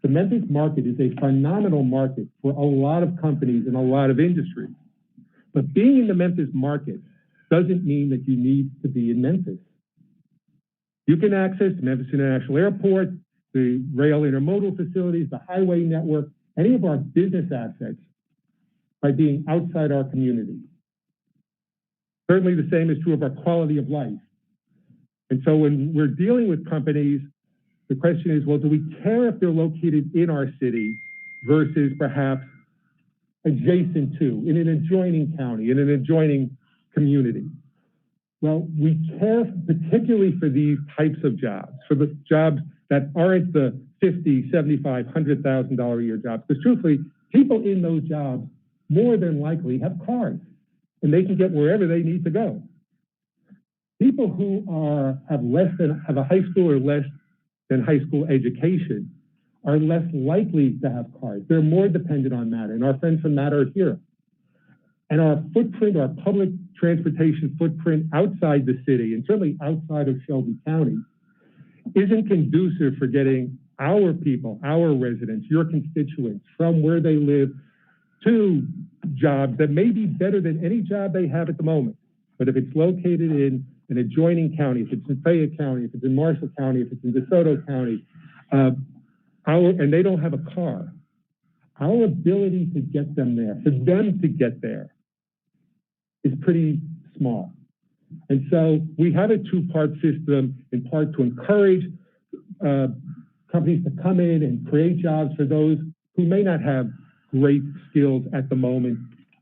the Memphis market is a phenomenal market for a lot of companies and a lot of industries. But being in the Memphis market doesn't mean that you need to be in Memphis. You can access the Memphis International Airport, the rail intermodal facilities, the highway network, any of our business assets by being outside our community. Certainly the same is true of our quality of life. And so when we're dealing with companies, the question is, well, do we care if they're located in our city versus perhaps adjacent to, in an adjoining county, in an adjoining community? Well, we care particularly for these types of jobs, for the jobs that aren't the $50,000, $75,000, $100,000 a year jobs. Because truthfully, people in those jobs more than likely have cars, and they can get wherever they need to go. People who have a high school or less than high school education are less likely to have cars. They're more dependent on Matter, and our friends from Matter are here. And our footprint, our public transportation footprint outside the city, and certainly outside of Shelby County, isn't conducive for getting our people, our residents, your constituents, from where they live to jobs that may be better than any job they have at the moment. But if it's located in an adjoining county, if it's in Fayette County, if it's in Marshall County, if it's in DeSoto County, and they don't have a car, our ability to get them there, for them to get there, is pretty small. And so we have a two-part system, in part to encourage companies to come in and create jobs for those who may not have great skills at the moment,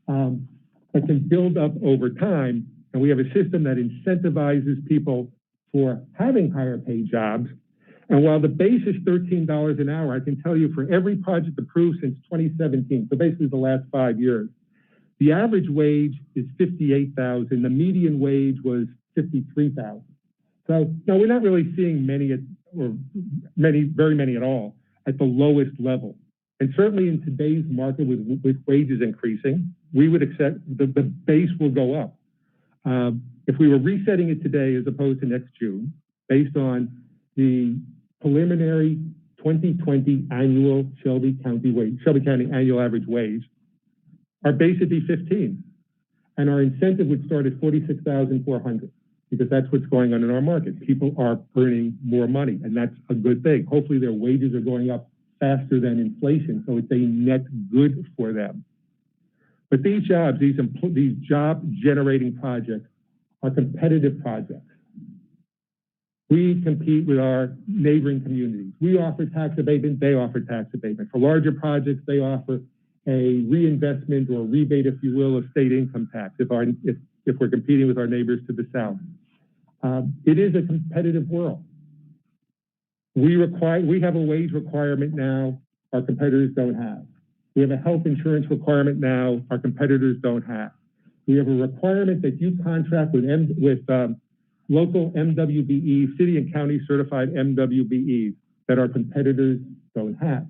but can build up over time. And we have a system that incentivizes people for having higher paid jobs. And while the base is $13 an hour, I can tell you for every project approved since 2017, so basically the last 5 years, the average wage is $58,000. The median wage was $53,000. So no, we're not really seeing very many at all at the lowest level. And certainly in today's market with wages increasing, we would accept the base will go up. If we were resetting it today as opposed to next June, based on the preliminary 2020 annual Shelby County annual average wage, our base would be 15, and our incentive would start at 46,400, because that's what's going on in our market. People are earning more money, and that's a good thing. Hopefully their wages are going up faster than inflation, so it's a net good for them. But these jobs, these job-generating projects are competitive projects. We compete with our neighboring communities. We offer tax abatement, they offer tax abatement. For larger projects, they offer a reinvestment or rebate, if you will, of state income tax if we're competing with our neighbors to the south. It is a competitive world. We have a wage requirement now our competitors don't have. We have a health insurance requirement now our competitors don't have. We have a requirement that you contract with local MWBEs, city and county certified MWBEs, that our competitors don't have.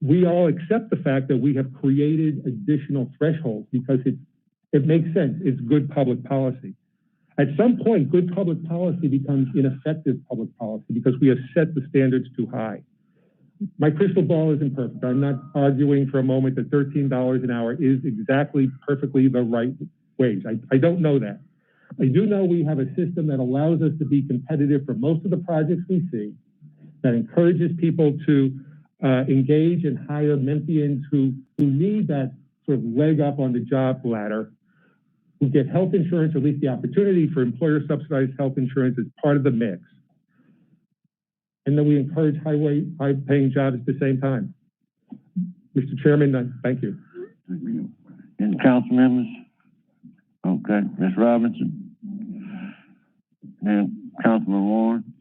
We all accept the fact that we have created additional thresholds because it makes sense. It's good public policy. At some point, good public policy becomes ineffective public policy because we have set the standards too high. My crystal ball isn't perfect. I'm not arguing for a moment that $13 an hour is exactly perfectly the right wage. I don't know that. I do know we have a system that allows us to be competitive for most of the projects we see, that encourages people to engage and hire Memphians who need that sort of leg up on the job ladder, who get health insurance, or at least the opportunity for employer subsidized health insurance as part of the mix. And then we encourage high paying jobs at the same time. Mr. Chairman, thank you. Any council members? Okay, Ms. Robinson. And Councilman Warren.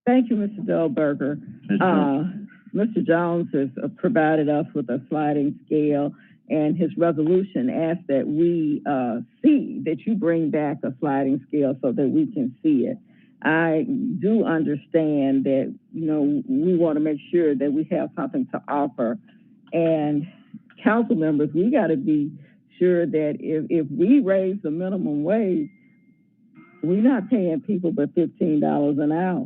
Thank you, Mr. Delberger. Mr. Jones has provided us with a sliding scale, and his resolution asks that we see that you bring back a sliding scale so that we can see it. I do understand that, we want to make sure that we have something to offer. And council members, we got to be sure that if we raise the minimum wage, we're not paying people but $15 an hour.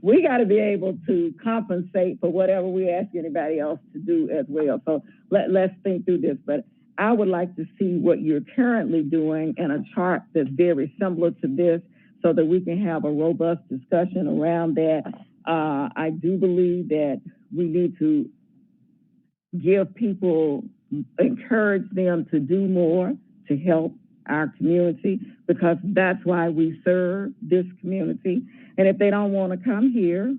We got to be able to compensate for whatever we ask anybody else to do as well. So let's think through this. But I would like to see what you're currently doing in a chart that's very similar to this, so that we can have a robust discussion around that. I do believe that we need to give people, encourage them to do more to help our community, because that's why we serve this community. And if they don't want to come here,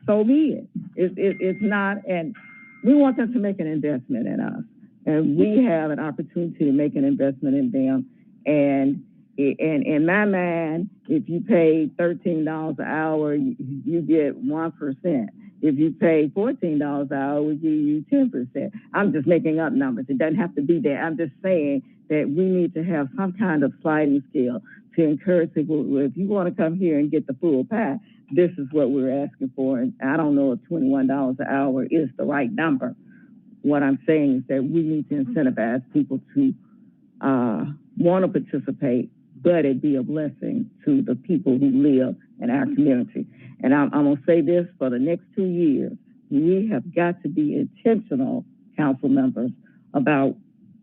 so be it. It's not, and we want them to make an investment in us. And we have an opportunity to make an investment in them. And in my mind, if you pay $13 an hour, you get 1%. If you pay $14 an hour, we give you 10%. I'm just making up numbers. It doesn't have to be that. I'm just saying that we need to have some kind of sliding scale to encourage people. If you want to come here and get the full pie, this is what we're asking for. And I don't know if $21 an hour is the right number. What I'm saying is that we need to incentivize people to want to participate, but it be a blessing to the people who live in our community. And I'm going to say this, for the next 2 years, we have got to be intentional, council members, about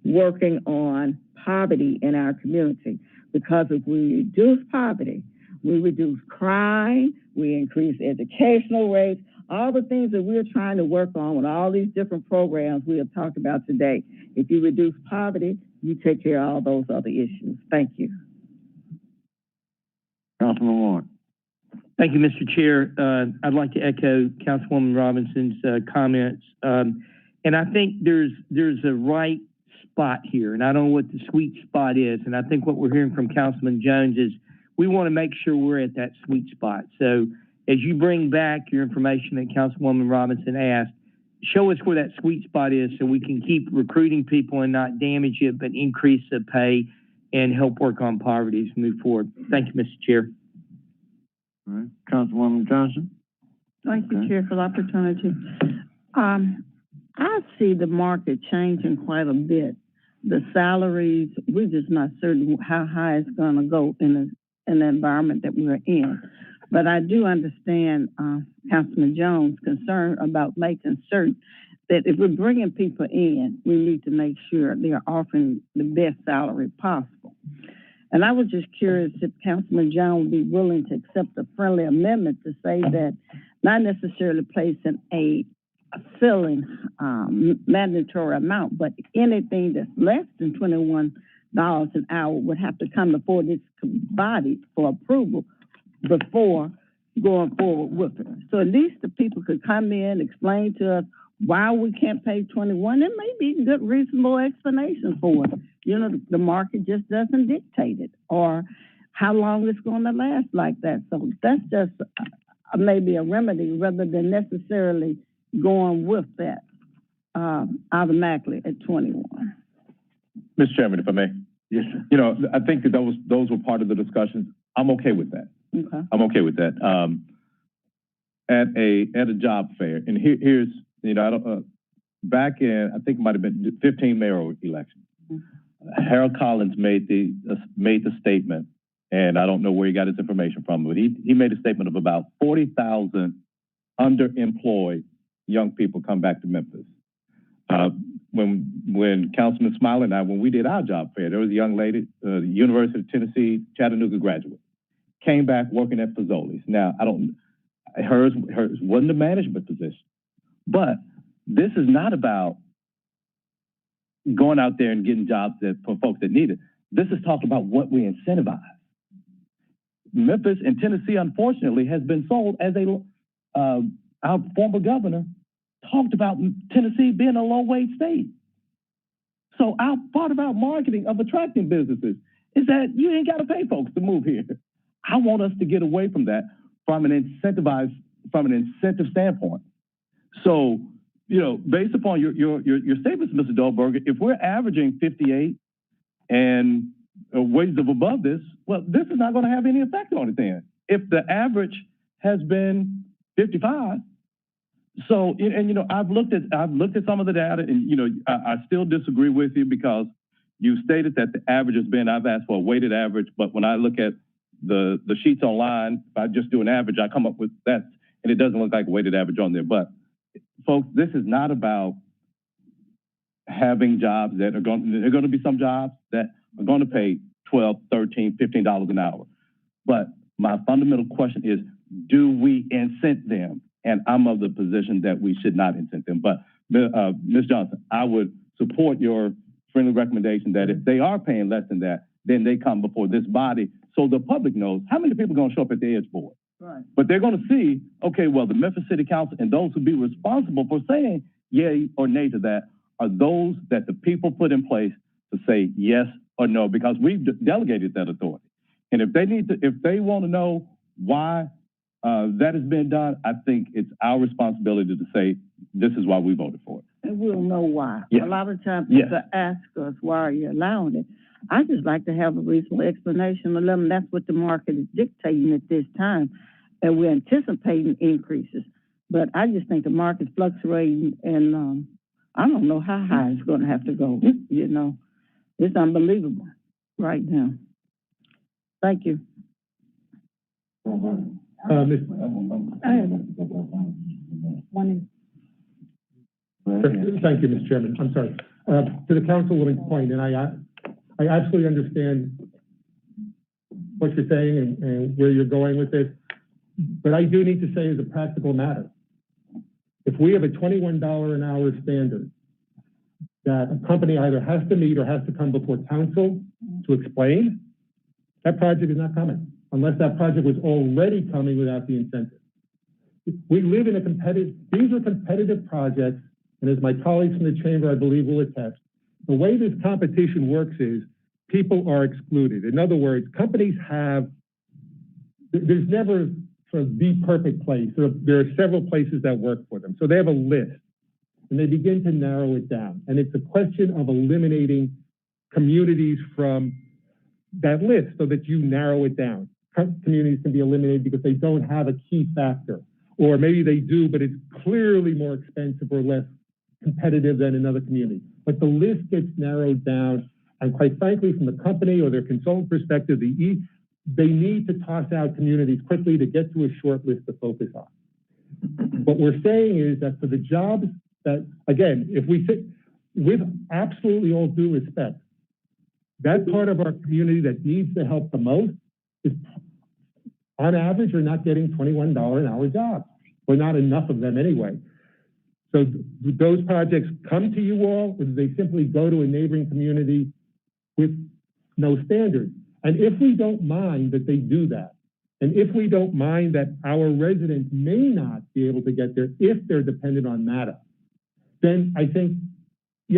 working on poverty in our community. Because if we reduce poverty, we reduce crime, we increase educational rates, all the things that we're trying to work on with all these different programs we have talked about today. If you reduce poverty, you take care of all those other issues. Thank you. Councilman Warren. Thank you, Mr. Chair. I'd like to echo Councilwoman Robinson's comments. And I think there's a right spot here, and I don't know what the sweet spot is. And I think what we're hearing from Councilman Jones is we want to make sure we're at that sweet spot. So as you bring back your information that Councilwoman Robinson asked, show us where that sweet spot is so we can keep recruiting people and not damage it, but increase the pay and help work on poverty as we move forward. Thank you, Mr. Chair. All right, Councilwoman Johnson. Thank you, Chair, for the opportunity. I see the market changing quite a bit. The salaries, we're just not certain how high it's going to go in the environment that we're in. But I do understand Councilman Jones' concern about making certain that if we're bringing people in, we need to make sure they are offering the best salary possible. And I was just curious if Councilman Jones would be willing to accept a friendly amendment to say that not necessarily placing a ceiling mandatory amount, but anything that's less than $21 an hour would have to come before this body for approval before going forward with it. So at least the people could come in, explain to us why we can't pay 21. There may be good, reasonable explanation for it. You know, the market just doesn't dictate it, or how long it's going to last like that. So that's just maybe a remedy rather than necessarily going with that automatically at 21. Mr. Chairman, if I may. Yes, sir. You know, I think that those were part of the discussions. I'm okay with that. Okay. I'm okay with that. At a job fair, and here's, you know, I don't, back in, I think it might have been 15 mayoral elections. Harold Collins made the statement, and I don't know where he got his information from, but he made a statement of about 40,000 underemployed young people come back to Memphis. When Councilman Smiley and I, when we did our job fair, there was a young lady, University of Tennessee, Chattanooga graduate, came back working at Fazoli's. Now, hers wasn't a management position, but this is not about going out there and getting jobs for folks that need it. This is talking about what we incentivize. Memphis and Tennessee, unfortunately, has been sold as our former governor talked about Tennessee being a low-wage state. So part of our marketing of attracting businesses is that you ain't got to pay folks to move here. I want us to get away from that from an incentive standpoint. So, you know, based upon your statements, Mr. Dahlberger, if we're averaging 58 and wages of above this, well, this is not going to have any effect on it then. If the average has been 55, so, and you know, I've looked at some of the data, and you know, I still disagree with you because you stated that the average has been, I've asked for a weighted average, but when I look at the sheets online, if I just do an average, I come up with that, and it doesn't look like a weighted average on there. But folks, this is not about having jobs that are going to be some jobs that are going to pay $12, $13, $15 an hour. But my fundamental question is, do we incent them? And I'm of the position that we should not incent them. But Ms. Johnson, I would support your friendly recommendation that if they are paying less than that, then they come before this body so the public knows how many people are going to show up at the EDGE board. Right. But they're going to see, okay, well, the Memphis City Council and those who be responsible for saying yay or nay to that are those that the people put in place to say yes or no, because we've delegated that authority. And if they want to know why that has been done, I think it's our responsibility to say, this is why we voted for it. And we'll know why. Yes. A lot of times Yes. people ask us, why are you allowing it? I just like to have a reasonable explanation of them. That's what the market is dictating at this time. And we're anticipating increases. But I just think the market's fluctuating, and I don't know how high it's going to have to go. You know, it's unbelievable right now. Thank you. Thank you, Mr. Chairman. I'm sorry. To the councilwoman's point, and I absolutely understand what you're saying and where you're going with this, but I do need to say as a practical matter, if we have a $21 an hour standard that a company either has to meet or has to come before council to explain, that project is not coming, unless that project was already coming without the incentive. We live in a competitive, these are competitive projects, and as my colleagues from the chamber, I believe, will attest, the way this competition works is people are excluded. In other words, companies have, there's never sort of the perfect place. There are several places that work for them. So they have a list, and they begin to narrow it down. And it's a question of eliminating communities from that list so that you narrow it down. Communities can be eliminated because they don't have a key factor, or maybe they do, but it's clearly more expensive or less competitive than another community. But the list gets narrowed down, and quite frankly, from the company or their consultant perspective, they need to toss out communities quickly to get to a short list to focus on. What we're saying is that for the jobs that, again, if we sit with absolutely all due respect, that part of our community that needs the help the most is, on average, are not getting $21 an hour jobs, or not enough of them anyway. So those projects come to you all, or do they simply go to a neighboring community with no standards? And if we don't mind that they do that, and if we don't mind that our residents may not be able to get there if they're dependent on MATA, then I think, we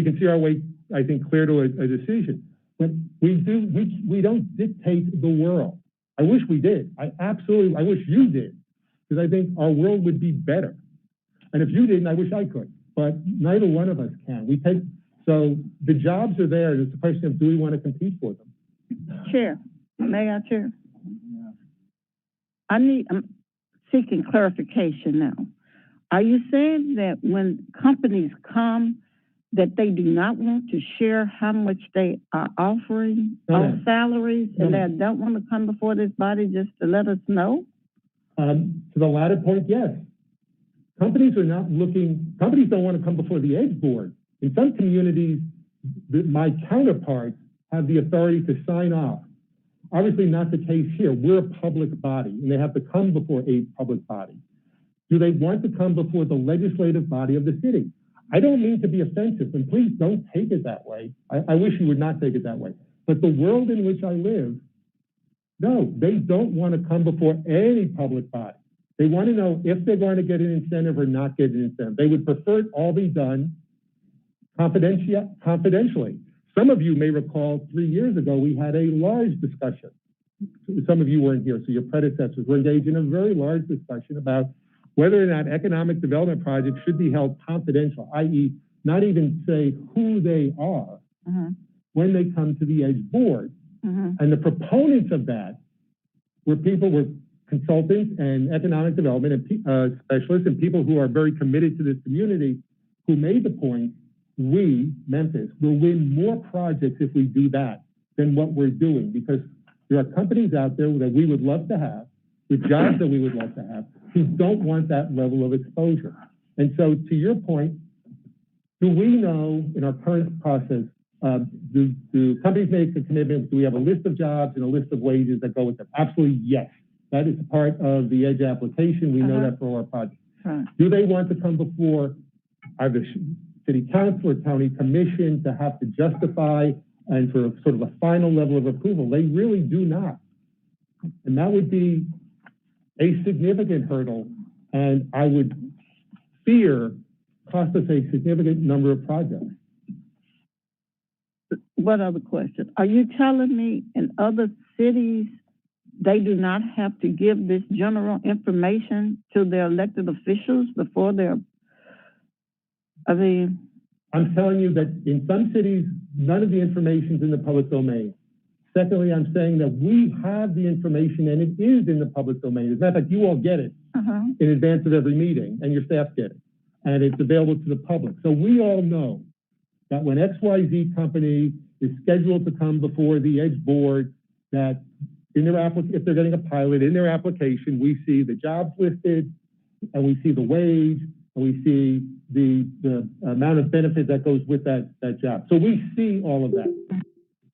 can see our way, I think, clear to a decision. But we don't dictate the world. I wish we did. I wish you did, because I think our world would be better. And if you didn't, I wish I could. But neither one of us can. So the jobs are there. It's a question of, do we want to compete for them? Chair, may I, Chair? I'm seeking clarification now. Are you saying that when companies come, that they do not want to share how much they are offering on salaries, and they don't want to come before this body just to let us know? To the latter point, yes. Companies don't want to come before the EDGE board. In some communities, my counterparts have the authority to sign off. Obviously not the case here. We're a public body, and they have to come before a public body. Do they want to come before the legislative body of the city? I don't mean to be offensive, and please don't take it that way. I wish you would not take it that way. But the world in which I live, no, they don't want to come before any public body. They want to know if they're going to get an incentive or not get an incentive. They would prefer it all be done confidentially. Some of you may recall 3 years ago, we had a large discussion. Some of you weren't here, so your predecessors were engaged in a very large discussion about whether or not economic development projects should be held confidential, i.e. not even say who they are when they come to the EDGE board. And the proponents of that were consultants and economic development and specialists and people who are very committed to this community, who made the point, we, Memphis, will win more projects if we do that than what we're doing, because there are companies out there that we would love to have, with jobs that we would love to have, who don't want that level of exposure. And so to your point, do we know in our current process, do companies make a commitment? Do we have a list of jobs and a list of wages that go with them? Absolutely, yes. That is part of the EDGE application. We know that for all our projects. Do they want to come before either city council or county commission to have to justify and for sort of a final level of approval? They really do not. And that would be a significant hurdle, and I would fear cost us a significant number of projects. What other question? Are you telling me in other cities, they do not have to give this general information to their elected officials before I'm telling you that in some cities, none of the information is in the public domain. Secondly, I'm saying that we have the information and it is in the public domain. As a matter of fact, you all get it in advance of every meeting, and your staff get it. And it's available to the public. So we all know that when XYZ company is scheduled to come before the EDGE board, that in their if they're getting a pilot, in their application, we see the jobs listed, and we see the wage, and and we see the amount of benefit that goes with that job. So we see all of that.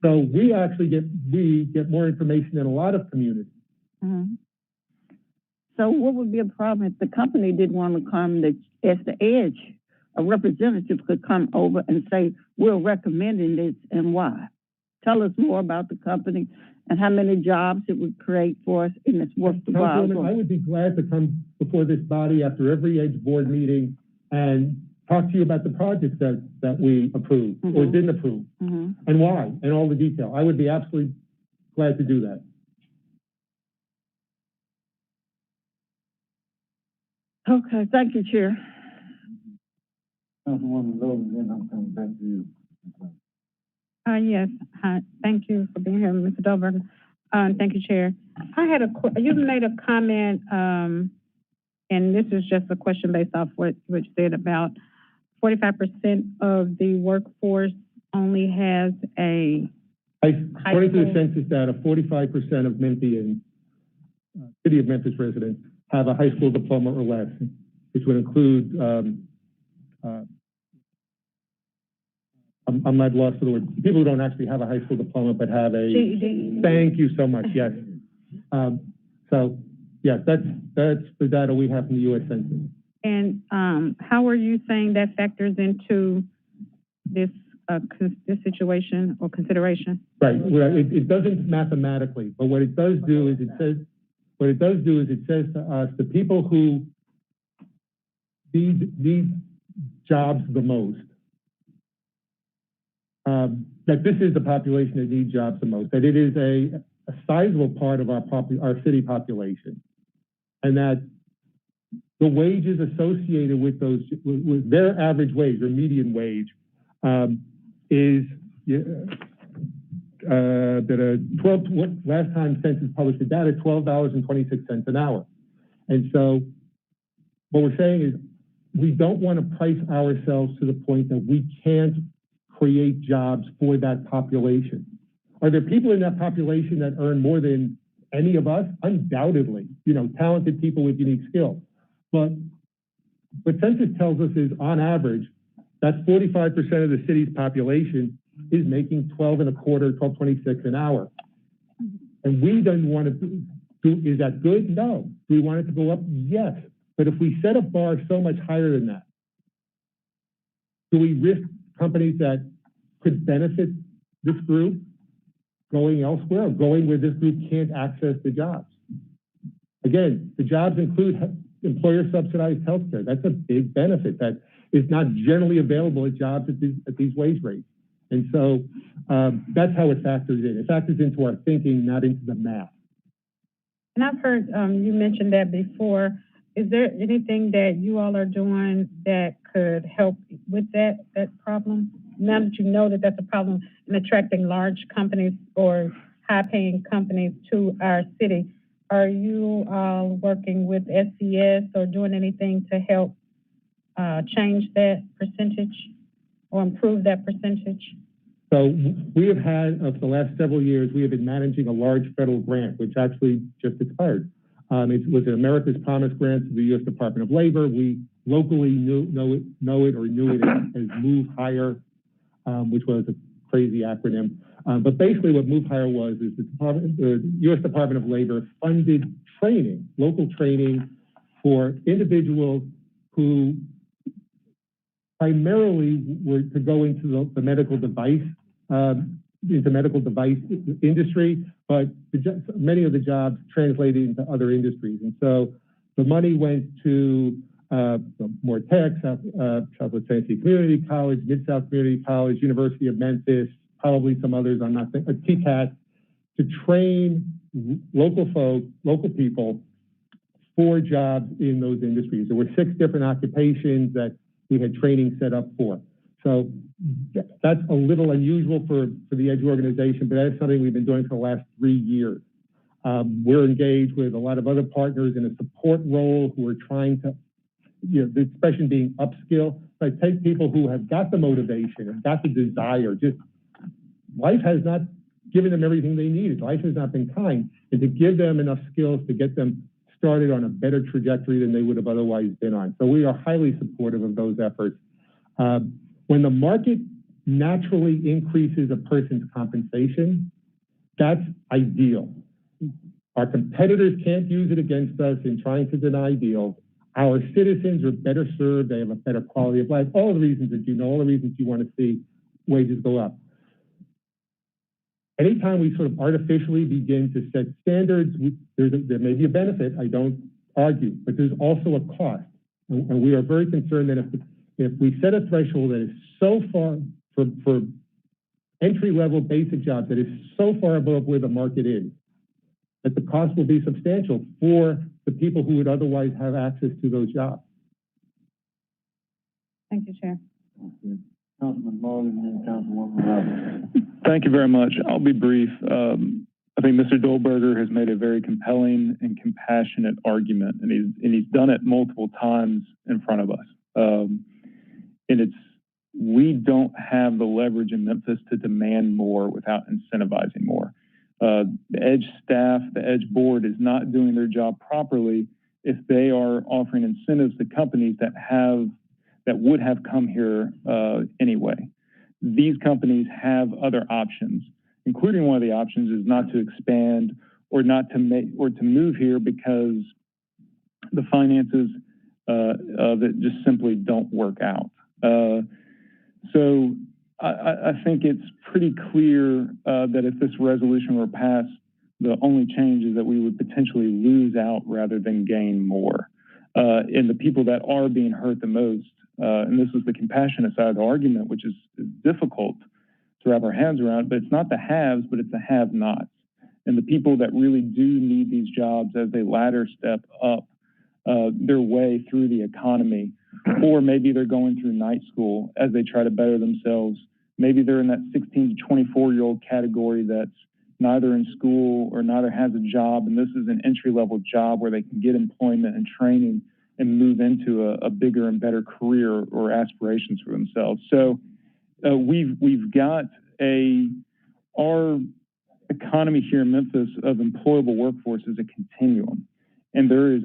So we actually get more information than a lot of communities. Mhm. So what would be a problem if the company did want to come, that as the edge, a representative could come over and say, we're recommending this and why? Tell us more about the company and how many jobs it would create for us, and it's worth the while. Councilwoman, I would be glad to come before this body after every EDGE board meeting and talk to you about the projects that we approved or didn't approve and why, and all the detail. I would be absolutely glad to do that. Okay, thank you, Chair. Councilwoman Logan, then I'm coming back to you. Yes, hi, thank you for being here, Mr. Dolberg. Thank you, Chair. I had you made a comment, and this is just a question based off what you said about 45% of the workforce only has a According to the census data, 45% of Memphians, city of Memphis residents, have a high school diploma or less, which would include, I'm not lost for the word, people who don't actually have a high school diploma but have a, GED. Thank you so much, yes. So, yes, that's the data we have from the U.S. Census. And how are you saying that factors into this situation or consideration? Right. Well, it doesn't mathematically, but what it does do is it says to us the people who need jobs the most, that this is the population that needs jobs the most, that it is a sizable part of our city population, and that the wages associated with those, with their average wage or median wage, is last time census published the data, $12.26 an hour. And so what we're saying is we don't want to price ourselves to the point that we can't create jobs for that population. Are there people in that population that earn more than any of us? Undoubtedly, talented people with unique skills. But what census tells us is, on average, that's 45% of the city's population is making $12.26 an hour. And we don't want to do, is that good? No. Do we want it to go up? Yes. But if we set a bar so much higher than that, do we risk companies that could benefit this group going elsewhere or going where this group can't access the jobs? Again, the jobs include employer subsidized health care. That's a big benefit that is not generally available at jobs at these wage rates. And so that's how it factors in. It factors into our thinking, not into the math. And I've heard you mentioned that before. Is there anything that you all are doing that could help with that problem? Now that you know that that's a problem in attracting large companies or high-paying companies to our city, are you all working with SCS or doing anything to help change that percentage or improve that percentage? So we have had, for the last several years, we have been managing a large federal grant, which actually just expired. It was an America's Promise grant to the U.S. Department of Labor. We locally knew it as Move Higher, which was a crazy acronym. But basically what Move Higher was is the U.S. Department of Labor funded training, local training for individuals who primarily were to go into the medical device industry, but many of the jobs translated into other industries. And so the money went to more tech, Southwest Tennessee Community College, Mid-South Community College, University of Memphis, probably some others, I'm not thinking, TCAT, to train local people for jobs in those industries. There were 6 different occupations that we had training set up for. So that's a little unusual for the EDGE organization, but that's something we've been doing for the last 3 years. We're engaged with a lot of other partners in a support role who are trying to, the expression being upskill, like take people who have got the motivation and got the desire, just life has not given them everything they needed. Life has not been kind, and to give them enough skills to get them started on a better trajectory than they would have otherwise been on. So we are highly supportive of those efforts. When the market naturally increases a person's compensation, that's ideal. Our competitors can't use it against us in trying to deny deals. Our citizens are better served. They have a better quality of life. All the reasons that you know, all the reasons you want to see wages go up. Anytime we sort of artificially begin to set standards, there may be a benefit, I don't argue, but there's also a cost. And we are very concerned that if we set a threshold that is so far for entry-level basic jobs that is so far above where the market is, that the cost will be substantial for the people who would otherwise have access to those jobs. Thank you, Chair. Councilman Morgan and Councilwoman Roberts. Thank you very much. I'll be brief. I think Mr. Dolberger has made a very compelling and compassionate argument, and he's done it multiple times in front of us. And we don't have the leverage in Memphis to demand more without incentivizing more. The EDGE staff, the EDGE board is not doing their job properly if they are offering incentives to companies that would have come here anyway. These companies have other options, including one of the options is not to expand or not to move here because the finances of it just simply don't work out. So I think it's pretty clear that if this resolution were passed, the only change is that we would potentially lose out rather than gain more. And the people that are being hurt the most, and this is the compassionate side of the argument, which is difficult to wrap our hands around, but it's not the haves, but it's the have-nots. And the people that really do need these jobs as they ladder step up their way through the economy, or maybe they're going through night school as they try to better themselves. Maybe they're in that 16 to 24-year-old category that's neither in school or neither has a job, and this is an entry-level job where they can get employment and training and move into a bigger and better career or aspirations for themselves. So we've got our economy here in Memphis of employable workforce is a continuum. And there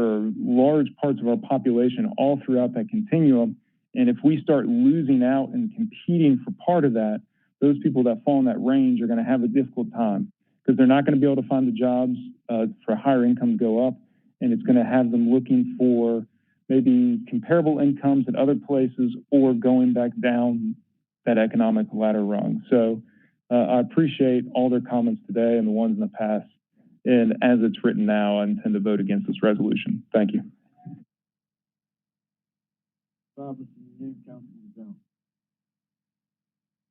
are large parts of our population all throughout that continuum. And if we start losing out and competing for part of that, those people that fall in that range are going to have a difficult time because they're not going to be able to find the jobs for higher incomes go up. And it's going to have them looking for maybe comparable incomes at other places or going back down that economic ladder rung. So I appreciate all their comments today and the ones in the past. And as it's written now, I intend to vote against this resolution. Thank you.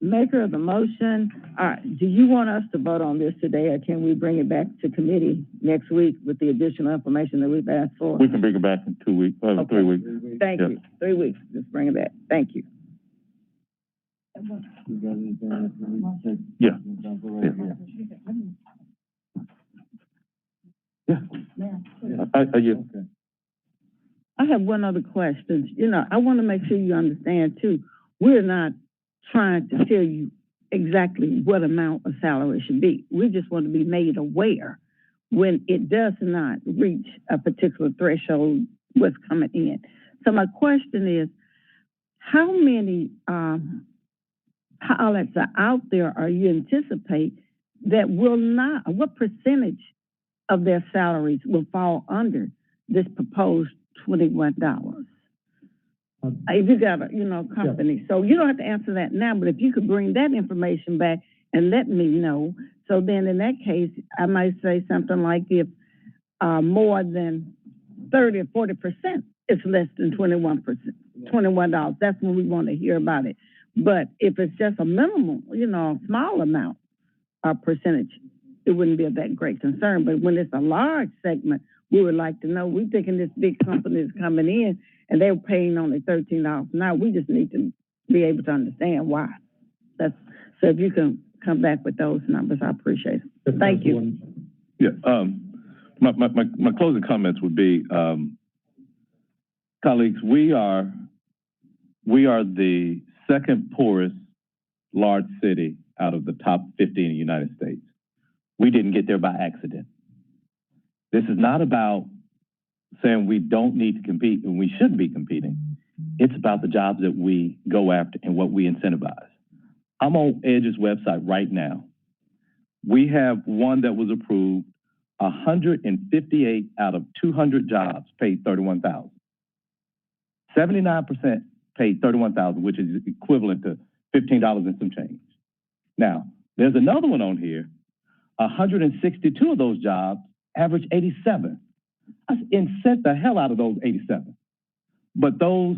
Maker of the motion, all right, do you want us to vote on this today, or can we bring it back to committee next week with the additional information that we've asked for? We can bring it back in 2 weeks, 3 weeks. Thank you. 3 weeks, just bring it back. Thank you. Yeah. I have one other question. You know, I want to make sure you understand too, we're not trying to tell you exactly what amount of salary should be. We just want to be made aware when it does not reach a particular threshold, what's coming in. So my question is, how many pilots are out there are you anticipate that will not, what percentage of their salaries will fall under this proposed $21? If you got a, company. Yeah. So you don't have to answer that now, but if you could bring that information back and let me know. So then in that case, I might say something like if more than 30 or 40% is less than 21%, $21, that's when we want to hear about it. But if it's just a minimum, small amount or percentage, it wouldn't be of that great concern. But when it's a large segment, we would like to know. We're thinking this big company is coming in and they're paying only $13 now. We just need to be able to understand why. So if you can come back with those numbers, I appreciate it. Thank you. Yeah. My closing comments would be, colleagues, we are the second poorest large city out of the top 50 in the United States. We didn't get there by accident. This is not about saying we don't need to compete and we shouldn't be competing. It's about the jobs that we go after and what we incentivize. I'm on Edge's website right now. We have one that was approved, 158 out of 200 jobs paid $31,000. 79% paid $31,000, which is equivalent to $15 and some change. Now, there's another one on here, 162 of those jobs average 87. I incent the hell out of those 87. But those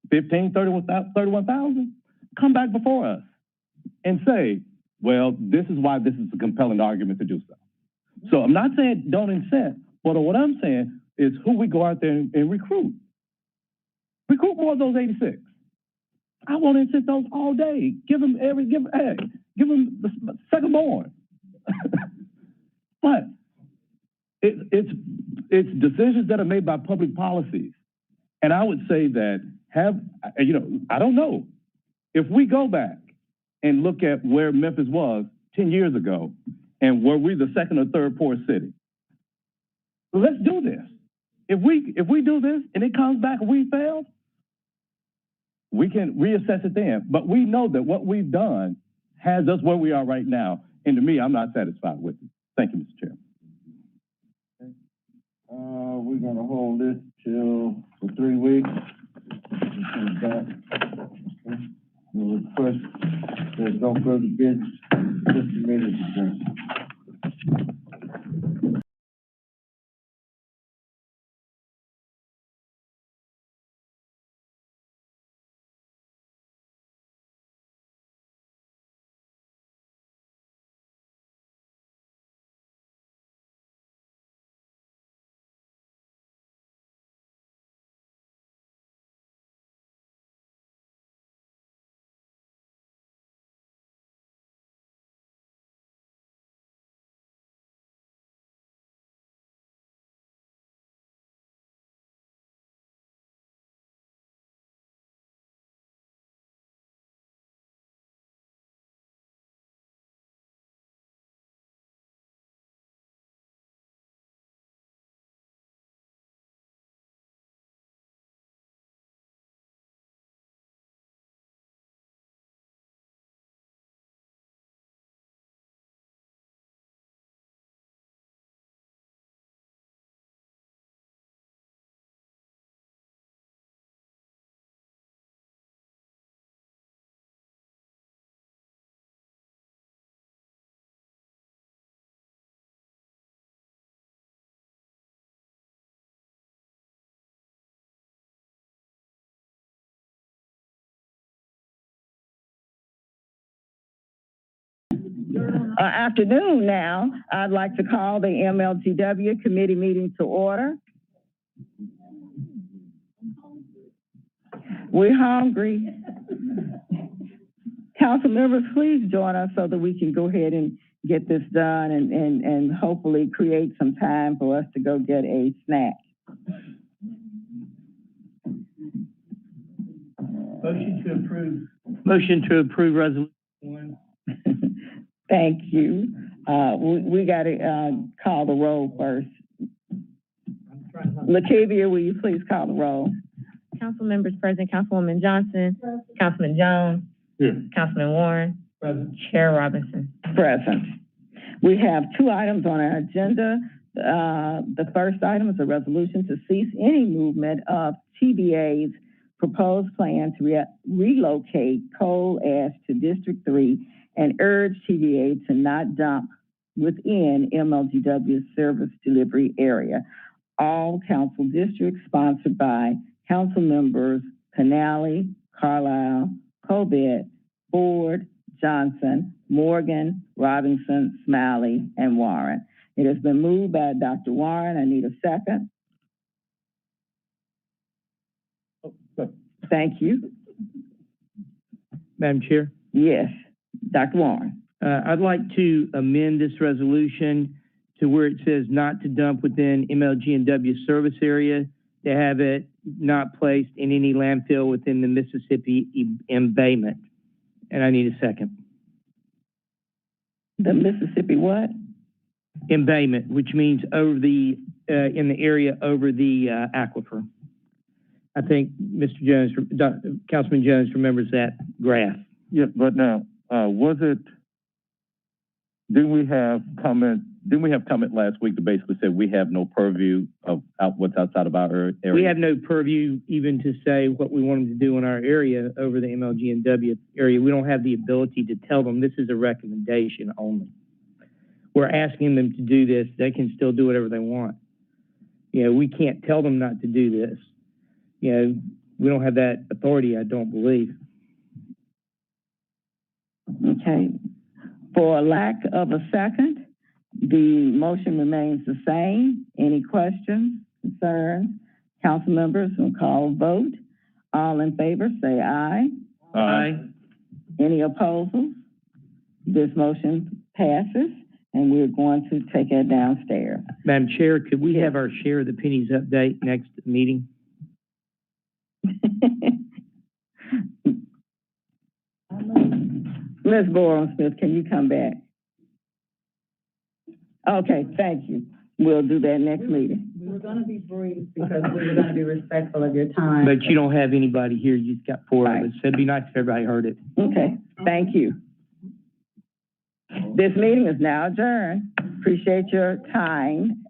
31,000 come back before us and say, well, this is why this is a compelling argument to do so. So I'm not saying don't incent, but what I'm saying is who we go out there and recruit. Recruit more of those 86. I want to incent those all day. Give them the second born. But it's decisions that are made by public policies. And I would say that I don't know. If we go back and look at where Memphis was 10 years ago, and were we the second or third poorest city? Let's do this. If we do this and it comes back and we failed, we can reassess it then. But we know that what we've done has us where we are right now. And to me, I'm not satisfied with it. Thank you, Mr. Chair. We're gonna hold this for 3 weeks. We'll request there's no further business. This meeting is adjourned. Afternoon now. I'd like to call the MLGW committee meeting to order. We're hungry. Council members, please join us so that we can go ahead and get this done and hopefully create some time for us to go get a snack. Motion to approve resolution 1. Thank you. We got to call the roll first. Latavia, will you please call the roll? Council members present, Councilwoman Johnson, Councilman Jones, Councilman Warren, Chair Robinson. Present. We have 2 items on our agenda. The first item is a resolution to cease any movement of TBA's proposed plan to relocate coal ash to District 3 and urge TBA to not dump within MLGW's service delivery area. All council districts sponsored by council members Canali, Carlisle, Corbett, Ford, Johnson, Morgan, Robinson, Smiley, and Warren. It has been moved by Dr. Warren. I need a second. Thank you. Madam Chair? Yes, Dr. Warren. I'd like to amend this resolution to where it says not to dump within MLG&W service area, to have it not placed in any landfill within the Mississippi embayment. And I need a second. The Mississippi what? embayment, which means over the, in the area over the, aquifer. I think Mr. Jones, Councilman Jones remembers that graph. Yeah, but now, Didn't we have comment last week that basically said we have no purview of what's outside of our area? We have no purview even to say what we want them to do in our area over the MLG&W area. We don't have the ability to tell them this is a recommendation only. We're asking them to do this. They can still do whatever they want. You know, we can't tell them not to do this. You know, we don't have that authority, I don't believe. Okay. For lack of a second, the motion remains the same. Any questions, concerns? Council members will call a vote. All in favor, say aye. Aye. Any opposals? This motion passes, and we're going to take it downstairs. Madam Chair, could we have our share of the pennies update next meeting? Ms. Boren-Smith, can you come back? Okay, thank you. We'll do that next meeting. We were gonna be brief because we were gonna be respectful of your time. But you don't have anybody here. You just got four of us. So it'd be nice if everybody heard it. Okay, thank you. This meeting is now adjourned. Appreciate your time.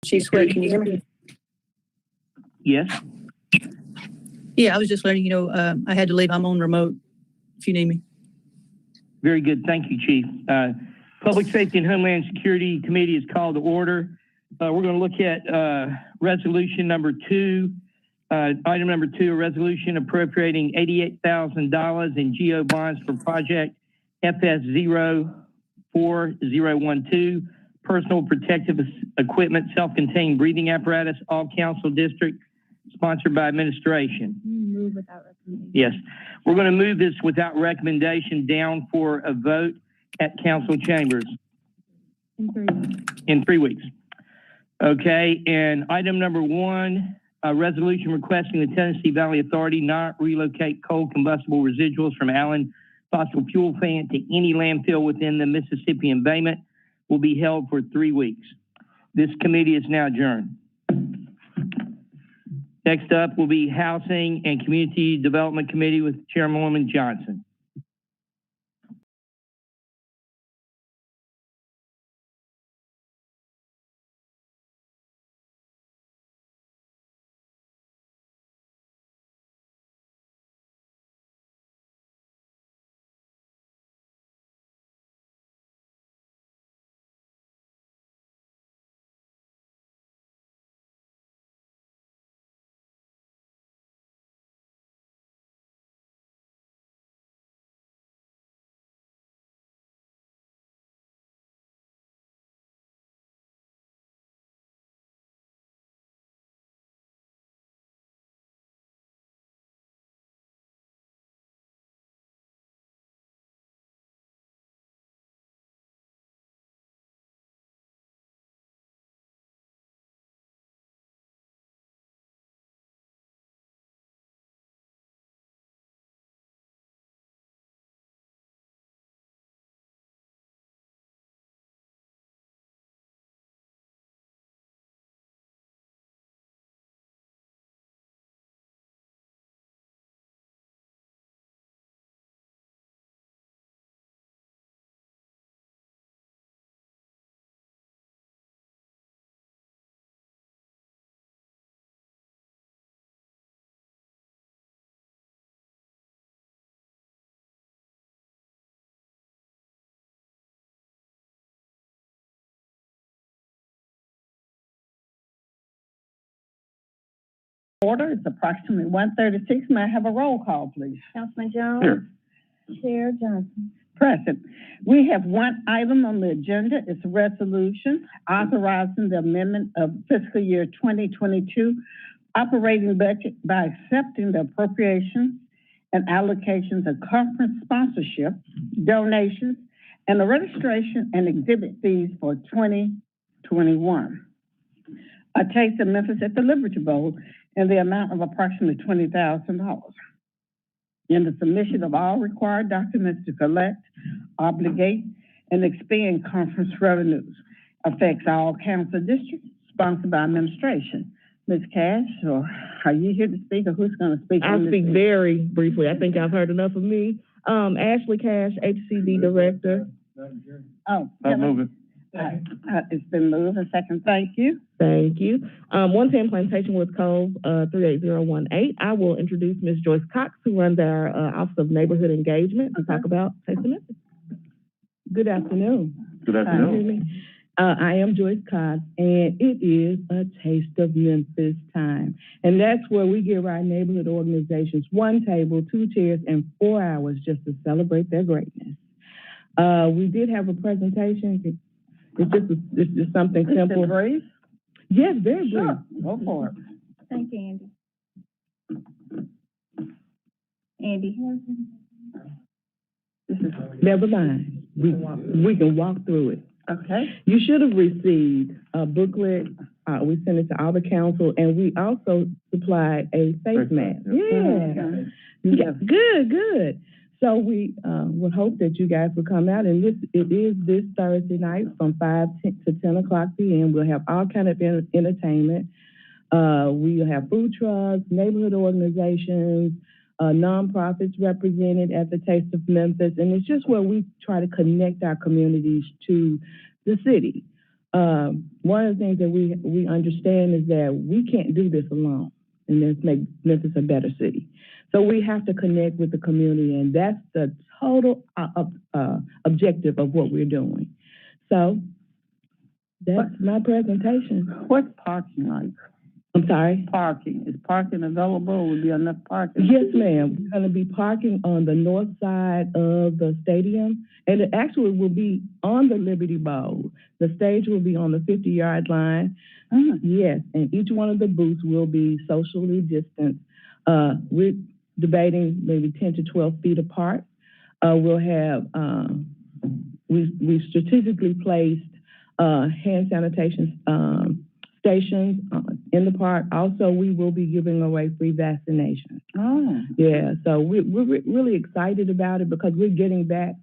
Chief Sweat, can you hear me? Yes. Yeah, I was just letting you know, I had to leave. I'm on remote if you need me. Very good. Thank you, Chief. Public Safety and Homeland Security Committee is called to order. We're going to look at resolution number 2. Item number 2, a resolution appropriating $88,000 in GO bonds for project FS04012, personal protective equipment, self-contained breathing apparatus, all council district, sponsored by administration. Move without recommendation. Yes. We're going to move this without recommendation down for a vote at council chambers in 3 weeks. Okay, and item number 1, a resolution requesting the Tennessee Valley Authority not relocate coal combustible residuals from Allen fossil fuel plant to any landfill within the Mississippi embayment will be held for 3 weeks. This committee is now adjourned. Next up will be Housing and Community Development Committee with Chairwoman Johnson. Order, it's approximately 1:36. May I have a roll call, please? Councilman Jones? Here. Chair Johnson? Present. We have one item on the agenda. It's a resolution authorizing the amendment of fiscal year 2022 operating budget by accepting the appropriations and allocations of conference sponsorship, donations, and the registration and exhibit fees for 2021. A taste of Memphis at the Liberty Bowl in the amount of approximately $20,000. In the submission of all required documents to collect, obligate, and expend conference revenues. Affects all council districts, sponsored by administration. Ms. Cash, or are you here to speak, or who's going to speak? I'll speak very briefly. I think I've heard enough of me. Ashley Cash, HCD Director. Oh, I'll move it. It's been moved. A second, thank you. Thank you. 110 Plantation Woods Cove, 38018. I will introduce Ms. Joyce Cox, who runs our Office of Neighborhood Engagement, to talk about Taste of Memphis. Good afternoon. Good afternoon. I am Joyce Cox, and it is a Taste of Memphis time. And that's where we give our neighborhood organizations 1 table, 2 chairs, and 4 hours just to celebrate their greatness. We did have a presentation. It's just something simple. Is it brief? Yes, very brief. Sure. Go for it. Thank you, Andy. Never mind. We can walk through it. Okay. You should have received a booklet. We sent it to all the council, and we also supplied a face mask. Yeah. Good. So we would hope that you guys will come out, and it is this Thursday night from 5 to 10 o'clock p.m. We'll have all kind of entertainment. We'll have food trucks, neighborhood organizations, nonprofits represented at the Taste of Memphis, and it's just where we try to connect our communities to the city. one of the things that we understand is that we can't do this alone, and let's make Memphis a better city. So we have to connect with the community, and that's the total objective of what we're doing. So that's my presentation. What's parking like? I'm sorry? Parking. Is parking available? Will be enough parking? Yes, ma'am. We're going to be parking on the north side of the stadium, and it actually will be on the Liberty Bowl. The stage will be on the 50-yard line. Yes, and each one of the booths will be socially distanced. We're debating maybe 10 to 12 feet apart. We'll have, we strategically placed hand sanitation stations in the park. Also, we will be giving away free vaccinations. Oh. Yeah, so we're really excited about it because we're getting back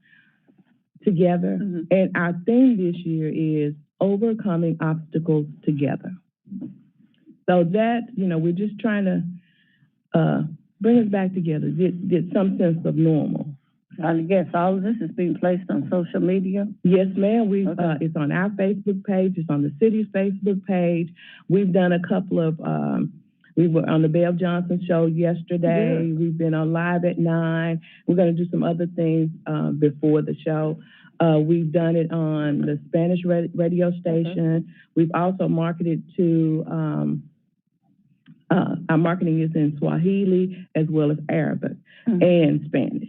together. And our theme this year is overcoming obstacles together. So that, we're just trying to bring us back together, get some sense of normal. I guess all of this is being placed on social media? Yes, ma'am. It's on our Facebook page. It's on the city's Facebook page. We've done a couple of, we were on the Bev Johnson show yesterday. Yeah. We've been on Live at 9. We're going to do some other things before the show. We've done it on the Spanish radio station. We've also marketed to, our marketing is in Swahili as well as Arabic and Spanish.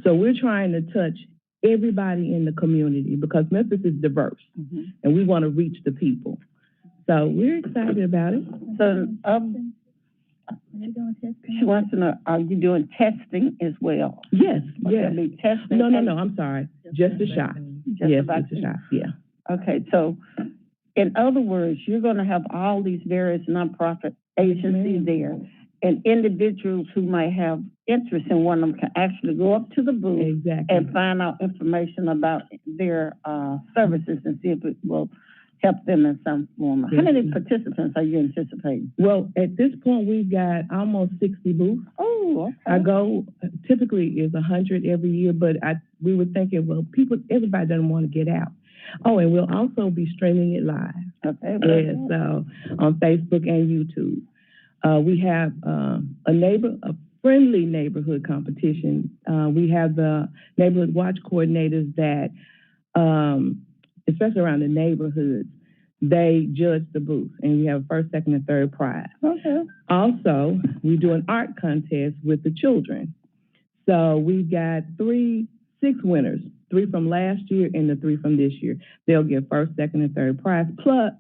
So we're trying to touch everybody in the community because Memphis is diverse and we want to reach the people. So we're excited about it. So she wants to know, are you doing testing as well? Yes, yes. Be testing? No, I'm sorry. Just a shot. Yes, just a shot, yeah. Okay, so in other words, you're going to have all these various nonprofit agencies there, and individuals who might have interest in one of them can actually go up to the booth and find out information about their services and see if it will help them in some form. How many participants are you anticipating? Well, at this point, we've got almost 60 booths. Oh, okay. Our goal typically is 100 every year, but we were thinking, well, everybody doesn't want to get out. Oh, and we'll also be streaming it live. Okay. Yeah, so on Facebook and YouTube. We have a friendly neighborhood competition. We have the neighborhood watch coordinators that, especially around the neighborhoods, they judge the booth, and we have first, second, and third prize. Okay. Also, we do an art contest with the children. So we've got 6 winners, 3 from last year and the 3 from this year. They'll get first, second, and third prize, plus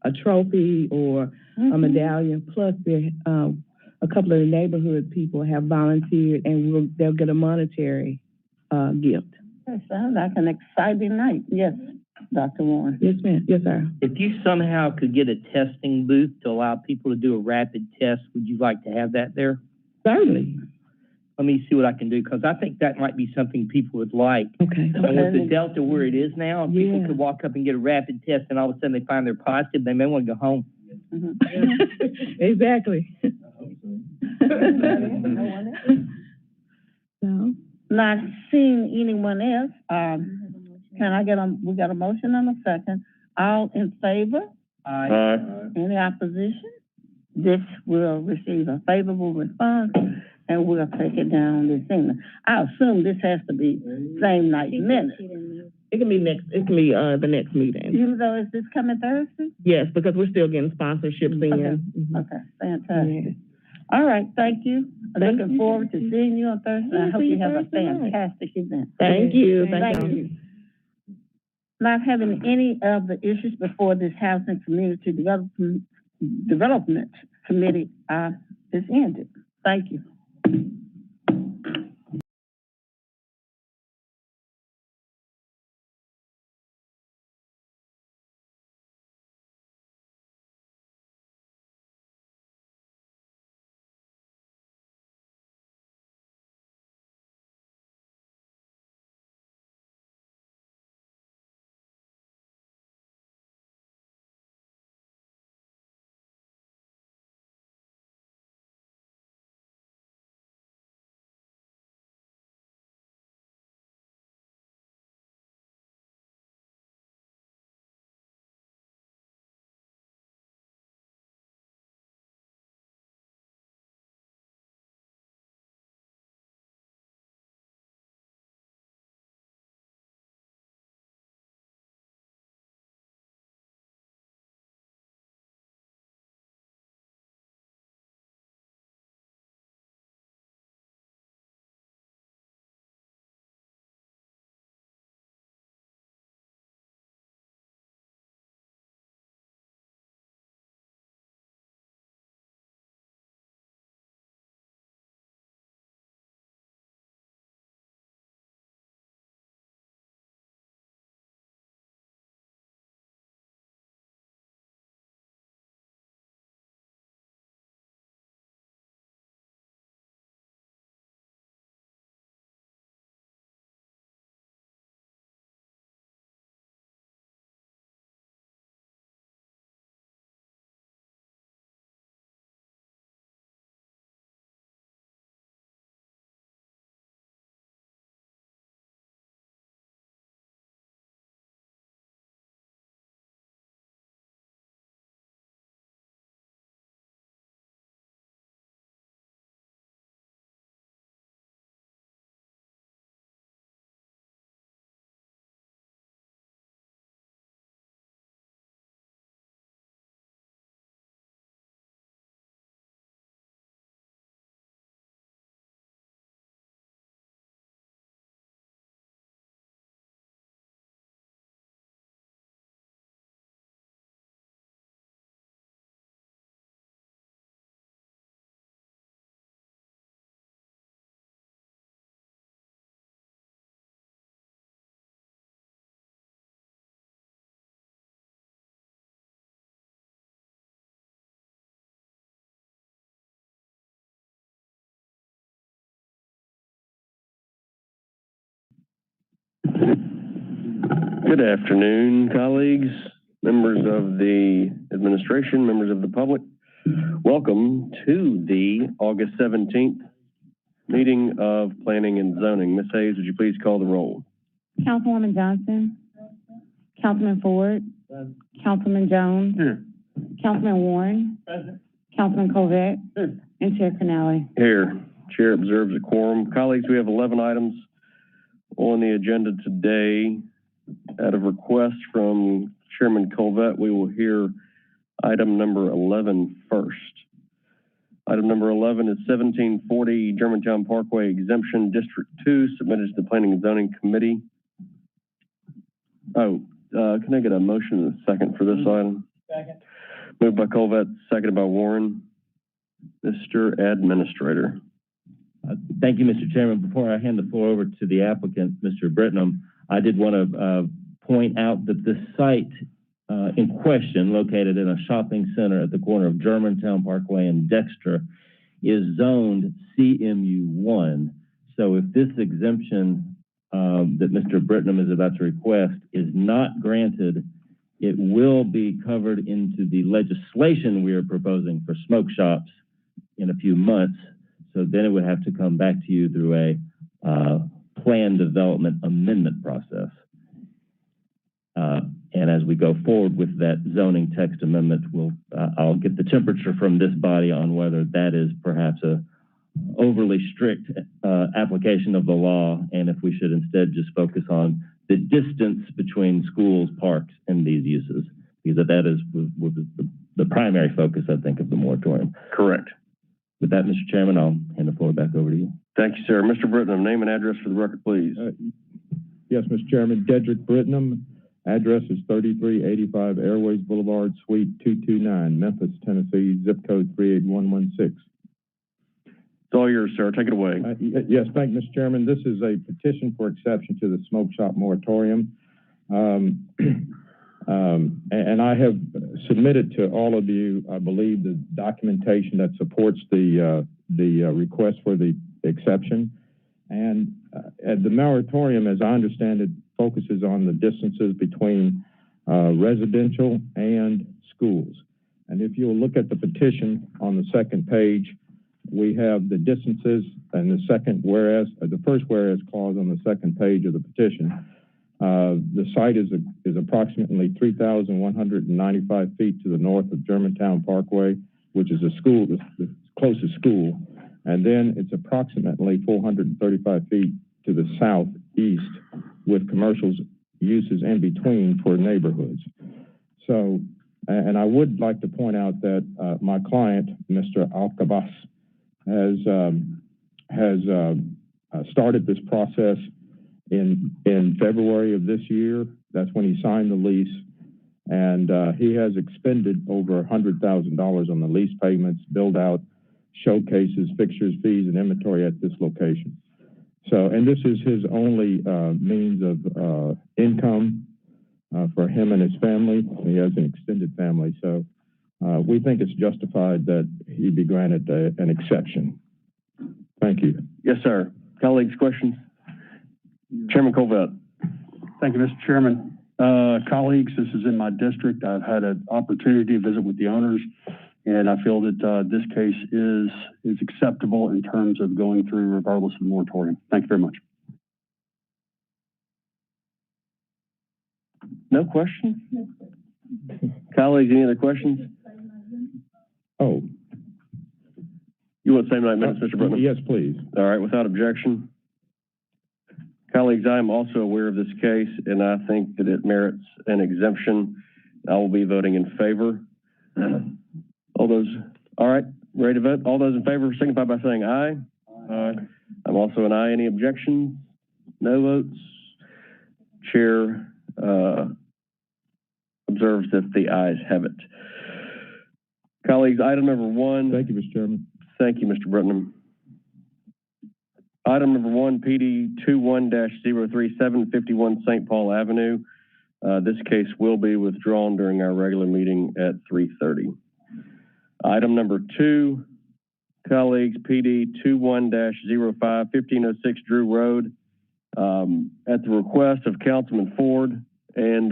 a trophy or a medallion, plus a couple of the neighborhood people have volunteered, and they'll get a monetary gift. That sounds like an exciting night. Yes, Dr. Warren. Yes, ma'am. Yes, sir. If you somehow could get a testing booth to allow people to do a rapid test, would you like to have that there? Certainly. Let me see what I can do, because I think that might be something people would like. Okay. And with the Delta where it is now, if people could walk up and get a rapid test and all of a sudden they find they're positive, they may want to go home. Exactly. No. Not seeing anyone else, we got a motion and a second. All in favor? Aye. Any opposition? This will receive a favorable response, and we'll take it down this evening. I assume this has to be same night minutes. It can be the next meeting. Even though, is this coming Thursday? Yes, because we're still getting sponsorships in. Okay, fantastic. Yeah. All right, thank you. Looking forward to seeing you on Thursday. I hope you have a fantastic event. Thank you. Thank you. Not having any of the issues before this Housing Community Development Committee is ended. Thank you. Good afternoon, colleagues, members of the administration, members of the public. Welcome to the August 17th meeting of Planning and Zoning. Ms. Hayes, would you please call the roll? Councilwoman Johnson. Councilman Ford. Councilman Jones. Here. Councilman Warren. Present. Councilman Covette. And Chair Canale. Here. Chair observes a quorum. Colleagues, we have 11 items on the agenda today. At a request from Chairman Covette, we will hear item number 11 first. Item number 11 is 1740 Germantown Parkway Exemption District 2, submitted to the Planning and Zoning Committee. Can I get a motion and a second for this item? Second. Moved by Covette, seconded by Warren. Mr. Administrator. Thank you, Mr. Chairman. Before I hand the floor over to the applicant, Mr. Britnam, I did want to point out that the site in question, located in a shopping center at the corner of Germantown Parkway and Dexter, is zoned CMU1. So if this exemption that Mr. Britnam is about to request is not granted, it will be covered into the legislation we are proposing for smoke shops in a few months. So then it would have to come back to you through a plan development amendment process. And as we go forward with that zoning text amendment, I'll get the temperature from this body on whether that is perhaps a overly strict application of the law, and if we should instead just focus on the distance between schools, parks, and these uses, because that is the primary focus, I think, of the moratorium. Correct. With that, Mr. Chairman, I'll hand the floor back over to you. Thank you, sir. Mr. Britnam, name and address for the record, please. Yes, Mr. Chairman. Dedrick Britnam. Address is 3385 Airways Boulevard, Suite 229, Memphis, Tennessee, zip code 38116. It's all yours, sir. Take it away. Yes, thank you, Mr. Chairman. This is a petition for exception to the smoke shop moratorium. And I have submitted to all of you, I believe, the documentation that supports the request for the exception. And the moratorium, as I understand it, focuses on the distances between residential and schools. And if you'll look at the petition on the second page, we have the distances and the first whereas clause on the second page of the petition. The site is approximately 3,195 feet to the north of Germantown Parkway, which is the closest school. And then it's approximately 435 feet to the southeast, with commercial uses in between for neighborhoods. So, and I would like to point out that my client, Mr. Alcabas, has started this process in February of this year. That's when he signed the lease, and he has expended over $100,000 on the lease payments, build out, showcases, fixtures, fees, and inventory at this location. So, and this is his only means of income for him and his family. He has an extended family, so we think it's justified that he be granted an exception. Thank you. Yes, sir. Colleagues, questions? Chairman Covette. Thank you, Mr. Chairman. Colleagues, this is in my district. I've had an opportunity to visit with the owners, and I feel that this case is acceptable in terms of going through regardless of the moratorium. Thank you very much. No questions? Colleagues, any other questions? Oh. You want same night minutes, Mr. Britnam? Yes, please. All right, without objection. Colleagues, I am also aware of this case, and I think that it merits an exemption. I will be voting in favor. All right, ready to vote? All those in favor signify by saying aye. Aye. I'm also an aye. Any objections? No votes? Chair observes that the ayes have it. Colleagues, item number 1. Thank you, Mr. Chairman. Thank you, Mr. Britnam. Item number 1, PD 21-037, 51 St. Paul Avenue. This case will be withdrawn during our regular meeting at 3:30. Item number 2, colleagues, PD 21-05, 1506 Drew Road. At the request of Councilman Ford and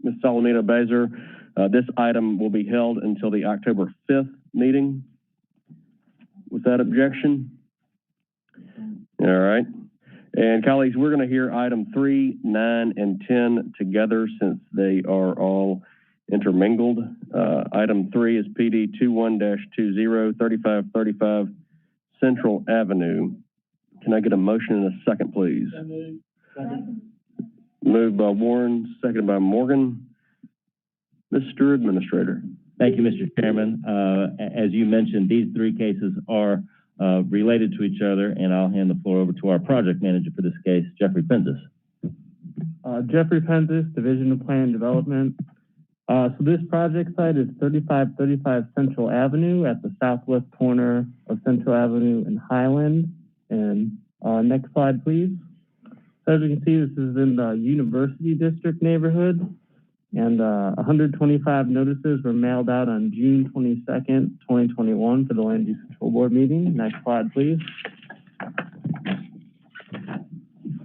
Ms. Salamina Baser, this item will be held until the October 5th meeting. Without objection? All right. And colleagues, we're going to hear item 3, 9, and 10 together since they are all intermingled. Item 3 is PD 21-20, 3535 Central Avenue. Can I get a motion and a second, please? Moved by Warren, seconded by Morgan. Mr. Administrator. Thank you, Mr. Chairman. As you mentioned, these three cases are related to each other, and I'll hand the floor over to our project manager for this case, Jeffrey Pensis. Jeffrey Pensis, Division of Plan and Development. So this project site is 3535 Central Avenue at the southwest corner of Central Avenue and Highland. And next slide, please. So as you can see, this is in the University District neighborhood. And 125 notices were mailed out on June 22nd, 2021 for the Land Use Control Board meeting. Next slide, please.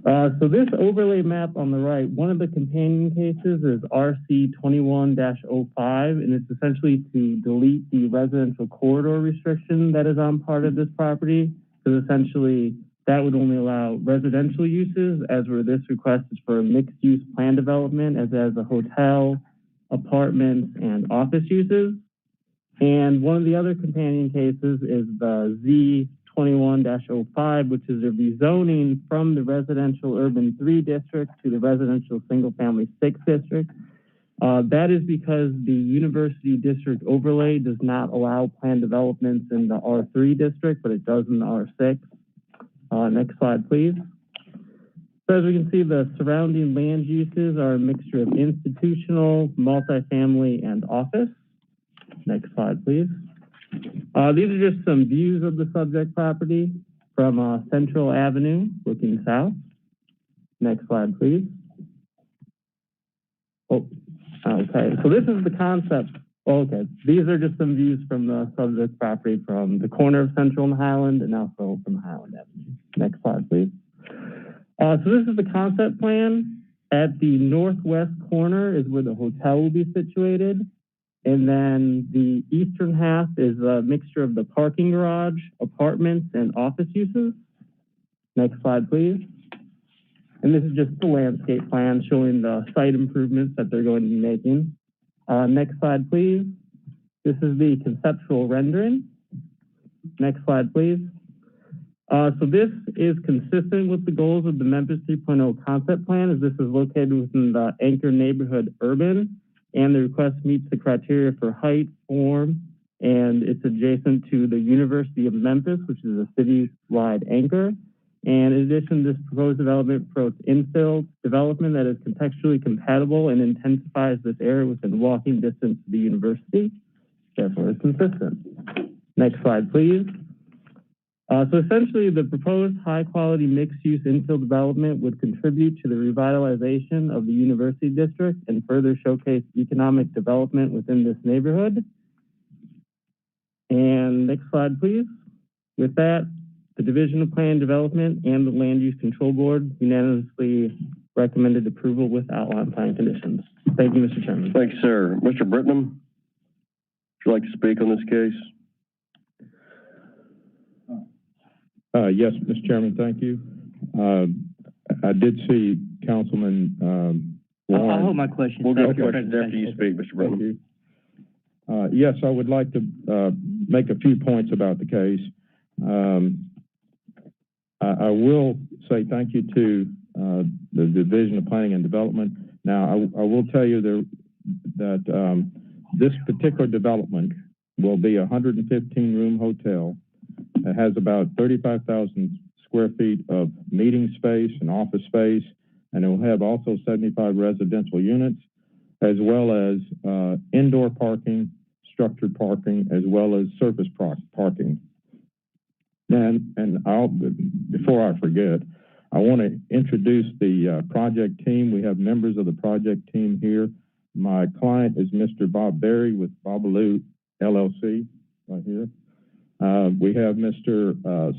So this overlay map on the right, one of the companion cases is RC 21-05, and it's essentially to delete the residential corridor restriction that is on part of this property, because essentially that would only allow residential uses, as where this request is for mixed-use plan development, as a hotel, apartments, and office uses. And one of the other companion cases is the Z21-05, which is a rezoning from the residential urban 3 district to the residential single-family 6 district. That is because the University District overlay does not allow plan developments in the R3 district, but it does in the R6. Next slide, please. So as we can see, the surrounding land uses are a mixture of institutional, multifamily, and office. Next slide, please. These are just some views of the subject property from Central Avenue, looking south. Next slide, please. Oh, okay. So this is the concept. Okay, these are just some views from the subject property from the corner of Central and Highland, and also from Highland Avenue. Next slide, please. So this is the concept plan. At the northwest corner is where the hotel will be situated. And then the eastern half is a mixture of the parking garage, apartments, and office uses. Next slide, please. And this is just the landscape plan showing the site improvements that they're going to be making. Next slide, please. This is the conceptual rendering. Next slide, please. So this is consistent with the goals of the Memphis 3.0 concept plan, as this is located within the anchor neighborhood urban, and the request meets the criteria for height, form, and it's adjacent to the University of Memphis, which is a city-wide anchor. And in addition, this proposed development promotes infill development that is contextually compatible and intensifies this area within walking distance to the university. Therefore, it's consistent. Next slide, please. So essentially, the proposed high-quality mixed-use infill development would contribute to the revitalization of the university district and further showcase economic development within this neighborhood. And next slide, please. With that, the Division of Plan Development and the Land Use Control Board unanimously recommended approval with outline plan conditions. Thank you, Mr. Chairman. Thank you, sir. Mr. Britnam, would you like to speak on this case? Yes, Mr. Chairman, thank you. I did see Councilman Warren. I'll hold my question. We'll get questions after you speak, Mr. Britnam. Yes, I would like to make a few points about the case. I will say thank you to the Division of Planning and Development. Now, I will tell you that this particular development will be a 115-room hotel. It has about 35,000 square feet of meeting space and office space, and it will have also 75 residential units, as well as indoor parking, structured parking, as well as surface parking. And before I forget, I want to introduce the project team. We have members of the project team here. My client is Mr. Bob Berry with Babaloo LLC, right here. We have Mr.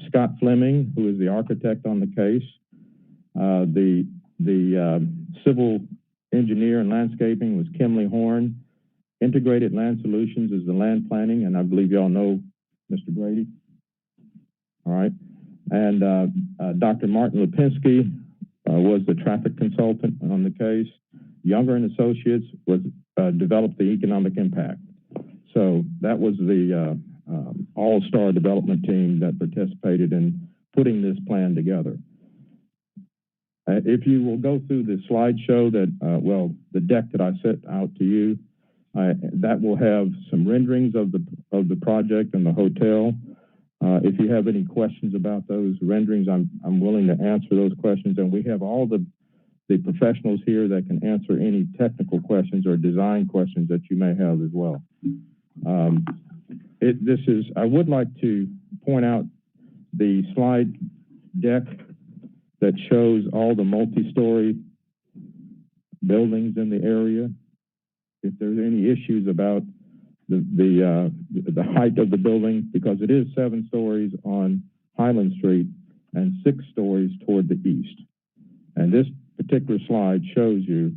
Scott Fleming, who is the architect on the case. The civil engineer and landscaping was Kimley Horn. Integrated Land Solutions is the land planning, and I believe y'all know Mr. Brady. All right. And Dr. Martin Lipinski was the traffic consultant on the case. Younger and Associates was developed the economic impact. So that was the all-star development team that participated in putting this plan together. If you will go through the slideshow that, the deck that I set out to you, that will have some renderings of the project and the hotel. If you have any questions about those renderings, I'm willing to answer those questions. And we have all the professionals here that can answer any technical questions or design questions that you may have as well. I would like to point out the slide deck that shows all the multi-story buildings in the area. If there's any issues about the height of the building, because it is 7 stories on Highland Street and 6 stories toward the east. And this particular slide shows you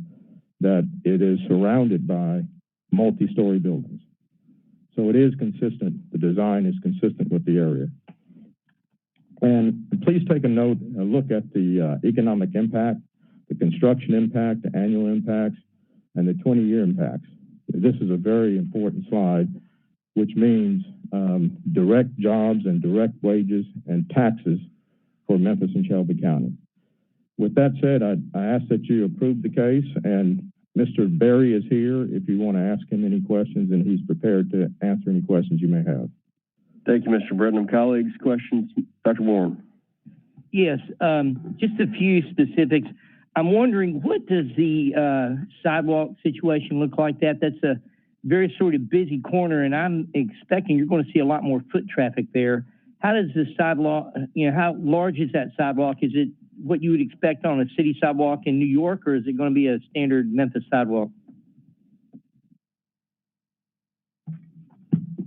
that it is surrounded by multi-story buildings. So it is consistent, the design is consistent with the area. And please take a look at the economic impact, the construction impact, the annual impacts, and the 20-year impacts. This is a very important slide, which means direct jobs and direct wages and taxes for Memphis and Shelby County. With that said, I ask that you approve the case, and Mr. Berry is here if you want to ask him any questions, and he's prepared to answer any questions you may have. Thank you, Mr. Britton. Colleagues, questions? Dr. Warren. Yes, just a few specifics. I'm wondering, what does the sidewalk situation look like? That's a very sort of busy corner, and I'm expecting you're going to see a lot more foot traffic there. How does the sidewalk, how large is that sidewalk? Is it what you would expect on a city sidewalk in New York, or is it going to be a standard Memphis sidewalk?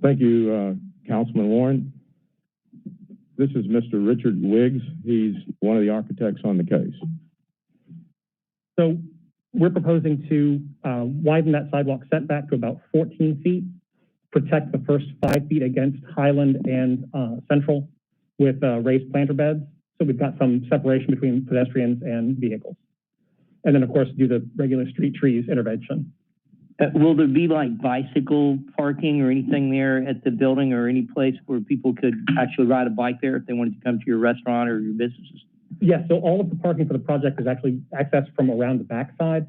Thank you, Councilman Warren. This is Mr. Richard Wiggs. He's one of the architects on the case. So we're proposing to widen that sidewalk setback to about 14 feet, protect the first 5 feet against Highland and Central with raised planter beds. So we've got some separation between pedestrians and vehicles. And then, of course, do the regular street trees intervention. Will there be like bicycle parking or anything there at the building, or any place where people could actually ride a bike there if they wanted to come to your restaurant or your businesses? Yes, so all of the parking for the project is actually accessed from around the backside,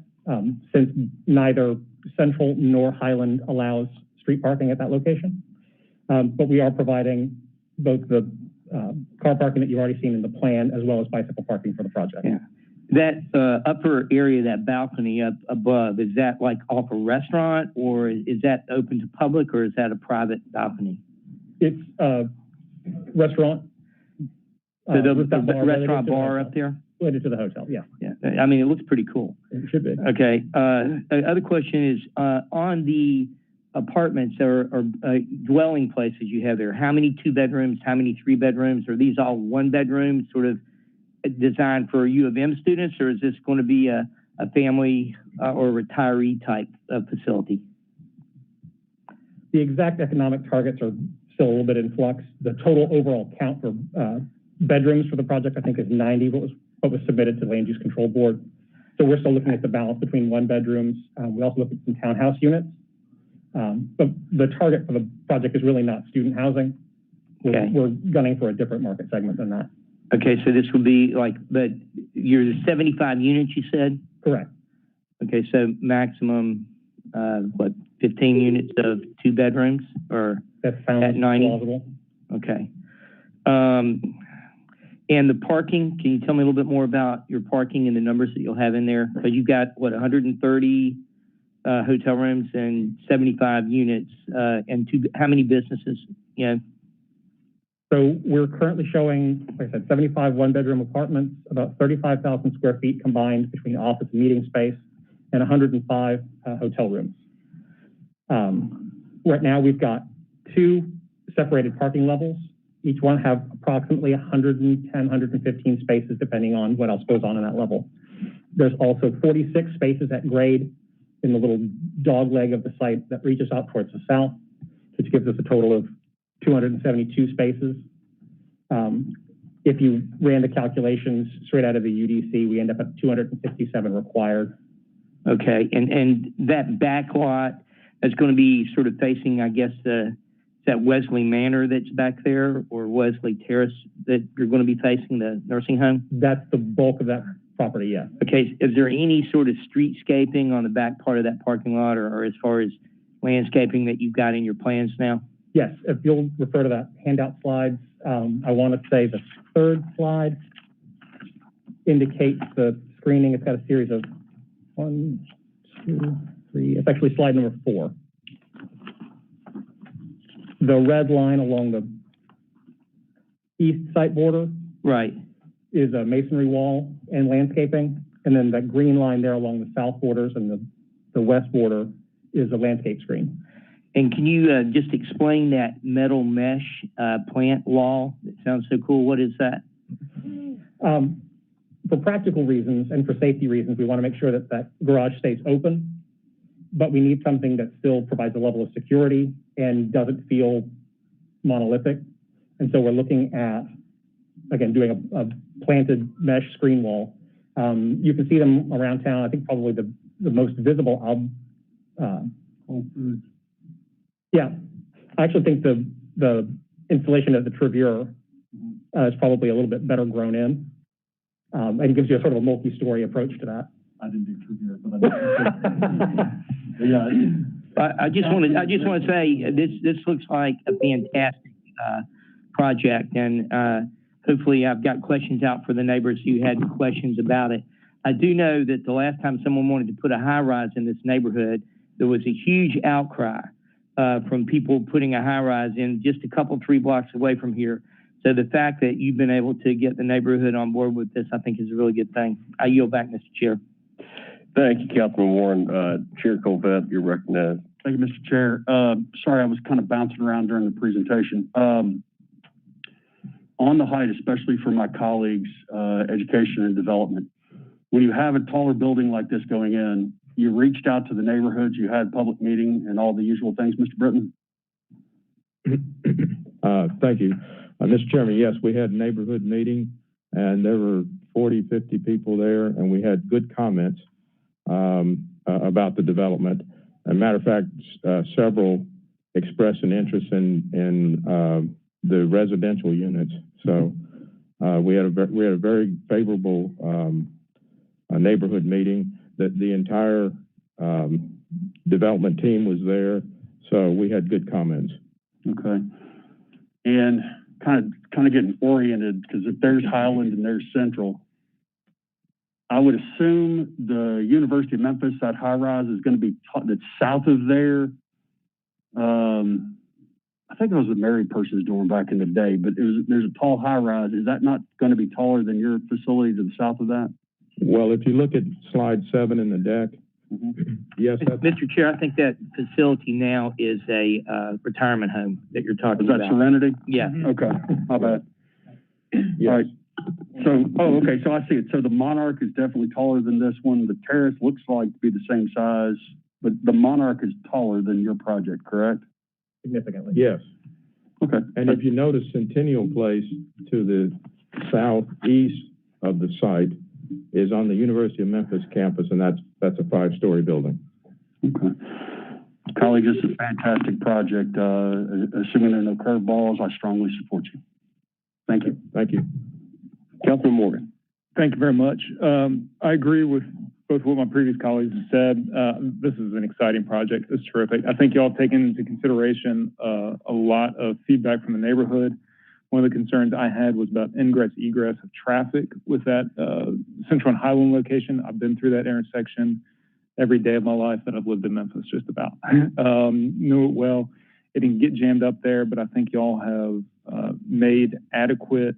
since neither Central nor Highland allows street parking at that location. But we are providing both the car parking that you've already seen in the plan, as well as bicycle parking for the project. Yeah. That upper area, that balcony up above, is that like off a restaurant, or is that open to public, or is that a private balcony? It's a restaurant. So the restaurant bar up there? Related to the hotel, yeah. Yeah, I mean, it looks pretty cool. It should be. Okay, the other question is, on the apartments or dwelling places you have there, how many 2 bedrooms, how many 3 bedrooms? Are these all 1 bedroom, sort of designed for U of M students, or is this going to be a family or retiree type of facility? The exact economic targets are still a little bit in flux. The total overall count for bedrooms for the project, I think, is 90, what was submitted to the Land Use Control Board. So we're still looking at the balance between 1 bedrooms. We also look at some townhouse units. But the target for the project is really not student housing. We're gunning for a different market segment than that. Okay, so this would be like, but you're 75 units, you said? Correct. Okay, so maximum, 15 units of 2 bedrooms, or that sounds at 90? plausible. Okay. And the parking, can you tell me a little bit more about your parking and the numbers that you'll have in there? Because you've got, 130 hotel rooms and 75 units, and how many businesses? Yeah. So we're currently showing, like I said, 75 1-bedroom apartments, about 35,000 square feet combined between office and meeting space, and 105 hotel rooms. Right now, we've got 2 separated parking levels. Each one have approximately 110, 115 spaces, depending on what else goes on in that level. There's also 46 spaces at grade in the little dog leg of the site that reaches out towards the south, which gives us a total of 272 spaces. If you ran the calculations straight out of the UDC, we end up at 267 required. Okay, and that back lot is going to be sort of facing, I guess, that Wesley Manor that's back there, or Wesley Terrace that you're going to be facing, the nursing home? That's the bulk of that property, yes. Okay, is there any sort of streetscaping on the back part of that parking lot, or as far as landscaping that you've got in your plans now? Yes, if you'll refer to that handout slides, I want to say the third slide indicates the screening. It's got a series of 1, 2, 3. It's actually slide number 4. The red line along the east site border, right, is a masonry wall and landscaping, and then that green line there along the south borders and the west border is a landscape screen. And can you just explain that metal mesh plant wall? It sounds so cool. What is that? For practical reasons and for safety reasons, we want to make sure that that garage stays open, but we need something that still provides a level of security and doesn't feel monolithic. And so we're looking at, again, doing a planted mesh screen wall. You can see them around town. I think probably the most visible, yeah, I actually think the installation of the Trevure is probably a little bit better grown in. And it gives you a sort of a multi-story approach to that. I didn't do Trevure, but yeah. I just want to say this looks like a fantastic project, and hopefully I've got questions out for the neighbors who had questions about it. I do know that the last time someone wanted to put a high-rise in this neighborhood, there was a huge outcry from people putting a high-rise in just a couple, 3 blocks away from here. So the fact that you've been able to get the neighborhood on board with this, I think, is a really good thing. I yield back, Mr. Chair. Thank you, Councilman Warren. Chair Colvett, you're recognized. Thank you, Mr. Chair. Sorry, I was kind of bouncing around during the presentation. On the height, especially for my colleagues, education and development, when you have a taller building like this going in, you reached out to the neighborhoods, you had public meeting and all the usual things, Mr. Britton? Thank you. Mr. Chairman, yes, we had a neighborhood meeting and there were 40, 50 people there, and we had good comments about the development. As a matter of fact, several expressed an interest in the residential units. So we had a very favorable neighborhood meeting. That the entire development team was there, so we had good comments. Okay, and kind of getting oriented, because if there's Highland and there's Central, I would assume the University of Memphis, that high rise is going to be that's south of there. I think it was a married person's dorm back in the day, but there's a tall high rise. Is that not going to be taller than your facility to the south of that? Well, if you look at slide 7 in the deck, yes. Mr. Chair, I think that facility now is a retirement home that you're talking about. Is that Serenity? Yeah. Okay, my bad. Yes. All right. So, okay, so I see it. So the Monarch is definitely taller than this one. The Terrace looks like to be the same size, but the Monarch is taller than your project, correct? Significantly. Yes. Okay. And if you notice, Centennial Place to the southeast of the site is on the University of Memphis campus, and that's a 5-story building. Okay. Colleagues, this is a fantastic project. Assuming there are no curveballs, I strongly support you. Thank you. Thank you. Councilman Morgan. Thank you very much. I agree with both what my previous colleagues have said. This is an exciting project. It's terrific. I think y'all have taken into consideration a lot of feedback from the neighborhood. One of the concerns I had was about ingress, egress of traffic with that Central and Highland location. I've been through that intersection every day of my life that I've lived in Memphis, just about. Knew it well. It can get jammed up there, but I think y'all have made adequate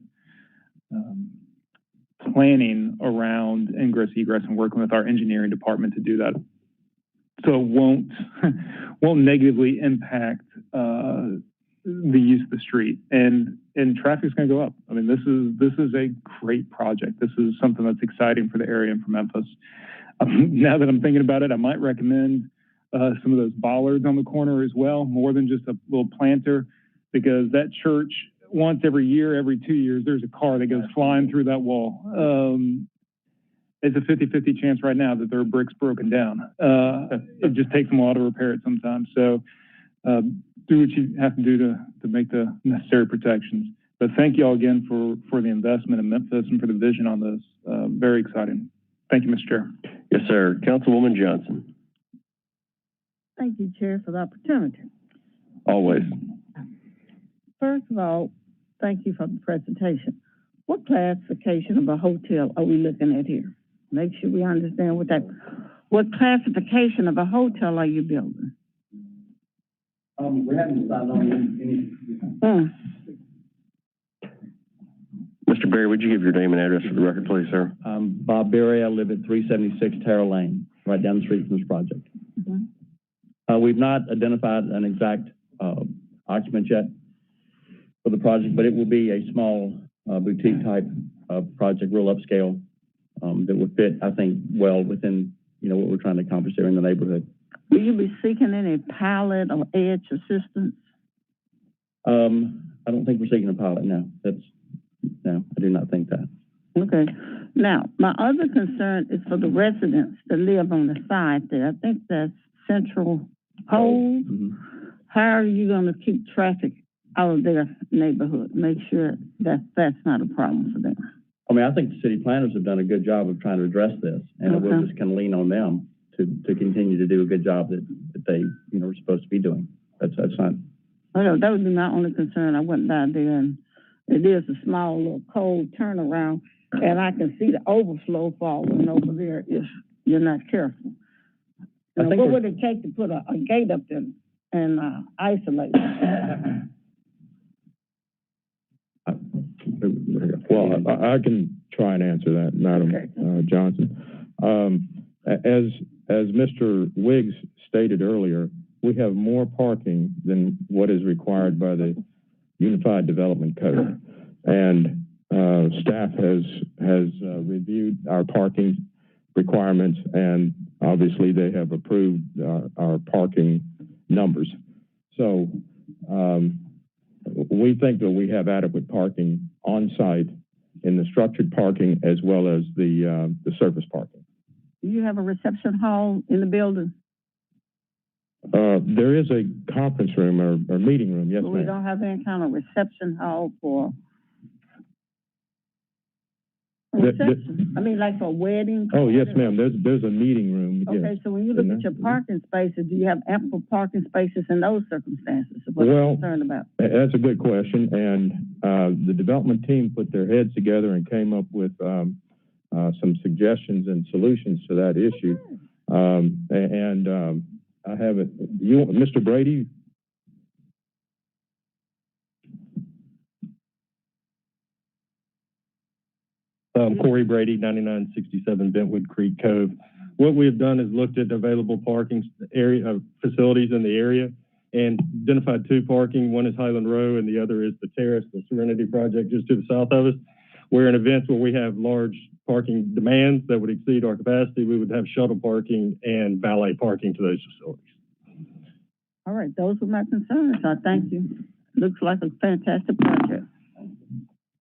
planning around ingress, egress, and working with our engineering department to do that. So it won't negatively impact the use of the street, and traffic's going to go up. I mean, this is a great project. This is something that's exciting for the area and for Memphis. Now that I'm thinking about it, I might recommend some of those bollards on the corner as well, more than just a little planter, because that church, once every year, every 2 years, there's a car that goes flying through that wall. It's a 50-50 chance right now that there are bricks broken down. It just takes them a while to repair it sometimes. So do what you have to do to make the necessary protections. But thank you all again for the investment in Memphis and for the vision on this. Very exciting. Thank you, Mr. Chair. Yes, sir. Councilwoman Johnson. Thank you, Chair, for the opportunity. Always. First of all, thank you for the presentation. What classification of a hotel are we looking at here? Make sure we understand what classification of a hotel are you building? We haven't decided on any. Mr. Berry, would you give your name and address for the record, please, sir? Bob Berry. I live at 376 Terrell Lane, right down the street from this project. We've not identified an exact occupant yet for the project, but it will be a small boutique type of project, real upscale, that would fit, I think, well within, what we're trying to accomplish there in the neighborhood. Will you be seeking any pilot or edge assistance? I don't think we're seeking a pilot, no. No, I do not think that. Okay. Now, my other concern is for the residents that live on the side there. I think that's Central Hole. How are you going to keep traffic out of their neighborhood? Make sure that that's not a problem for them. I mean, I think the city planners have done a good job of trying to address this, and we'll just kind of lean on them to continue to do a good job that they, are supposed to be doing. That's not. Well, that would be my only concern. I went down there, and it is a small little cold turnaround, and I can see the overflow falling over there if you're not careful. What would it take to put a gate up there and isolate them? Well, I can try and answer that, Madam Johnson. As Mr. Wiggs stated earlier, we have more parking than what is required by the Unified Development Code, and staff has reviewed our parking requirements, and obviously they have approved our parking numbers. So we think that we have adequate parking on site in the structured parking as well as the surface parking. Do you have a reception hall in the building? There is a conference room or meeting room, yes, But ma'am. we don't have any kind of reception hall for reception. I mean, like for a wedding? Oh, yes, ma'am. There's a meeting room. Okay, yes. so when you look at your parking spaces, do you have ample parking spaces in those circumstances? What Well, I'm concerned about. That's a good question, and the development team put their heads together and came up with some suggestions and solutions to that issue. I have it. Mr. Brady? Corey Brady, 9967 Bentwood Creek Cove. What we have done is looked at available parking area facilities in the area and identified two parking. One is Highland Row and the other is the Terrace, the Serenity Project just to the south of us. Where in events where we have large parking demands that would exceed our capacity, we would have shuttle parking and valet parking to those facilities. All right, those were my concerns. I thank you. Looks like a fantastic project.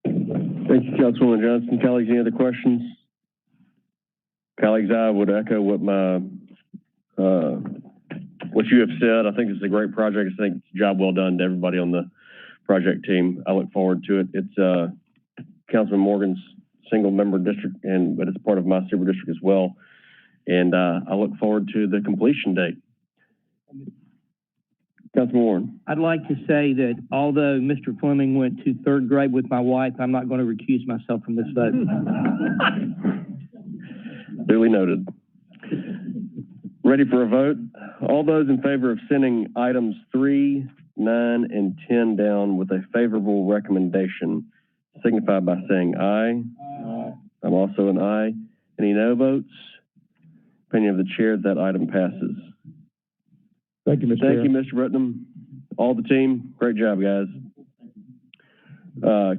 Thank you, Councilwoman Johnson. Colleagues, any other questions? Colleagues, I would echo what what you have said. I think it's a great project. I think it's a job well done to everybody on the project team. I look forward to it. It's Councilman Morgan's single member district, but it's part of my super district as well. And I look forward to the completion date. Councilman Warren. I'd like to say that although Mr. Fleming went to third grade with my wife, I'm not going to recuse myself from this vote. Duly noted. Ready for a vote? All those in favor of sending items 3, 9, and 10 down with a favorable recommendation signify by saying aye. Aye. I'm also an aye. Any no votes? Opinion of the chair, that item passes. Thank you, Mr. Chair. Thank you, Mr. Britnam. All the team, great job, guys.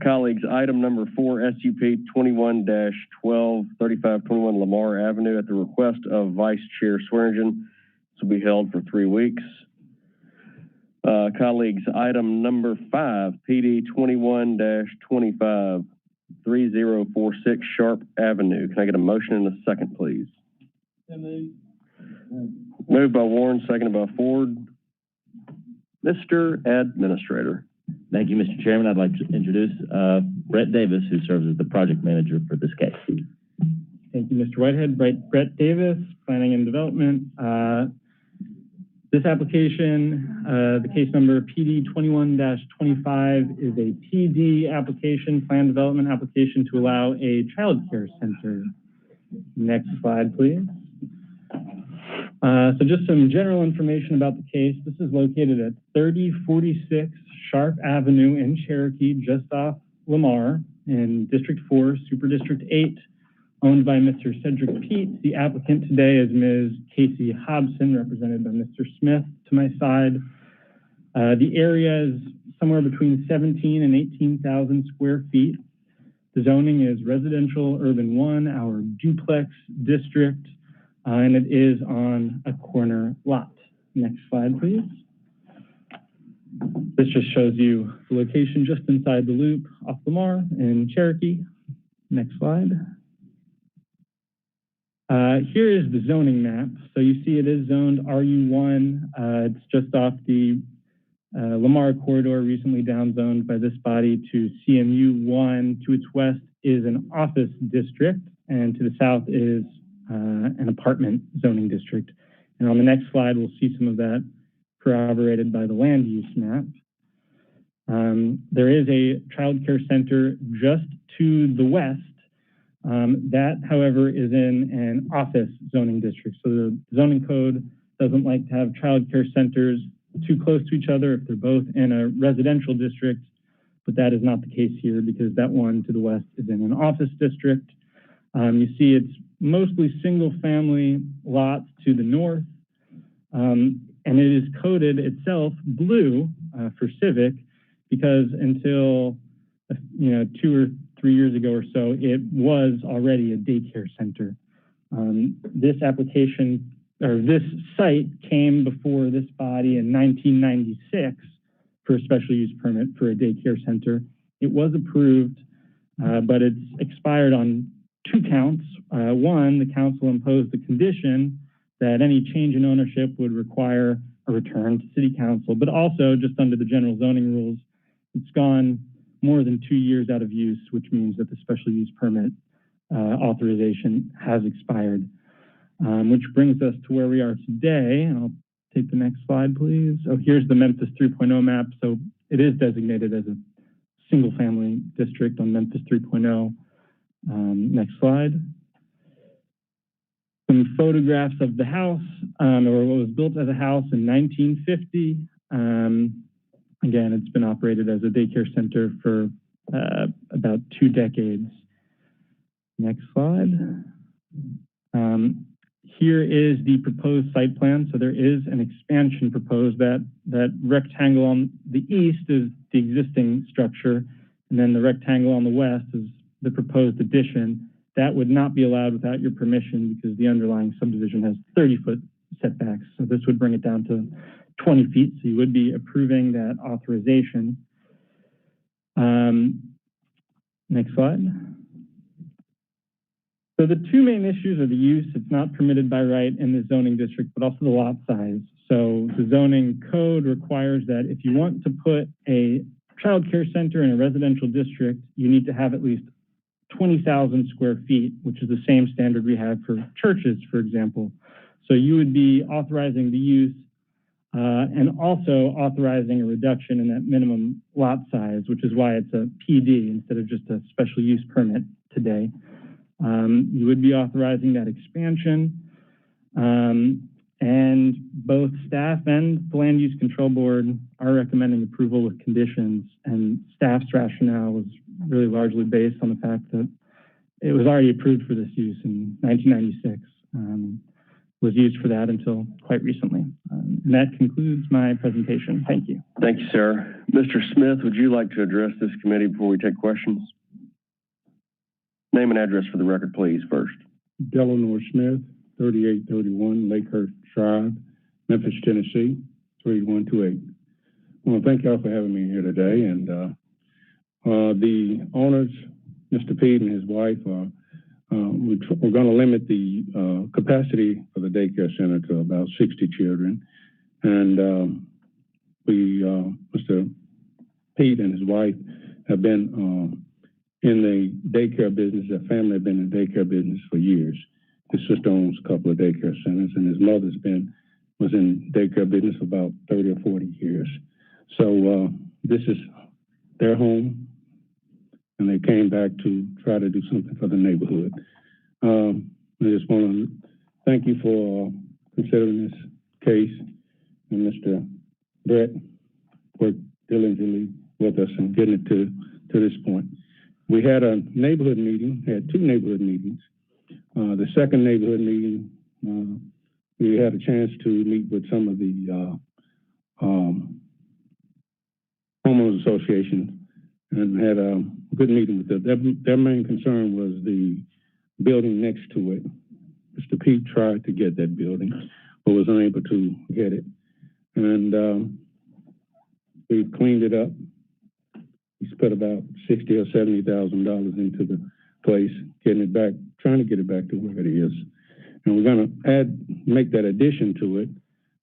Colleagues, item number 4, SUP 21-12, 3521 Lamar Avenue at the request of Vice Chair Swearingen. This will be held for 3 weeks. Colleagues, item number 5, PD 21-25, 3046 Sharp Avenue. Can I get a motion and a second, please? Moved by Warren, seconded by Ford. Mr. Administrator. Thank you, Mr. Chairman. I'd like to introduce Brett Davis, who serves as the project manager for this case. Thank you, Mr. Whitehead. Brett Davis, Planning and Development. This application, the case number PD 21-25, is a PD application, plan development application to allow a child care center. Next slide, please. So just some general information about the case. This is located at 3046 Sharp Avenue in Cherokee, just off Lamar in District 4, Super District 8, owned by Mr. Cedric Pete. The applicant today is Ms. Casey Hobson, represented by Mr. Smith to my side. The area is somewhere between 17 and 18,000 square feet. The zoning is residential urban 1, our duplex district, and it is on a corner lot. Next slide, please. This just shows you the location just inside the loop off Lamar in Cherokee. Next slide. Here is the zoning map. So you see it is zoned RU1. It's just off the Lamar corridor, recently downzoned by this body to CMU1. To its west is an office district, and to the south is an apartment zoning district. And on the next slide, we'll see some of that corroborated by the land use map. There is a child care center just to the west. That, however, is in an office zoning district. So the zoning code doesn't like to have child care centers too close to each other if they're both in a residential district, but that is not the case here because that one to the west is in an office district. You see it's mostly single family lots to the north, and it is coded itself blue for civic because until 2 or 3 years ago or so, it was already a daycare center. This application or this site came before this body in 1996 for a special use permit for a daycare center. It was approved, but it's expired on 2 counts. One, the council imposed the condition that any change in ownership would require a return to city council, but also just under the general zoning rules, it's gone more than 2 years out of use, which means that the special use permit authorization has expired, which brings us to where we are today. And I'll take the next slide, please. Oh, here's the Memphis 3.0 map. So it is designated as a single family district on Memphis 3.0. Next slide. Some photographs of the house, or what was built as a house in 1950. Again, it's been operated as a daycare center for about 2 decades. Next slide. Here is the proposed site plan. So there is an expansion proposed. That rectangle on the east is the existing structure, and then the rectangle on the west is the proposed addition. That would not be allowed without your permission because the underlying subdivision has 30-foot setbacks. So this would bring it down to 20 feet. So you would be approving that authorization. Next slide. So the 2 main issues are the use. It's not permitted by right in the zoning district, but also the lot size. So the zoning code requires that if you want to put a child care center in a residential district, you need to have at least 20,000 square feet, which is the same standard we have for churches, for example. So you would be authorizing the use and also authorizing a reduction in that minimum lot size, which is why it's a PD instead of just a special use permit today. You would be authorizing that expansion. And both staff and the Land Use Control Board are recommending approval with conditions, and staff's rationale was really largely based on the fact that it was already approved for this use in 1996. Was used for that until quite recently. That concludes my presentation. Thank you. Thank you, sir. Mr. Smith, would you like to address this committee before we take questions? Name and address for the record, please, first. Delano Smith, 3831 Lakehurst Drive, Memphis, Tennessee, 3128. Well, thank y'all for having me here today. And the owners, Mr. Pete and his wife, we're going to limit the capacity for the daycare center to about 60 children. And Mr. Pete and his wife have been in the daycare business. Their family have been in the daycare business for years. His sister owns a couple of daycare centers, and his mother's was in daycare business for about 30 or 40 years. So this is their home, and they came back to try to do something for the neighborhood. I just want to thank you for considering this case, and Mr. Brett worked diligently with us and getting it to this point. We had a neighborhood meeting, had two neighborhood meetings. The second neighborhood meeting, we had a chance to meet with some of the homeowners associations and had a good meeting with them. Their main concern was the building next to it. Mr. Pete tried to get that building, but was unable to get it. And we cleaned it up. We spent about $60,000 or $70,000 into the place, getting it back, trying to get it back to where it is. And we're going to make that addition to it,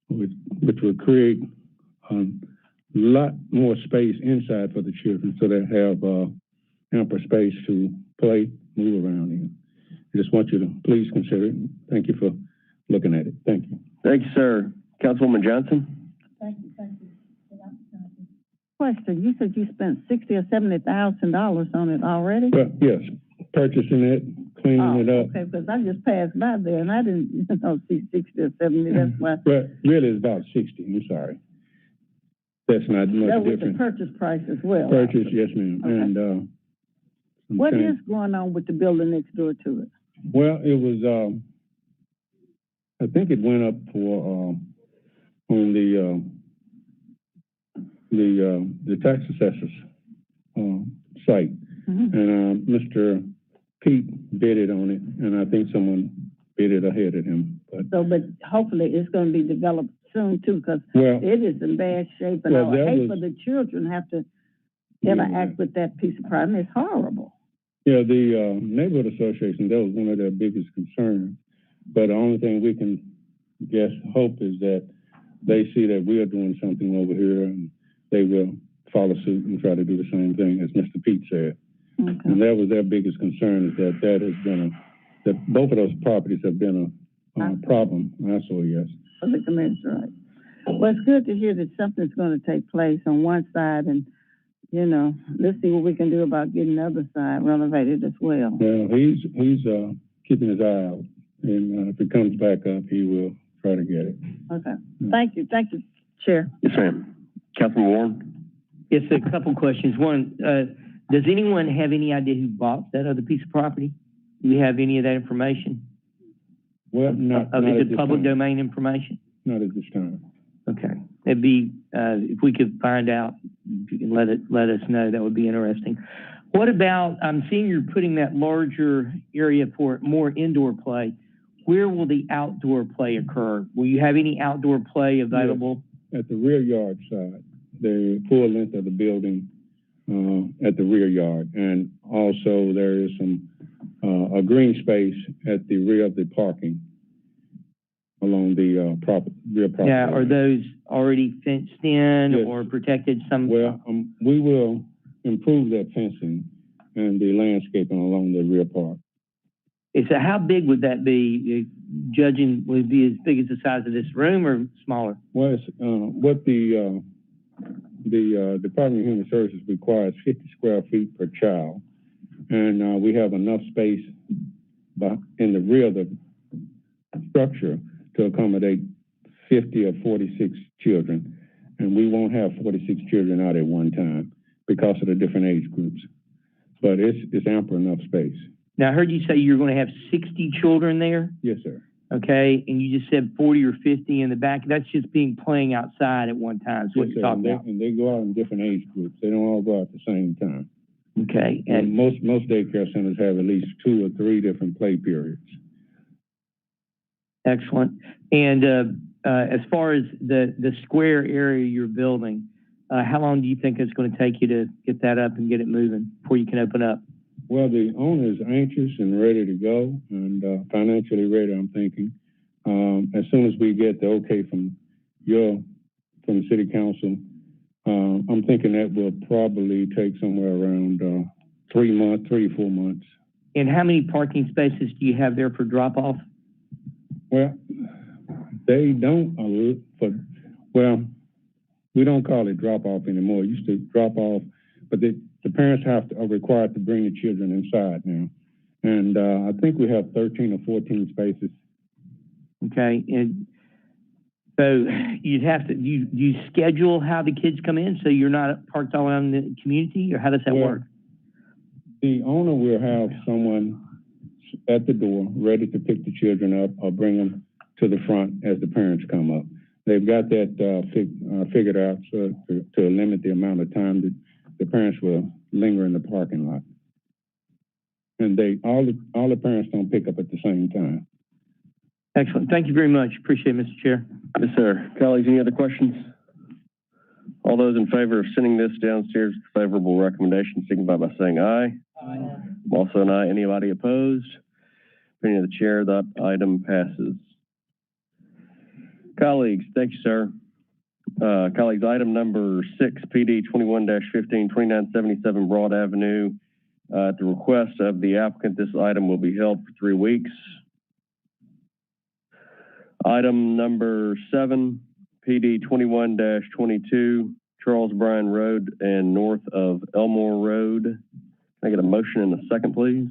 which will create a lot more space inside for the children, so they have ample space to play, move around in. I just want you to please consider it. Thank you for looking at it. Thank you. Thank you, sir. Councilwoman Johnson? Thank you. Question, you said you spent $60,000 or $70,000 on it already? Well, yes, purchasing it, cleaning it up. Okay, because I just passed by there and I didn't see 60 or 70, that's why. Well, really it's about 60, I'm sorry. That's not much That was different. the purchase price as well. Purchase, yes, ma'am. Okay. And, What is going on with the building next door to it? well, it was, I think it went up for, on the tax assessor's site. Mm-hmm. And Mr. Pete bid it on it, and I think someone bid it ahead of him. But Hopefully it's going to be developed soon too, because well, it is in bad shape, and well, I that hate was- for the children have to interact with that piece of property. It's horrible. yeah, the neighborhood association, that was one of their biggest concerns. But the only thing we can hope is that they see that we are doing something over here, and they will follow suit and try to do the same thing as Mr. Pete said. Okay. And that was their biggest concern, is that has been that both of those properties have been a problem. Also, yes. For the commissioner, right? Well, it's good to hear that something's going to take place on one side, and let's see what we can do about getting the other side renovated as well. Well, he's keeping his eye out, and if it comes back up, he will try to get it. Okay. Thank you, Chair. Yes, ma'am. Councilman Warren? Yes, a couple questions. One, does anyone have any idea who bought that other piece of property? Do we have any of that information? Well, Is not it at this public time. domain information? Not at this time. Okay. It'd be, if we could find out, if you can let us know, that would be interesting. What about, I'm seeing you're putting that larger area for more indoor play. Where will the outdoor play occur? Will you have any outdoor play available? Yes. At the rear yard side, the full length of the building at the rear yard. And also there is some, a green space at the rear of the parking along the rear property. Now, are those already fenced in Yes. or protected? Well, we will improve that fencing and the landscaping along the rear park. So how big would that be? Judging, would it be as big as the size of this room or smaller? Well, it's, what the Department of Human Services requires 50 square feet per child. And we have enough space in the rear of the structure to accommodate 50 or 46 children. And we won't have 46 children out at one time because of the different age groups. But it's ample enough space. Now, I heard you say you're going to have 60 children there? Yes, sir. okay, and you just said 40 or 50 in the back. That's just playing outside at one time. That's what Yes, you're sir. talking about. And they go out in different age groups. They don't all go out at the same time. Okay. And most daycare centers have at least 2 or 3 different play periods. Excellent. And as far as the square area you're building, how long do you think it's going to take you to get that up and get it moving before you can open up? Well, the owner is anxious and ready to go, and financially ready, I'm thinking. As soon as we get the okay from the city council, I'm thinking that will probably take somewhere around 3 to 4 months. And how many parking spaces do you have there for drop-off? Well, they don't, we don't call it drop-off anymore. It used to drop off, but the parents are required to bring the children inside now. And I think we have 13 or 14 spaces. Okay. And so you'd have to, do you schedule how the kids come in so you're not parked all around the community, or how does that work? The owner will have someone at the door ready to pick the children up or bring them to the front as the parents come up. They've got that figured out so to limit the amount of time that the parents will linger in the parking lot. And all the parents don't pick up at the same time. Excellent. Thank you very much. Appreciate it, Mr. Chair. Yes, sir. Colleagues, any other questions? All those in favor of sending this downstairs with favorable recommendation, signify by saying aye. Aye. Also an aye. Anybody opposed? Opinion of the chair, that item passes. Colleagues, thank you, sir. Colleagues, item number 6, PD 21-15, 2977 Broad Avenue. At the request of the applicant, this item will be held for 3 weeks. Item number 7, PD 21-22, Charles Bryan Road and north of Elmore Road. Can I get a motion in a second, please?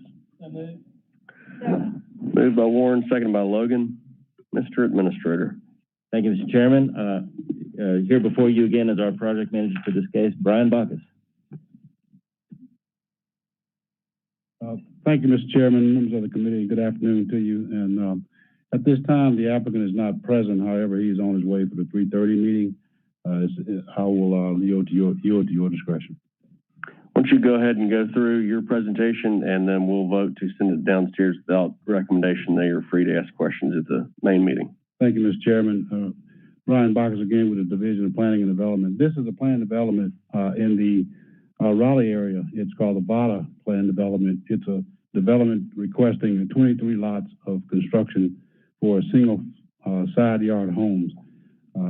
Moved by Warren, seconded by Logan. Mr. Administrator. Thank you, Mr. Chairman. Here before you again is our project manager for this case, Brian Bacchus. Thank you, Mr. Chairman, members of the committee. Good afternoon to you. And at this time, the applicant is not present. However, he is on his way for the 3:30 meeting. I will yield to your discretion. Why don't you go ahead and go through your presentation, and then we'll vote to send it downstairs without recommendation. They are free to ask questions at the main meeting. Thank you, Mr. Chairman. Brian Bacchus again with the Division of Planning and Development. This is a plan development in the Raleigh area. It's called the VADA Plan Development. It's a development requesting 23 lots of construction for a single side yard homes.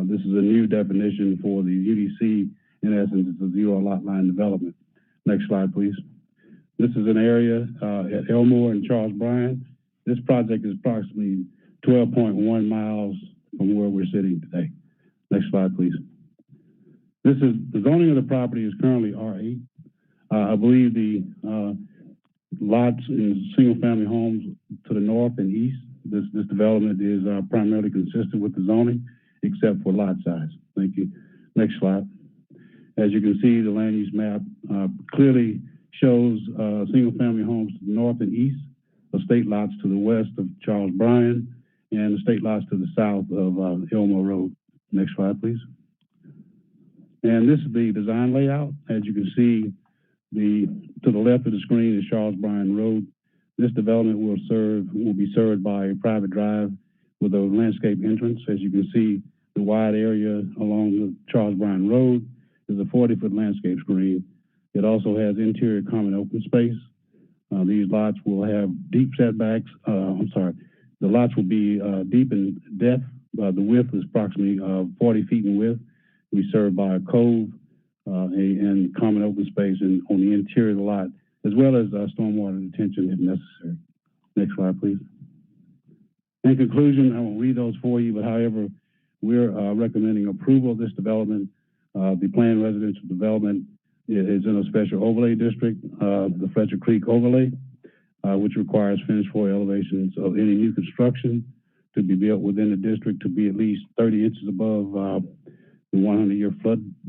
This is a new definition for the UDC. In essence, it's a zero lot line development. Next slide, please. This is an area at Elmore and Charles Bryan. This project is approximately 12.1 miles from where we're sitting today. Next slide, please. This is the zoning of the property is currently R8. I believe the lots in single-family homes to the north and east. This development is primarily consistent with the zoning, except for lot size. Thank you. Next slide. As you can see, the land use map clearly shows single-family homes to the north and east, estate lots to the west of Charles Bryan, and estate lots to the south of Elmore Road. Next slide, please. And this is the design layout. As you can see, to the left of the screen is Charles Bryan Road. This development will be served by a private drive with a landscape entrance. As you can see, the wide area along the Charles Bryan Road is a 40-foot landscape screen. It also has interior common open space. These lots will have deep setbacks. The lots will be deep in depth. The width is approximately 40 feet in width. We serve by a cove and common open space on the interior of the lot, as well as stormwater detention if necessary. Next slide, please. In conclusion, I won't read those for you, but however, we're recommending approval of this development. The planned residential development is in a special overlay district, the Fletcher Creek overlay, which requires finished floor elevations of any new construction to be built within the district to be at least 30 inches above the 100-year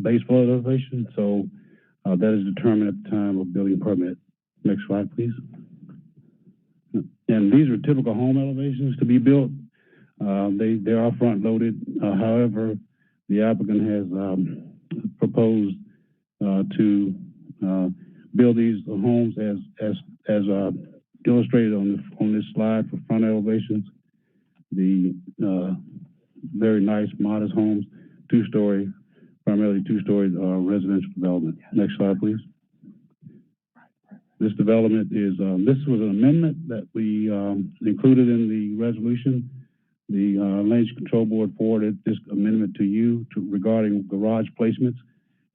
base flood elevation. So that is determined at the time of building permit. Next slide, please. And these are typical home elevations to be built. They are front-loaded. However, the applicant has proposed to build these homes as illustrated on this slide for front elevations. The very nice, modest homes, primarily two-story residential development. Next slide, please. This development is, this was an amendment that we included in the resolution. The Land Use Control Board forwarded this amendment to you regarding garage placements.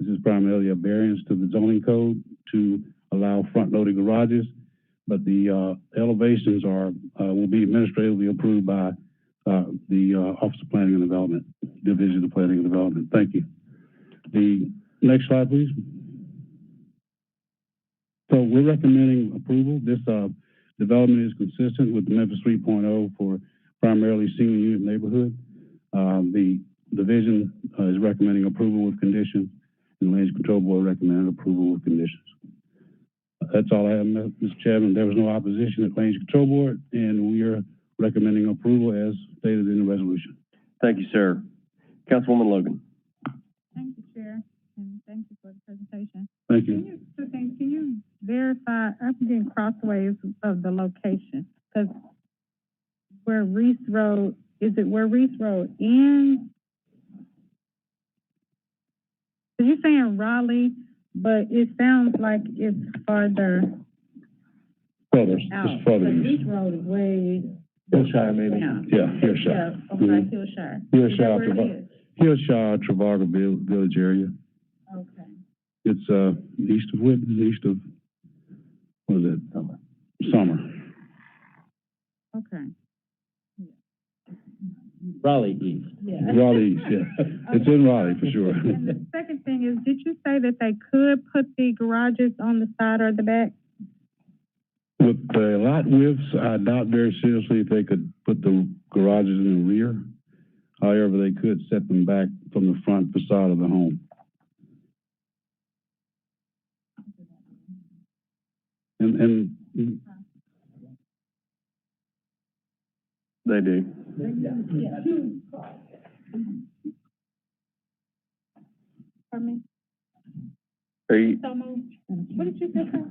This is primarily a variance to the zoning code to allow front-loaded garages, but the elevations will be administratively approved by the Office of Planning and Development, Division of Planning and Development. Thank you. The next slide, please. So we're recommending approval. This development is consistent with the Memphis 3.0 for primarily single unit neighborhood. The division is recommending approval with conditions, and the Land Use Control Board recommended approval with conditions. That's all I have, Mr. Chairman. There was no opposition at Land Use Control Board, and we are recommending approval as stated in the resolution. Thank you, sir. Councilwoman Logan. Thank you, Chair, and thank you for the presentation. Thank you. Can you verify, I'm getting crossways of the location, because where Reese Road, is it where Reese Road ends? So you're saying Raleigh, but it sounds like it's farther Further, out. it's further But east. Reese Road is way Hillshire, maybe. down. Yeah, Hillshire. Yeah, over like Hillshire. Hillshire, Is that where it Trevor- is? Hillshire, Travago Village area. Okay. It's east of Whitman, east of, what is it? Summer. Okay. Raleigh East. Yeah. Raleigh East, yeah. It's in Raleigh for sure. And the second thing is, did you say that they could put the garages on the side or the back? With the lot widths, I doubt very seriously if they could put the garages in the rear. However, they could set them back from the front facade of the home. And They do. Pardon me? Are you, So moved. What did you say, sir?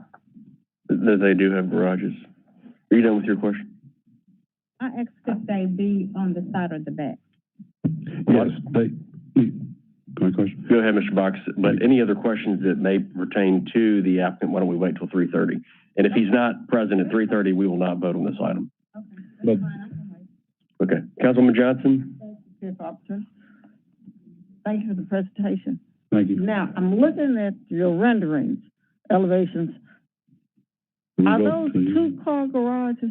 that they do have garages? Are you done with your question? I asked if they be on the side or the back. yes, my question. Go ahead, Mr. Box, but any other questions that may pertain to the applicant, why don't we wait till 3:30? And if he's not present at 3:30, we will not vote on this item. But, Okay, Councilwoman Johnson? Thank you for the presentation. thank you. Now, I'm looking at your renderings, elevations. Are those two-car garages?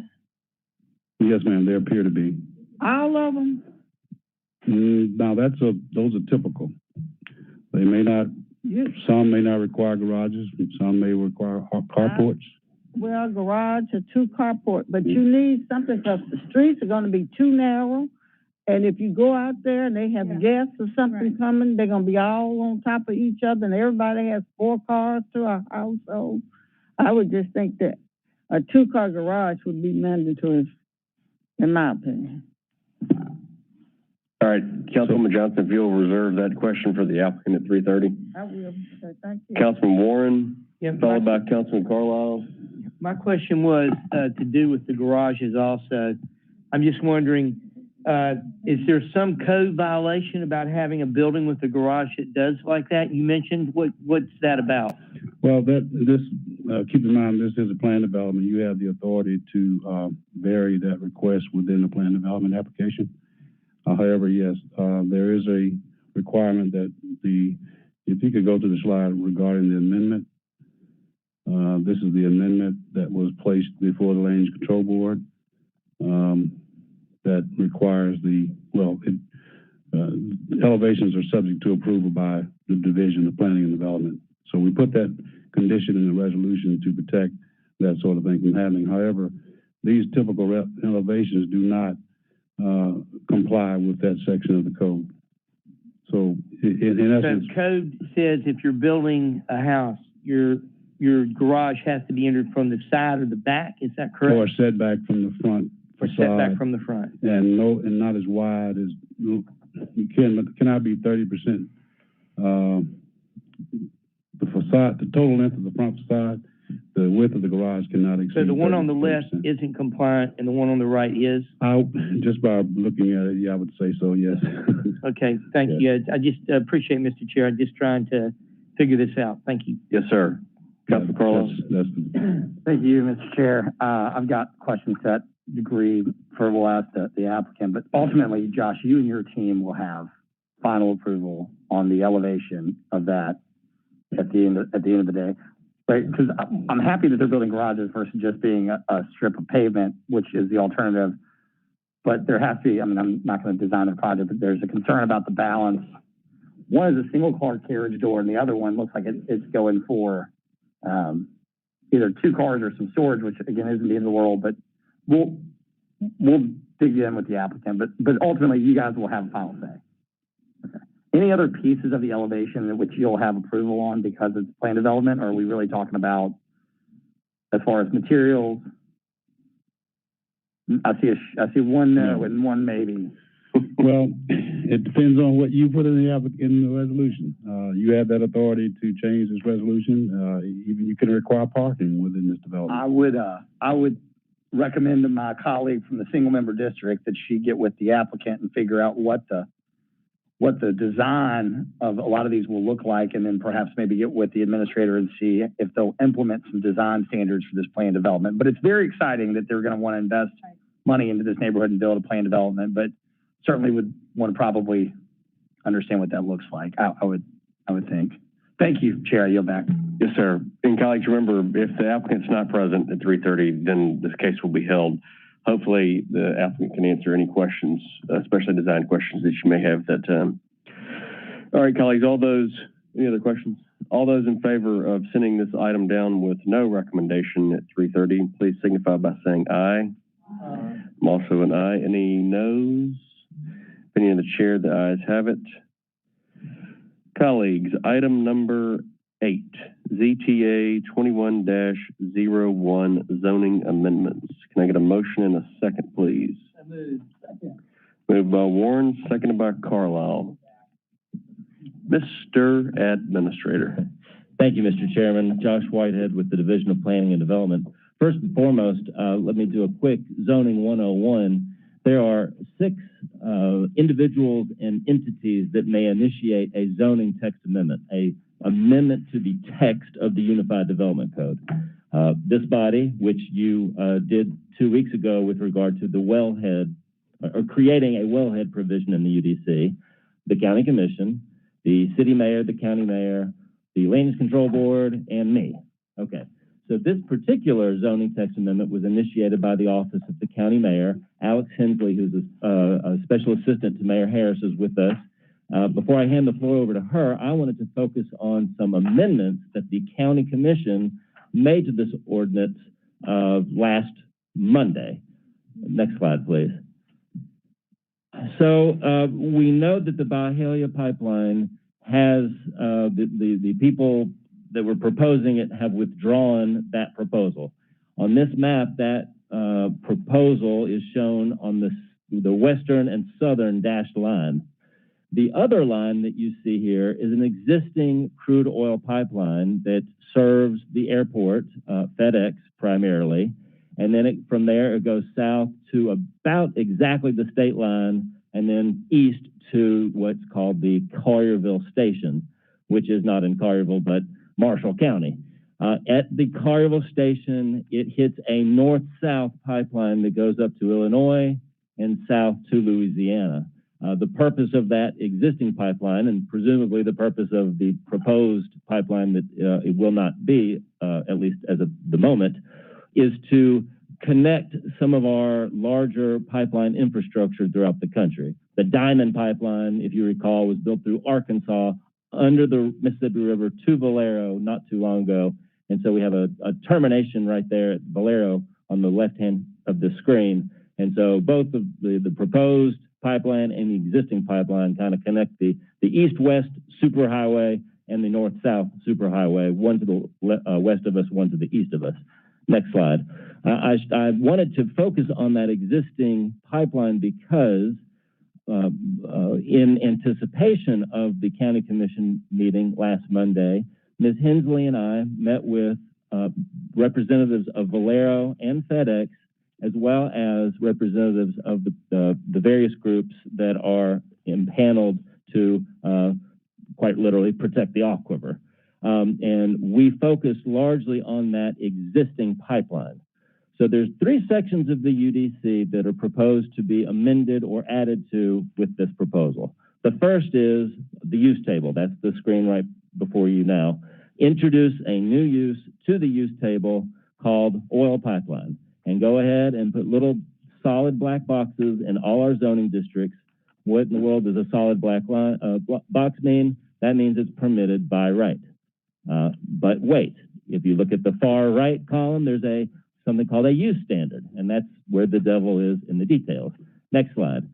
Yes, ma'am, they appear to be. All of them? Now, those are typical. They may not, some may not require garages, and some may require carports. Well, garage or two carport, but you need something because the streets are gonna be too narrow. And if you go out there and they have guests or something coming, they're gonna be all on top of each other and everybody has 4 cars to a household. I would just think that a 2-car garage would be mandatory, in my opinion. All right, Councilwoman Johnson, if you'll reserve that question for the applicant at 3:30. I will, so thank you. Councilman Warren, Yeah, followed by Councilman Carlisle. My question was, to do with the garages also. I'm just wondering, is there some code violation about having a building with a garage that does like that? You mentioned, what's that about? Well, keep in mind, this is a plan development. You have the authority to vary that request within the plan development application. However, yes, there is a requirement that if you could go to the slide regarding the amendment. This is the amendment that was placed before the Land Use Control Board that requires elevations are subject to approval by the Division of Planning and Development. So we put that condition in the resolution to protect that sort of thing from happening. However, these typical elevations do not comply with that section of the code. So in essence, The code says if you're building a house, your garage has to be entered from the side or the back. Is that correct? or setback from the front setback facade, from the front. and not as wide as, cannot be 30%. The facade, the total length of the front facade, the width of the garage cannot exceed. So the one on the 30%. left isn't compliant and the one on the right is? Just by looking at it, yeah, I would say so, yes. Okay, thank you. I just appreciate, Mr. Chair, I'm just trying to figure this out. Thank you. Yes, sir. Councilman Carlos? Thank you, Mr. Chair. I've got questions to that degree for we'll ask the applicant, but ultimately, Josh, you and your team will have final approval on the elevation of that at the end of the day, right? Because I'm happy that they're building garages versus just being a strip of pavement, which is the alternative. But there has to be, I mean, I'm not going to design a project, but there's a concern about the balance. One is a single car carriage door, and the other one looks like it's going for either two cars or some storage, which again isn't the end of the world, but we'll dig in with the applicant, but ultimately you guys will have a final say. Okay. Any other pieces of the elevation in which you'll have approval on because it's plan development, or are we really talking about as far as materials? I see one no and one maybe. Well, it depends on what you put in the resolution. You have that authority to change this resolution. Even you can require parking within this development. I would recommend to my colleague from the single member district that she get with the applicant and figure out what the design of a lot of these will look like, and then perhaps maybe get with the administrator and see if they'll implement some design standards for this plan development. But it's very exciting that they're going to want to invest money into this neighborhood and build a plan development, but certainly would want to probably understand what that looks like. I would think. Thank you, Chair. I yield back. Yes, sir. And colleagues, remember, if the applicant's not present at 3:30, then this case will be held. Hopefully, the applicant can answer any questions, especially design questions that you may have at that time. All right, colleagues, any other questions? All those in favor of sending this item down with no recommendation at 3:30, please signify by saying aye. I'm also an aye. Any noes? Opinion of the chair, the ayes have it. Colleagues, item number 8, ZTA 21-01 zoning amendments. Can I get a motion and a second, please? Moved by Warren, seconded by Carlisle. Mr. Administrator. Thank you, Mr. Chairman. Josh Whitehead with the Division of Planning and Development. First and foremost, let me do a quick zoning 101. There are 6 individuals and entities that may initiate a zoning text amendment, a amendment to the text of the Unified Development Code. This body, which you did 2 weeks ago with regard to the wellhead, or creating a wellhead provision in the UDC, the County Commission, the City Mayor, the County Mayor, the Land Use Control Board, and me. Okay. So this particular zoning text amendment was initiated by the Office of the County Mayor. Alex Hensley, who's a special assistant to Mayor Harris, is with us. Before I hand the floor over to her, I wanted to focus on some amendments that the County Commission made to this ordinance last Monday. Next slide, please. So we know that the Byhalia pipeline has the people that were proposing it have withdrawn that proposal. On this map, that proposal is shown on the western and southern dashed line. The other line that you see here is an existing crude oil pipeline that serves the airport, FedEx primarily, and then from there it goes south to about exactly the state line, and then east to what's called the Collierville Station, which is not in Collierville, but Marshall County. At the Collierville Station, it hits a north-south pipeline that goes up to Illinois and south to Louisiana. The purpose of that existing pipeline, and presumably the purpose of the proposed pipeline that it will not be, at least as of the moment, is to connect some of our larger pipeline infrastructure throughout the country. The Diamond Pipeline, if you recall, was built through Arkansas under the Mississippi River to Valero not too long ago. And so we have a termination right there at Valero on the left hand of the screen. And so both of the proposed pipeline and the existing pipeline kind of connect the east-west superhighway and the north-south superhighway, one to the west of us, one to the east of us. Next slide. I wanted to focus on that existing pipeline because in anticipation of the county commission meeting last Monday, Ms. Hensley and I met with representatives of Valero and FedEx, as well as representatives of the various groups that are impaneled to quite literally protect the aquifer. And we focused largely on that existing pipeline. So there's 3 sections of the UDC that are proposed to be amended or added to with this proposal. The first is the use table. That's the screen right before you now. Introduce a new use to the use table called oil pipeline, and go ahead and put little solid black boxes in all our zoning districts. What in the world does a solid black box mean? That means it's permitted by right. But wait, if you look at the far right column, there's something called a use standard, and that's where the devil is in the details. Next slide.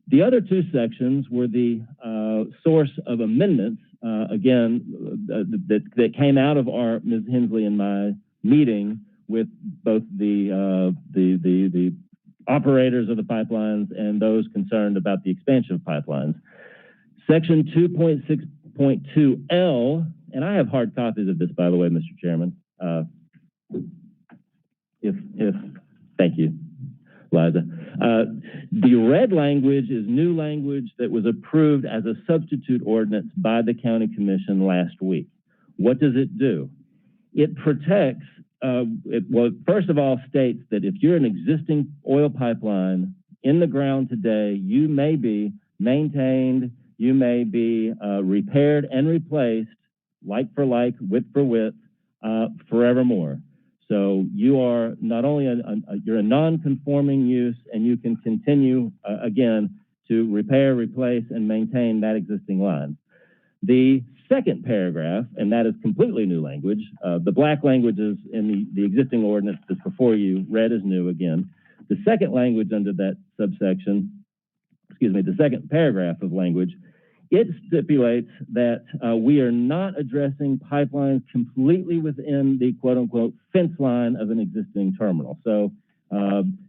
The other 2 sections were the source of amendments, that came out of our Ms. Hensley and my meeting with both the operators of the pipelines and those concerned about the expansion of pipelines. Section 2.6.2L, and I have hard copies of this, by the way, Mr. Chairman. Thank you, Liza. The red language is new language that was approved as a substitute ordinance by the county commission last week. What does it do? It protects, first of all, states that if you're an existing oil pipeline in the ground today, you may be maintained, you may be repaired and replaced, like for like, width for width, forevermore. So you are not only you're a non-conforming use, and you can continue again to repair, replace, and maintain that existing line. The second paragraph, and that is completely new language. The black language is in the existing ordinance that's before you. Red is new again. The second language under that subsection, the second paragraph of language, it stipulates that we are not addressing pipelines completely within the quote-unquote fence line of an existing terminal. So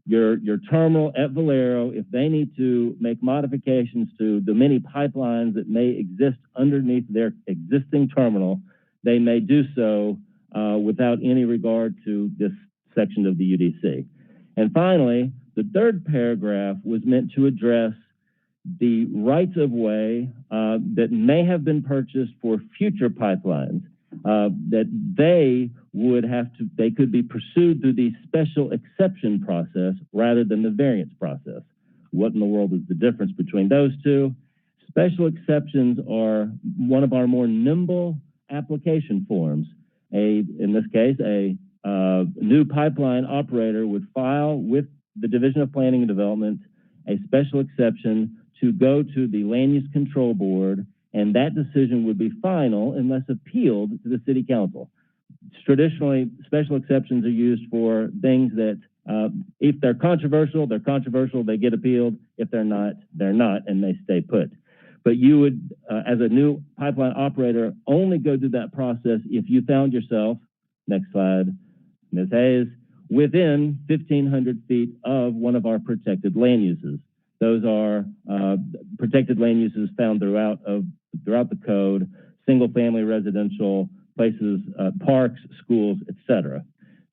your terminal at Valero, if they need to make modifications to the many pipelines that may exist underneath their existing terminal, they may do so without any regard to this section of the UDC. And finally, the third paragraph was meant to address the rights of way that may have been purchased for future pipelines, that they could be pursued through the special exception process rather than the variance process. What in the world is the difference between those two? Special exceptions are one of our more nimble application forms. In this case, a new pipeline operator would file with the Division of Planning and Development a special exception to go to the Land Use Control Board, and that decision would be final unless appealed to the City Council. Traditionally, special exceptions are used for things that, if they're controversial, they get appealed. If they're not, and they stay put. But you would, as a new pipeline operator, only go through that process if you found yourself, next slide, Ms. Hayes, within 1,500 feet of one of our protected land uses. Those are protected land uses found throughout the code, single-family residential places, parks, schools, etc.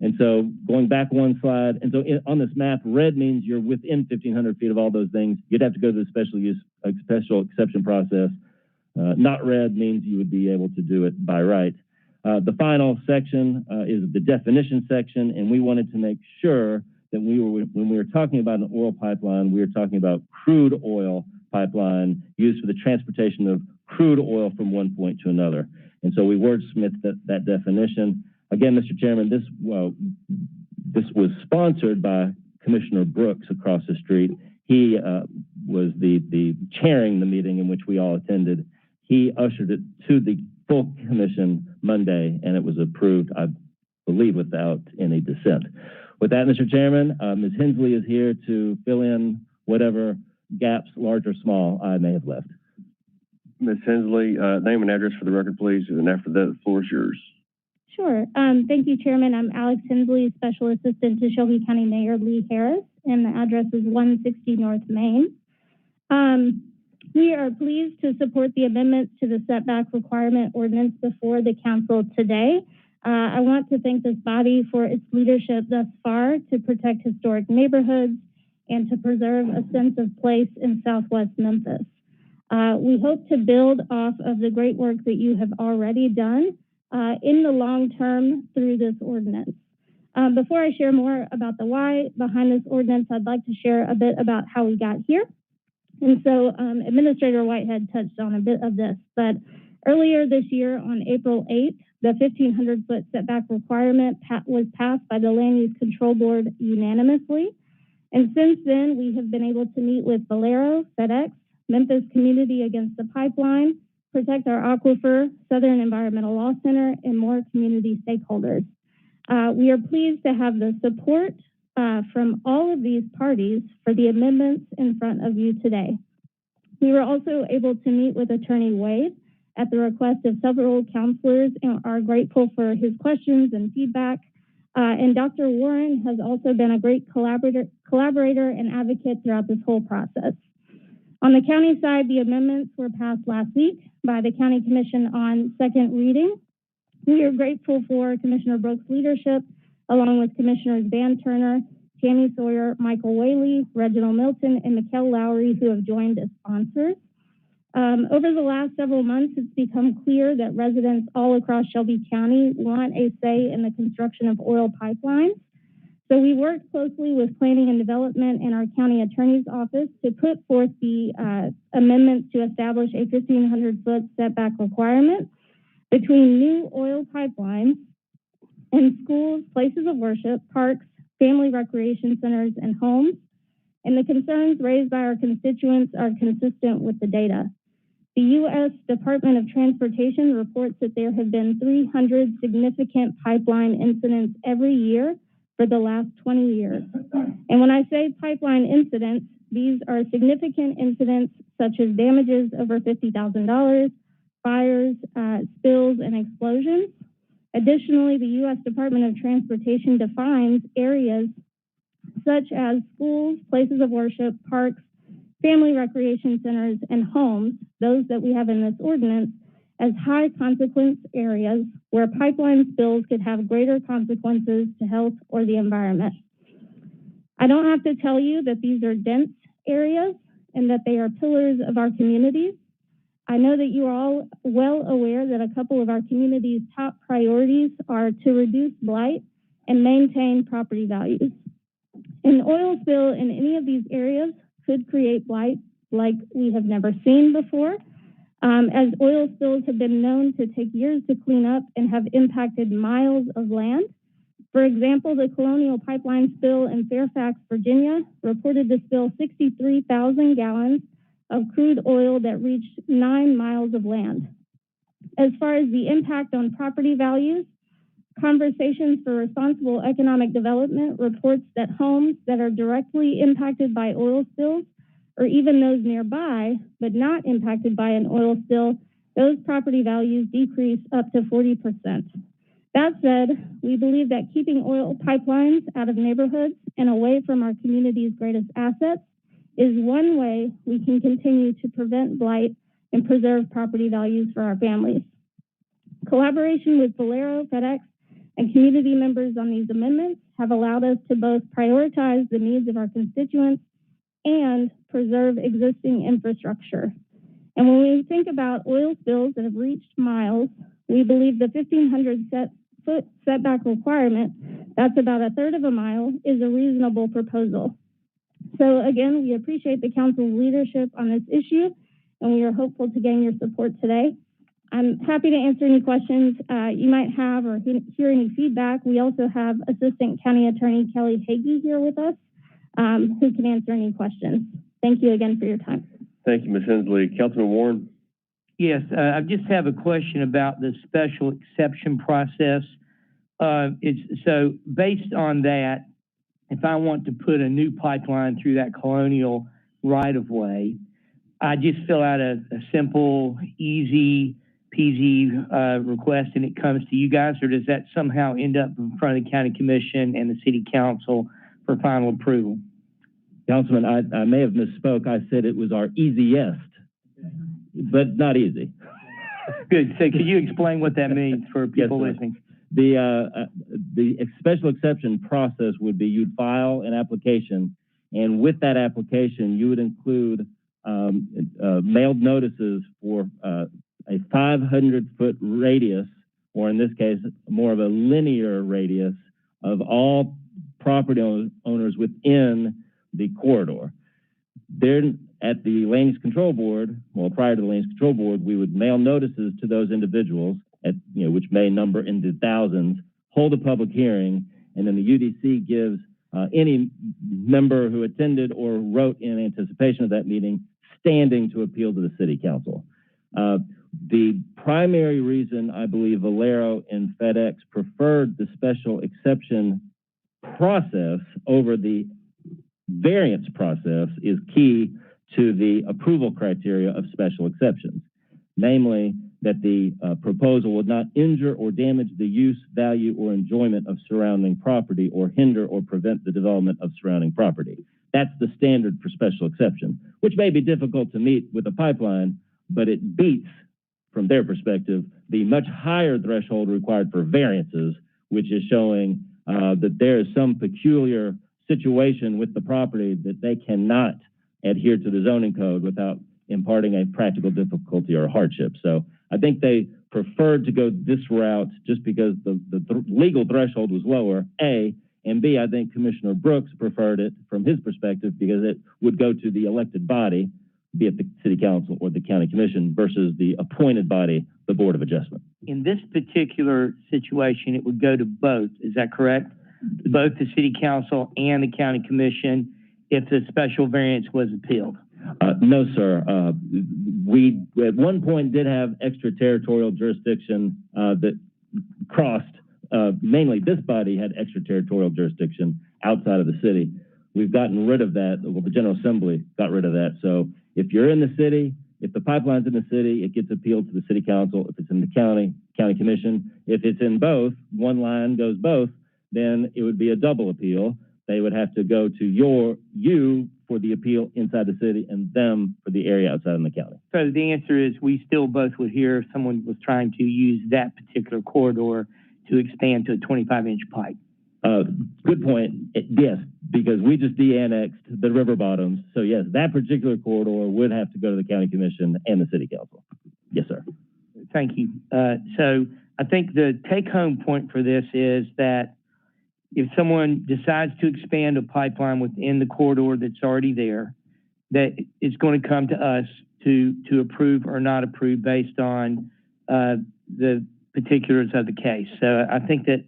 And so going back one slide, and so on this map, red means you're within 1,500 feet of all those things. You'd have to go to the special exception process. Not red means you would be able to do it by right. The final section is the definition section, and we wanted to make sure that when we were talking about an oil pipeline, we were talking about crude oil pipeline used for the transportation of crude oil from one point to another. And so we wordsmithed that definition. Again, Mr. Chairman, this was sponsored by Commissioner Brooks across the street. He was the chairing the meeting in which we all attended. He ushered it to the full commission Monday, and it was approved, I believe, without any dissent. With that, Mr. Chairman, Ms. Hensley is here to fill in whatever gaps, large or small, I may have left. Ms. Hensley, name and address for the record, please, and after that, the floor is yours. Sure. Thank you, Chairman. I'm Alex Hensley, Special Assistant to Shelby County Mayor Lee Harris, and the address is 160 North Main. We are pleased to support the amendments to the setback requirement ordinance before the council today. I want to thank this body for its leadership thus far to protect historic neighborhoods and to preserve a sense of place in Southwest Memphis. We hope to build off of the great work that you have already done in the long term through this ordinance. Before I share more about the why behind this ordinance, I'd like to share a bit about how we got here. And so Administrator Whitehead touched on a bit of this, but earlier this year on April 8th, the 1,500-foot setback requirement was passed by the Land Use Control Board unanimously. And since then, we have been able to meet with Valero, FedEx, Memphis Community Against the Pipeline, Protect Our Aquifer, Southern Environmental Law Center, and more community stakeholders. We are pleased to have the support from all of these parties for the amendments in front of you today. We were also able to meet with Attorney Wade at the request of several counselors and are grateful for his questions and feedback. And Dr. Warren has also been a great collaborator and advocate throughout this whole process. On the county side, the amendments were passed last week by the County Commission on second reading. We are grateful for Commissioner Brooks' leadership, along with Commissioners Van Turner, Tammy Sawyer, Michael Whaley, Reginald Milton, and Mikkel Lowry, who have joined as sponsors. Over the last several months, it's become clear that residents all across Shelby County want a say in the construction of oil pipelines. So we worked closely with Planning and Development and our county attorney's office to put forth the amendments to establish a 1,500-foot setback requirement between new oil pipelines and schools, places of worship, parks, family recreation centers, and homes. And the concerns raised by our constituents are consistent with the data. The U.S. Department of Transportation reports that there have been 300 significant pipeline incidents every year for the last 20 years. And when I say pipeline incidents, these are significant incidents such as damages over $50,000, fires, spills, and explosions. Additionally, the U.S. Department of Transportation defines areas such as schools, places of worship, parks, family recreation centers, and homes, those that we have in this ordinance, as high consequence areas where pipeline spills could have greater consequences to health or the environment. I don't have to tell you that these are dense areas and that they are pillars of our communities. I know that you are all well aware that a couple of our community's top priorities are to reduce blight and maintain property values. An oil spill in any of these areas could create blight like we have never seen before, as oil spills have been known to take years to clean up and have impacted miles of land. For example, the Colonial Pipeline spill in Fairfax, Virginia, reported to spill 63,000 gallons of crude oil that reached 9 miles of land. As far as the impact on property values, Conversations for Responsible Economic Development reports that homes that are directly impacted by oil spills, or even those nearby, but not impacted by an oil spill, those property values decrease up to 40%. That said, we believe that keeping oil pipelines out of neighborhoods and away from our community's greatest assets is one way we can continue to prevent blight and preserve property values for our families. Collaboration with Valero, FedEx, and community members on these amendments have allowed us to both prioritize the needs of our constituents and preserve existing infrastructure. And when we think about oil spills that have reached miles, we believe the 1,500-foot setback requirement, that's about a third of a mile, is a reasonable proposal. So again, we appreciate the council's leadership on this issue, and we are hopeful to gain your support today. I'm happy to answer any questions you might have or hear any feedback. We also have Assistant County Attorney Kelly Hagee here with us, who can answer any questions. Thank you again for your time. Thank you, Ms. Hensley. Councilman Warren? Yes, I just have a question about the special exception process. So based on that, if I want to put a new pipeline through that Colonial right-of-way, I just fill out a simple, easy peasy, request and it comes to you guys, or does that somehow end up in front of the county commission and the city council for final approval? Councilman, I may have misspoke. I said it was our easiest, but not easy. Good. So could you explain what that means for people listening? The special exception process would be you'd file an application, and with that application, you would include mailed notices for a 500-foot radius, or in this case, more of a linear radius of all property owners within the corridor. Then at the Land Use Control Board, well, prior to the Land Use Control Board, we would mail notices to those individuals, which may number into thousands, hold a public hearing, and then the UDC gives any member who attended or wrote in anticipation of that meeting standing to appeal to the city council. The primary reason I believe Valero and FedEx preferred the special exception process over the variance process is key to the approval criteria of special exceptions, namely that the proposal would not injure or damage the use, value, or enjoyment of surrounding property or hinder or prevent the development of surrounding property. That's the standard for special exception, which may be difficult to meet with a pipeline, but it beats, from their perspective, the much higher threshold required for variances, which is showing that there is some peculiar situation with the property that they cannot adhere to the zoning code without imparting a practical difficulty or hardship. So I think they preferred to go this route just because the legal threshold was lower, A, and B, I think Commissioner Brooks preferred it from his perspective because it would go to the elected body, be it the city council or the county commission, versus the appointed body, the Board of Adjustment. In this particular situation, it would go to both. Is that correct? Both the city council and the county commission if the special variance was appealed? No, sir. We at one point did have extraterritorial jurisdiction that crossed, mainly this body had extraterritorial jurisdiction outside of the city. We've gotten rid of that. Well, the General Assembly got rid of that. So if you're in the city, if the pipeline's in the city, it gets appealed to the city council. If it's in the county commission. If it's in both, one line goes both, then it would be a double appeal. They would have to go to you for the appeal inside the city and them for the area outside in the county. So the answer is we still both would hear if someone was trying to use that particular corridor to expand to a 25-inch pipe. Good point. Yes, because we just de-annexed the river bottoms. So yes, that particular corridor would have to go to the county commission and the city council. Yes, sir. Thank you. So I think the take-home point for this is that if someone decides to expand a pipeline within the corridor that's already there, that it's going to come to us to approve or not approve based on the particulars of the case. So I think that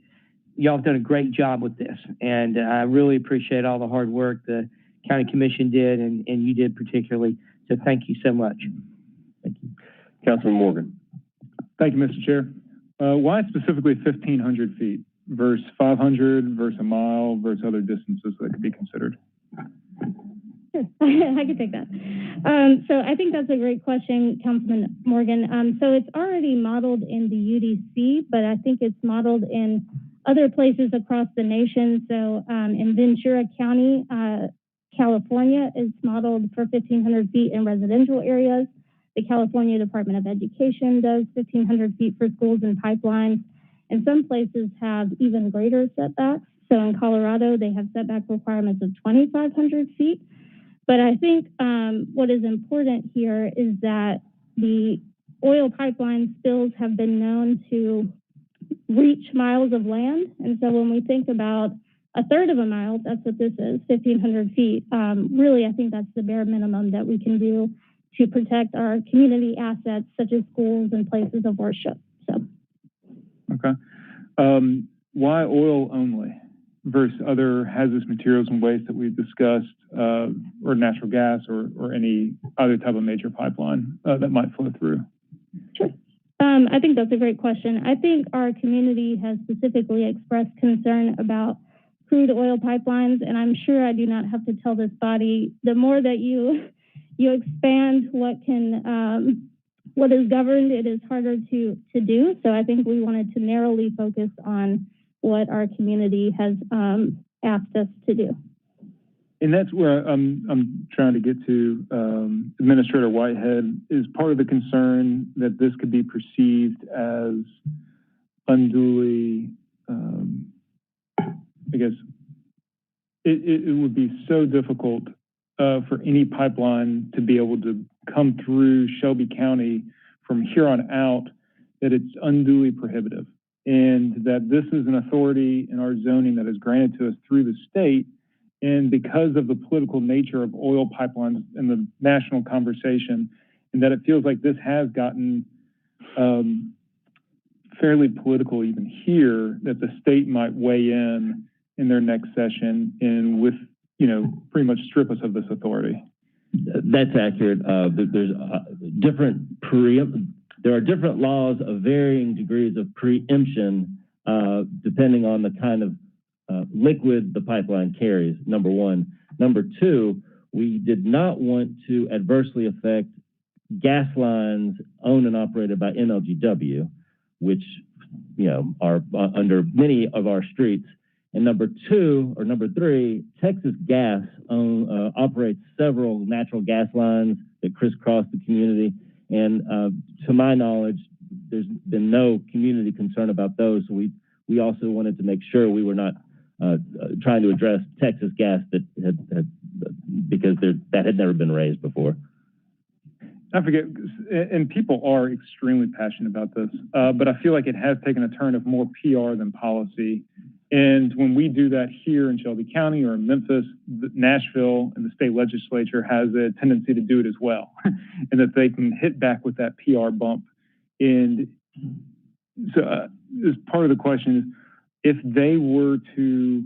y'all have done a great job with this, and I really appreciate all the hard work the county commission did and you did particularly. So thank you so much. Thank you. Councilman Morgan. Thank you, Mr. Chair. Why specifically 1,500 feet versus 500 versus a mile versus other distances that could be considered? Sure, I can take that. So I think that's a great question, Councilman Morgan. So it's already modeled in the UDC, but I think it's modeled in other places across the nation. So in Ventura County, California, is modeled for 1,500 feet in residential areas. The California Department of Education does 1,500 feet for schools and pipelines. And some places have even greater setbacks. So in Colorado, they have setback requirements of 2,500 feet. But I think what is important here is that the oil pipeline spills have been known to reach miles of land. And so when we think about a third of a mile, that's what this is, 1,500 feet. Really, I think that's the bare minimum that we can do to protect our community assets, such as schools and places of worship. So. Okay. Why oil only versus other hazardous materials and waste that we've discussed, or natural gas or any other type of major pipeline that might flow through? Sure. I think that's a great question. I think our community has specifically expressed concern about crude oil pipelines, and I'm sure I do not have to tell this body, the more that you expand what can what is governed, it is harder to do. So I think we wanted to narrowly focus on what our community has asked us to do. And that's where I'm trying to get to. Administrator Whitehead, is part of the concern that this could be perceived as unduly, I guess, it would be so difficult for any pipeline to be able to come through Shelby County from here on out, that it's unduly prohibitive. And that this is an authority in our zoning that is granted to us through the state. And because of the political nature of oil pipelines in the national conversation, and that it feels like this has gotten fairly political even here, that the state might weigh in their next session and with, pretty much strip us of this authority. That's accurate. There's there are different laws of varying degrees of preemption depending on the kind of liquid the pipeline carries, number one. Number two, we did not want to adversely affect gas lines owned and operated by NLGW, which, are under many of our streets. And number three, Texas Gas operates several natural gas lines that crisscross the community. And to my knowledge, there's been no community concern about those. So we also wanted to make sure we were not trying to address Texas Gas because that had never been raised before. I forget, and people are extremely passionate about this, but I feel like it has taken a turn of more PR than policy. And when we do that here in Shelby County or in Memphis, Nashville and the state legislature has a tendency to do it as well, and that they can hit back with that PR bump. And so as part of the question is, if they were to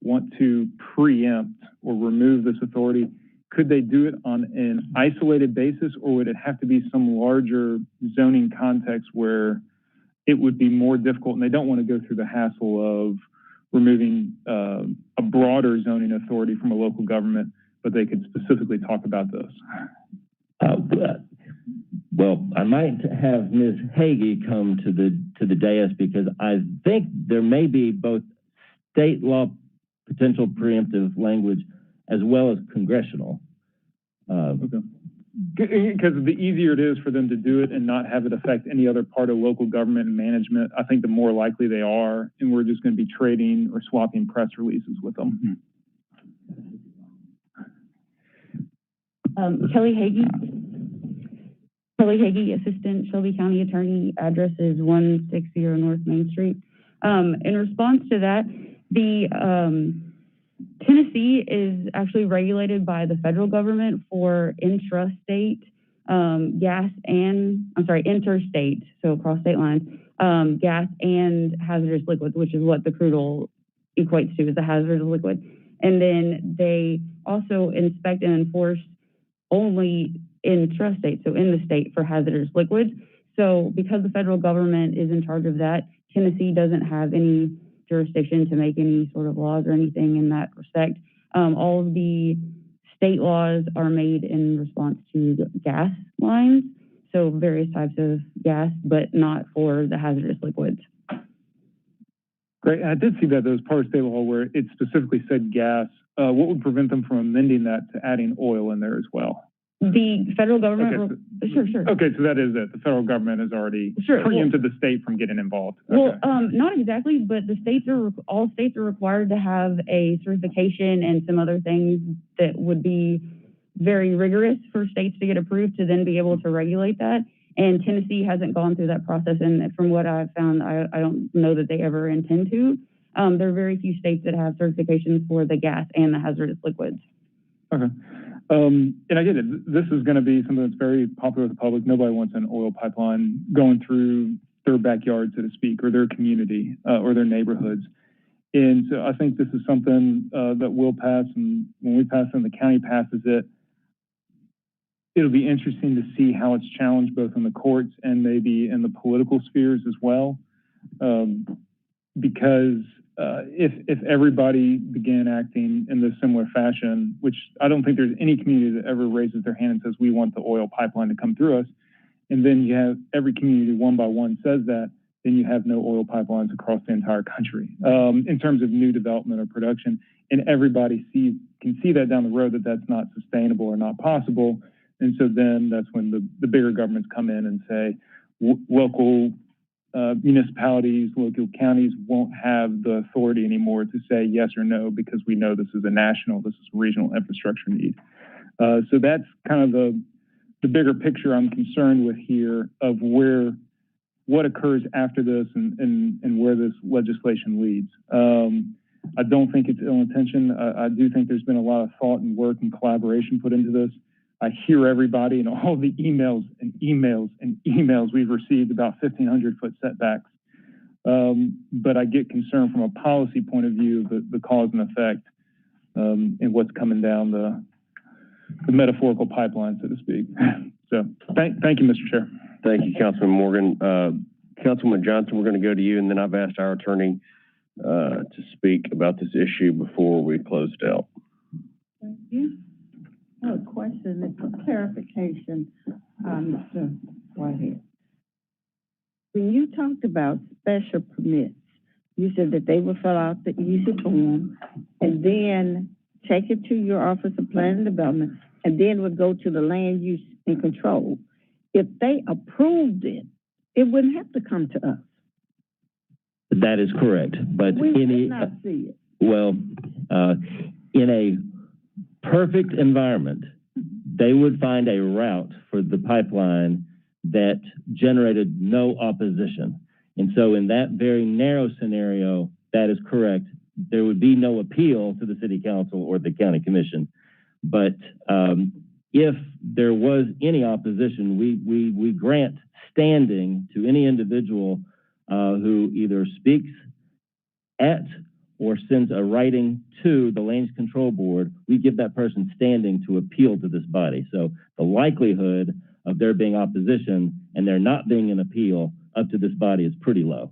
want to preempt or remove this authority, could they do it on an isolated basis, or would it have to be some larger zoning context where it would be more difficult and they don't want to go through the hassle of removing a broader zoning authority from a local government, but they could specifically talk about this? Well, I might have Ms. Hagee come to the dais because I think there may be both state law potential preemptive language as well as congressional. Okay. Because the easier it is for them to do it and not have it affect any other part of local government and management, I think the more likely they are, and we're just going to be trading or swapping press releases with them. Kelly Hagee, Assistant Shelby County Attorney. Address is 160 North Main Street. In response to that, the Tennessee is actually regulated by the federal government for interstate, so across state lines, gas and hazardous liquids, which is what the crude oil equates to, is a hazardous liquid. And then they also inspect and enforce only intrastate, so in the state, for hazardous liquids. So because the federal government is in charge of that, Tennessee doesn't have any jurisdiction to make any sort of laws or anything in that respect. All of the state laws are made in response to gas lines, so various types of gas, but not for the hazardous liquids. Great. I did see that there was part of state law where it specifically said gas. What would prevent them from amending that to adding oil in there as well? The federal government... Okay, Sure. Okay, so that is it. The federal government has already preempted the state from getting involved. Okay. Well, not exactly, but all states are required to have a certification and some other things that would be very rigorous for states to get approved to then be able to regulate that. And Tennessee hasn't gone through that process, and from what I've found, I don't know that they ever intend to. There are very few states that have certifications for the gas and the hazardous liquids. Okay. And I get it. This is going to be something that's very popular with the public. Nobody wants an oil pipeline going through their backyard, so to speak, or their community, or their neighborhoods. And so I think this is something that will pass, and when we pass it and the county passes it, it'll be interesting to see how it's challenged both in the courts and maybe in the political spheres as well. Because if everybody began acting in this similar fashion, which I don't think there's any community that ever raises their hand and says, we want the oil pipeline to come through us. and then you have every community one by one says that, then you have no oil pipelines across the entire country in terms of new development or production. And everybody can see that down the road that that's not sustainable or not possible. And so then that's when the bigger governments come in and say local municipalities, local counties won't have the authority anymore to say yes or no because we know this is a national, this is a regional infrastructure need. So that's kind of the bigger picture I'm concerned with here of what occurs after this and where this legislation leads. I don't think it's ill-intentioned. I do think there's been a lot of thought and work and collaboration put into this. I hear everybody and all the emails we've received about 1,500-foot setbacks. But I get concerned from a policy point of view, the cause and effect, and what's coming down the metaphorical pipeline, so to speak. So thank you, Mr. Chair. Thank you, Councilman Morgan. Councilman Johnson, we're going to go to you, and then I've asked our attorney to speak about this issue before we close it out. Thank you. I have a question, it's a clarification, Mr. Whitehead. When you talked about special permits, you said that they would fill out the easy form and then take it to your Office of Planning and Development, and then would go to the Land Use and Control. If they approved it, it wouldn't have to come to us. That is correct, but We did not see it. Well, in a perfect environment, they would find a route for the pipeline that generated no opposition. And so in that very narrow scenario, that is correct. There would be no appeal to the city council or the county commission. But if there was any opposition, we grant standing to any individual who either speaks at or sends a writing to the Land Use Control Board. We give that person standing to appeal to this body. So the likelihood of there being opposition and there not being an appeal up to this body is pretty low.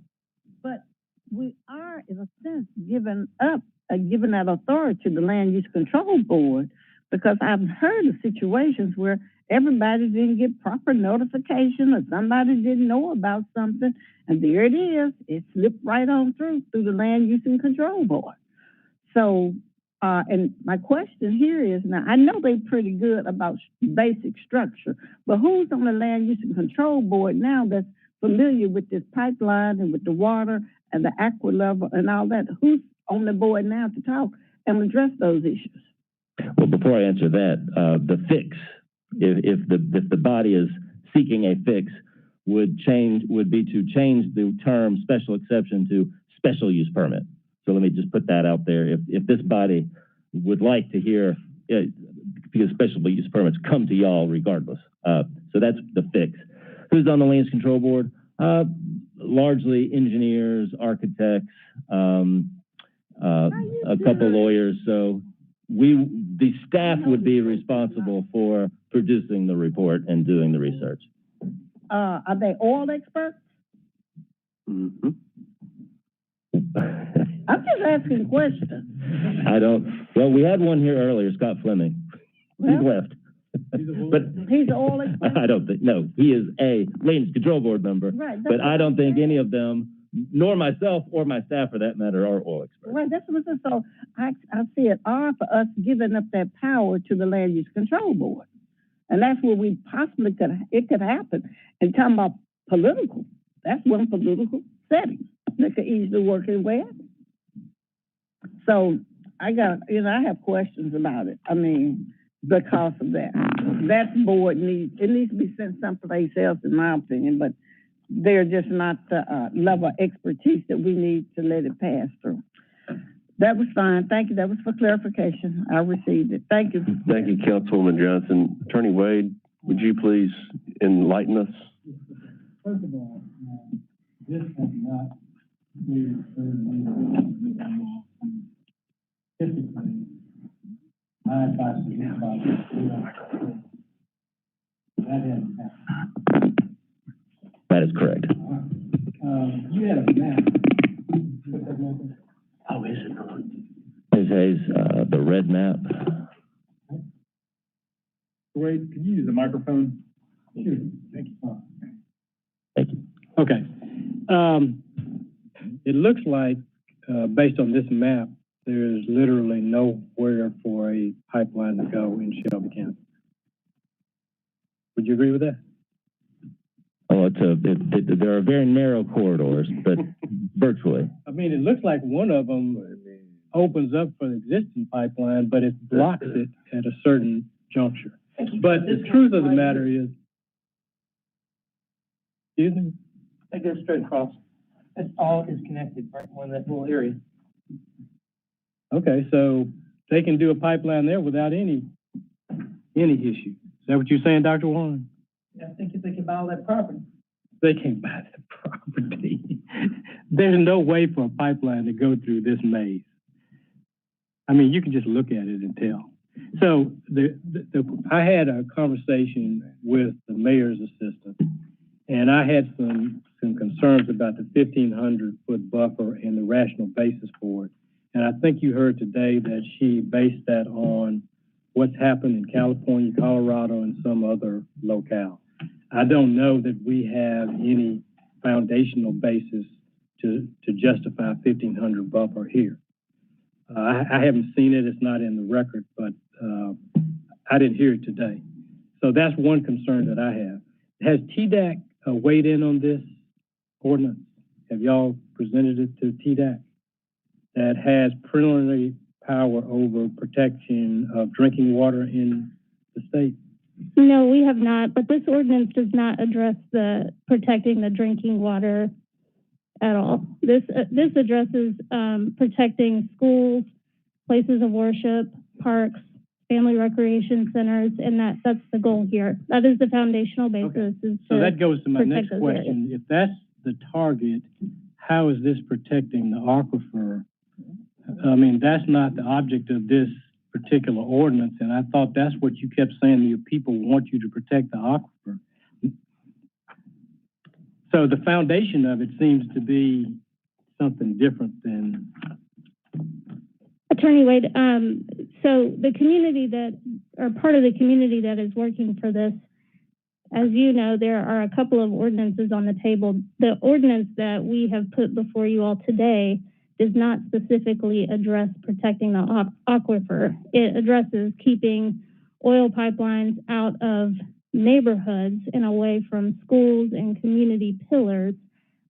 But we are, in a sense, giving that authority to the Land Use Control Board, because I've heard of situations where everybody didn't get proper notification or somebody didn't know about something, and there it is. It slipped right on through the Land Use and Control Board. So, and my question here is, now I know they're pretty good about basic structure, but who's on the Land Use and Control Board now that's familiar with this pipeline and with the water and the aqua level and all that? Who's on the board now to talk and address those issues? Well, before I answer that, the fix, if the body is seeking a fix, would be to change the term special exception to special use permit. So let me just put that out there. If this body would like to hear, because special use permits come to y'all regardless. So that's the fix. Who's on the Land Use Control Board? Largely engineers, architects, a couple lawyers. So the staff would be responsible for producing the report and doing the research. Are they oil experts? Mm-hmm. I'm just asking questions. Well, we had one here earlier, Scott Fleming. He's left. But he's an oil expert? I don't think, no, he is a Land Use Control Board member. Right, but I don't think any of them, nor myself or my staff for that matter, are oil experts. Right, that's what I'm saying. So I see it are for us giving up that power to the Land Use Control Board. And that's where we possibly could happen. And talking about political, that's one political setting that could easily work its way out. So I have questions about it. I mean, because of that. That board needs to be sent someplace else, in my opinion, but they're just not the level of expertise that we need to let it pass through. That was fine. Thank you. That was for clarification. I received it. Thank you. Thank you, Councilwoman Johnson. Attorney Wade, would you please enlighten us? First of all, this has not been typically my advice to this body. That hasn't happened. That is correct. You had a map. Oh, is it? Ms. Hayes, the red map. Wade, could you use the microphone? Sure. Thank you. Thank you. Okay. It looks like, based on this map, there is literally nowhere for a pipeline to go in Shelby County. Would you agree with that? Oh, there are very narrow corridors, but virtually. I mean, it looks like one of them opens up for the existing pipeline, but it blocks it at a certain juncture. But the truth of the matter is, excuse me? That goes straight across. That's all is connected, right, in that little area. Okay, so they can do a pipeline there without any issue. Is that what you're saying, Dr. Warren? I think if they can buy all that property. They can't buy that property. There's no way for a pipeline to go through this maze. I mean, you can just look at it and tell. So I had a conversation with the mayor's assistant, and I had some concerns about the 1,500-foot buffer and the rational basis for it. And I think you heard today that she based that on what's happened in California, Colorado, and some other locale. I don't know that we have any foundational basis to justify 1,500 buffer here. I haven't seen it. It's not in the record, but I didn't hear it today. So that's one concern that I have. Has TDAC weighed in on this ordinance? Have y'all presented it to TDAC? That has preliminary power over protection of drinking water in the state? No, we have not, but this ordinance does not address the protecting the drinking water at all. This addresses protecting schools, places of worship, parks, family recreation centers, and that's the goal here. That is the foundational basis. Okay. So that goes to my next question. If that's the target, how is this protecting the aquifer? I mean, that's not the object of this particular ordinance, and I thought that's what you kept saying, your people want you to protect the aquifer. So the foundation of it seems to be something different than... Attorney Wade, so the community part of the community that is working for this, as you know, there are a couple of ordinances on the table. The ordinance that we have put before you all today does not specifically address protecting the aquifer. It addresses keeping oil pipelines out of neighborhoods and away from schools and community pillars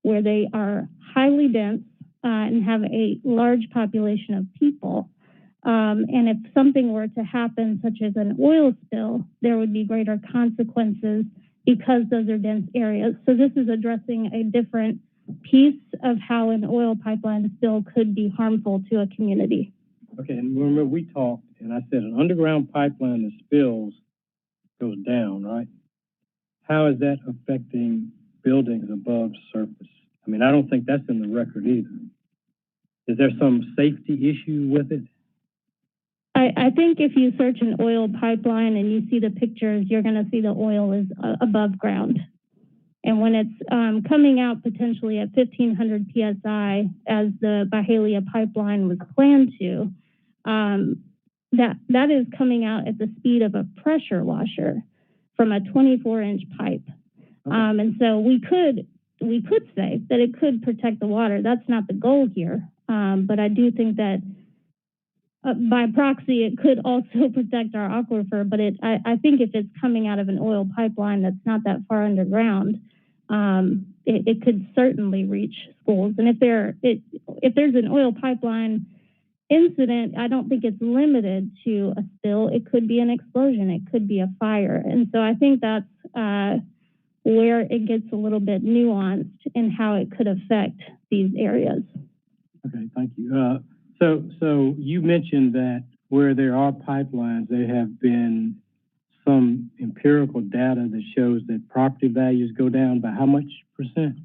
where they are highly dense and have a large population of people. And if something were to happen, such as an oil spill, there would be greater consequences because those are dense areas. So this is addressing a different piece of how an oil pipeline spill could be harmful to a community. Okay, and remember we talked, and I said an underground pipeline that spills goes down, right? How is that affecting buildings above surface? I mean, I don't think that's in the record either. Is there some safety issue with it? I think if you search an oil pipeline and you see the pictures, you're going to see the oil is above ground. And when it's coming out potentially at 1,500 PSI, as the Byhalia pipeline was planned to, that is coming out at the speed of a pressure washer from a 24-inch pipe. Okay. And so we could say that it could protect the water. That's not the goal here. But I do think that by proxy, it could also protect our aquifer. But I think if it's coming out of an oil pipeline that's not that far underground, it could certainly reach schools. And if there's an oil pipeline incident, I don't think it's limited to a spill. It could be an explosion. It could be a fire. And so I think that's where it gets a little bit nuanced in how it could affect these areas. Okay, thank you. So you mentioned that where there are pipelines, there have been some empirical data that shows that property values go down by how much percent?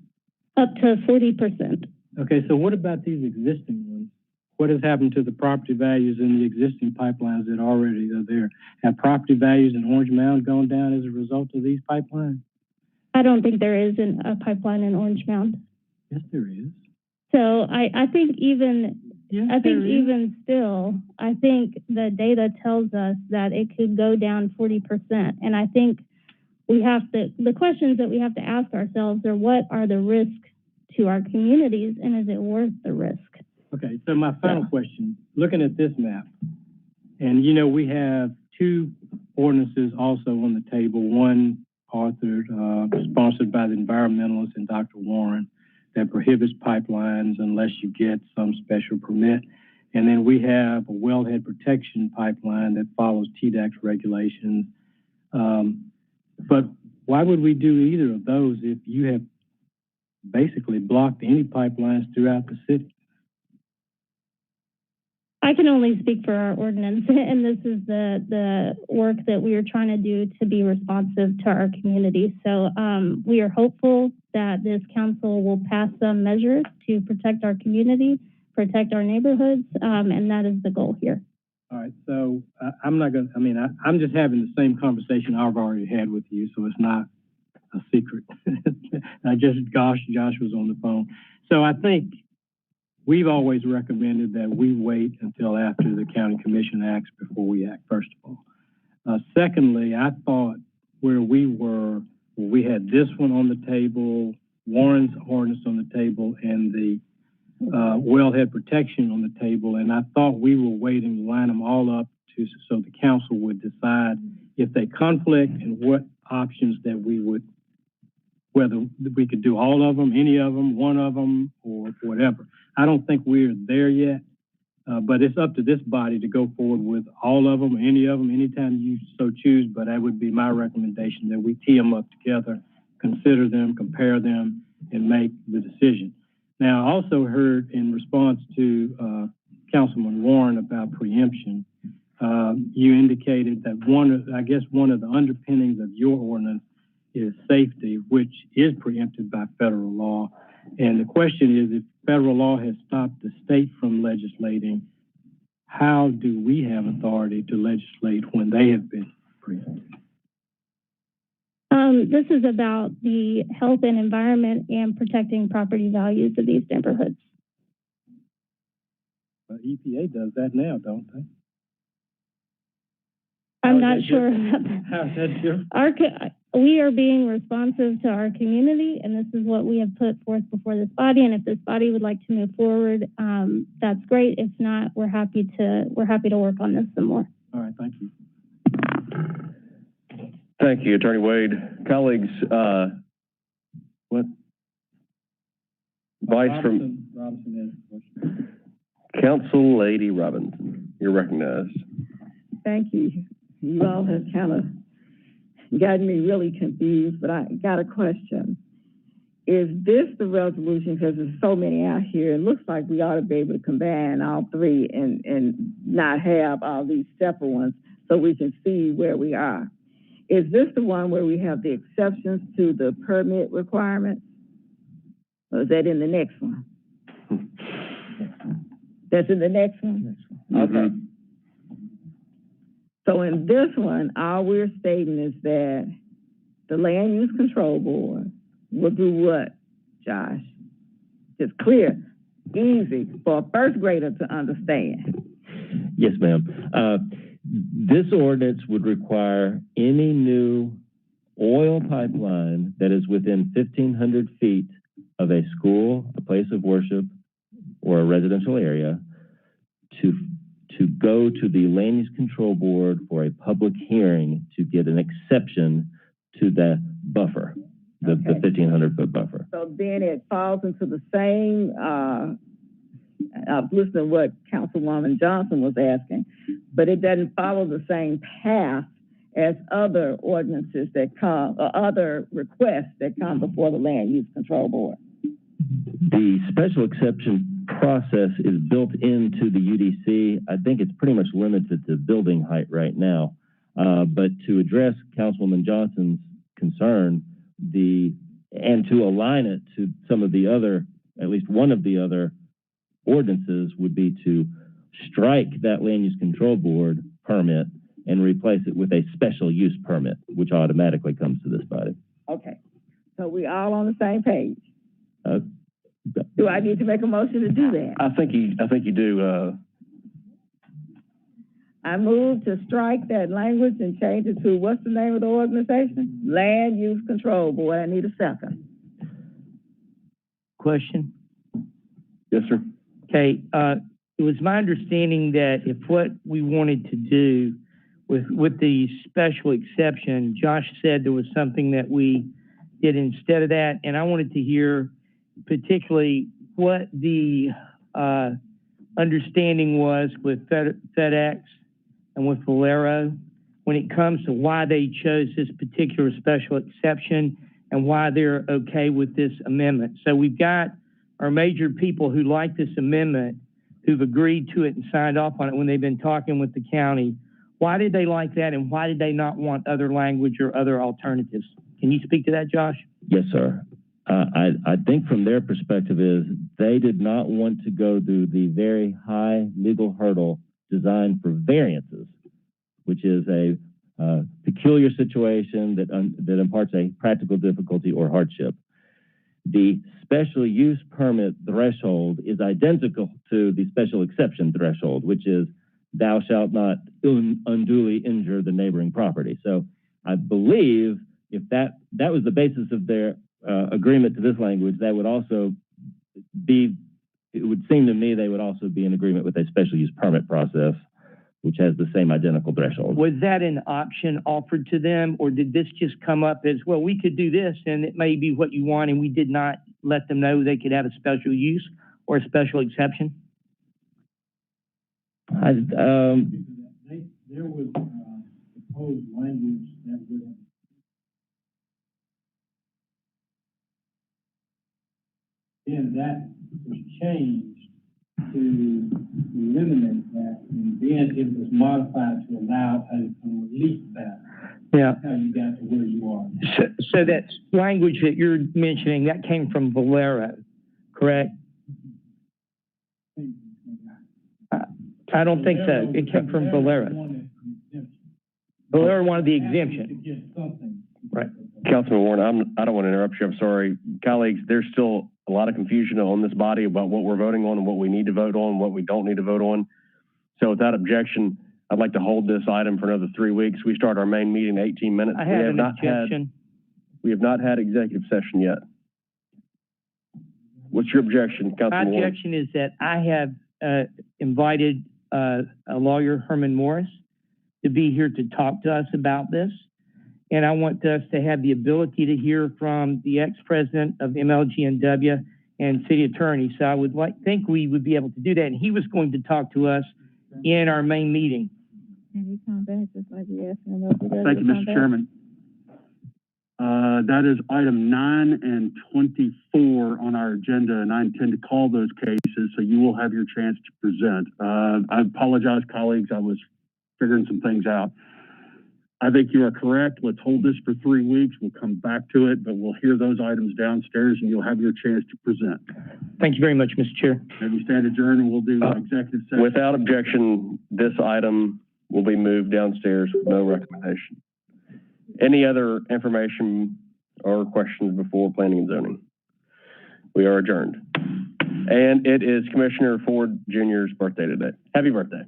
Up to 40%. Okay, so what about these existing ones? What has happened to the property values in the existing pipelines that already are there? Have property values in Orange Mound gone down as a result of these pipelines? I don't think there is a pipeline in Orange Mound. Yes, there is. So I think even still, I think the data tells us that it could go down 40%. And I think the questions that we have to ask ourselves are, what are the risks to our communities, and is it worth the risk? Okay, so my final question, looking at this map, and you know, we have two ordinances also on the table, one authored, sponsored by the environmentalist and Dr. Warren, that prohibits pipelines unless you get some special permit. And then we have a wellhead protection pipeline that follows TDEC's regulations. But why would we do either of those if you have basically blocked any pipelines throughout the city? I can only speak for our ordinance, and this is the work that we are trying to do to be responsive to our community. So we are hopeful that this council will pass some measures to protect our community, protect our neighborhoods, and that is the goal here. All right, so I'm not going to, I mean, I'm just having the same conversation I've already had with you, so it's not a secret. Josh was on the phone. So I think we've always recommended that we wait until after the county commission acts before we act, first of all. Secondly, I thought where we were, we had this one on the table, Warren's ordinance on the table, and the wellhead protection on the table, and I thought we were waiting to line them all up so the council would decide if they conflict and what options that we would, whether we could do all of them, any of them, one of them, or whatever. I don't think we're there yet, but it's up to this body to go forward with all of them, any of them, anytime you so choose, but that would be my recommendation, that we tee them up together, consider them, compare them, and make the decision. Now, I also heard in response to Councilman Warren about preemption, you indicated that one of the underpinnings of your ordinance is safety, which is preempted by federal law. And the question is, if federal law has stopped the state from legislating, how do we have authority to legislate when they have been preempted? This is about the health and environment and protecting property values of these neighborhoods. EPA does that now, don't they? I'm not sure about that. How is that different? We are being responsive to our community, and this is what we have put forth before this body. And if this body would like to move forward, that's great. If not, we're happy to work on this some more. All right, thank you. Thank you, Attorney Wade. Colleagues, what? Robinson has a question. Council Lady Robinson, you're recognized. Thank you. You all have kind of gotten me really confused, but I got a question. Is this the resolution, because there's so many out here, it looks like we ought to be able to combine all three and not have all these separate ones so we can see where we are. Is this the one where we have the exceptions to the permit requirements? Or is that in the next one? That's in the next one? Okay. So in this one, all we're stating is that the Land Use Control Board will do what, Josh? Just clear, easy for a first grader to understand. Yes, ma'am. This ordinance would require any new oil pipeline that is within 1,500 feet of a school, a place of worship, or a residential area to go to the Land Use Control Board for a public hearing to get an exception to the buffer, the 1,500-foot buffer. So then it falls into the same, I was listening to what Councilwoman Johnson was asking, but it doesn't follow the same path as other ordinances that come, or other requests that come before the Land Use Control Board. The special exception process is built into the UDC. I think it's pretty much limited to building height right now. But to address Councilwoman Johnson's concern, and to align it to some of the other, at least one of the other ordinances, would be to strike that Land Use Control Board permit and replace it with a special use permit, which automatically comes to this body. Okay, so we all on the same page. Do I need to make a motion to do that? I think you do. I move to strike that language and change it to, what's the name of the organization? Land Use Control Board. I need a second. Question? Yes, sir. Okay, it was my understanding that if what we wanted to do with the special exception, Josh said there was something that we did instead of that, and I wanted to hear particularly what the understanding was with FedEx and with Valero when it comes to why they chose this particular special exception and why they're okay with this amendment. So we've got our major people who like this amendment, who've agreed to it and signed off on it when they've been talking with the county. Why did they like that, and why did they not want other language or other alternatives? Can you speak to that, Josh? Yes, sir. I think from their perspective is they did not want to go through the very high legal hurdle designed for variances, which is a peculiar situation that imparts a practical difficulty or hardship. The special use permit threshold is identical to the special exception threshold, which is thou shalt not unduly injure the neighboring property. So I believe if that was the basis of their agreement to this language, that would also be, it would seem to me they would also be in agreement with a special use permit process, which has the same identical threshold. Was that an option offered to them, or did this just come up as, well, we could do this and it may be what you want, and we did not let them know they could have a special use or a special exception? There was proposed language that would have then that was changed to eliminate that, and then it was modified to allow a release that. Yeah. That's how you got to where you are. So that language that you're mentioning, that came from Valero, correct? I don't think so. It came from Valero. Valero wanted the exemption. Right. Councilman Warren, I don't want to interrupt you. I'm sorry. Colleagues, there's still a lot of confusion on this body about what we're voting on and what we need to vote on and what we don't need to vote on. So without objection, I'd like to hold this item for another 3 weeks. We start our main meeting in 18 minutes. I have an objection. We have not had executive session yet. What's your objection, Councilman Warren? My objection is that I have invited a lawyer, Herman Morris, to be here to talk to us about this. And I want us to have the ability to hear from the ex-president of MLGNW and city attorney. So I would think we would be able to do that. And he was going to talk to us in our main meeting. And he come back just like he asked him about the Thank you, Mr. Chairman. That is item 9 and 24 on our agenda, and I intend to call those cases, so you will have your chance to present. I apologize, colleagues. I was figuring some things out. I think you are correct. Let's hold this for 3 weeks. We'll come back to it, but we'll hear those items downstairs, and you'll have your chance to present. Thank you very much, Mr. Chair. And we stand adjourned, and we'll do executive session. Without objection, this item will be moved downstairs with no recommendation. Any other information or questions before planning and zoning? We are adjourned. And it is Commissioner Ford Jr.'s birthday today. Happy birthday.